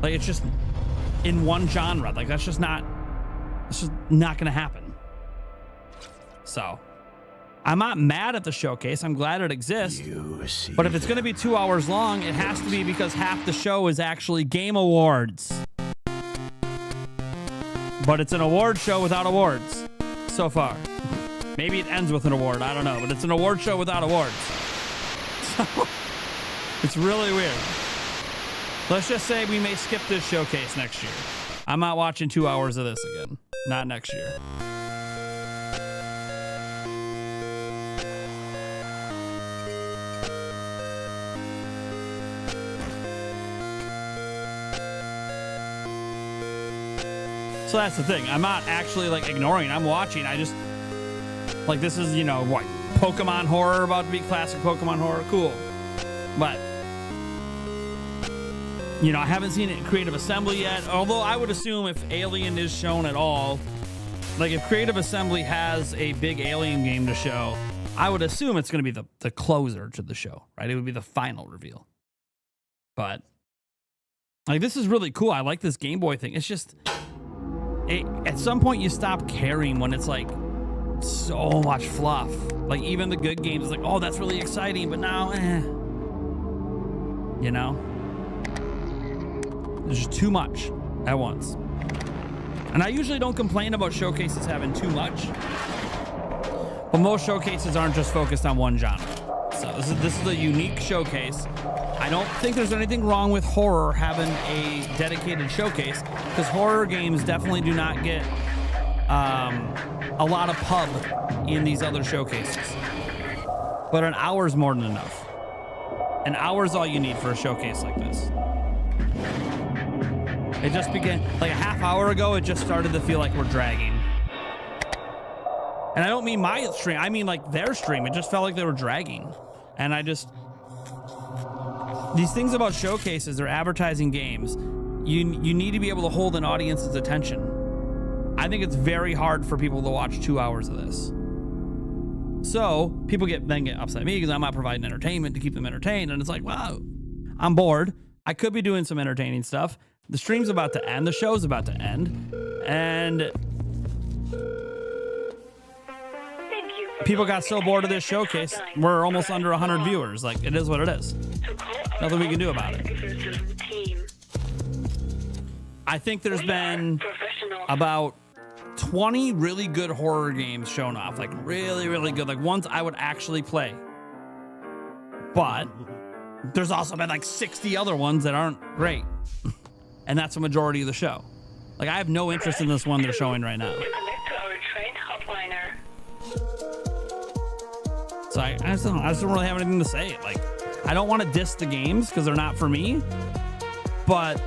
Like it's just in one genre. Like it's just not gonna happen. So I'm not mad at the showcase. I'm glad it exists. But if it's gonna be 2 hours long, it has to be because half the show is actually Game Awards. But it's an award show without awards so far. Maybe it ends with an award. I don't know. But it's an award show without awards. So it's really weird. Let's just say we may skip this showcase next year. I'm not watching 2 hours of this again. Not next year. So that's the thing. I'm not actually like ignoring. I'm watching. I just like this is, you know, what? Pokemon horror about to be classic Pokemon horror. Cool. But you know, I haven't seen it in Creative Assembly yet. Although I would assume if Alien is shown at all, like if Creative Assembly has a big Alien game to show, I would assume it's going to be the closer to the show, right? It would be the final reveal. But like this is really cool. I like this Game Boy thing. It's just at some point you stop caring when it's like so much fluff. Like even the good games, it's like, oh, that's really exciting, but now, you know, there's just too much at once. And I usually don't complain about showcases having too much, but most showcases aren't just focused on one genre. So this is a unique showcase. I don't think there's anything wrong with horror having a dedicated showcase, because horror games definitely do not get a lot of pub in these other showcases. But an hour's more than enough. An hour's all you need for a showcase like this. It just began like a half hour ago. It just started to feel like we're dragging. And I don't mean my stream. I mean like their stream. It just felt like they were dragging. And these things about showcases or advertising games, you need to be able to hold an audience's attention. I think it's very hard for people to watch 2 hours of this. So people then get upset at me because I'm not providing entertainment to keep them entertained. And it's like, wow, I'm bored. I could be doing some entertaining stuff. The stream's about to end. The show's about to end. And people got so bored of this showcase, we're almost under 100 viewers. Like, it is what it is. Nothing we can do about it. I think there's been about 20 really good horror games shown off. Like, really, really good. Like, ones I would actually play. But there's also been like 60 other ones that aren't great. And that's the majority of the show. Like, I have no interest in this one they're showing right now. So I just don't really have anything to say. Like, I don't want to diss the games because they're not for me, but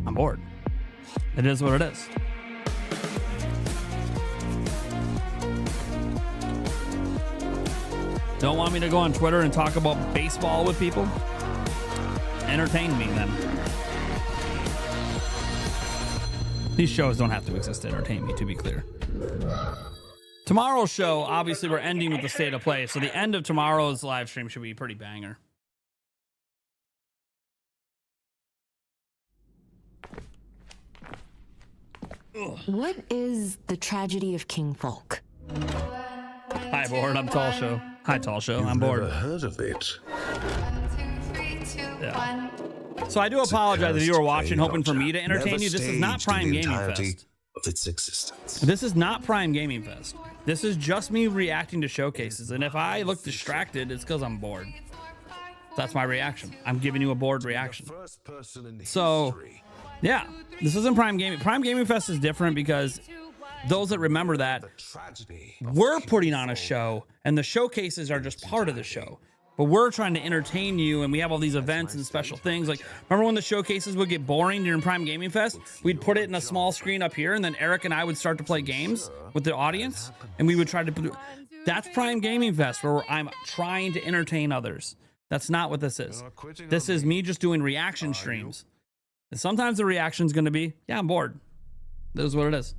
I'm bored. It is what it is. Don't want me to go on Twitter and talk about baseball with people? Entertain me then. These shows don't have to exist to entertain me, to be clear. Tomorrow's show, obviously, we're ending with the state of play, so the end of tomorrow's live stream should be pretty banger. What is the tragedy of King Folk? Hi, bored. I'm Tall Show. Hi, Tall Show. I'm bored. Never heard of it. Yeah. So I do apologize if you were watching, hoping for me to entertain you. This is not Prime Gaming Fest. Of its existence. This is not Prime Gaming Fest. This is just me reacting to showcases. And if I look distracted, it's because I'm bored. That's my reaction. I'm giving you a bored reaction. So, yeah, this isn't Prime Gaming. Prime Gaming Fest is different because those that remember that, we're putting on a show, and the showcases are just part of the show. But we're trying to entertain you, and we have all these events and special things. Like, remember when the showcases would get boring during Prime Gaming Fest? We'd put it in a small screen up here, and then Eric and I would start to play games with the audience, and we would try to... That's Prime Gaming Fest, where I'm trying to entertain others. That's not what this is. This is me just doing reaction streams. And sometimes the reaction's going to be, yeah, I'm bored. This is what it is.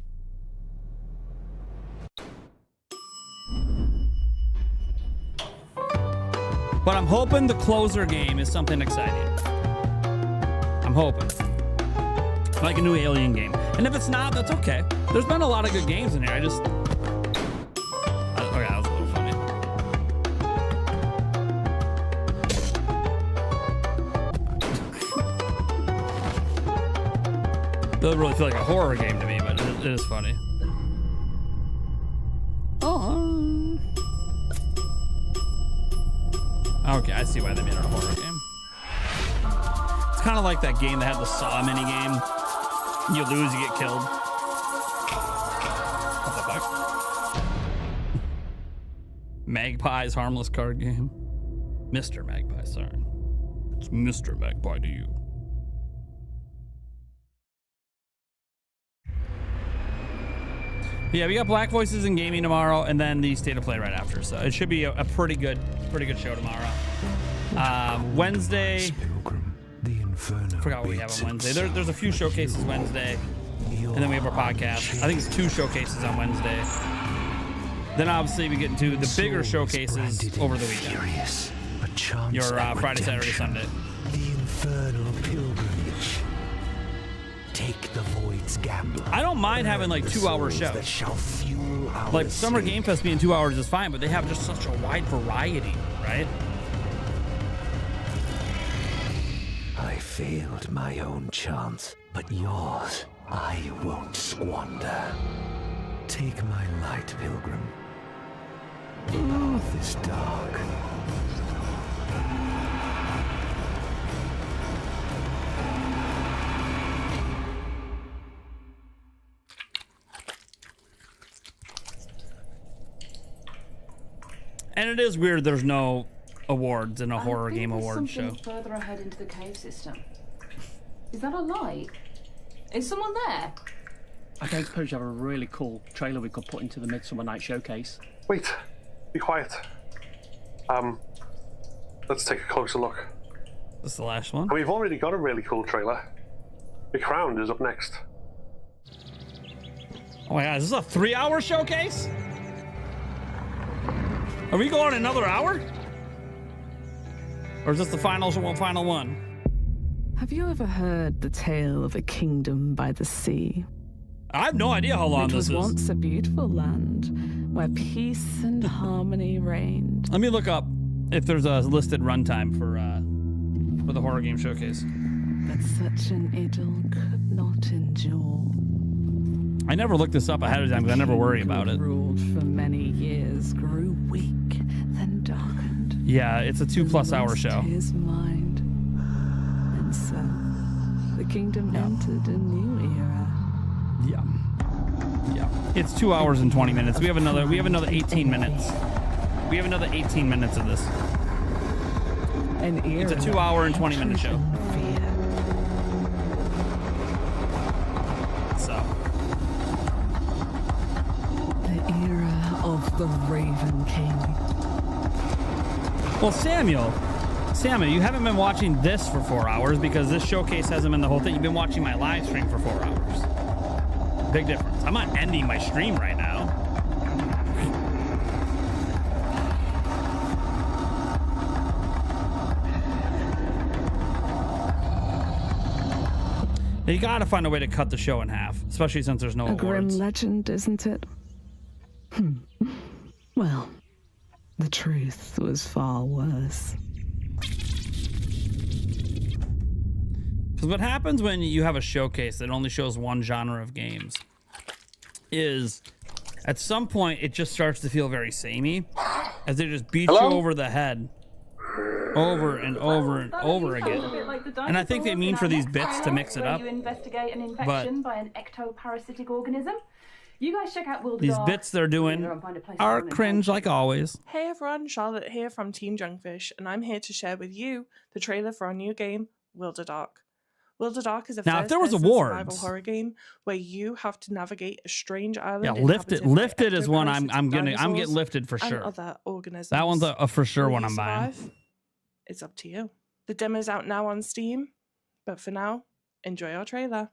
But I'm hoping the closer game is something exciting. I'm hoping. Like a new Alien game. And if it's not, that's okay. There's been a lot of good games in here. Okay, that was a little funny. Doesn't really feel like a horror game to me, but it is funny. Okay, I see why they made it a horror game. It's kind of like that game that had the Saw mini game. You lose, you get killed. What the fuck? Magpie's harmless card game. Mr. Magpie, sorry. It's Mr. Magpie to you. Yeah, we got Black Voices in Gaming tomorrow, and then the State of Play right after. So it should be a pretty good show tomorrow. Wednesday, I forgot what we have on Wednesday. There's a few showcases Wednesday, and then we have our podcast. I think it's 2 showcases on Wednesday. Then obviously we get into the bigger showcases over the weekend. Your Friday, Saturday, Sunday. The infernal pilgrimage. Take the void's gamble. I don't mind having like 2-hour shows. Like Summer Game Fest being 2 hours is fine, but they have just such a wide variety, right? I failed my own chance, but yours I won't squander. Take my light, pilgrim. The path is dark. And it is weird there's no awards in a horror game award show. Further ahead into the cave system. Is that a light? Is someone there? I don't suppose you have a really cool trailer we could put into the Midsummer Night Showcase. Wait, be quiet. Let's take a closer look. This is the last one? We've already got a really cool trailer. The Crown is up next. Oh my god, is this a 3-hour showcase? Are we going another hour? Or is this the final one? Have you ever heard the tale of a kingdom by the sea? I have no idea how long this is. It was once a beautiful land where peace and harmony reigned. Let me look up if there's a listed runtime for the horror game showcase. But such an idyll could not endure. I never looked this up ahead of time because I never worry about it. Ruled for many years, grew weak, then darkened. Yeah, it's a 2+ hour show. His mind, and so the kingdom entered a new era. Yeah. It's 2 hours and 20 minutes. We have another 18 minutes. We have another 18 minutes of this. It's a 2 hour and 20 minute show. So. The era of the Raven King. Well, Samuel, you haven't been watching this for 4 hours because this showcase hasn't been the whole thing. You've been watching my live stream for 4 hours. Big difference. I'm not ending my stream right now. You gotta find a way to cut the show in half, especially since there's no awards. A grim legend, isn't it? Well, the truth was far worse. Because what happens when you have a showcase that only shows one genre of games is at some point it just starts to feel very samey as they just beat you over the head over and over and over again. And I think they mean for these bits to mix it up. You investigate an infection by an ectoparasitic organism. You guys check out World of These Dark. bits they're doing are cringe like always. Hey everyone, Charlotte here from Team Junkfish, and I'm here to share with you the trailer for our new game, World of Dark. World of Dark is a Now, if there was first-person awards, survival horror game where you have to navigate a strange island. Yeah, lifted is one I'm getting lifted for sure. And other organisms. That one's a for sure Will one you I'm buying. survive? It's up to you. The demo's out now on Steam, but for now, enjoy our trailer.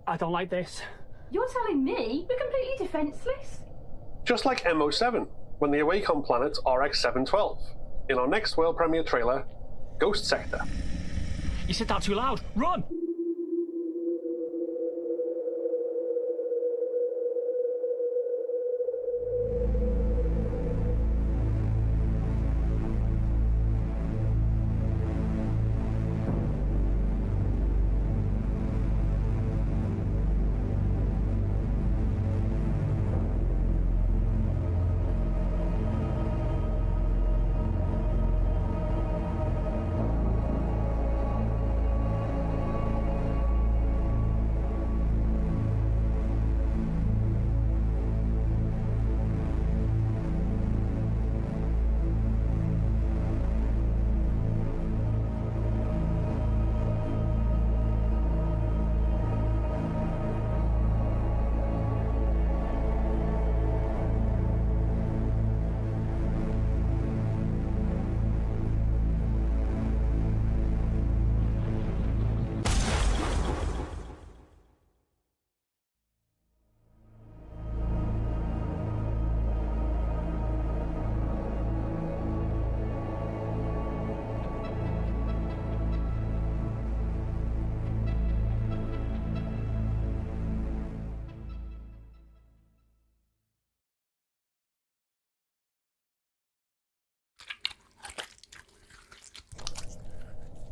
I don't like this. You're telling me we're completely defenseless? Just like MO7, when they awake on planet RX-712. In our next world premiere trailer, Ghost Sector. You said that too loud. Run!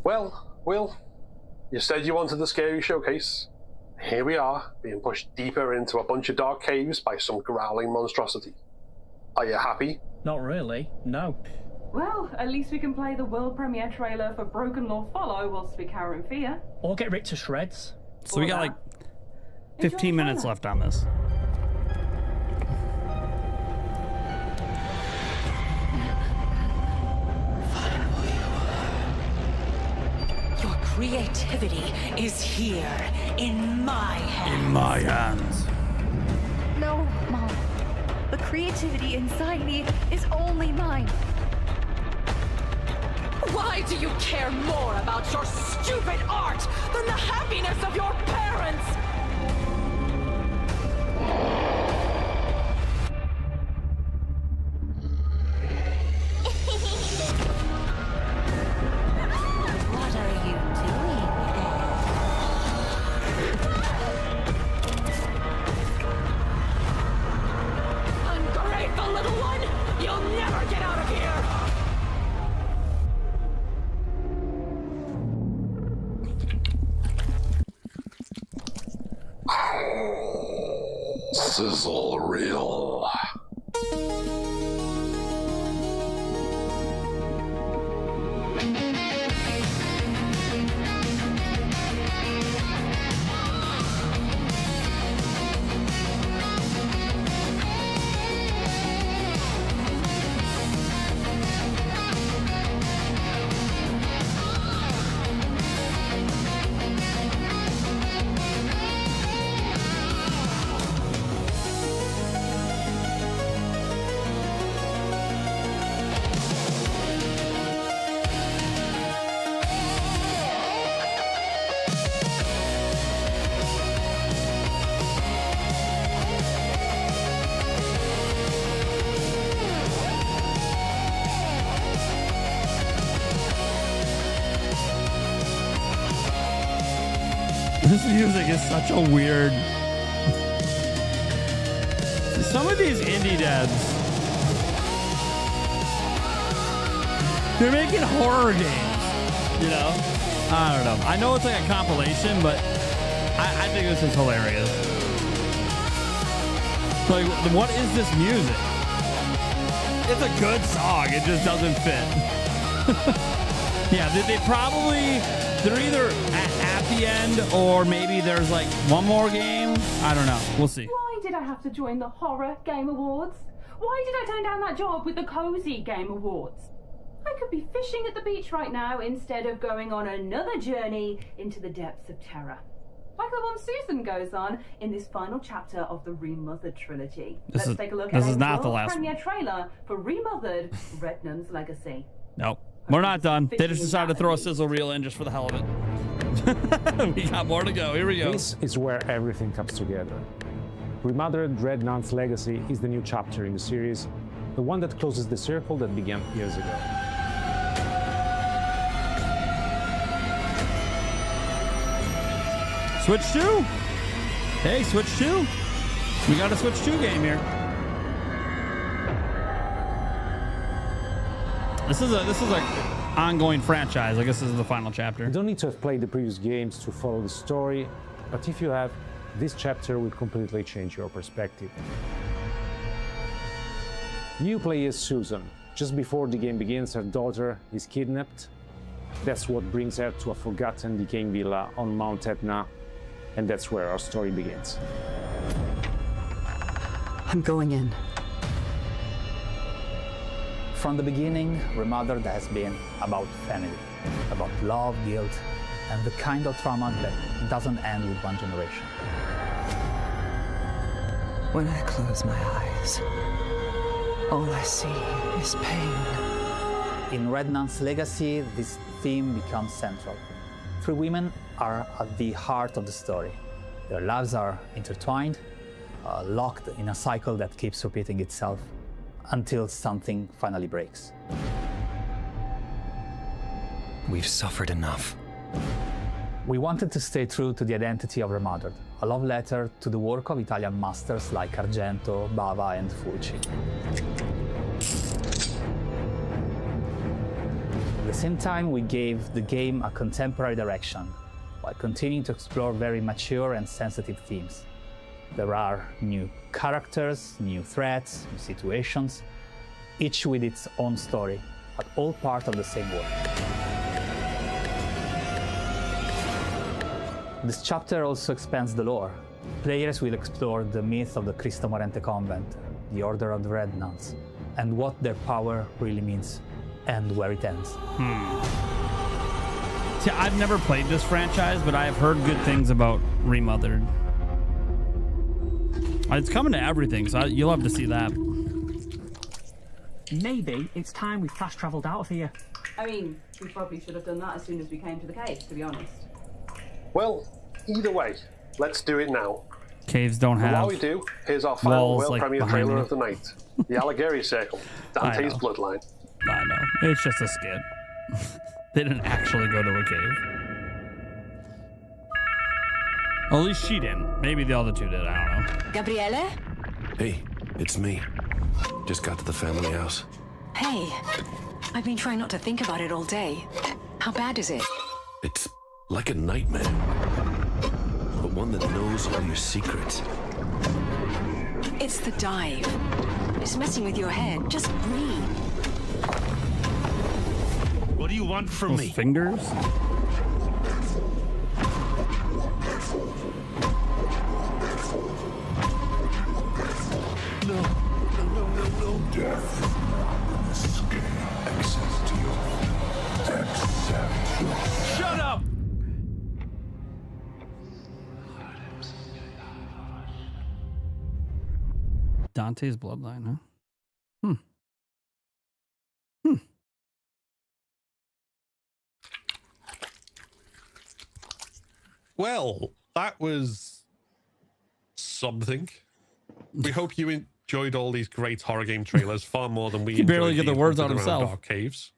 Well, Will, you said you wanted the scary showcase. Here we are, being pushed deeper into a bunch of dark caves by some growling monstrosity. Are you happy? Not really, no. Well, at least we can play the world premiere trailer for Broken Law Follow whilst we cower in fear. Or get ripped to shreds. So we got like 15 minutes left on this. Your creativity is here, in my hands. In my hands. No, Mom. The creativity inside me is only mine. Why do you care more about your stupid art than the happiness of your parents? What are you doing? Ungrateful little one! You'll never get out of here! Sizzle reel. This music is such a weird. Some of these indie devs, they're making horror games, you know? I don't know. I know it's like a compilation, but I think this is hilarious. Like, what is this music? It's a good song. It just doesn't fit. Yeah, they probably, they're either at the end or maybe there's like one more game. I don't know. We'll see. Why did I have to join the Horror Game Awards? Why did I turn down that job with the Cozy Game Awards? I could be fishing at the beach right now instead of going on another journey into the depths of terror. Like the one Susan goes on in this final chapter of the Remothered trilogy. Let's take a look at a world premiere trailer for Remothered: Red Nun's Legacy. Nope. We're not done. They just decided to throw a sizzle reel in just for the hell of it. We got more to go. Here we go. This is where everything comes together. Remothered: Red Nun's Legacy is the new chapter in the series, the one that closes the circle that began years ago. Switch 2? Hey, Switch 2? We got a Switch 2 game here. This is a ongoing franchise. I guess this is the final chapter. You don't need to have played the previous games to follow the story, but if you have, this chapter will completely change your perspective. You play as Susan. Just before the game begins, her daughter is kidnapped. That's what brings her to a forgotten, decaying villa on Mount Etna, and that's where our story begins. I'm going in. From the beginning, Remothered has been about family, about love, guilt, and the kind of trauma that doesn't end with one generation. When I close my eyes, all I see is pain. In Red Nun's Legacy, this theme becomes central. Three women are at the heart of the story. Their lives are intertwined, locked in a cycle that keeps repeating itself until something finally breaks. We've suffered enough. We wanted to stay true to the identity of Remothered, a love letter to the work of Italian masters like Argento, Bava, and Fulci. the same time, we gave the game a contemporary direction, while continuing to explore very mature and sensitive themes. There are new characters, new threats, new situations, each with its own story, but all part of the same world. This chapter also expands the lore. Players will explore the myth of the Cristo Morente Convent, the Order of the Red Nuns, and what their power really means, and where it ends. See, I've never played this franchise, but I have heard good things about Remothered. It's coming to everything, so you'll have to see that. Maybe it's time we fast travelled out of here. I mean, we probably should have done that as soon as we came to the cave, to be honest. Well, either way, let's do it now. Caves don't But have while we do, here's our final walls, world like, premiere behind trailer you. of the night. The Allegheny Circle, Dante's Bloodline. I know. It's just a skit. They didn't actually go to a cave. Well, at least she didn't. Maybe the other two did. I don't know. Gabriele? Hey, it's me. Just got to the family house. Hey, I've been trying not to think about it all day. How bad is it? It's like a nightmare, but one that knows all your secrets. It's the dive. It's messing with your head. Just breathe. What do you want from Those me? fingers? No. Death. Escape. Access to your exception. Shut up! Dante's Bloodline, huh? Well, that was something. We hope you enjoyed all these great horror game trailers far more than we He barely enjoyed get the these words hunted out around himself. Dark caves.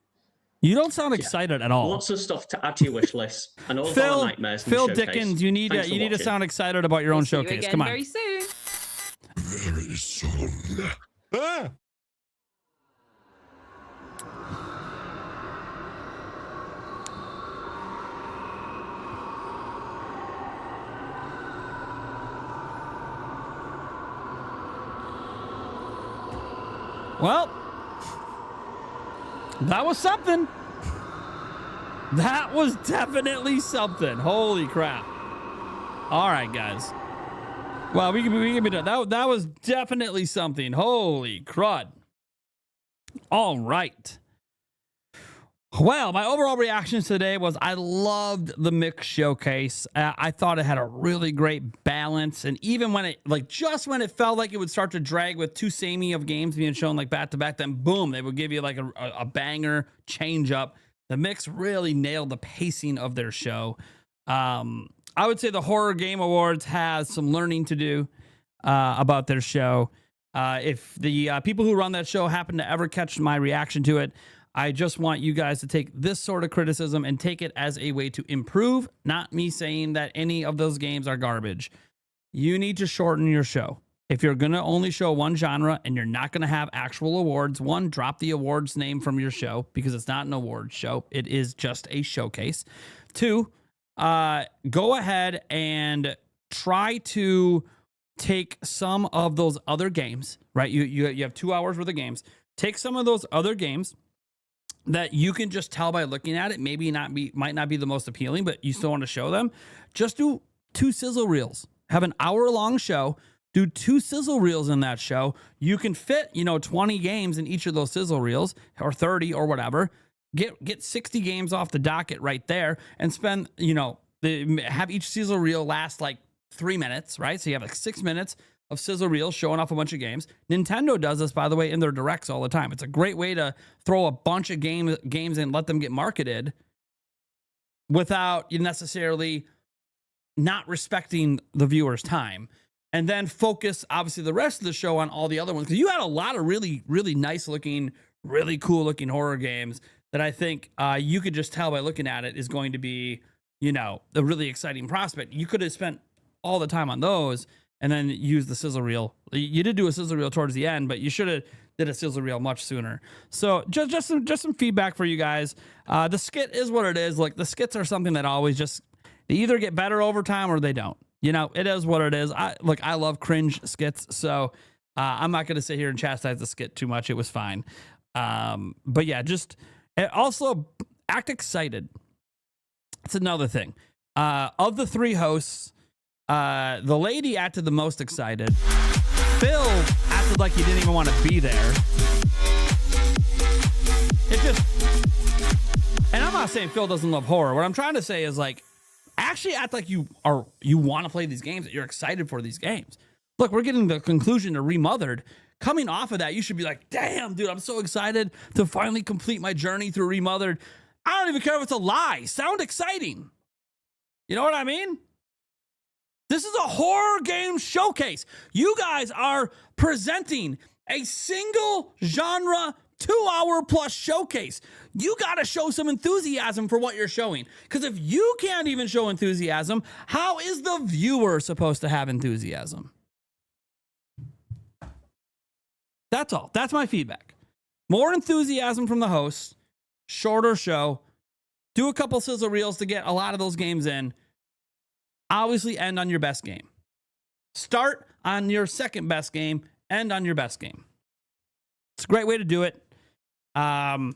You don't sound excited at all. Lots of stuff to add to your wish list, and all of our Phil, nightmares. in Phil the showcase. Dickens, you need Thanks to for watching. sound excited about your own See you showcase. again Come on. very soon. Very soon. Ah! Well, that was something. That was definitely something. Holy crap. All right, guys. Well, we can be done. That was definitely something. Holy crud. All right. Well, my overall reaction today was I loved the mix showcase. I thought it had a really great balance. And even when just when it felt like it would start to drag with too samey of games being shown like back to back, then boom, they would give you like a banger change up. The mix really nailed the pacing of their show. I would say the Horror Game Awards has some learning to do about their show. If the people who run that show happen to ever catch my reaction to it, I just want you guys to take this sort of criticism and take it as a way to improve, not me saying that any of those games are garbage. You need to shorten your show. If you're going to only show one genre and you're not going to have actual awards, one, drop the awards name from your show because it's not an awards show. It is just a showcase. Two, go ahead and try to take some of those other games, right? You have 2 hours worth of games. Take some of those other games that you can just tell by looking at it, might not be the most appealing, but you still want to show them. Just do 2 sizzle reels. Have an hour-long show. Do 2 sizzle reels in that show. You can fit, 20 games in each of those sizzle reels, or 30 or whatever. Get 60 games off the docket right there, and spend, have each sizzle reel last like 3 minutes, right? So you have like 6 minutes of sizzle reels showing off a bunch of games. Nintendo does this, by the way, in their directs all the time. It's a great way to throw a bunch of games and let them get marketed without you necessarily not respecting the viewer's time. And then focus, obviously, the rest of the show on all the other ones. Because you had a lot of really, really nice looking, really cool looking horror games that I think you could just tell by looking at it is going to be, a really exciting prospect. You could have spent all the time on those and then use the sizzle reel. You did do a sizzle reel towards the end, but you should have did a sizzle reel much sooner. So just some feedback for you guys. The skit is what it is. Like, the skits are something that always just, they either get better over time or they don't. You know, it is what it is. I love cringe skits, so I'm not going to sit here and chastise the skit too much. It was fine. But yeah, just also act excited. That's another thing. Of the 3 hosts, the lady acted the most excited. Phil acted like he didn't even want to be there. It just, and I'm not saying Phil doesn't love horror. What I'm trying to say is, like, actually act like you want to play these games, that you're excited for these games. Look, we're getting the conclusion to Remothered. Coming off of that, you should be like, damn, dude, I'm so excited to finally complete my journey through Remothered. I don't even care if it's a lie. Sound exciting. You know what I mean? This is a horror game showcase. You guys are presenting a single genre 2-hour plus showcase. You got to show some enthusiasm for what you're showing. Because if you can't even show enthusiasm, how is the viewer supposed to have enthusiasm? That's all. That's my feedback. More enthusiasm from the hosts, shorter show, do a couple sizzle reels to get a lot of those games in. Obviously, end on your best game. Start on your second best game, end on your best game. It's a great way to do it. And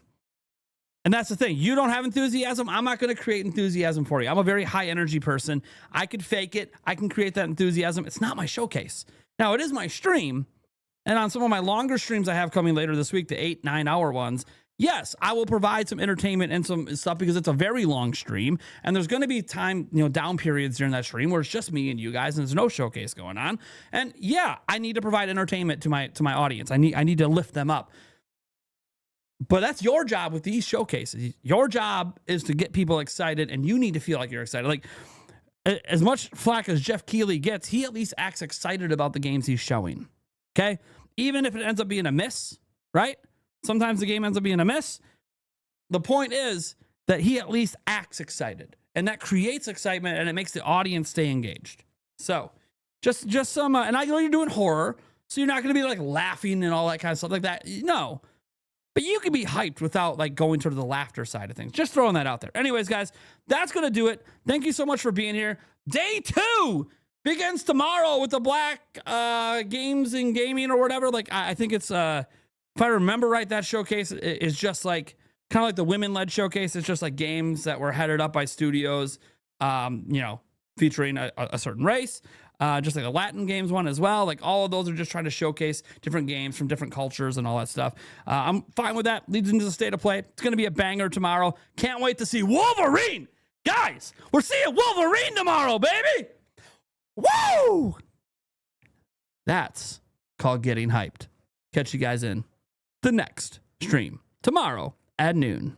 that's the thing. You don't have enthusiasm. I'm not going to create enthusiasm for you. I'm a very high energy person. I could fake it. I can create that enthusiasm. It's not my showcase. Now, it is my stream. And on some of my longer streams I have coming later this week, the 8-9 hour ones, yes, I will provide some entertainment and some stuff because it's a very long stream. And there's going to be time, down periods during that stream where it's just me and you guys and there's no showcase going on. And yeah, I need to provide entertainment to my audience. I need to lift them up. But that's your job with these showcases. Your job is to get people excited, and you need to feel like you're excited. Like, as much flack as Jeff Keighley gets, he at least acts excited about the games he's showing. Okay? Even if it ends up being a miss, right? Sometimes the game ends up being a miss. The point is that he at least acts excited, and that creates excitement, and it makes the audience stay engaged. So just some, and I know you're doing horror, so you're not going to be like laughing and all that kind of stuff like that. No, but you can be hyped without like going to the laughter side of things. Just throwing that out there. Anyways, guys, that's going to do it. Thank you so much for being here. Day 2 begins tomorrow with the Black Games and Gaming or whatever. Like, I think it's, if I remember right, that showcase is just like, kind of like the women-led showcase. It's just like games that were headed up by studios, featuring a certain race, just like the Latin games one as well. Like, all of those are just trying to showcase different games from different cultures and all that stuff. I'm fine with that. Leads into the state of play. It's going to be a banger tomorrow. Can't wait to see Wolverine. Guys, we're seeing Wolverine tomorrow, baby. Woo! That's called getting hyped. Catch you guys in the next stream tomorrow at noon.